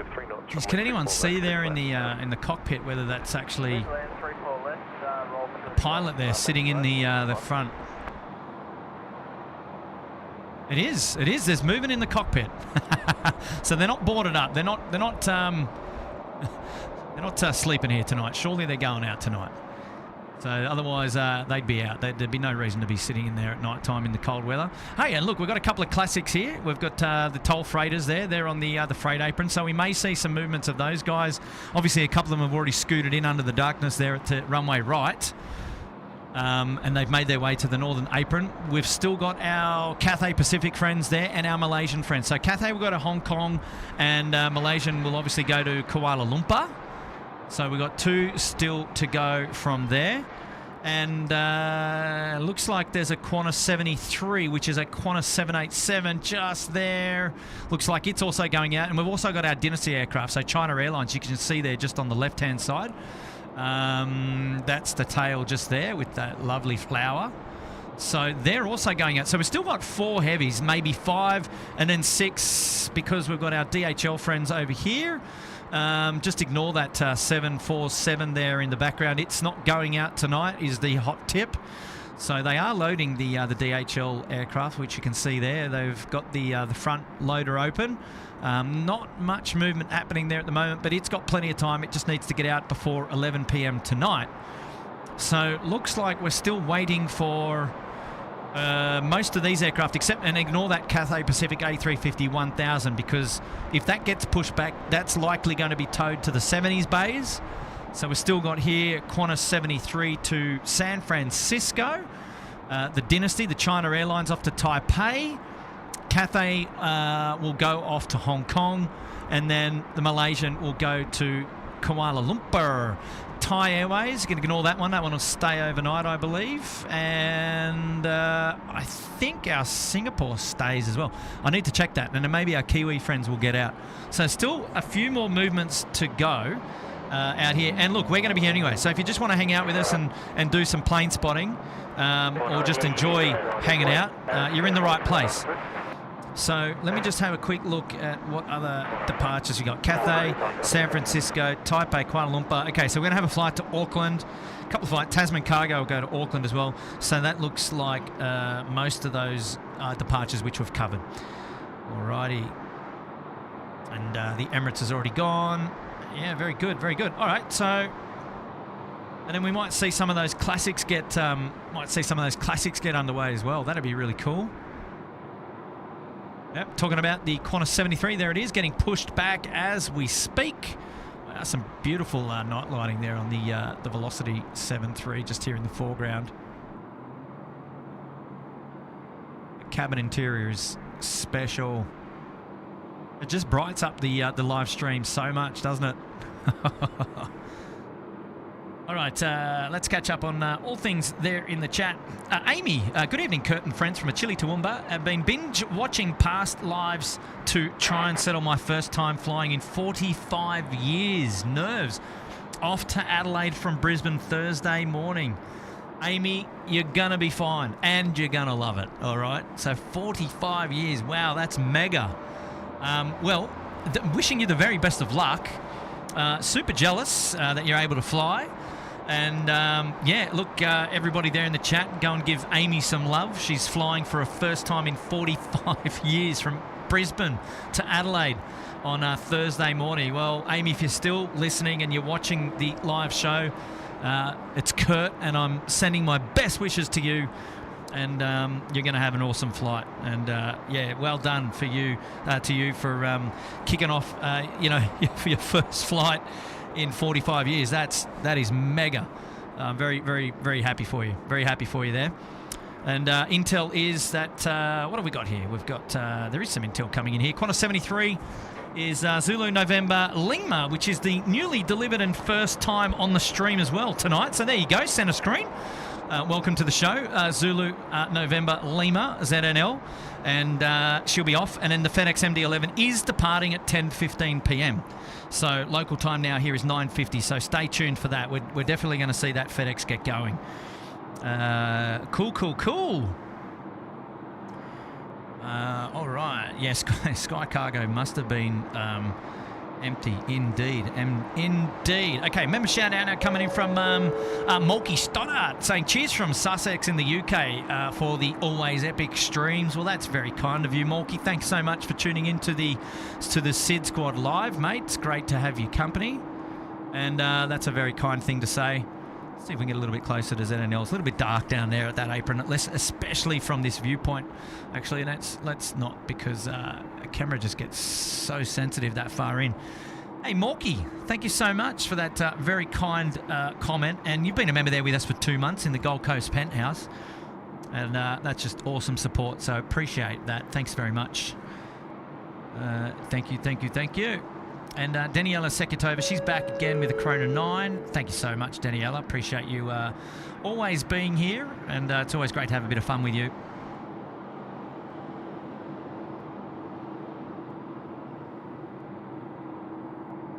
Can anyone see there in the cockpit whether that's actually a pilot there sitting in the front? It is. There's movement in the cockpit. So they're not boarded up. They're not sleeping here tonight. Surely they're going out tonight. So otherwise, they'd be out. There'd be no reason to be sitting in there at night time in the cold weather. Hey, and look, we've got a couple of classics here. We've got the toll freighters there. They're on the freight apron, so we may see some movements of those guys. Obviously, a couple of them have already scooted in under the darkness there at runway right. And they've made their way to the northern apron. We've still got our Cathay Pacific friends there and our Malaysian friends. So Cathay will go to Hong Kong, and Malaysian will obviously go to Kuala Lumpur. So we've got 2 still to go from there. And looks like there's a Qantas 73, which is a Qantas 787 just there. Looks like it's also going out. And we've also got our Dynasty aircraft. So China Airlines, you can see there just on the left-hand side. That's the tail just there with that lovely flower. So they're also going out. So we've still got 4 heavies, maybe 5, and then 6 because we've got our DHL friends over here. Just ignore that 747 there in the background. It's not going out tonight is the hot tip. So they are loading the DHL aircraft, which you can see there. They've got the front loader open. Not much movement happening there at the moment, but it's got plenty of time. It just needs to get out before 11 p.m. tonight. So looks like we're still waiting for most of these aircraft, except, and ignore that Cathay Pacific A350 1000, because if that gets pushed back, that's likely going to be towed to the 70s bays. So we've still got here Qantas 73 to San Francisco, the Dynasty, the China Airlines off to Taipei, Cathay will go off to Hong Kong, and then the Malaysian will go to Kuala Lumpur. Thai Airways, going to ignore that one. That one will stay overnight, I believe. And I think our Singapore stays as well. I need to check that, and then maybe our Kiwi friends will get out. So still a few more movements to go out here. And look, we're going to be here anyway. So if you just want to hang out with us and do some plane spotting or just enjoy hanging out, you're in the right place. So let me just have a quick look at what other departures you got. Cathay, San Francisco, Taipei, Kuala Lumpur. Okay, so we're going to have a flight to Auckland. A couple of flights. Tasman Cargo will go to Auckland as well. So that looks like most of those departures which we've covered. Alrighty. And the Emirates has already gone. Yeah, very good, very good. All right, so... And then we might see some of those classics get underway as well. That'd be really cool. Yep, talking about the Qantas 73, there it is, getting pushed back as we speak. Some beautiful night lighting there on the Velocity 73, just here in the foreground. The cabin interior is special. It just brights up the live stream so much, doesn't it? All right, let's catch up on all things there in the chat. Amy, good evening, Kurt and friends from a chilly Toowoomba. I've been binge-watching past lives to try and settle my first time flying in 45 years. Nerves. Off to Adelaide from Brisbane Thursday morning. Amy, you're going to be fine, and you're going to love it, all right? So 45 years, wow, that's mega. Well, wishing you the very best of luck. Super jealous that you're able to fly. And yeah, look, everybody there in the chat, go and give Amy some love. She's flying for her first time in 45 years from Brisbane to Adelaide on Thursday morning. Well, Amy, if you're still listening and you're watching the live show, it's Kurt, and I'm sending my best wishes to you. And you're going to have an awesome flight. And yeah, well done for you, for kicking off, for your first flight in 45 years. That is mega. Very, very, very happy for you. Very happy for you there. And intel is that, what have we got here? We've got, there is some intel coming in here. Qantas 73 is Zulu November Lima, which is the newly delivered and first time on the stream as well tonight. So there you go, center screen. Welcome to the show, Zulu November Lima, ZNL, and she'll be off. And then the FedEx MD-11 is departing at 10:15 p.m. So local time now here is 9:50, so stay tuned for that. We're definitely going to see that FedEx get going. Cool. All right, yes, Sky Cargo must have been... empty, indeed. Okay, member shout out now coming in from Mulkey Stoddart, saying cheers from Sussex in the UK for the always epic streams. Well, that's very kind of you, Mulkey. Thanks so much for tuning in to the SydSquad live, mate. It's great to have your company, and that's a very kind thing to say. Let's see if we can get a little bit closer to ZNL. It's a little bit dark down there at that apron, especially from this viewpoint. Actually, let's not, because the camera just gets so sensitive that far in. Hey, Morky, thank you so much for that very kind comment. And you've been a member there with us for 2 months in the Gold Coast Penthouse. And that's just awesome support, so appreciate that. Thanks very much. Thank you. And Daniela Sekitova, she's back again with a Corona 9. Thank you so much, Daniela. Appreciate you always being here, and it's always great to have a bit of fun with you.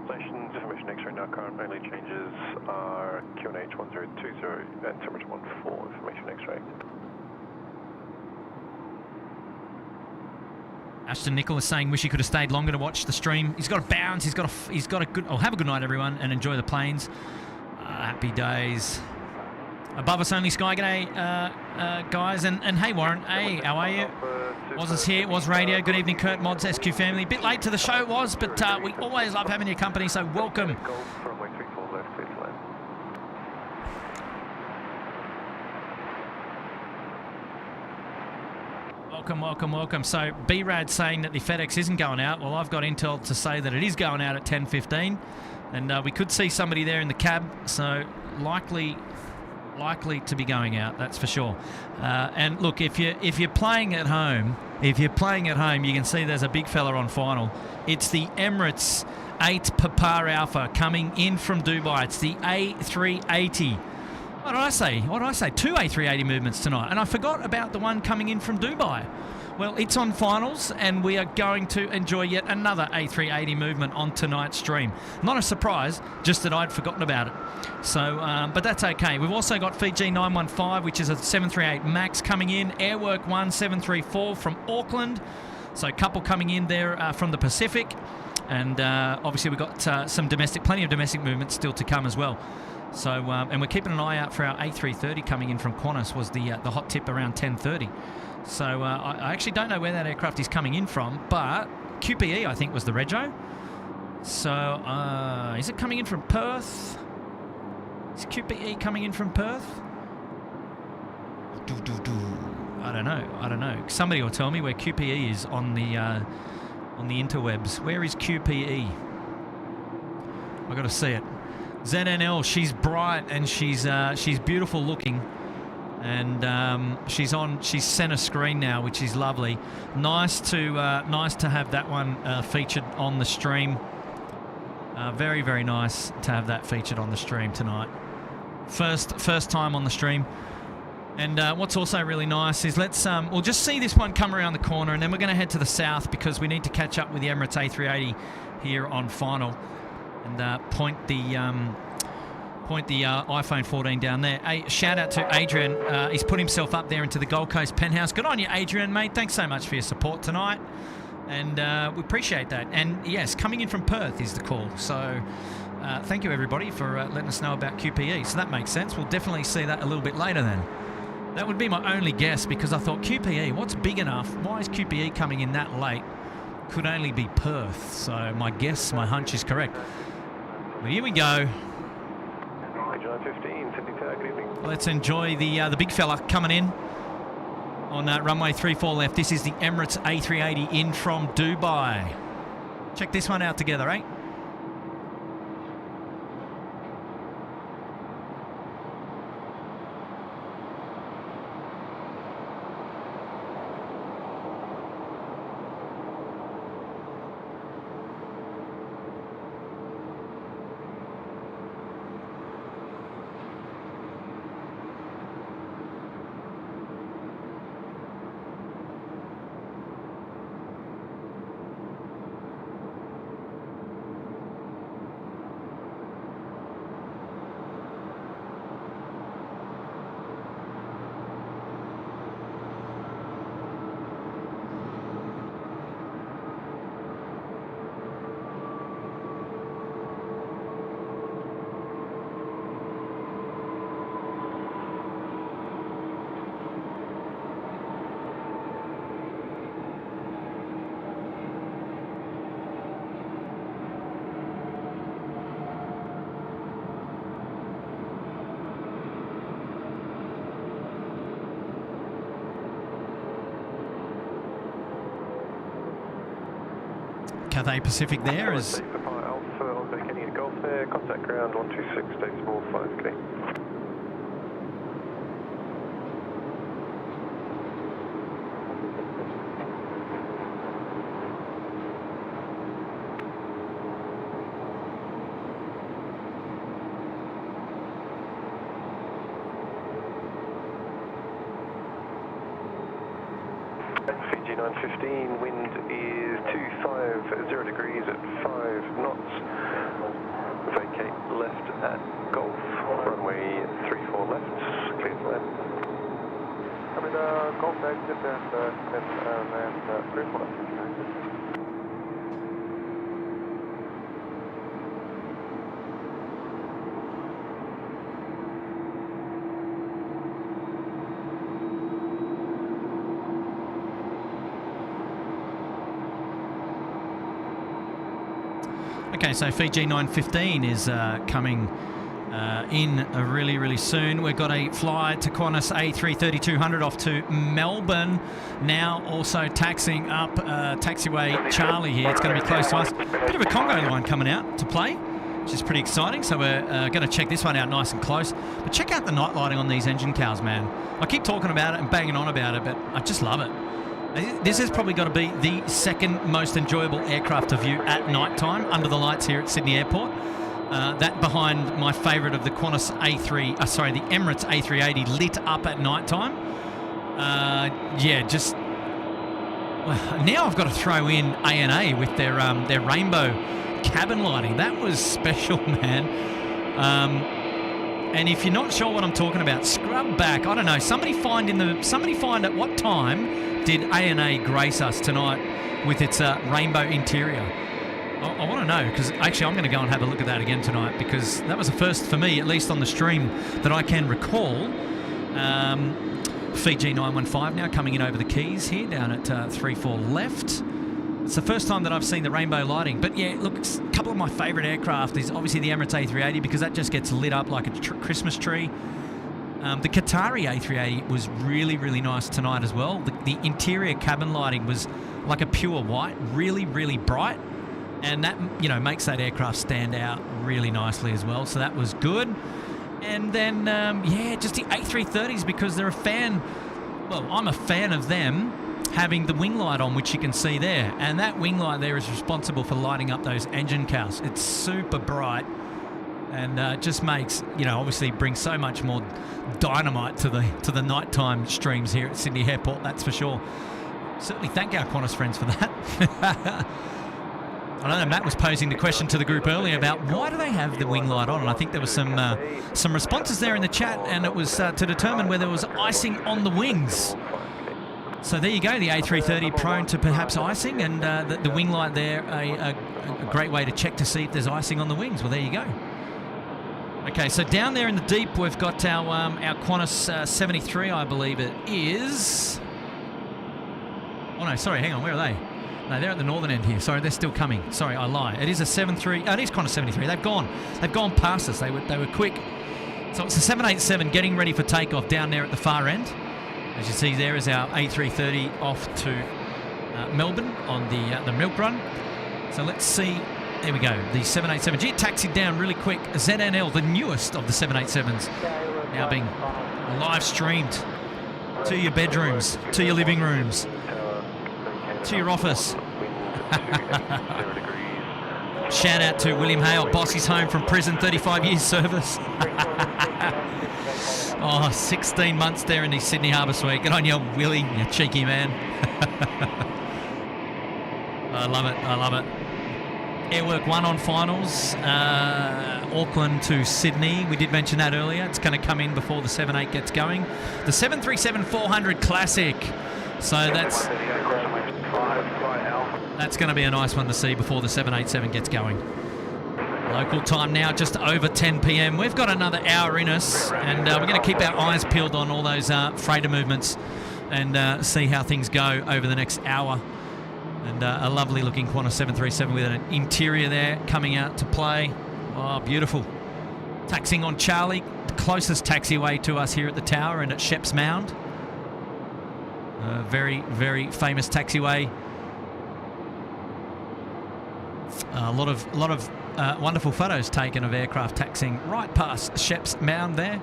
Stations, information X-ray now. Current only changes are QNH 1020 and temperature 14. Information X-ray. Ashton Nicholas saying, wish he could have stayed longer to watch the stream. He's got to bounce. He's got a good... Oh, have a good night, everyone, and enjoy the planes. Happy days. Above us only sky. G'day, guys. And hey, Warren. Hey, how are you? Was us here, was radio. Good evening, Kurt, Mods, SQ family. A bit late to the show, was, but we always love having your company, so welcome. Welcome. So B-Rad saying that the FedEx isn't going out. Well, I've got intel to say that it is going out at 10:15, and we could see somebody there in the cab. So likely to be going out. That's for sure. And look, if you're playing at home, you can see there's a big fella on final. It's the Emirates 8 Papa Alpha coming in from Dubai. It's the A380. What did I say? 2 A380 movements tonight. And I forgot about the one coming in from Dubai. Well, it's on finals, and we are going to enjoy yet another A380 movement on tonight's stream. Not a surprise, just that I'd forgotten about it. So, but that's okay. We've also got Fiji 915, which is a 738 MAX coming in. Airwork 1 734 from Auckland. So a couple coming in there from the Pacific. And obviously we've got plenty of domestic movements still to come as well. So, and we're keeping an eye out for our A330 coming in from Qantas, was the hot tip around 10:30. So I actually don't know where that aircraft is coming in from, but QPE I think was the rego. So is it coming in from Perth? Is QPE coming in from Perth? I don't know. Somebody will tell me where QPE is on the interwebs. Where is QPE? I've got to see it. ZNL, she's bright and she's beautiful looking, and she's center screen now, which is lovely. Nice to have that one featured on the stream. Very, very nice to have that featured on the stream tonight. First time on the stream. And what's also really nice is we'll just see this one come around the corner, and then we're going to head to the south because we need to catch up with the Emirates A380 here on final. And point the iPhone 14 down there. Hey, shout out to Adrian. He's put himself up there into the Gold Coast Penthouse. Good on you, Adrian, mate. Thanks so much for your support tonight, and we appreciate that. And yes, coming in from Perth is the call. So thank you everybody for letting us know about QPE. So that makes sense. We'll definitely see that a little bit later then. That would be my only guess, because I thought QPE, what's big enough? Why is QPE coming in that late? Could only be Perth. So my hunch is correct. Well, here we go. Let's enjoy the big fella coming in on runway 34 left. This is the Emirates A380 in from Dubai. Check this one out together, eh? Cathay Pacific there is... Alpha on back heading at Golf there, contact ground 126, decimal 5K. Fiji 915, wind is 250 degrees at 5 knots. Vacate left at Golf, runway 34 left, clear for land. I mean, Golf exit and land 34 left. Okay, so Fiji 915 is coming in really, really soon. We've got a fly to Qantas A330-200 off to Melbourne. Now also taxiing up taxiway Charlie here. It's going to be close to us. Bit of a Congo line coming out to play, which is pretty exciting. So we're going to check this one out nice and close. But check out the night lighting on these engine cows, man. I keep talking about it and banging on about it, but I just love it. This has probably got to be the second most enjoyable aircraft to view at night time under the lights here at Sydney Airport. That behind my favourite of the Qantas the Emirates A380 lit up at night time. Yeah, just now I've got to throw in ANA with their rainbow cabin lighting. That was special, man. And if you're not sure what I'm talking about, scrub back. I don't know. Somebody find at what time did ANA grace us tonight with its rainbow interior. I want to know, because actually I'm going to go and have a look at that again tonight, because that was a first for me, at least on the stream that I can recall. Fiji 915 now coming in over the keys here down at 3-4 left. It's the first time that I've seen the rainbow lighting. But yeah, look, a couple of my favourite aircraft is obviously the Emirates A380, because that just gets lit up like a Christmas tree. The Qatari A380 was really, really nice tonight as well. The interior cabin lighting was like a pure white, really, really bright. And that, you know, makes that aircraft stand out really nicely as well. So that was good. And then, yeah, just the A330s, because they're a fan. Well, I'm a fan of them having the wing light on, which you can see there. And that wing light there is responsible for lighting up those engine cows. It's super bright. And just makes, you know, obviously brings so much more dynamite to the nighttime streams here at Sydney Airport, that's for sure. Certainly thank our Qantas friends for that. I know Matt was posing the question to the group earlier about why do they have the wing light on, and I think there was some responses there in the chat, and it was to determine whether there was icing on the wings. So there you go, the A330 prone to perhaps icing, and the wing light there, a great way to check to see if there's icing on the wings. Well, there you go. Okay, so down there in the deep, we've got our Qantas 73, I believe it is. Oh no, sorry, hang on, where are they? No, they're at the northern end here. Sorry, they're still coming. Sorry, I lie. It is a 73. Oh, it is Qantas 73. They've gone past us. They were quick. So it's a 787 getting ready for takeoff down there at the far end. As you see, there is our A330 off to Melbourne on the milk run. So let's see. There we go. The 787G taxied down really quick. ZNL, the newest of the 787s, now being live streamed to your bedrooms, to your living rooms, to your office. Shout out to William Hale, Bossy's home from prison, 35 years service. Oh, 16 months there in the Sydney Harbour Suite. Good on you, Willie, you cheeky man. I love it, I love it. Airwork 1 on finals, Auckland to Sydney. We did mention that earlier. It's going to come in before the 787 gets going. The 737-400 Classic. So that's going to be a nice one to see before the 787 gets going. Local time now, just over 10 p.m. We've got another hour in us, and we're going to keep our eyes peeled on all those freighter movements and see how things go over the next hour. And a lovely looking Qantas 737 with an interior there coming out to play. Oh, beautiful. Taxiing on Charlie, the closest taxiway to us here at the tower and at Sheps Mound. Very, very famous taxiway. A lot of wonderful photos taken of aircraft taxiing right past Sheps Mound there.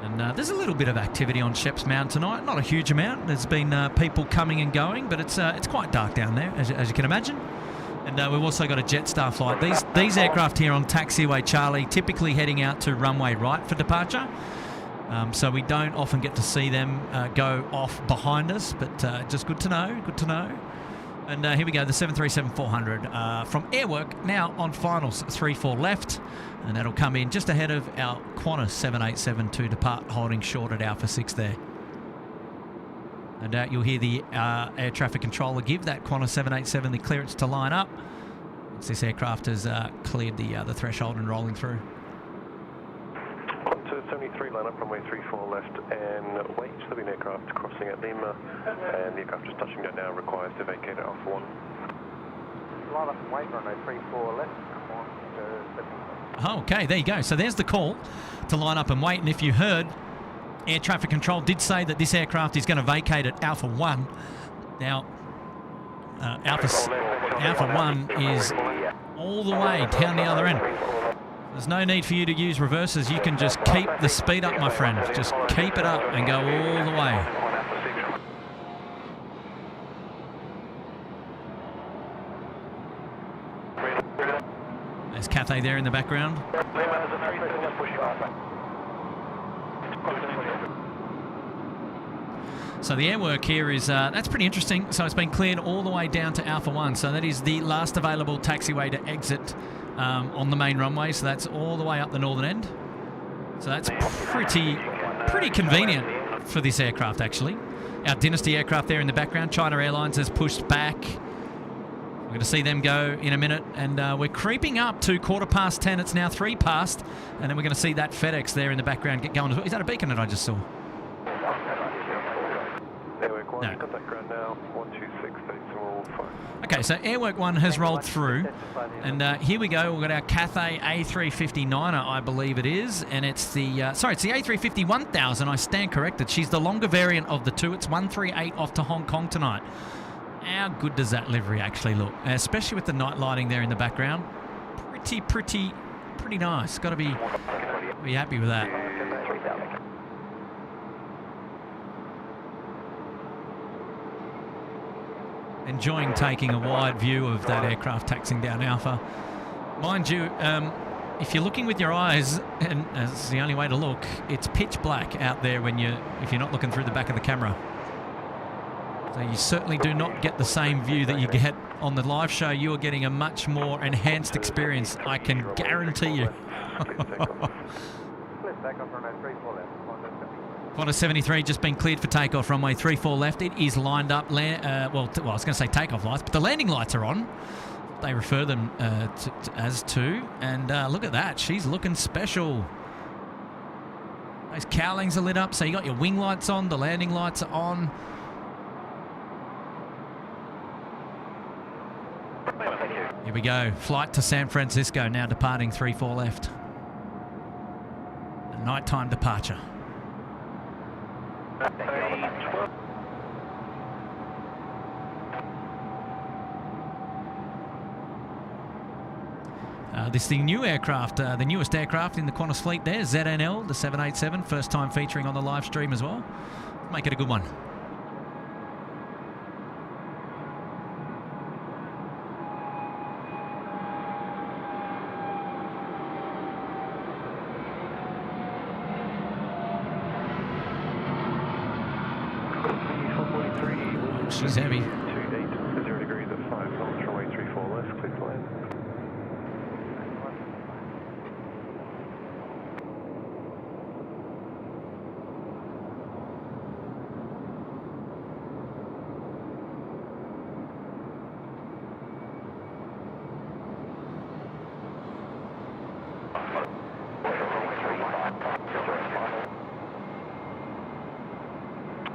And there's a little bit of activity on Sheps Mound tonight. Not a huge amount. There's been people coming and going, but it's quite dark down there, as you can imagine. And we've also got a Jetstar flight. These aircraft here on taxiway Charlie typically heading out to runway right for departure. So we don't often get to see them go off behind us, but just good to know. Good to know. And here we go, the 737-400 from Airwork now on finals, 3-4 left. And that'll come in just ahead of our Qantas 787 to depart, holding short at Alpha 6 there. And you'll hear the air traffic controller give that Qantas 787 the clearance to line up once this aircraft has cleared the threshold and rolling through. Qantas 73, line up runway 34 left and wait. There'll be an aircraft crossing at Lima, and the aircraft just touching down now requires to vacate at Alpha 1. line up and wait runway 34 left, come on to 70. Oh, okay, there you go. So there's the call to line up and wait. And if you heard, air traffic control did say that this aircraft is going to vacate at Alpha 1. Now, Alpha 1 is all the way down the other end. There's no need for you to use reverses. You can just keep the speed up, my friend. Just keep it up and go all the way. There's Cathay there in the background. So the airwork here is, that's pretty interesting. So it's been cleared all the way down to Alpha 1. So that is the last available taxiway to exit on the main runway. So that's all the way up the northern end. So that's pretty convenient for this aircraft, actually. Our Dynasty aircraft there in the background. China Airlines has pushed back. We're going to see them go in a minute. And we're creeping up to 10:15. It's now 3 past. And then we're going to see that FedEx there in the background get going. Is that a beacon that I just saw? No. Okay, so Airwork 1 has rolled through, and here we go. We've got our Cathay A350-9er, I believe it is, and it's the it's the A350-1000. I stand corrected. She's the longer variant of the two. It's 138 off to Hong Kong tonight. How good does that livery actually look, especially with the night lighting there in the background? Pretty nice. Got to be happy with that. Enjoying taking a wide view of that aircraft taxiing down Alpha. Mind you, if you're looking with your eyes, and that's the only way to look, it's pitch black out there if you're not looking through the back of the camera. So you certainly do not get the same view that you get on the live show. You are getting a much more enhanced experience, I can guarantee you. Qantas 73 just been cleared for takeoff, runway 34 left. It is lined up. Well, I was going to say takeoff lights, but the landing lights are on. They refer them as to. And look at that. She's looking special. Those cowlings are lit up, so you got your wing lights on. The landing lights are on. Here we go. Flight to San Francisco now departing 34 left. A nighttime departure. This is the new aircraft, the newest aircraft in the Qantas fleet there, ZNL, the 787, first time featuring on the live stream as well. Make it a good one. She's heavy. 0 degrees at 5 knots, runway 34 left, clear to land.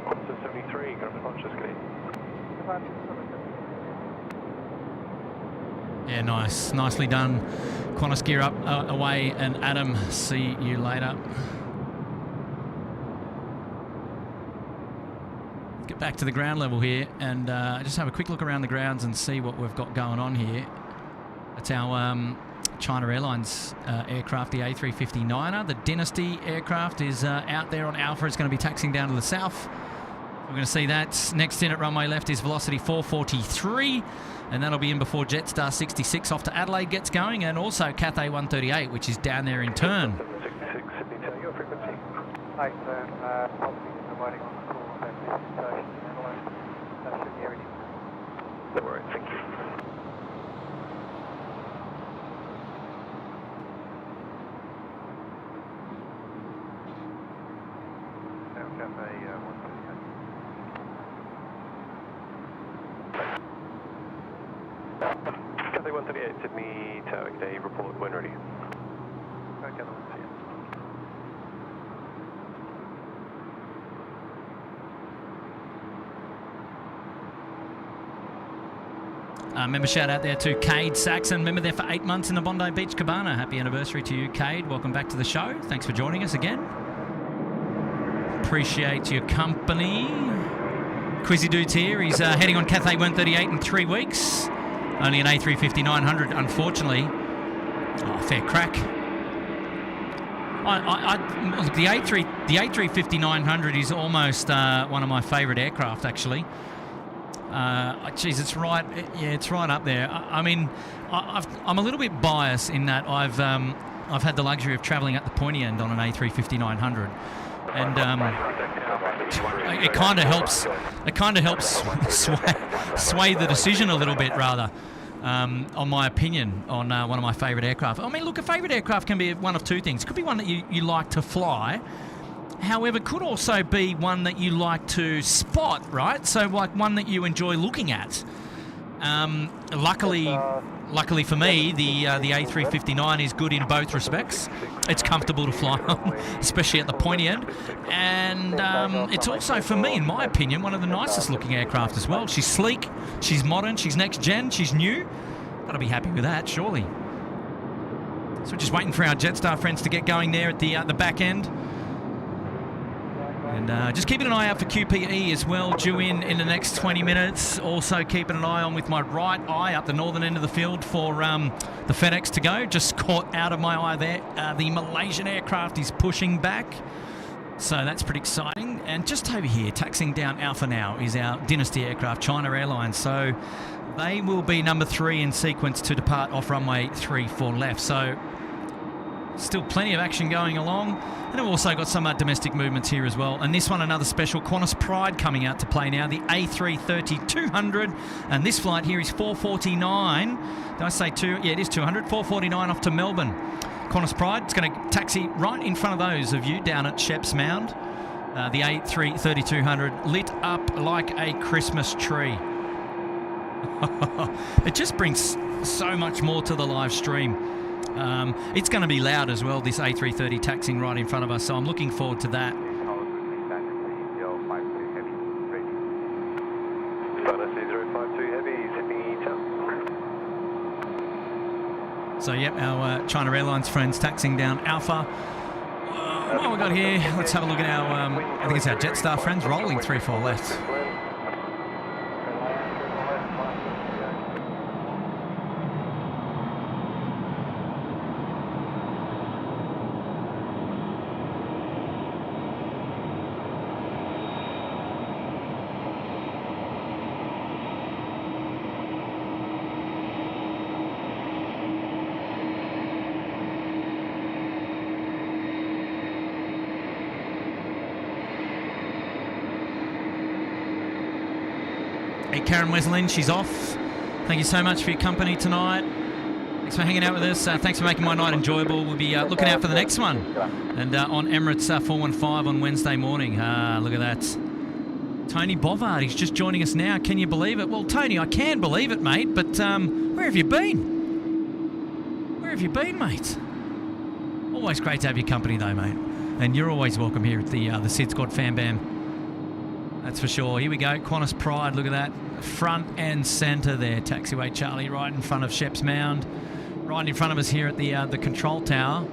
Qantas 73, got a departure screen. Yeah, nice. Nicely done. Qantas gear up, away, and Adam, see you later. Let's get back to the ground level here and just have a quick look around the grounds and see what we've got going on here. That's our China Airlines aircraft, the A350-9er. The Dynasty aircraft is out there on Alpha. It's going to be taxiing down to the south. We're going to see that. Next in at runway left is Velocity 443, and that'll be in before Jetstar 66 off to Adelaide gets going, and also Cathay 138, which is down there in turn. 66, Sydney Tower, your frequency. Hi, sir. I'll be waiting on the call at this station. That should be everything. No worries, thank you. Cathay 138, Sydney Tower, good day, report when ready. Okay, I'll see you. Member shout out there to Cade Saxon. Member there for 8 months in the Bondi Beach Cabana. Happy anniversary to you, Cade. Welcome back to the show. Thanks for joining us again. Appreciate your company. Quizzy Dude's here. He's heading on Cathay 138 in 3 weeks. Only an A350-900, unfortunately. Oh, fair crack. Look, the A350-900 is almost one of my favourite aircraft, actually. Geez, it's right. Yeah, it's right up there. I mean, I'm a little bit biased in that I've had the luxury of travelling at the pointy end on an A350-900, and it kind of helps. It kind of helps sway the decision a little bit, rather. On my opinion on one of my favourite aircraft. I mean, look, a favourite aircraft can be one of two things. It could be one that you like to fly. However, it could also be one that you like to spot, right? So, like one that you enjoy looking at. Luckily for me, the A350-9 is good in both respects. It's comfortable to fly on, especially at the pointy end. And it's also, for me, in my opinion, one of the nicest looking aircraft as well. She's sleek, she's modern, she's next gen, she's new. Gotta be happy with that, surely. So we're just waiting for our Jetstar friends to get going there at the back end. And just keeping an eye out for QPE as well, due in the next 20 minutes. Also keeping an eye on with my right eye up the northern end of the field for the FedEx to go. Just caught out of my eye there. The Malaysian aircraft is pushing back. So that's pretty exciting. And just over here, taxiing down Alpha now, is our Dynasty aircraft, China Airlines. So they will be number 3 in sequence to depart off runway 34 left. So still plenty of action going along. And we've also got some domestic movements here as well. And this one, another special Qantas Pride coming out to play now, the A330-200. And this flight here is 449. Did I say 2? Yeah, it is 200. 449 off to Melbourne. Qantas Pride, it's going to taxi right in front of those of you down at Sheps Mound. The A330-200 lit up like a Christmas tree. It just brings so much more to the live stream. It's going to be loud as well, this A330 taxiing right in front of us, so I'm looking forward to that. So, yep, our China Airlines friends taxiing down Alpha. What we got here? Let's have a look at our, I think it's our Jetstar friends, rolling 3-4 left. Karen Wesleyan, she's off. Thank you so much for your company tonight. Thanks for hanging out with us. Thanks for making my night enjoyable. We'll be looking out for the next one. And on Emirates 415 on Wednesday morning. Look at that. Tony Bovard, he's just joining us now. Can you believe it? Well, Tony, I can believe it, mate. But where have you been? Where have you been, mate? Always great to have your company, though, mate. And you're always welcome here at the SydSquad Fan Bam. That's for sure. Here we go. Qantas Pride. Look at that. Front and centre there. Taxiway Charlie right in front of Sheps Mound. Right in front of us here at the control tower.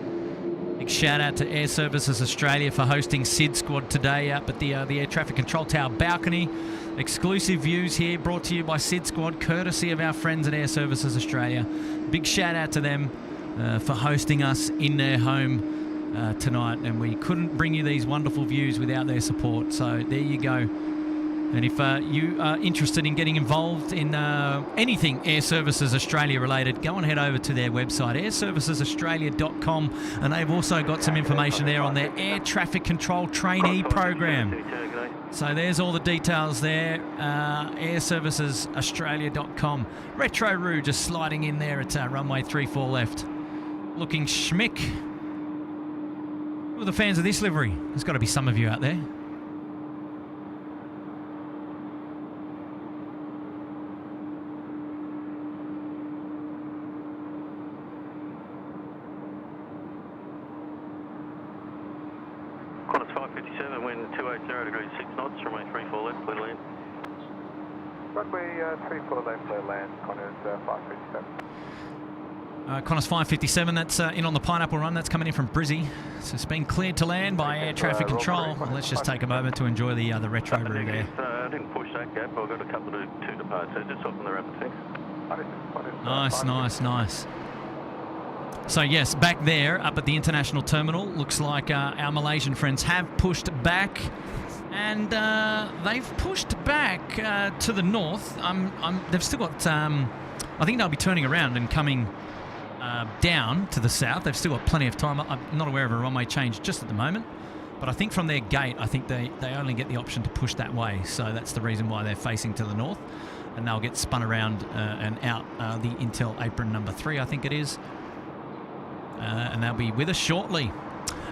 Big shout out to Air Services Australia for hosting SydSquad today up at the Air Traffic Control Tower balcony. Exclusive views here brought to you by SydSquad, courtesy of our friends at Air Services Australia. Big shout out to them for hosting us in their home tonight, and we couldn't bring you these wonderful views without their support. So there you go. And if you are interested in getting involved in anything Air Services Australia related, go and head over to their website, airservicesaustralia.com, and they've also got some information there on their air traffic control trainee program. So there's all the details there, airservicesaustralia.com. Retro Roo just sliding in there at runway 34 left. Looking schmick. Who are the fans of this livery? There's got to be some of you out there. Qantas 557, wind 280 degrees 6 knots, runway 34 left, clear to land. Runway 34 left, land, Connors 557. Connors 557, that's in on the Pineapple Run. That's coming in from Brizzy. So it's been cleared to land by air traffic control. Let's just take a moment to enjoy the retro route there. I didn't push that gap. I've got a couple of two departures. Just off on the rapid thing. Nice. So yes, back there, up at the international terminal, looks like our Malaysian friends have pushed back. And they've pushed back to the north. They've still got... I think they'll be turning around and coming... down to the south. They've still got plenty of time. I'm not aware of a runway change just at the moment, but I think from their gate, I think they only get the option to push that way. So that's the reason why they're facing to the north, and they'll get spun around and out the Intel apron number 3, I think it is, and they'll be with us shortly.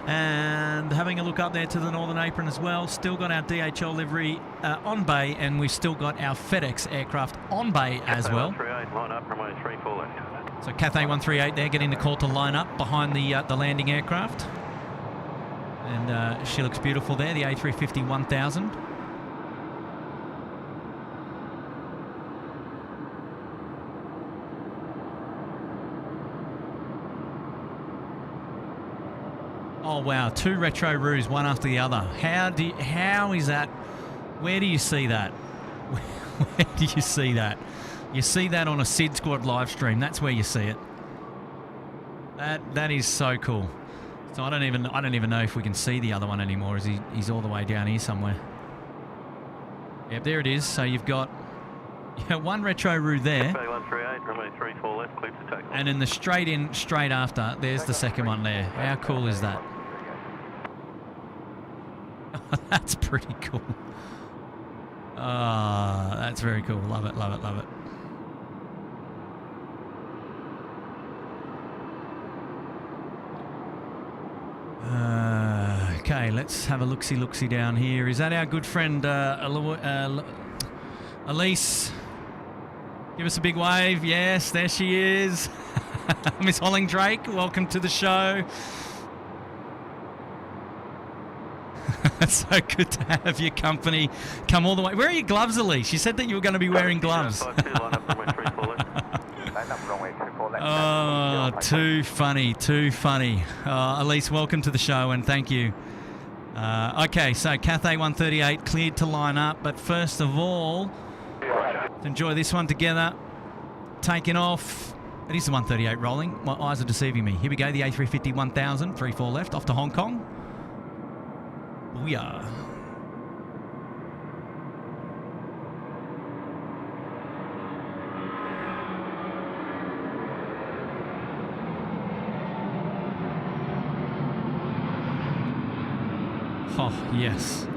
And having a look up there to the northern apron as well, still got our DHL livery on bay, and we've still got our FedEx aircraft on bay as well. Line up, runway 34 left. So Cathay 138 there getting the call to line up behind the landing aircraft. And she looks beautiful there, the A350 1000. Oh wow, 2 retro roos, one after the other. How is that? Where do you see that? Where do you see that? You see that on a SydSquad live stream. That's where you see it. That is so cool. So I don't even know if we can see the other one anymore. He's all the way down here somewhere. Yep, there it is. So you've got one retro roo there. 138, runway 34 left, clear to take. And in the straight after, there's the second one there. How cool is that? That's pretty cool. That's very cool. Love it. Okay, let's have a look-see down here. Is that our good friend Elise? Give us a big wave. Yes, there she is. Miss Holling-Drake, welcome to the show. It's so good to have your company come all the way. Where are your gloves, Elise? You said that you were going to be wearing gloves. Oh, too funny. Elise, welcome to the show and thank you. Okay, so Cathay 138 cleared to line up, but first of all, let's enjoy this one together. Taking off. It is the 138 rolling. My eyes are deceiving me. Here we go, the A350 1000, 34 left, off to Hong Kong. Booyah. Oh, yes.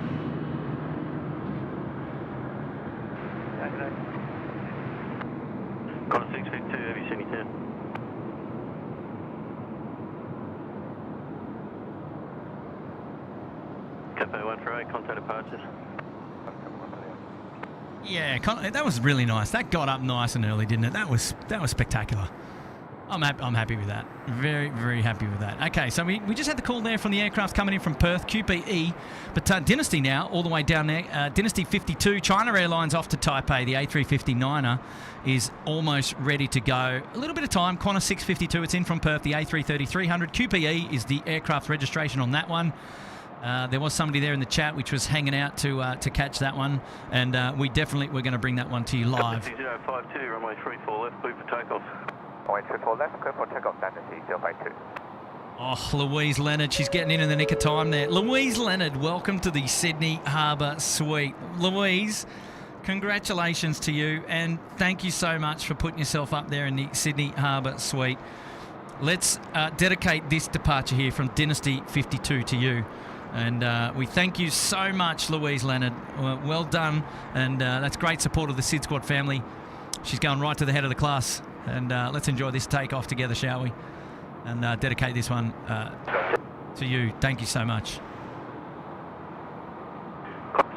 Connor 652, have you seen any 10? Cathay 138, contact departures. Yeah, that was really nice. That got up nice and early, didn't it? That was spectacular. I'm happy with that. Very, very happy with that. Okay, so we just had the call there from the aircraft coming in from Perth, QPE. But Dynasty now, all the way down there. Dynasty 52, China Airlines off to Taipei. The A350-9er is almost ready to go. A little bit of time. Qantas 652, it's in from Perth. The A330-300. QPE is the aircraft registration on that one. There was somebody there in the chat which was hanging out to catch that one. And we're going to bring that one to you live. 052, runway 34 left, clear for takeoff. Runway 34 left, clear for takeoff, Dynasty 052. Oh, Louise Leonard, she's getting in the nick of time there. Louise Leonard, welcome to the Sydney Harbour Suite. Louise, congratulations to you, and thank you so much for putting yourself up there in the Sydney Harbour Suite. Let's dedicate this departure here from Dynasty 52 to you. And we thank you so much, Louise Leonard. Well done, and that's great support of the SydSquad family. She's going right to the head of the class, and let's enjoy this takeoff together, shall we? And dedicate this one to you. Thank you so much.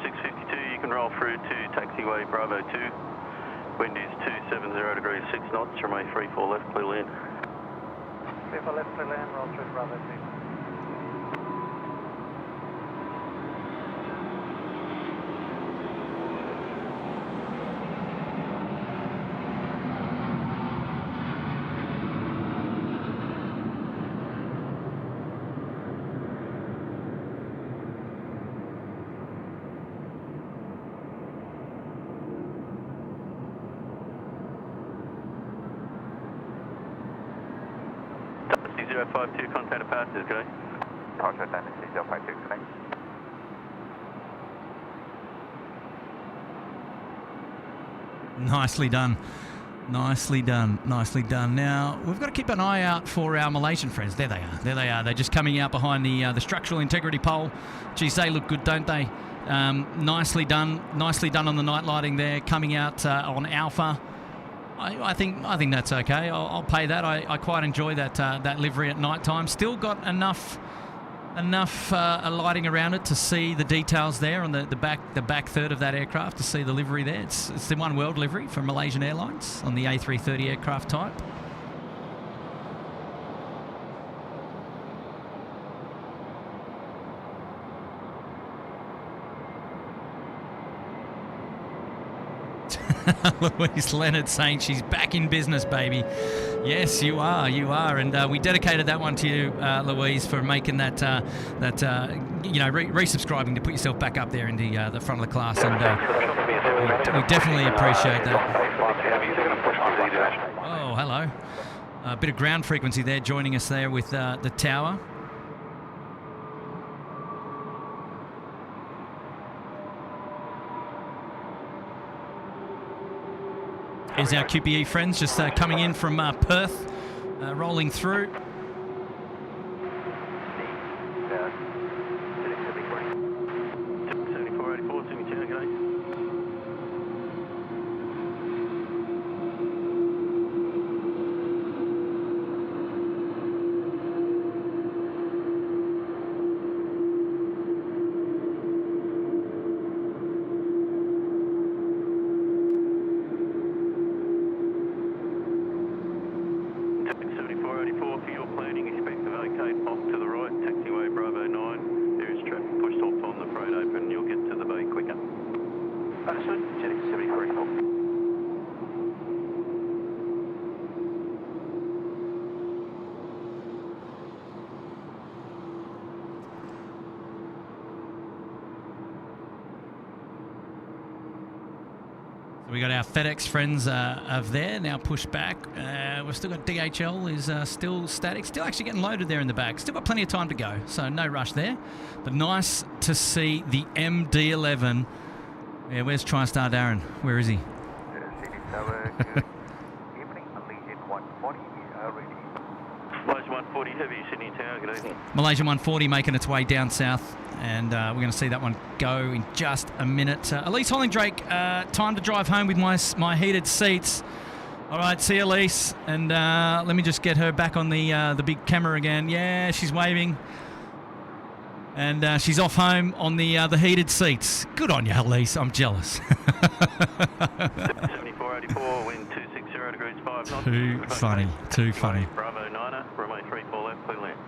652, you can roll through to taxiway Bravo 2. Wind is 270 degrees 6 knots, runway 34 left, clear land. 34 left, clear land, roll through Bravo 2. 6052, contact departures, good day. Roger, Diamond 6052, connect. Nicely done. Nicely done. Nicely done. Now, we've got to keep an eye out for our Malaysian friends. There they are. There they are. They're just coming out behind the structural integrity pole. Geez, they look good, don't they? Nicely done. Nicely done on the night lighting there. Coming out on Alpha. I think that's okay. I'll pay that. I quite enjoy that livery at night time. Still got enough lighting around it to see the details there on the back third of that aircraft, to see the livery there. It's the One World livery from Malaysian Airlines on the A330 aircraft type. Louise Leonard saying she's back in business, baby. Yes, you are, and we dedicated that one to you, Louise, for making that resubscribing to put yourself back up there in the front of the class, and we definitely appreciate that. Oh, hello. A bit of ground frequency there, joining us there with the tower. Here's our QPE friends just coming in from Perth, rolling through. We got our FedEx friends of there now pushed back. We've still got DHL is still static, still actually getting loaded there in the back. Still got plenty of time to go, so no rush there. But nice to see the MD-11. Yeah, where's TriStar Darren? Where is he? Good evening, Malaysian 140, we are ready. Malaysian 140, heavy, Sydney Tower, good evening. Malaysian 140 making its way down south, and we're going to see that one go in just a minute. Elise Hollingdrake, time to drive home with my heated seats. All right, see you, Elise, and let me just get her back on the big camera again. Yeah, she's waving, and she's off home on the heated seats. Good on you, Elise. I'm jealous. 7484, wind 260 degrees 5 knots. Too funny. Bravo 9er, runway 34 left, clear land.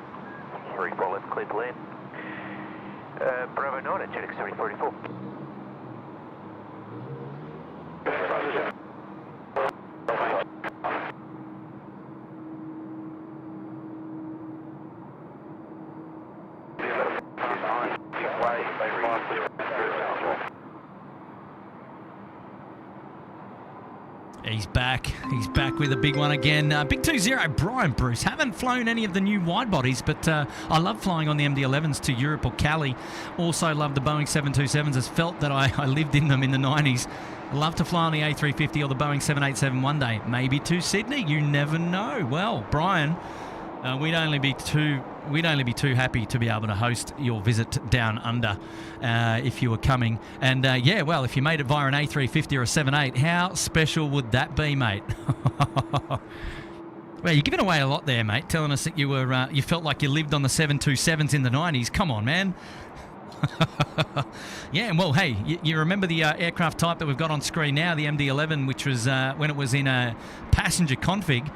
34 left, clear to land. Bravo 9 at Jetix 7484. He's back. He's back with a big one again. Big 20, Brian Bruce. Haven't flown any of the new wide bodies, but I love flying on the MD-11s to Europe or Cali. Also love the Boeing 727s. Has felt that I lived in them in the 90s. Love to fly on the A350 or the Boeing 787 one day. Maybe to Sydney. You never know. Well, Brian, we'd only be too happy to be able to host your visit down under if you were coming. And yeah, well, if you made it via an A350 or a 78, how special would that be, mate? Well, you're giving away a lot there, mate, telling us that you felt like you lived on the 727s in the 90s. Come on, man. Yeah, well, hey, you remember the aircraft type that we've got on screen now, the MD-11, which was when it was in a passenger config.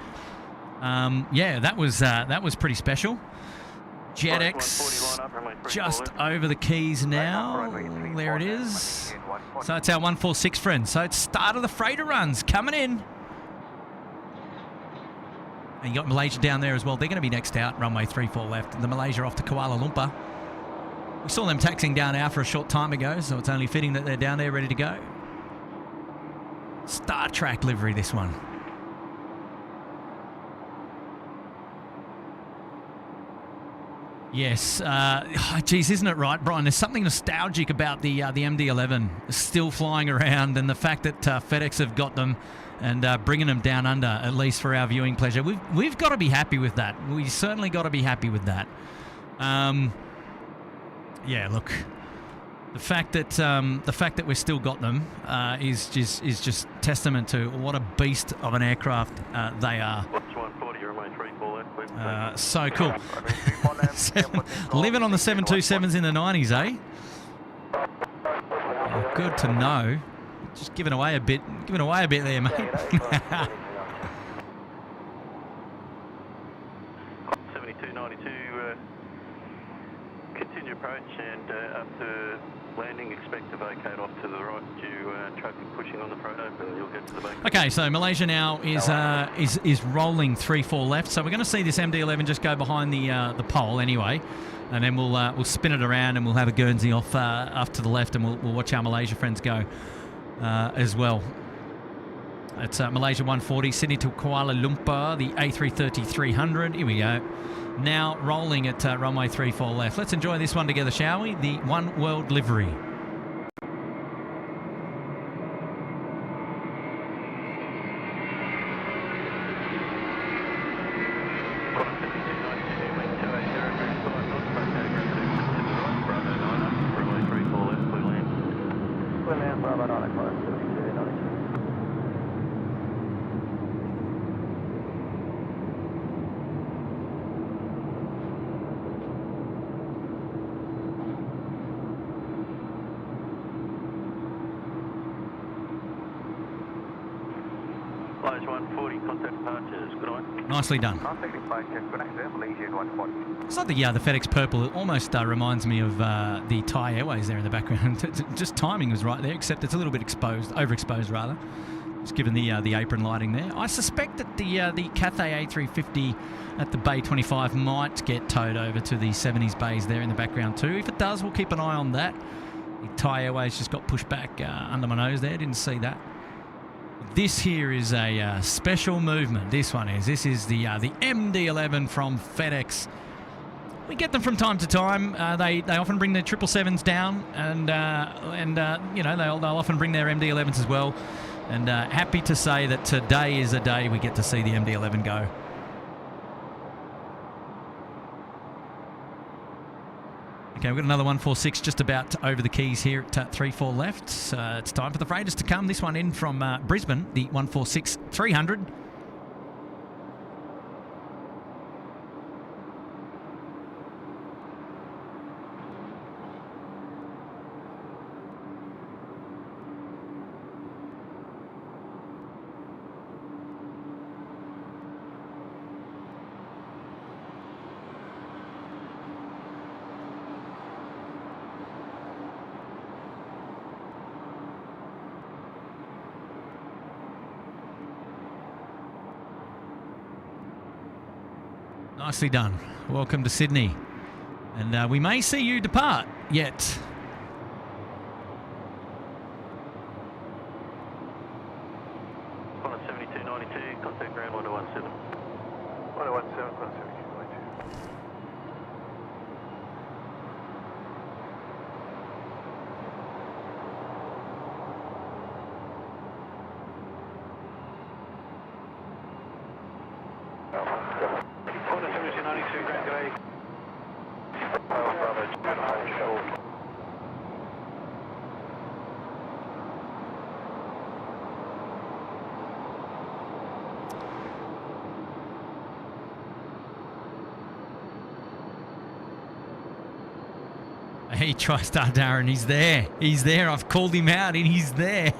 Yeah, that was pretty special. JetX just over the keys now. There it is. So it's our 146 friends. So it's start of the freighter runs coming in. And you got Malaysia down there as well. They're going to be next out, runway 34 left. The Malaysia off to Kuala Lumpur. We saw them taxiing down Alpha a short time ago, so it's only fitting that they're down there ready to go. Star Trek livery, this one. Yes. Geez, isn't it right, Brian? There's something nostalgic about the MD-11 still flying around, and the fact that FedEx have got them and bringing them down under, at least for our viewing pleasure. We've got to be happy with that. We certainly got to be happy with that. Yeah, look, the fact that we've still got them is just testament to what a beast of an aircraft they are. So cool. Living on the 727s in the 90s, eh? Oh, good to know. Just giving away a bit there, mate. 7292, continue approach and after landing, expect to vacate off to the right due traffic pushing on the proto, and you'll get to the back. Okay, so Malaysia now is rolling 3-4 left. So we're going to see this MD-11 just go behind the pole anyway, and then we'll spin it around and we'll have a Guernsey off to the left, and we'll watch our Malaysia friends go as well. It's Malaysia 140, Sydney to Kuala Lumpur, the A330-300. Here we go. Now rolling at runway 34 left. Let's enjoy this one together, shall we? The One World livery. Nicely done. It's like the FedEx purple. It almost reminds me of the Thai Airways there in the background. Just timing was right there, except it's a little bit exposed, overexposed rather. Just given the apron lighting there. I suspect that the Cathay A350 at the Bay 25 might get towed over to the 70s bays there in the background too. If it does, we'll keep an eye on that. The Thai Airways just got pushed back under my nose there. Didn't see that. This here is a special movement. This is the MD-11 from FedEx. We get them from time to time. They often bring their 777s down, and you know, they'll often bring their MD-11s as well. And happy to say that today is a day we get to see the MD-11 go. Okay, we've got another 146 just about over the keys here at 3-4 left. It's time for the freighters to come. This one in from Brisbane, the 146-300. Nicely done. Welcome to Sydney. And we may see you depart yet. On 7292, contact ground 1017. 1017, on 7292. Hey, TriStar Darren, he's there. He's there. I've called him out and he's there.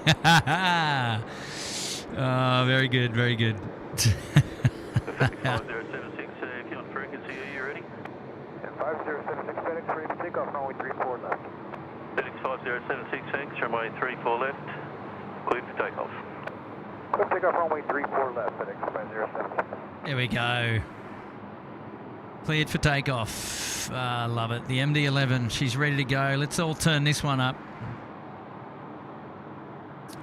Oh, very good, very good. 5076, if you're on frequency, are you ready? 5076 FedEx, ready for takeoff, runway 34 left. FedEx 5076, thanks, runway 34 left, cleared for takeoff. Clear takeoff, runway 34 left, FedEx 5076. There we go. Cleared for takeoff. Love it. The MD-11, she's ready to go. Let's all turn this one up.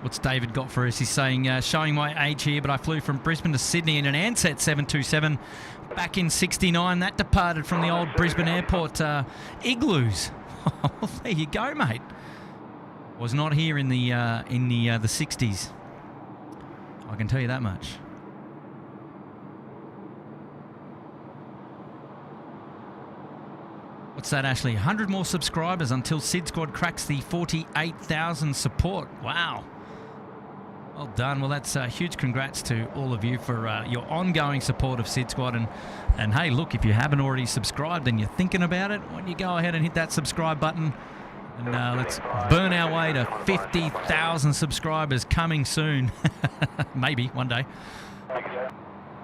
What's David got for us? He's saying, showing my age here, but I flew from Brisbane to Sydney in an Ansett 727 back in '69. That departed from the old Brisbane airport igloos. There you go, mate. Was not here in the 60s. I can tell you that much. What's that, Ashley? 100 more subscribers until SydSquad cracks the 48,000 support. Wow. Well done. Well, that's huge congrats to all of you for your ongoing support of SydSquad. And hey, look, if you haven't already subscribed and you're thinking about it, why don't you go ahead and hit that subscribe button. And let's burn our way to 50,000 subscribers coming soon. Maybe one day.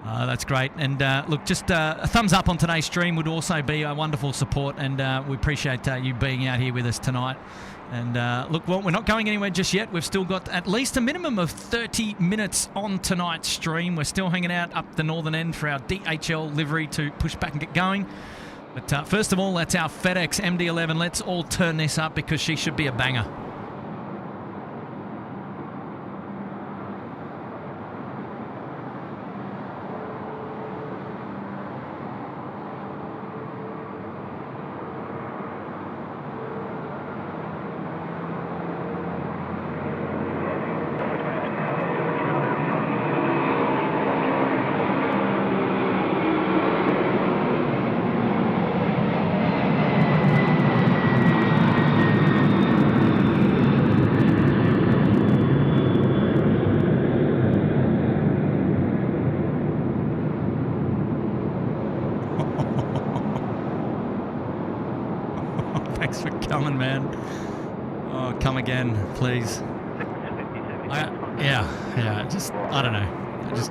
That's great. And look, just a thumbs up on today's stream would also be a wonderful support. And we appreciate you being out here with us tonight. And look, well, we're not going anywhere just yet. We've still got at least a minimum of 30 minutes on tonight's stream. We're still hanging out up the northern end for our DHL livery to push back and get going. But first of all, that's our FedEx MD-11. Let's all turn this up because she should be a banger. Thanks for coming, man. Oh, come again, please. Yeah, just, I don't know. I just...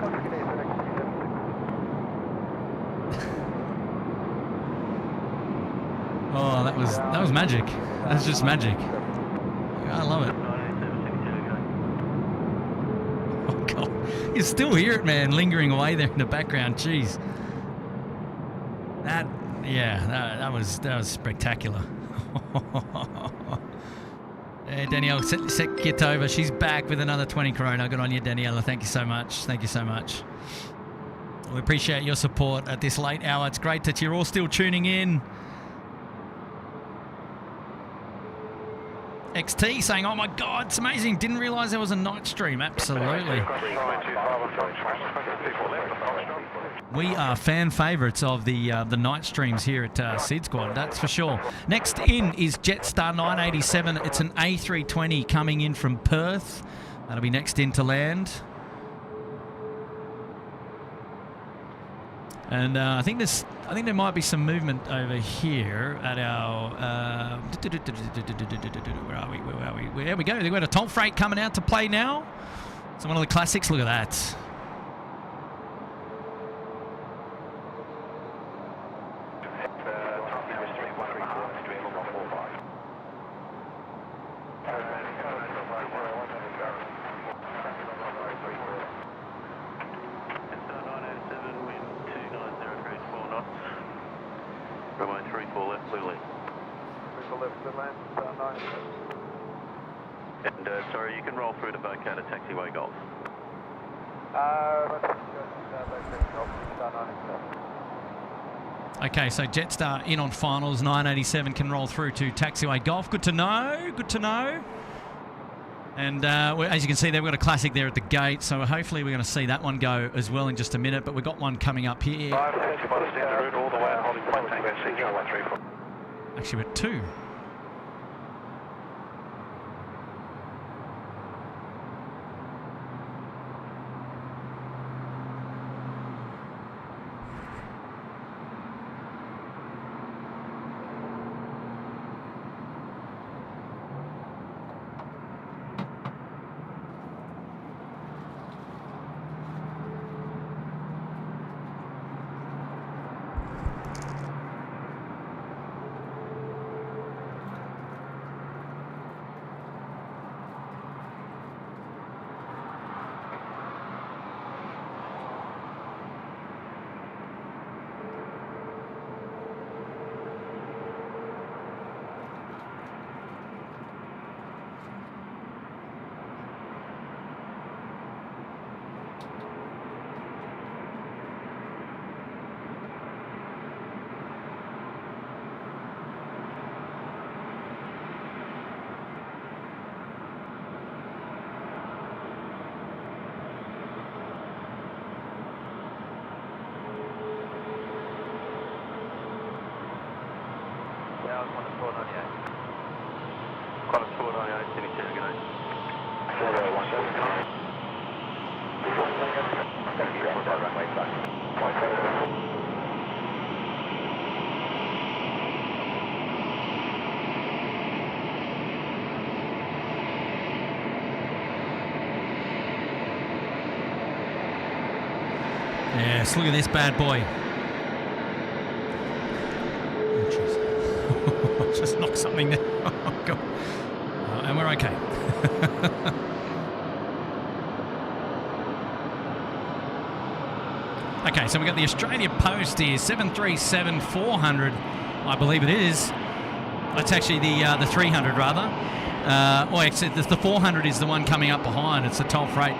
Oh, that was magic. That's just magic. I love it. Oh, God. You still hear it, man, lingering away there in the background. Jeez. That was spectacular. Yeah, Danielle Sekitova, she's back with another 20 Corona. Good on you, Daniela. Thank you so much. Thank you so much. We appreciate your support at this late hour. It's great that you're all still tuning in. XT saying, oh my God, it's amazing. Didn't realise there was a night stream. Absolutely. We are fan favourites of the night streams here at SydSquad, that's for sure. Next in is Jetstar 987. It's an A320 coming in from Perth. That'll be next in to land. And I think there might be some movement over here at our. Where are we? There we go. They've got a toll freight coming out to play now. It's one of the classics. Look at that. Sorry, you can roll through to Bocata Taxiway Golf. Okay, so Jetstar in on finals. 987 can roll through to Taxiway Golf. Good to know. Good to know. And as you can see, they've got a classic there at the gate. So hopefully we're going to see that one go as well in just a minute. But we've got one coming up here. Actually, we're two. Qantas 498. Qantas 498, Sydney Tower, good day. 4017. Runway back. Yes, look at this bad boy. Oh, jeez. Just knocked something there. Oh, God. And we're okay. Okay, so we've got the Australia Post here, 737-400, I believe it is. It's actually the 300 rather. Or actually, the 400 is the one coming up behind. It's the toll freight.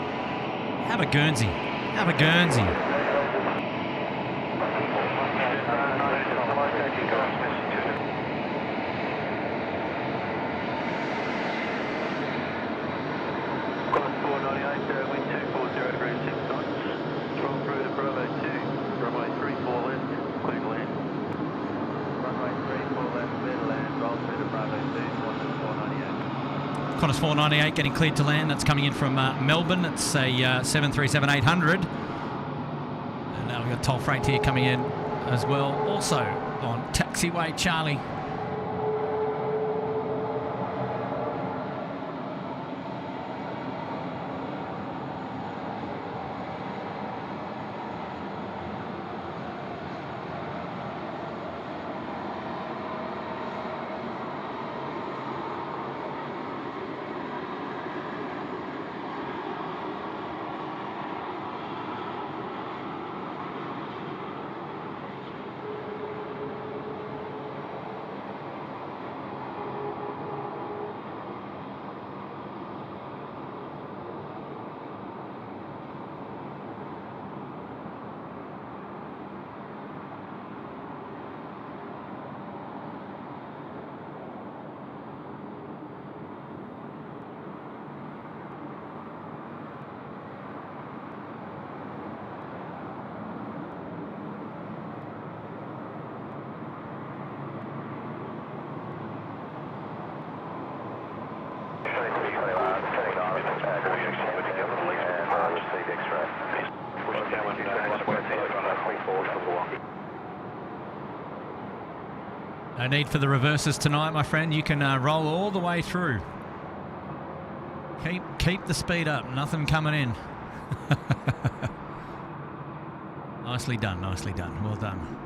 Have a Guernsey. Have a Guernsey. Qantas 498 getting cleared to land. That's coming in from Melbourne. It's a 737-800. And now we've got toll freight here coming in as well. Also on taxiway Charlie. No need for the reverses tonight, my friend. You can roll all the way through. Keep the speed up. Nothing coming in. Nicely done. Nicely done. Well done.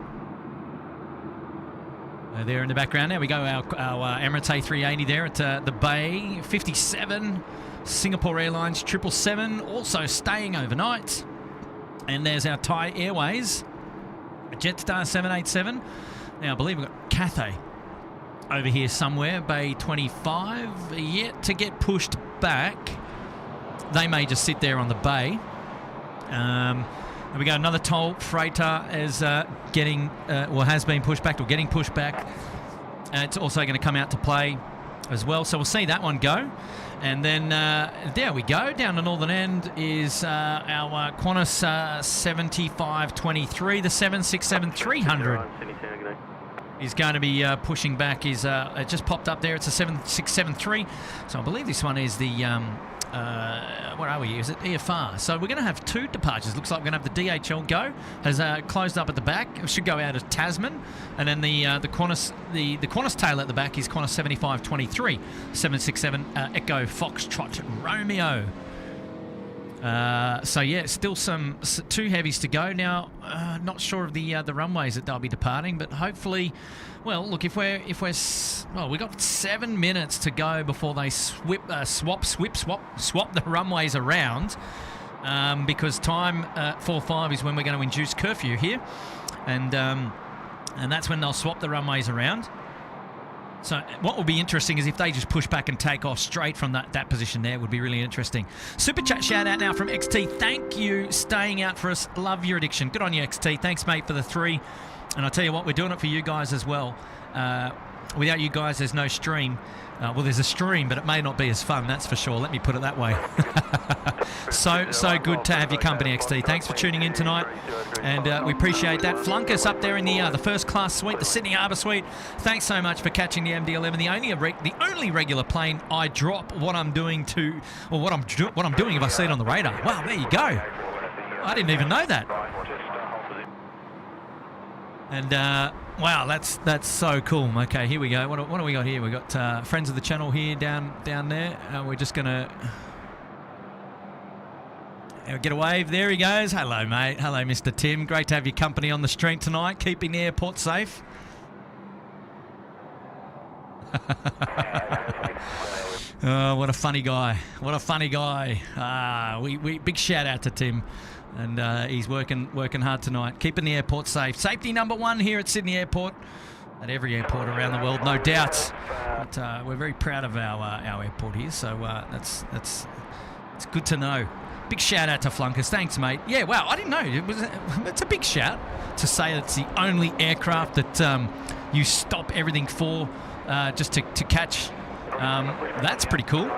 There in the background, there we go. Our Emirates A380 there at the Bay. 57. Singapore Airlines 777 also staying overnight. And there's our Thai Airways. Jetstar 787. Now, I believe we've got Cathay over here somewhere. Bay 25 yet to get pushed back. They may just sit there on the bay. There we go. Another toll freighter is has been pushed back or getting pushed back. It's also going to come out to play as well. So we'll see that one go. And then there we go. Down the northern end is our Qantas 7523, the 767-300. Is going to be pushing back. It just popped up there. It's a 7673. So I believe this one is the where are we? Is it EFR? So we're going to have two departures. Looks like we're going to have the DHL go. Has closed up at the back. It should go out of Tasman, and then the Qantas the Qantas tail at the back is Qantas 7523 767 Echo Foxtrot Romeo. So yeah, still two heavies to go now. Not sure of the runways that they'll be departing, but hopefully, well, look, if we're we got 7 minutes to go before they swap the runways around, because time 4:05 is when we're going to induce curfew here, and that's when they'll swap the runways around. So what will be interesting is if they just push back and take off straight from that position there. Would be really interesting. Super chat shout out now from XT. Thank you, staying out for us. Love your addiction. Good on you, XT. Thanks, mate, for the 3. And I'll tell you what, we're doing it for you guys as well. without you guys, there's no stream. Well, there's a stream, but it may not be as fun, that's for sure. Let me put it that way. So good to have your company, XT. Thanks for tuning in tonight, and we appreciate that. Flunk us up there in the first class suite, the Sydney Harbour suite. Thanks so much for catching the MD-11, the only regular plane I drop what I'm doing to, or what I'm doing if I see it on the radar. Wow, there you go. I didn't even know that. And wow, that's so cool. Okay, here we go. What do we got here? We got friends of the channel here down there. We're just gonna get a wave. There he goes. Hello, mate. Hello, Mr. Tim. Great to have your company on the stream tonight, keeping the airport safe. Oh, what a funny guy. What a funny guy. We big shout out to Tim. And he's working hard tonight, keeping the airport safe. Safety number one here at Sydney Airport, at every airport around the world, no doubt. But we're very proud of our airport here, so it's good to know. Big shout out to Flunkers, thanks, mate. Yeah, wow, I didn't know. It's a big shout to say it's the only aircraft that you stop everything for just to catch. That's pretty cool.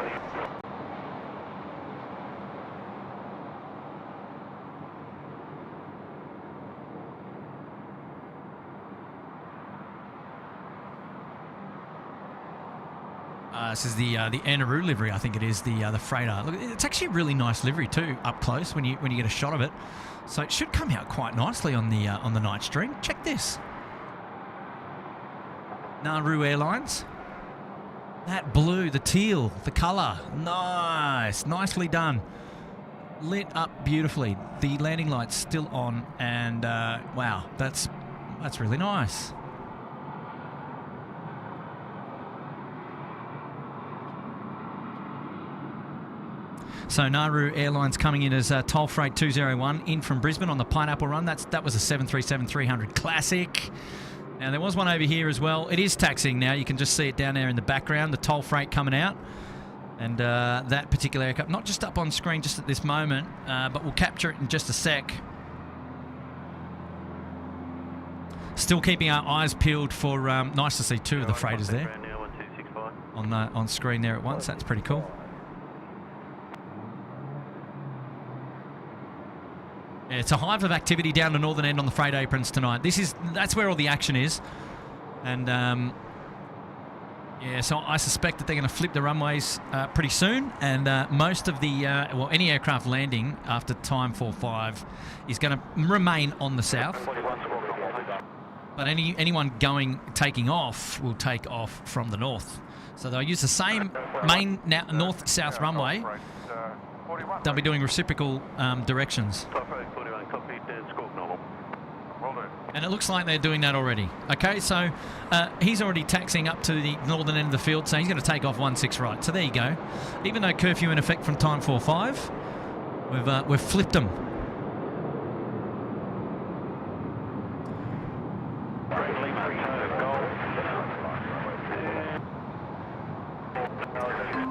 This is the Anaroo livery, I think it is, the freighter. Look, it's actually a really nice livery too, up close when you get a shot of it. So it should come out quite nicely on the night stream. Check this. Nauru Airlines. That blue, the teal, the colour, nice, nicely done. Lit up beautifully. The landing light's still on, and wow, that's really nice. So Nauru Airlines coming in as Toll Freight 201 in from Brisbane on the Pineapple Run. That was a 737-300 Classic. Now there was one over here as well. It is taxiing now. You can just see it down there in the background, the Toll Freight coming out. And that particular aircraft, not just up on screen just at this moment, but we'll capture it in just a sec. Still keeping our eyes peeled for, nice to see two of the freighters there on screen there at once. That's pretty cool. Yeah, it's a hive of activity down the northern end on the freight aprons tonight. That's where all the action is, and yeah, so I suspect that they're going to flip the runways pretty soon, and most of the any aircraft landing after time 45 is going to remain on the south. But anyone taking off will take off from the north. So they'll use the same main north-south runway. They'll be doing reciprocal directions. And it looks like they're doing that already. Okay, so he's already taxiing up to the northern end of the field, so he's going to take off 16 right. So there you go. Even though curfew in effect from time 45, we've flipped them.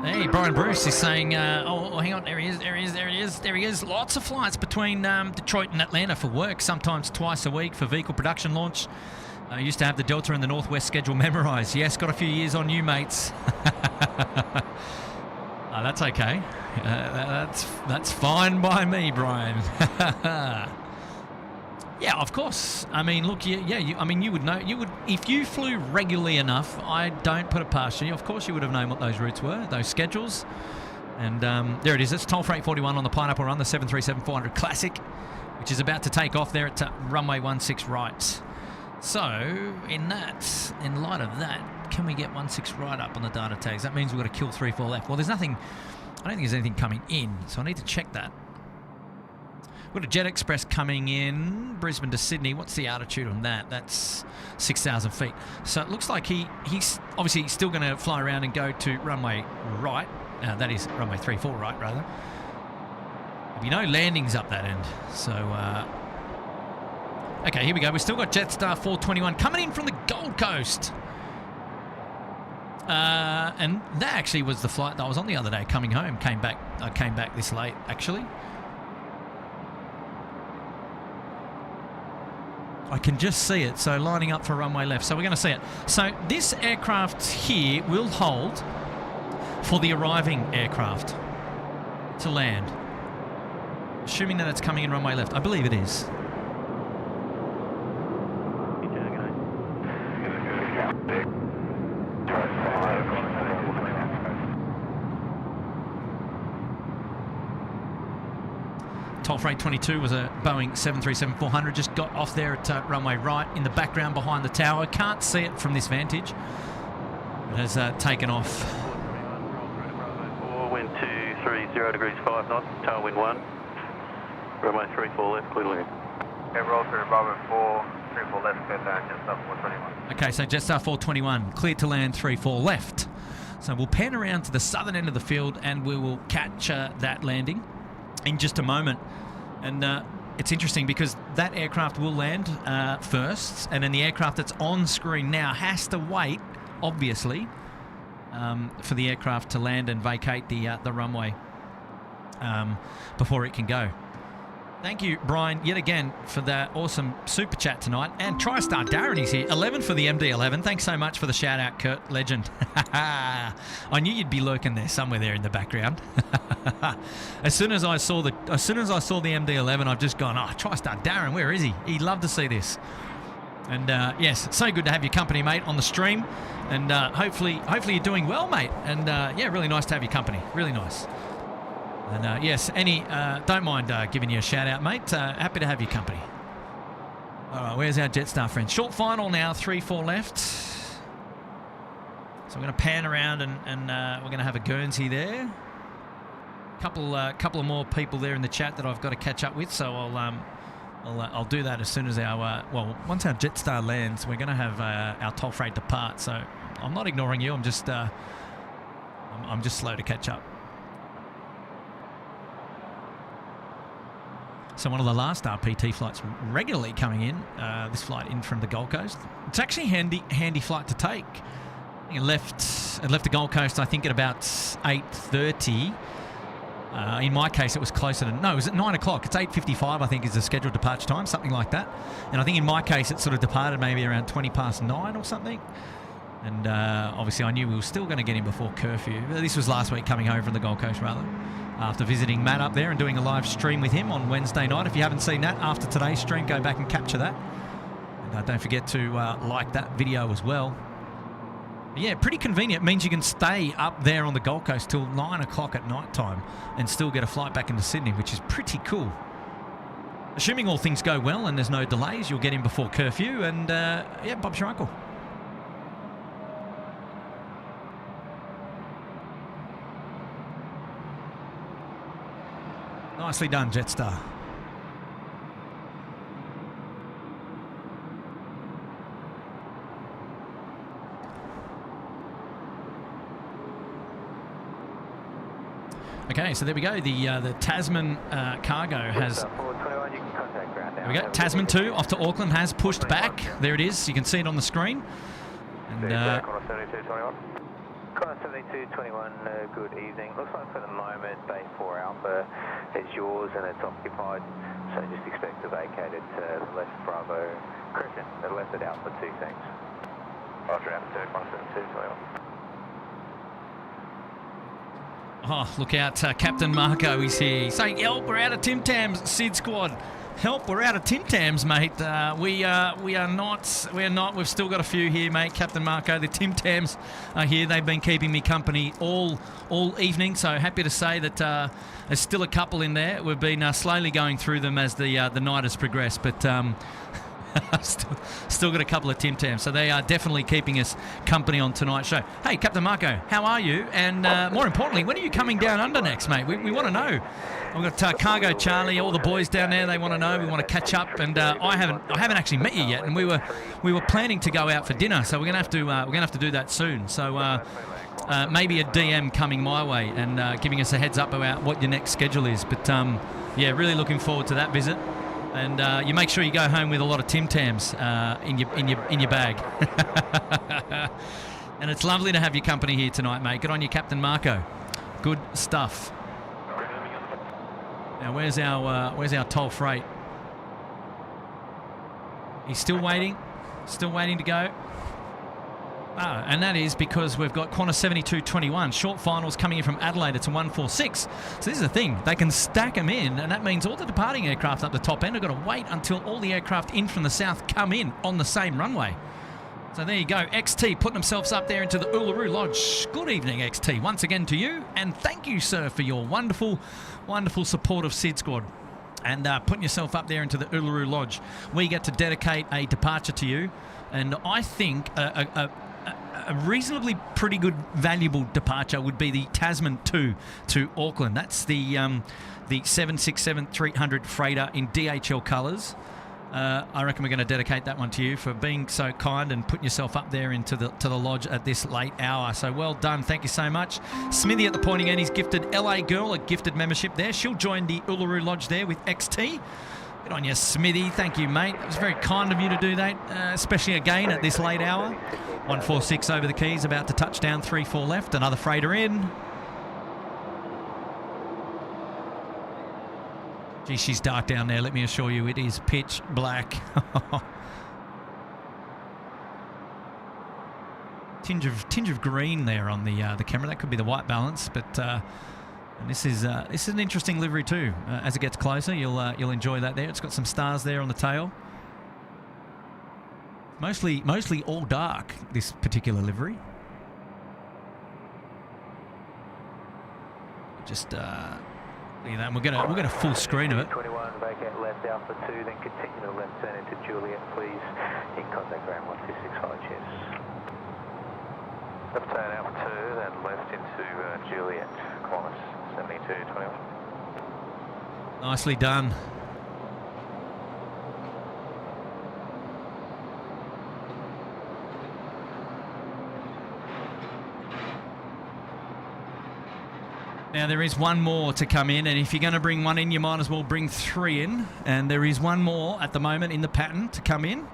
Hey, Brian Bruce is saying, oh, hang on, there he is. Lots of flights between Detroit and Atlanta for work, sometimes twice a week for vehicle production launch. I used to have the Delta and the Northwest schedule memorised. Yes, got a few years on you, mates. That's okay. That's fine by me, Brian. Yeah, of course. I mean, look, you would know. You would, if you flew regularly enough. I don't put it past you. Of course, you would have known what those routes were, those schedules. And there it is. It's Toll Freight 41 on the Pineapple Run, the 737-400 Classic, which is about to take off there at runway 16 right. So, in light of that, can we get 16 right up on the data tags? That means we've got to kill 34 left. Well, there's nothing. I don't think there's anything coming in, so I need to check that. We've got a Jet Express coming in, Brisbane to Sydney. What's the altitude on that? That's 6,000 feet. So it looks like he's obviously still going to fly around and go to runway right. That is runway 34 right, rather. There'll be no landings up that end. So, okay, here we go. We've still got Jetstar 421 coming in from the Gold Coast. And that actually was the flight that I was on the other day coming home. I came back this late, actually. I can just see it, so lining up for runway left. So we're going to see it. So this aircraft here will hold for the arriving aircraft to land. Assuming that it's coming in runway left. I believe it is. Toll Freight 22 was a Boeing 737-400, just got off there at runway right in the background behind the tower. Can't see it from this vantage. It has taken off. Wind 230 degrees 5 knots, tailwind 1. Runway 34 left, clear to land. Okay, roll through Bravo 4, 34 left, clear to land, Jetstar 421. Okay, so Jetstar 421, cleared to land 34 left. So we'll pan around to the southern end of the field and we will catch that landing in just a moment. And it's interesting because that aircraft will land first, and then the aircraft that's on screen now has to wait, obviously, for the aircraft to land and vacate the runway before it can go. Thank you, Brian, yet again for that awesome super chat tonight. And TriStar Darren is here, 11 for the MD-11. Thanks so much for the shout out, Kurt. Legend. I knew you'd be lurking there somewhere there in the background. As soon as I saw the MD-11, I've just gone, oh, TriStar Darren, where is he? He'd love to see this. And yes, it's so good to have your company, mate, on the stream. And hopefully you're doing well, mate. And yeah, really nice to have your company. Really nice. And yes, don't mind giving you a shout out, mate. Happy to have your company. All right, where's our Jetstar friend? Short final now, 3-4 left. So we're going to pan around and we're going to have a Guernsey there. Couple of more people there in the chat that I've got to catch up with. So I'll do that as soon as once our Jetstar lands, we're going to have our Toll Freight depart. So I'm not ignoring you. I'm just slow to catch up. So one of the last RPT flights regularly coming in, this flight in from the Gold Coast. It's actually a handy flight to take. It left the Gold Coast, I think, at about 8:30. In my case, it was closer to... No, it was at 9 o'clock. It's 8:55, I think, is the scheduled departure time, something like that. And I think in my case, it sort of departed maybe around 9:20 or something. And obviously, I knew we were still going to get in before curfew. This was last week coming home from the Gold Coast, rather. After visiting Matt up there and doing a live stream with him on Wednesday night. If you haven't seen that, after today's stream, go back and capture that. And don't forget to like that video as well. But yeah, pretty convenient. It means you can stay up there on the Gold Coast till 9 o'clock at night time and still get a flight back into Sydney, which is pretty cool. Assuming all things go well and there's no delays, you'll get in before curfew and yeah, Bob's your uncle. Nicely done, Jetstar. Okay, so there we go. The Tasman cargo has... There we go. Tasman 2 off to Auckland has pushed back. There it is. You can see it on the screen. And... Connor 7221, good evening. Looks like for the moment, Bay 4 Alpha is yours and it's occupied, so just expect to vacate it to the left Bravo. Correction, the left at Alpha 2, thanks. Roger, Alpha 2, Connor 7221. Oh, look out, Captain Marco is here. Saying, help, we're out of Tim Tams, SydSquad. Help, we're out of Tim Tams, mate. We are not. We've still got a few here, mate. Captain Marco, the Tim Tams are here. They've been keeping me company all evening, so happy to say that there's still a couple in there. We've been slowly going through them as the night has progressed, but still got a couple of Tim Tams, so they are definitely keeping us company on tonight's show. Hey, Captain Marco, how are you? And more importantly, when are you coming down under next, mate? We want to know. We've got Cargo Charlie, all the boys down there. They want to know. We want to catch up, and I haven't actually met you yet. And we were planning to go out for dinner, so we're gonna have to do that soon. So maybe a DM coming my way and giving us a heads up about what your next schedule is. But yeah, really looking forward to that visit. And you make sure you go home with a lot of Tim Tams in your bag. And it's lovely to have your company here tonight, mate. Good on you, Captain Marco. Good stuff. Now, where's our Toll Freight? He's still waiting to go. Ah, and that is because we've got Qantas 7221 short finals coming in from Adelaide. It's a 146. So this is the thing. They can stack them in, and that means all the departing aircraft up the top end have got to wait until all the aircraft in from the south come in on the same runway. So there you go. XT putting themselves up there into the Uluru Lodge. Good evening, XT. Once again to you, and thank you, sir, for your wonderful, wonderful support of SydSquad. And putting yourself up there into the Uluru Lodge. We get to dedicate a departure to you, and I think a reasonably pretty good, valuable departure would be the Tasman 2 to Auckland. That's the 767-300 freighter in DHL colours. I reckon we're going to dedicate that one to you for being so kind and putting yourself up there into the lodge at this late hour. So well done. Thank you so much. Smithy at the pointing end, he's gifted LA Girl a gifted membership there. She'll join the Uluru Lodge there with XT. Good on you, Smithy. Thank you, mate. It was very kind of you to do that, especially again at this late hour. 146 over the keys, about to touch down, 34 left. Another freighter in. Gee, she's dark down there. Let me assure you, it is pitch black. tinge of green there on the camera. That could be the white balance, but and this is an interesting livery too. As it gets closer, you'll enjoy that there. It's got some stars there on the tail. Mostly all dark, this particular livery. Just look at that. And we'll get a full screen of it. 21, vacate left Alpha 2, then continue to left turn into Juliet, please. In contact ground 1265, cheers. Left turn Alpha 2, then left into Juliet, Qantas 7221. Nicely done. Now there is one more to come in, and if you're going to bring one in, you might as well bring three in. And there is one more at the moment in the pattern to come in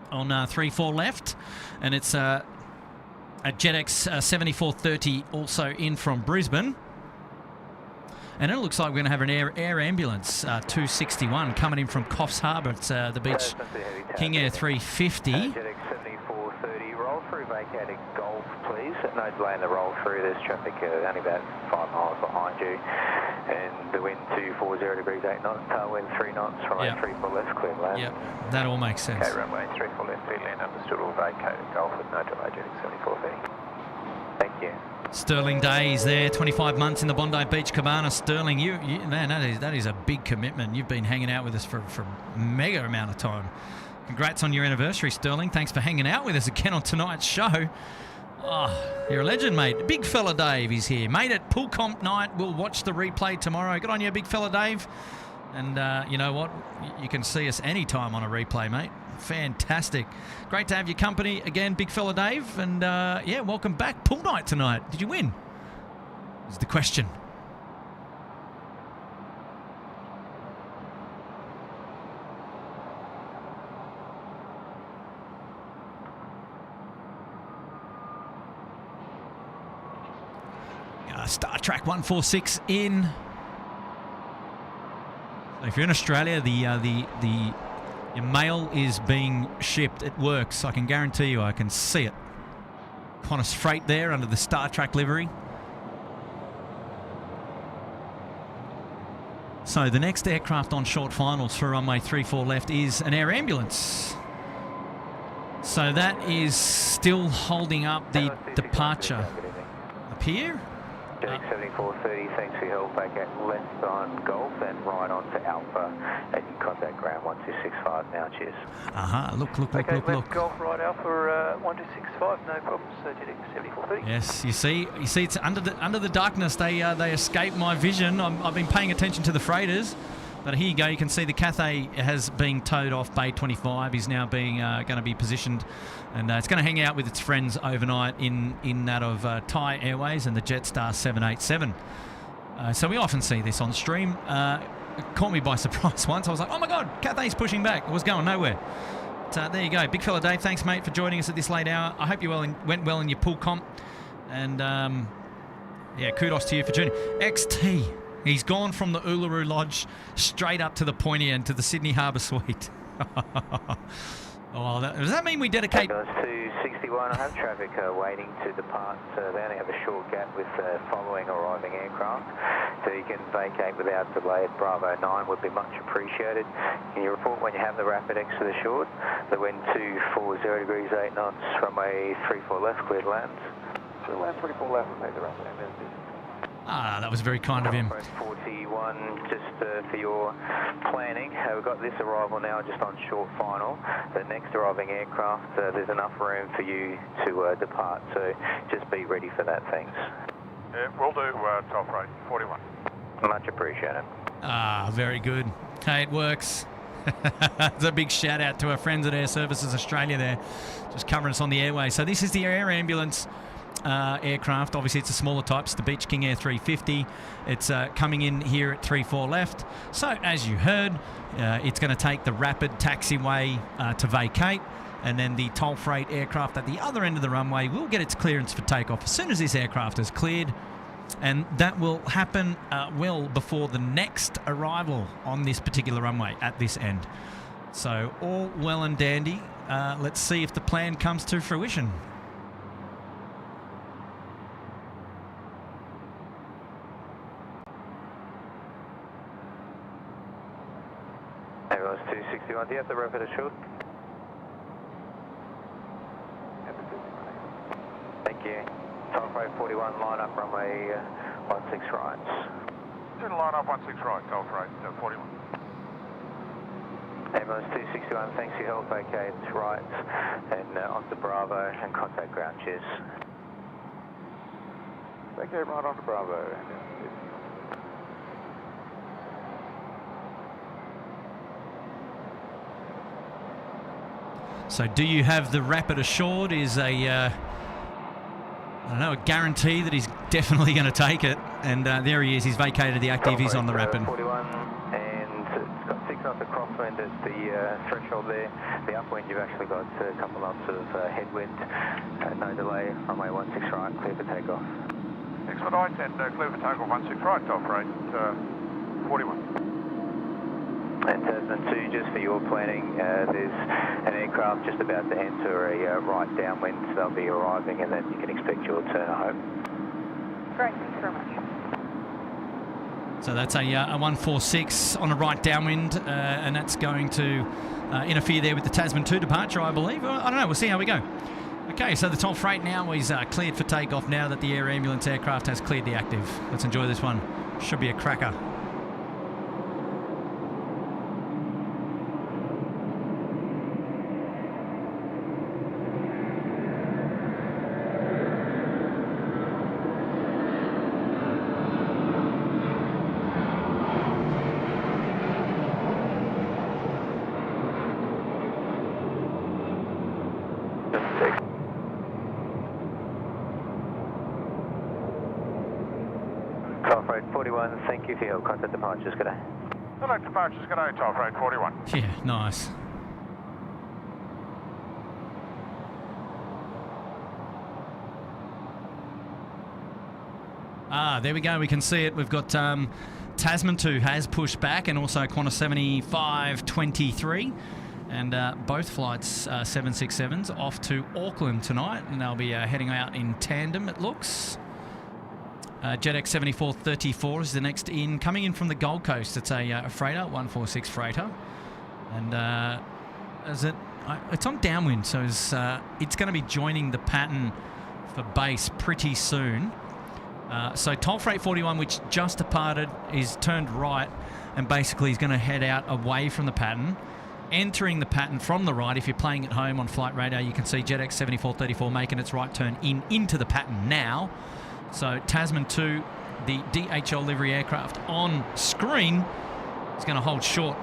on 3-4 left, and it's a JetX 7430 also in from Brisbane. And it looks like we're going to have an air ambulance 261 coming in from Coffs Harbour. It's the Beach King Air 350. JetX 7430, roll through vacated Golf, please. No delay in the roll through. There's traffic only about 5 miles behind you. And the wind 240 degrees, 8 knots. Tailwind 3 knots from 34 left, clear land. Yep, that all makes sense. Okay, runway 34 left, clear land, understood, all vacated Golf with no delay, JetX 7430. Thank you. Sterling Days there, 25 months in the Bondi Beach Cabana. Sterling, you man, that is a big commitment. You've been hanging out with us for a mega amount of time. Congrats on your anniversary, Sterling. Thanks for hanging out with us again on tonight's show. Oh, you're a legend, mate. Big fella Dave is here. Mate, at Pool Comp night, we'll watch the replay tomorrow. Good on you, big fella Dave. And you know what? You can see us anytime on a replay, mate. Fantastic. Great to have your company again, big fella Dave. And yeah, welcome back. Pool night tonight. Did you win? Is the question. Star Trek 146 in. So if you're in Australia, your mail is being shipped. It works. I can guarantee you. I can see it. Qantas Freight there under the Star Trek livery. So the next aircraft on short finals for runway 34 left is an air ambulance. So that is still holding up the departure. Up here. JetX 7430, thanks for your help. Back at left on Golf and right on to Alpha at in contact ground 1265 now, cheers. Look. Left Golf, right Alpha 1265, no problems, JetX 7430. Yes, you see, it's under the darkness. They escape my vision. I've been paying attention to the freighters. But here you go, you can see the Cathay has been towed off Bay 25. He's now being going to be positioned, and it's going to hang out with its friends overnight in that of Thai Airways and the Jetstar 787. So we often see this on stream. It caught me by surprise once. I was like, oh my God, Cathay's pushing back. It was going nowhere. But, there you go. Big fella Dave, thanks mate for joining us at this late hour. I hope you went well in your pool comp. And yeah, kudos to you for joining. XT. He's gone from the Uluru Lodge straight up to the pointy end to the Sydney Harbour Suite. Oh, does that mean we dedicate? Goes to 61. I have traffic waiting to depart. They only have a short gap with following arriving aircraft, so you can vacate without delay at Bravo 9 would be much appreciated. Can you report when you have the rapid exit assured? The wind 240 degrees 8 knots, runway 34 left, cleared land. So land 34 left, made the rapid exit. Ah, that was very kind of him. 41, just for your planning. We've got this arrival now just on short final. The next arriving aircraft, there's enough room for you to depart, so just be ready for that, thanks. We'll do top rate, 41. Much appreciated. Ah, very good. Hey, it works. It's a big shout out to our friends at Air Services Australia there, just covering us on the airway. So this is the air ambulance aircraft. Obviously it's a smaller type, it's the Beach King A350. It's coming in here at 34 left. So as you heard, it's going to take the rapid taxiway to vacate, and then the toll freight aircraft at the other end of the runway will get its clearance for takeoff as soon as this aircraft is cleared, and that will happen well before the next arrival on this particular runway at this end. So all well and dandy. Let's see if the plan comes to fruition. Everyone's 261. Do you have the rapid assured? Thank you. Top rate 41, line up runway 16 right. To line up 16 right, top rate 41. Everyone's 261, thanks for your help. Okay, it's right. And onto Bravo and contact ground. Cheers. Okay, right onto Bravo. So do you have the rapid assured is a, I don't know, a guarantee that he's definitely going to take it. And there he is, he's vacated the active, he's on the rapid. 41, and it's got 6 knots of crosswind as the threshold there. The upwind, you've actually got a couple knots of headwind. No delay, runway 16 right, clear for takeoff. Expedite and clear for takeoff 16 right, top rate 41. And Tasman 2, just for your planning, there's an aircraft just about to enter a right downwind. They'll be arriving, and then you can expect your turn home. Great, thanks very much. So that's a 146 on a right downwind, and that's going to interfere there with the Tasman 2 departure, I believe. I don't know, we'll see how we go. Okay, so the toll freight now is cleared for takeoff now that the air ambulance aircraft has cleared the active. Let's enjoy this one. Should be a cracker. Top rate 41, thank you for your contact departures. Good day. Select departures, good day, top rate 41. Yeah, nice. Ah, there we go. We can see it. We've got Tasman 2 has pushed back, and also Qantas 7523. And both flights 767s off to Auckland tonight, and they'll be heading out in tandem, it looks. JetX 7434 is the next in, coming in from the Gold Coast. It's a freighter, 146 freighter, and it's on downwind, so it's going to be joining the pattern for base pretty soon. So toll freight 41, which just departed, is turned right, and basically is going to head out away from the pattern, entering the pattern from the right. If you're playing at home on flight radar, you can see JetX 7434 making its right turn into the pattern now. So Tasman 2, the DHL livery aircraft on screen, is going to hold short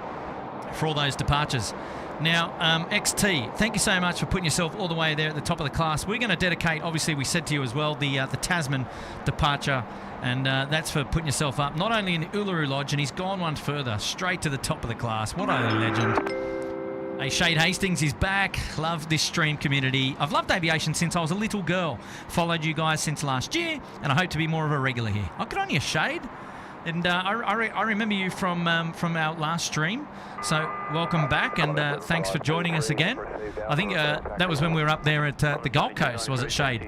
for all those departures. Now, XT, thank you so much for putting yourself all the way there at the top of the class. We're going to dedicate, obviously we said to you as well, the Tasman departure, and that's for putting yourself up not only in the Uluru Lodge, and he's gone one further, straight to the top of the class. What a legend. Hey, Shade Hastings is back. Love this stream community. I've loved aviation since I was a little girl. Followed you guys since last year, and I hope to be more of a regular here. Oh, good on you, Shade. And I remember you from our last stream, so welcome back, and thanks for joining us again. I think that was when we were up there at the Gold Coast, was it, Shade?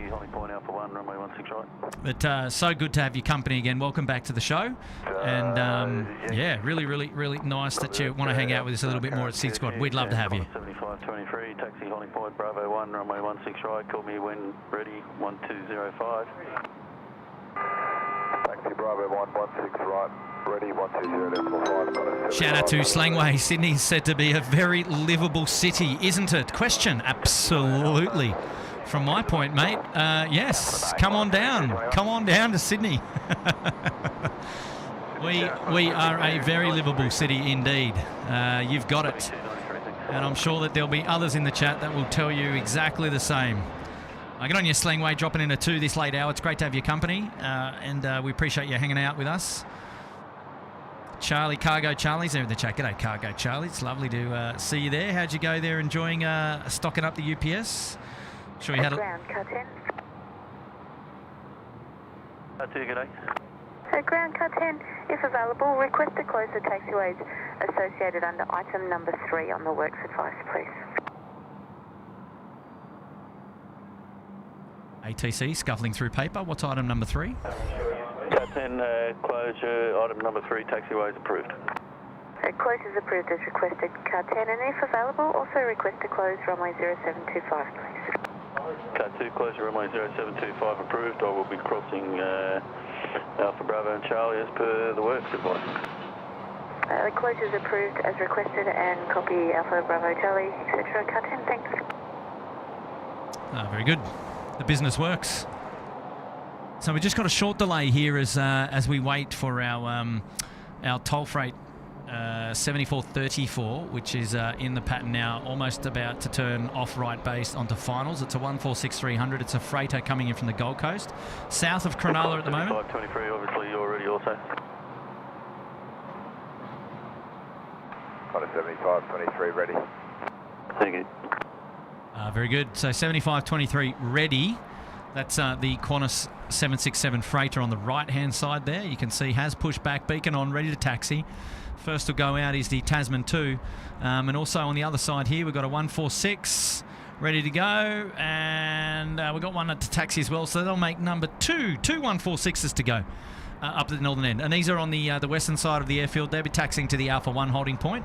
But so good to have your company again. Welcome back to the show, and yeah, really nice that you want to hang out with us a little bit more at SydSquad. We'd love to have you. 7523, taxi holding point Bravo 1, runway 16 right, call me when ready, 1205. Taxi Bravo 116 right, ready, 120.5. Shout out to Slangway. Sydney's said to be a very livable city, isn't it? Question, absolutely. From my point, mate, yes, come on down to Sydney. we are a very livable city indeed. You've got it, and I'm sure that there'll be others in the chat that will tell you exactly the same. Get on your Slangway, dropping in a 2 this late hour. It's great to have your company, and we appreciate you hanging out with us. Cargo Charlie's there in the chat. G'day, Cargo Charlie. It's lovely to see you there. How'd you go there enjoying stocking up the UPS? Sure you had a... Ground cut in. G'day. Ground cut 10, if available, request to close the taxiways associated under item number 3 on the works advice, please. ATC scuffling through paper. What's item number 3? Cat 10, closure, item number 3, taxiways approved. Close is approved as requested, car 10, and if available, also request to close runway 0725, please. Cat 2, closure runway 0725 approved. I will be crossing Alpha Bravo and Charlie as per the works advice. The closure is approved as requested, and copy Alpha Bravo Charlie, etc. Car 10, thanks. Very good. The business works. So we just got a short delay here as we wait for our toll freight 7434, which is in the pattern now, almost about to turn off right base onto finals. It's a 146-300. It's a freighter coming in from the Gold Coast, south of Cronulla at the moment. 7523, obviously you're ready also. 7523 ready. Thank you. Very good. So 7523 ready. That's the Qantas 767 freighter on the right-hand side there. You can see has pushback, beacon on, ready to taxi. First to go out is the Tasman 2. And also on the other side here, we've got a 146 ready to go. And we've got one to taxi as well. So that'll make number 2. 2 146s to go up at the northern end. And these are on the western side of the airfield. They'll be taxiing to the Alpha 1 holding point.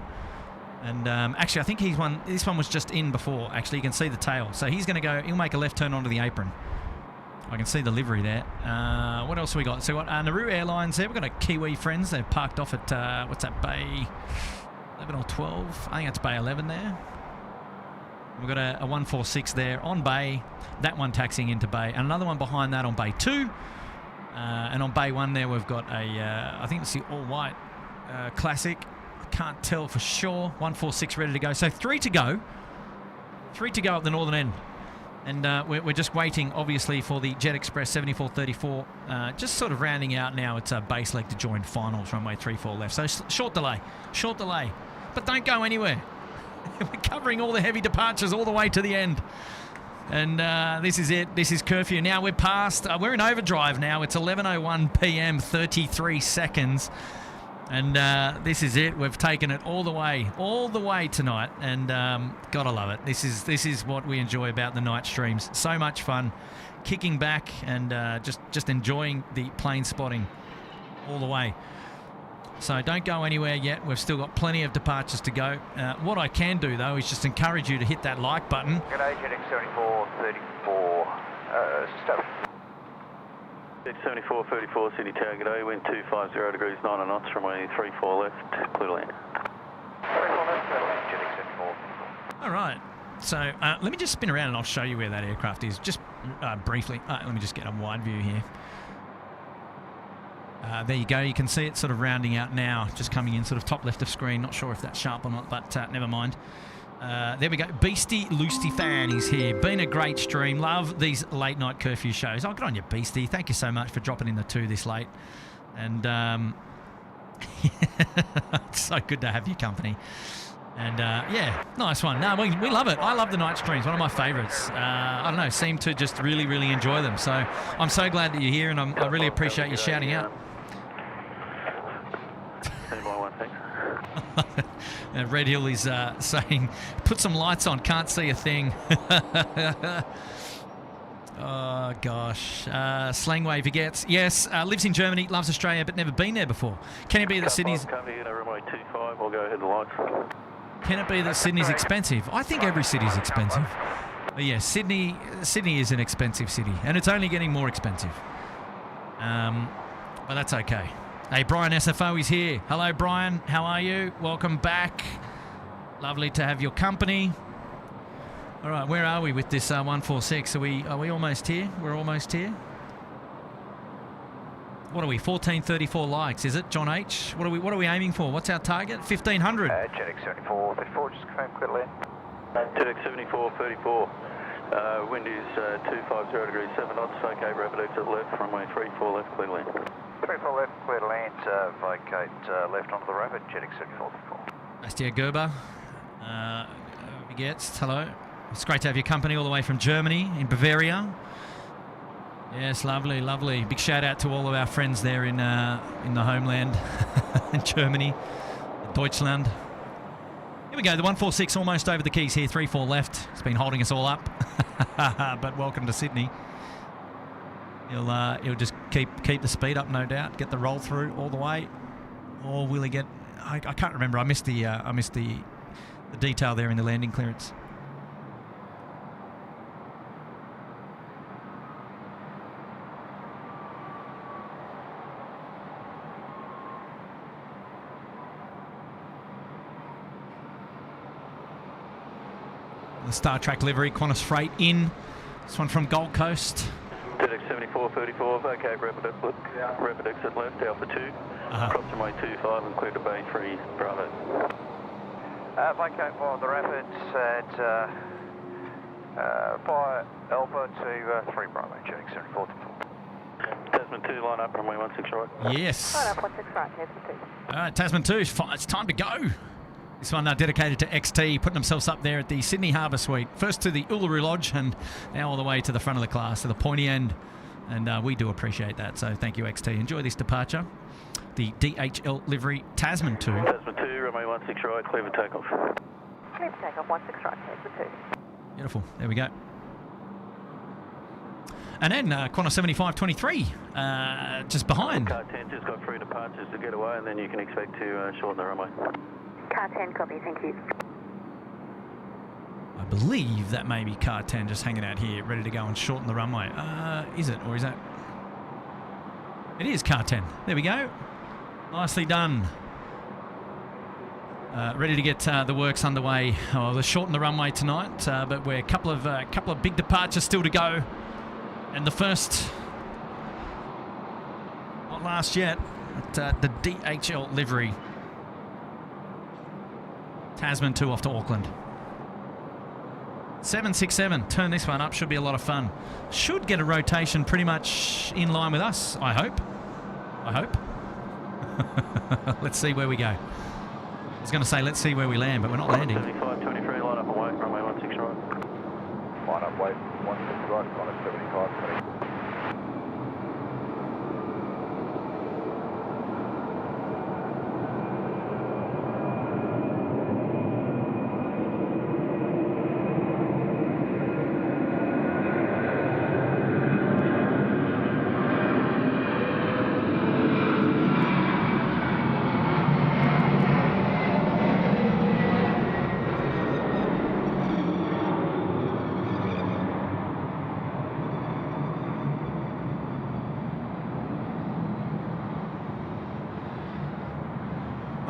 And actually, I think this one was just in before. Actually, you can see the tail. So he's going to go, he'll make a left turn onto the apron. I can see the livery there. What else have we got? So we've got Nauru Airlines there. We've got a Kiwi friends. They've parked off at, what's that, Bay 11 or 12? I think that's Bay 11 there. We've got a 146 there on Bay. That one taxiing into Bay. And another one behind that on Bay 2. And on Bay 1 there, we've got a, I think it's the all-white Classic. I can't tell for sure. 146 ready to go. So 3 to go. 3 to go at the northern end. And we're just waiting, obviously, for the Jet Express 7434. Just sort of rounding out now. It's a base leg to join finals, runway 34 left. So short delay. But don't go anywhere. We're covering all the heavy departures all the way to the end. And this is it. This is curfew. Now we're past. We're in overdrive now. It's 11:01 p.m., 33 seconds. And this is it. We've taken it all the way tonight, and gotta love it. This is what we enjoy about the night streams. So much fun, kicking back and just enjoying the plane spotting all the way. So don't go anywhere yet. We've still got plenty of departures to go. What I can do though is just encourage you to hit that like button. G'day, GenX7434. Stop. 7434 City Tower, g'day, wind 250 degrees 9 knots, runway 34 left, clear to land. 34 left, GenX74. All right. So let me just spin around and I'll show you where that aircraft is, just briefly. Let me just get a wide view here. There you go. You can see it sort of rounding out now, just coming in sort of top left of screen. Not sure if that's sharp or not, but never mind. There we go. Beastie Loosty fan is here. Been a great stream. Love these late night curfew shows. Oh, good on you, Beastie. Thank you so much for dropping in the 2 this late. And it's so good to have your company. And yeah, nice one. No, we love it. I love the night streams. One of my favourites. I don't know, seem to just really enjoy them. So I'm so glad that you're here, and I really appreciate you shouting out. Red Hill is saying, put some lights on, can't see a thing. Oh, gosh. Slangwave forgets. Yes, lives in Germany, loves Australia, but never been there before. Can it be that Sydney's... runway 25, I'll go ahead and lights. Can it be that Sydney's expensive? I think every city's expensive. But yeah, Sydney is an expensive city, and it's only getting more expensive. But that's okay. Hey, Brian SFO is here. Hello, Brian. How are you? Welcome back. Lovely to have your company. All right, where are we with this 146? Are we almost here? We're almost here. What are we? 1434 likes, is it? John H. What are we aiming for? What's our target? 1500. JetX 74, 34, just confirm clear land. JetX 74, 34. Wind is 250 degrees, 7 knots. Okay, rapid exit left, runway 34 left, clear land. 34 left, clear to land. Vacate left onto the rapid. JetX 74, 34. Bastia Gerber. Begets. Hello. It's great to have your company all the way from Germany, in Bavaria. Yes, lovely, lovely. Big shout out to all of our friends there in the homeland, in Germany, Deutschland. Here we go, the 146 almost over the keys here, 34 left. It's been holding us all up, but welcome to Sydney. He'll just keep the speed up, no doubt. Get the roll through all the way, or will he get? I can't remember. I missed the detail there in the landing clearance. The Star Trek livery, Qantas Freight in. This one from Gold Coast. JetX 74, 34, okay, rapid exit left, Alpha 2. Cross runway 25 and clear to Bay 3, Bravo. Vacate via the rapids at via Alpha to 3 Bravo, JetX 74, 34. Tasman 2, line up, runway 16 right. Yes. Line up 16 right, Tasman 2. All right, Tasman 2, it's time to go. This one dedicated to XT, putting themselves up there at the Sydney Harbour Suite. First to the Uluru Lodge and now all the way to the front of the class, to the pointy end. And we do appreciate that, so thank you, XT. Enjoy this departure. The DHL livery, Tasman 2. Tasman 2, runway 16 right, clear for takeoff. Clear for takeoff, 16 right, Tasman 2. Beautiful, there we go. And then Qantas 7523, just behind. Car 10 just got 3 departures to get away, and then you can expect to shorten the runway. Car 10, copy, thank you. I believe that may be car 10 just hanging out here, ready to go and shorten the runway. Is it, or is that? It is car 10. There we go. Nicely done. Ready to get the works underway. Oh, let's shorten the runway tonight, but we're a couple of big departures still to go, and the first, not last yet, at the DHL livery. Tasman 2 off to Auckland. 767, turn this one up, should be a lot of fun. Should get a rotation pretty much in line with us, I hope. Let's see where we go. I was going to say let's see where we land, but we're not landing. 7523, line up and wait, runway 16 right. Line up, wait, 16 right, Qantas 75, 20.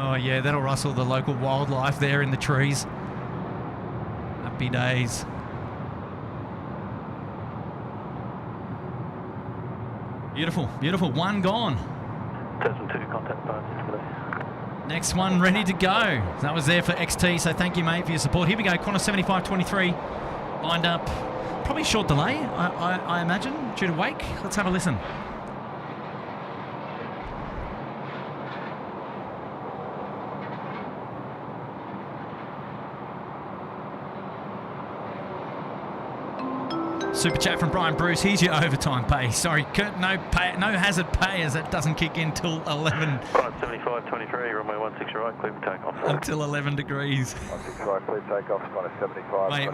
Oh yeah, that'll rustle the local wildlife there in the trees. Happy days. Beautiful, beautiful. One gone. Tasman 2, contact departures today. Next one ready to go. That was there for XT, so thank you, mate, for your support. Here we go, Qantas 7523 lined up. Probably short delay, I imagine, due to wake. Let's have a listen. Super chat from Brian Bruce. Here's your overtime pay. Sorry, Kurt, no hazard pay as that doesn't kick in till 11. 7523, runway 16 right, clear for takeoff. Until 11 degrees. 16 right, clear takeoff, kind of 75. Mate,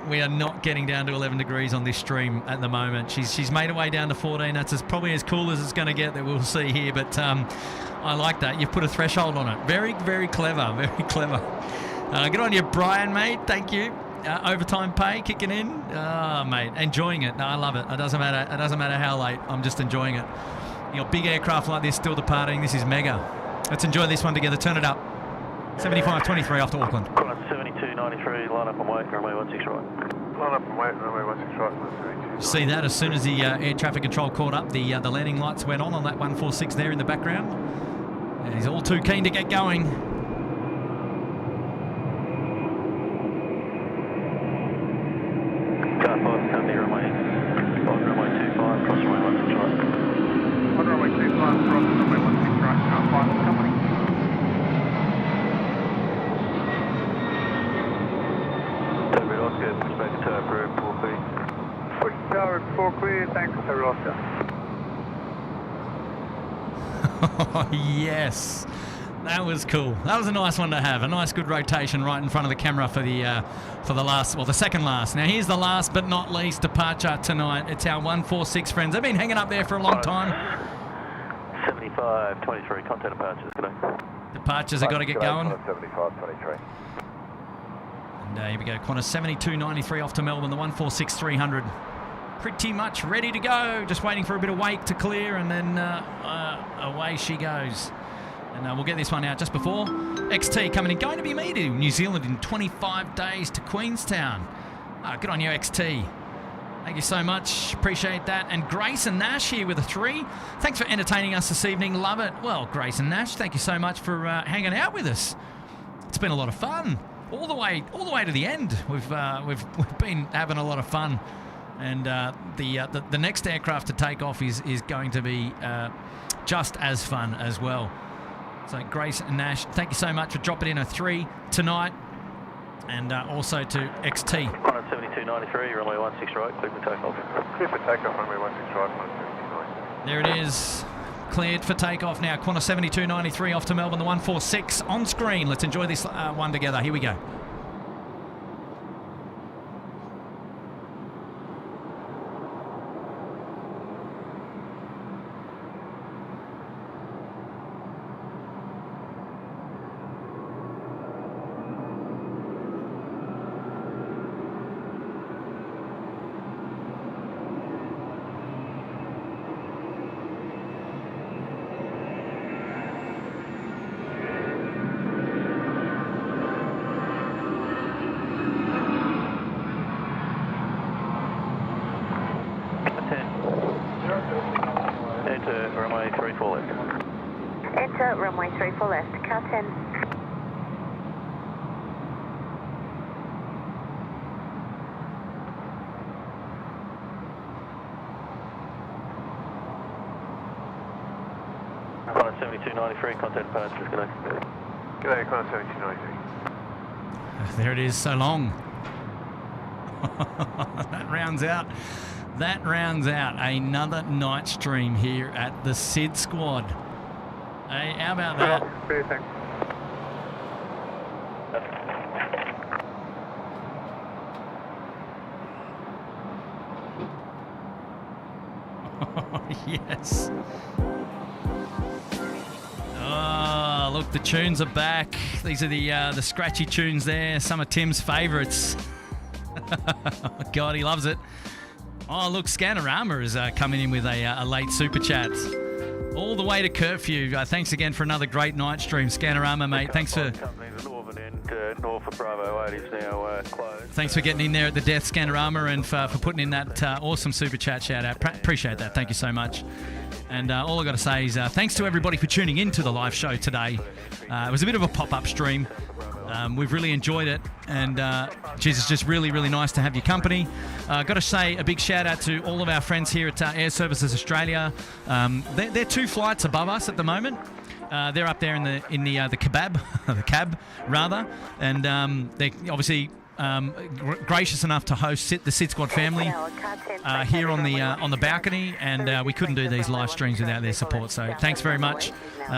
we are not getting down to 11 degrees on this stream at the moment. She's made her way down to 14. That's probably as cool as it's going to get that we'll see here. But I like that. You've put a threshold on it. Very, very clever. Very clever. Good on you, Brian, mate. Thank you. Overtime pay kicking in. Mate, enjoying it. No, I love it. It doesn't matter. It doesn't matter how late. I'm just enjoying it. You know, big aircraft like this still departing. This is mega. Let's enjoy this one together. Turn it up. 7523 off to Auckland. 7293, line up and wait, runway 16 right. Line up and wait, runway 16 right. See that as soon as the air traffic control caught up, the landing lights went on that 146 there in the background. And he's all too keen to get going. Car 5, come near runway 25, cross runway 16 right. On runway 25, cross runway 16 right, car 5, company. Tower Oscar, pushback to tower approved, 4 feet. Push tower at 4 clear, thanks, Tower Oscar. Oh, yes. That was cool. That was a nice one to have. A nice, good rotation right in front of the camera for the last, well, the second last. Now, here's the last but not least departure tonight. It's our 146 friends. They've been hanging up there for a long time. 7523, contact departures, good day. Departures have got to get going. 7523. And here we go. Qantas 7293 off to Melbourne, the 146-300. Pretty much ready to go. Just waiting for a bit of wake to clear, and then away she goes. And we'll get this one out just before. XT coming in. Going to be meeting New Zealand in 25 days to Queenstown. Good on you, XT. Thank you so much. Appreciate that. And Grace and Nash here with a 3. Thanks for entertaining us this evening. Love it. Well, Grace and Nash, thank you so much for hanging out with us. It's been a lot of fun. All the way to the end. We've been having a lot of fun. And the next aircraft to take off is going to be just as fun as well. So Grace and Nash, thank you so much for dropping in a 3 tonight, and also to XT. 7293, runway 16 right, clear for takeoff. Clear for takeoff, runway 16 right, 159. There it is, cleared for takeoff now. Qantas 7293 off to Melbourne, the 146 on screen. Let's enjoy this one together. Here we go. Runway 34 left, car 10. Qantas 7293, contact departures, good day. Good day, Qantas 7293. There it is, so long. That rounds out another night stream here at the SydSquad. Hey, how about that? Yes. Oh, look, the tunes are back. These are the scratchy tunes there. Some of Tim's favourites. God, he loves it. Oh, look, Scanorama is coming in with a late super chat. All the way to curfew. Thanks again for another great night stream, Scanorama, mate. Thanks for... The northern end, north of Bravo 8 is now closed. Thanks for getting in there at the death, Scanorama, and for putting in that awesome super chat shout out. Appreciate that. Thank you so much. And all I've got to say is thanks to everybody for tuning in to the live show today. It was a bit of a pop-up stream. We've really enjoyed it, and geez, it's just really, really nice to have your company. Got to say a big shout out to all of our friends here at Air Services Australia. They're 2 flights above us at the moment. They're up there in the kebab, the cab rather, and they're obviously gracious enough to host the SydSquad family here on the balcony, and we couldn't do these live streams without their support. So thanks very much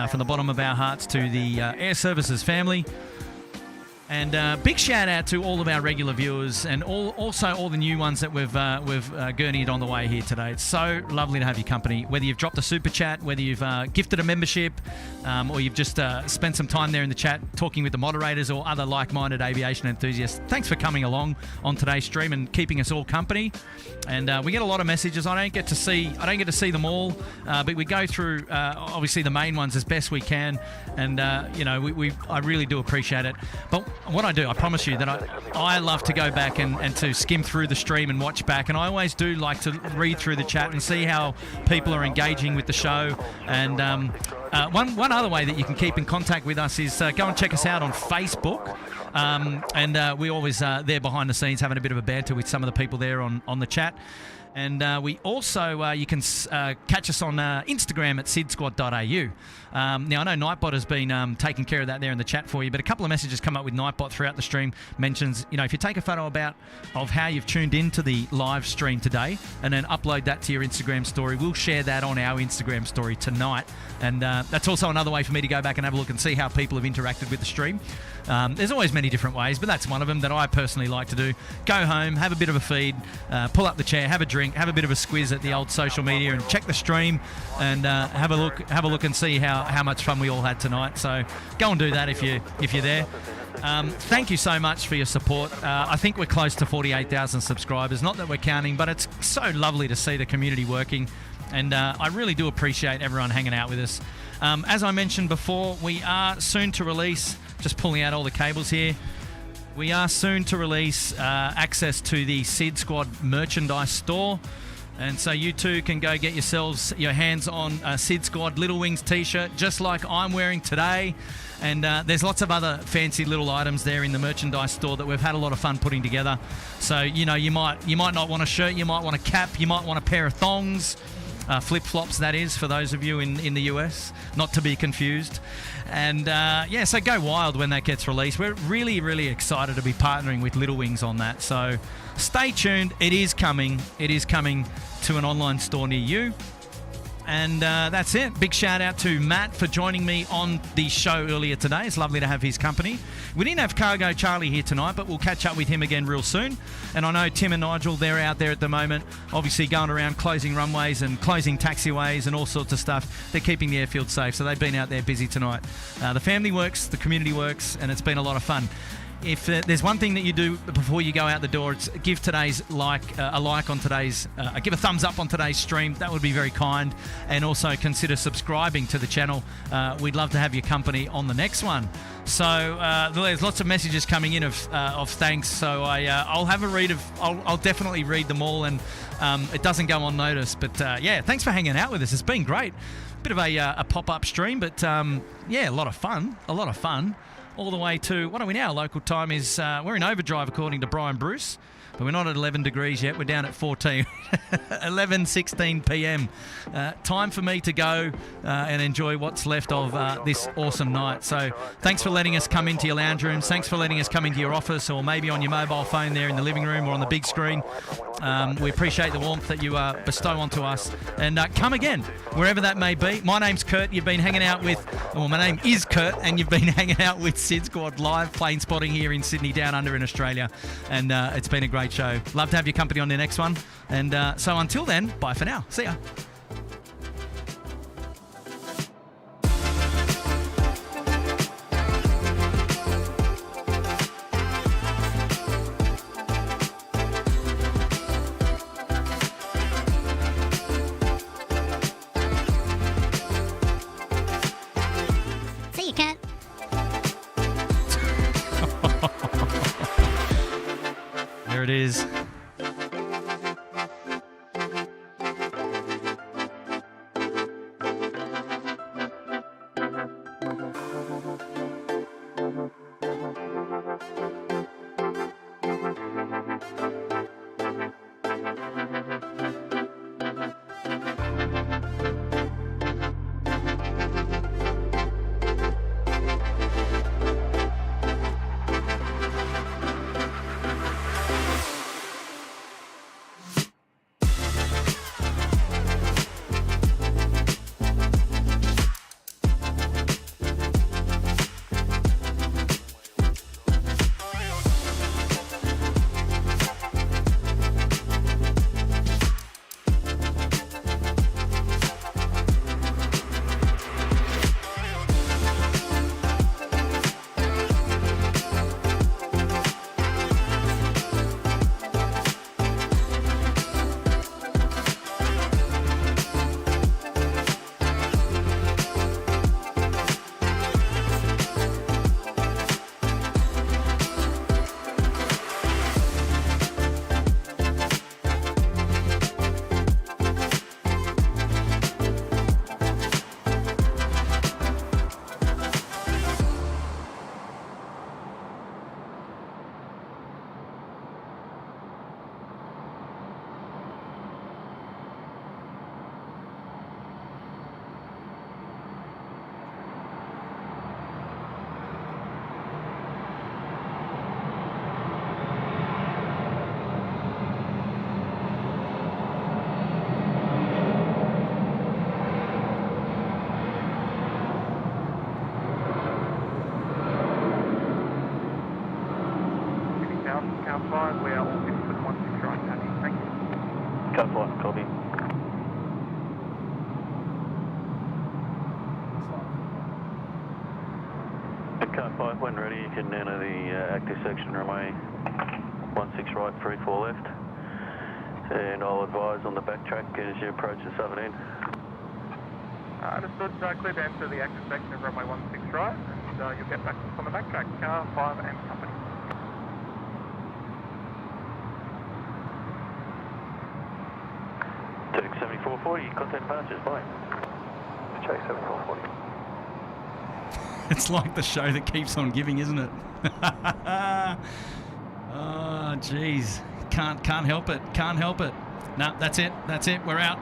from the bottom of our hearts to the Air Services family. And big shout out to all of our regular viewers, and also all the new ones that we've gurneyed on the way here today. It's so lovely to have your company. Whether you've dropped a super chat, whether you've gifted a membership, or you've just spent some time there in the chat talking with the moderators or other like-minded aviation enthusiasts. Thanks for coming along on today's stream and keeping us all company. And we get a lot of messages. I don't get to see them all, but we go through obviously the main ones as best we can. And I really do appreciate it. But what I do, I promise you that I love to go back and to skim through the stream and watch back, and I always do like to read through the chat and see how people are engaging with the show. And one other way that you can keep in contact with us is go and check us out on Facebook. And we always there behind the scenes having a bit of a banter with some of the people there on the chat. And we also, you can catch us on Instagram at SydSquad.au. Now, I know Nightbot has been taking care of that there in the chat for you, but a couple of messages come up with Nightbot throughout the stream. Mentions, if you take a photo of how you've tuned into the live stream today and then upload that to your Instagram story, we'll share that on our Instagram story tonight. And that's also another way for me to go back and have a look and see how people have interacted with the stream. There's always many different ways, but that's one of them that I personally like to do. Go home, have a bit of a feed, pull up the chair, have a drink, have a bit of a squiz at the old social media and check the stream and have a look and see how much fun we all had tonight. So go and do that if you're there. Thank you so much for your support. I think we're close to 48,000 subscribers. Not that we're counting, but it's so lovely to see the community working. And I really do appreciate everyone hanging out with us. As I mentioned before, we are soon to release, just pulling out all the cables here, we are soon to release access to the SydSquad merchandise store. And so you too can go get your hands on a SydSquad Little Wings t-shirt, just like I'm wearing today. And there's lots of other fancy little items there in the merchandise store that we've had a lot of fun putting together. So, you might not want a shirt, you might want a cap, you might want a pair of thongs. Flip-flops, that is, for those of you in the US, not to be confused. And so go wild when that gets released. We're really, really excited to be partnering with Little Wings on that. So stay tuned. It is coming. It is coming to an online store near you. And that's it. Big shout out to Matt for joining me on the show earlier today. It's lovely to have his company. We didn't have Cargo Charlie here tonight, but we'll catch up with him again real soon. And I know Tim and Nigel, they're out there at the moment, obviously going around closing runways and closing taxiways and all sorts of stuff. They're keeping the airfield safe, so they've been out there busy tonight. The family works, the community works, and it's been a lot of fun. If there's one thing that you do before you go out the door, it's give today's give a thumbs up on today's stream. That would be very kind. And also consider subscribing to the channel. We'd love to have your company on the next one. So there's lots of messages coming in of thanks. So I'll have a read of. I'll definitely read them all, and it doesn't go unnoticed. But thanks for hanging out with us. It's been great. Bit of a pop-up stream, but a lot of fun. All the way to, what are we now? Local time is, we're in overdrive according to Brian Bruce, but we're not at 11 degrees yet. We're down at 14, 11:16 p.m. Time for me to go and enjoy what's left of this awesome night. So thanks for letting us come into your lounge rooms. Thanks for letting us come into your office, or maybe on your mobile phone there in the living room or on the big screen. We appreciate the warmth that you bestow onto us. And come again, wherever that may be. My name's Kurt. You've been hanging out with, my name is Kurt, and you've been hanging out with SydSquad live plane spotting here in Sydney Down Under in Australia. And it's been a great show. Love to have your company on the next one. And so until then, bye for now. See ya. There it is. Car 5, we are all good for the 16 right, Paddy. Thank you. Car 5, copy. Car 5, when ready, you can enter the active section, runway 16 right, 34 left. And I'll advise on the backtrack as you approach the southern end. Understood. Clear to enter the active section of runway 16 right, and you'll get back on the backtrack. Car 5 and company. Take 7440, contact departures, bye. Check 7440. It's like the show that keeps on giving, isn't it? Oh, jeez. Can't help it. Can't help it. No, that's it. That's it. We're out.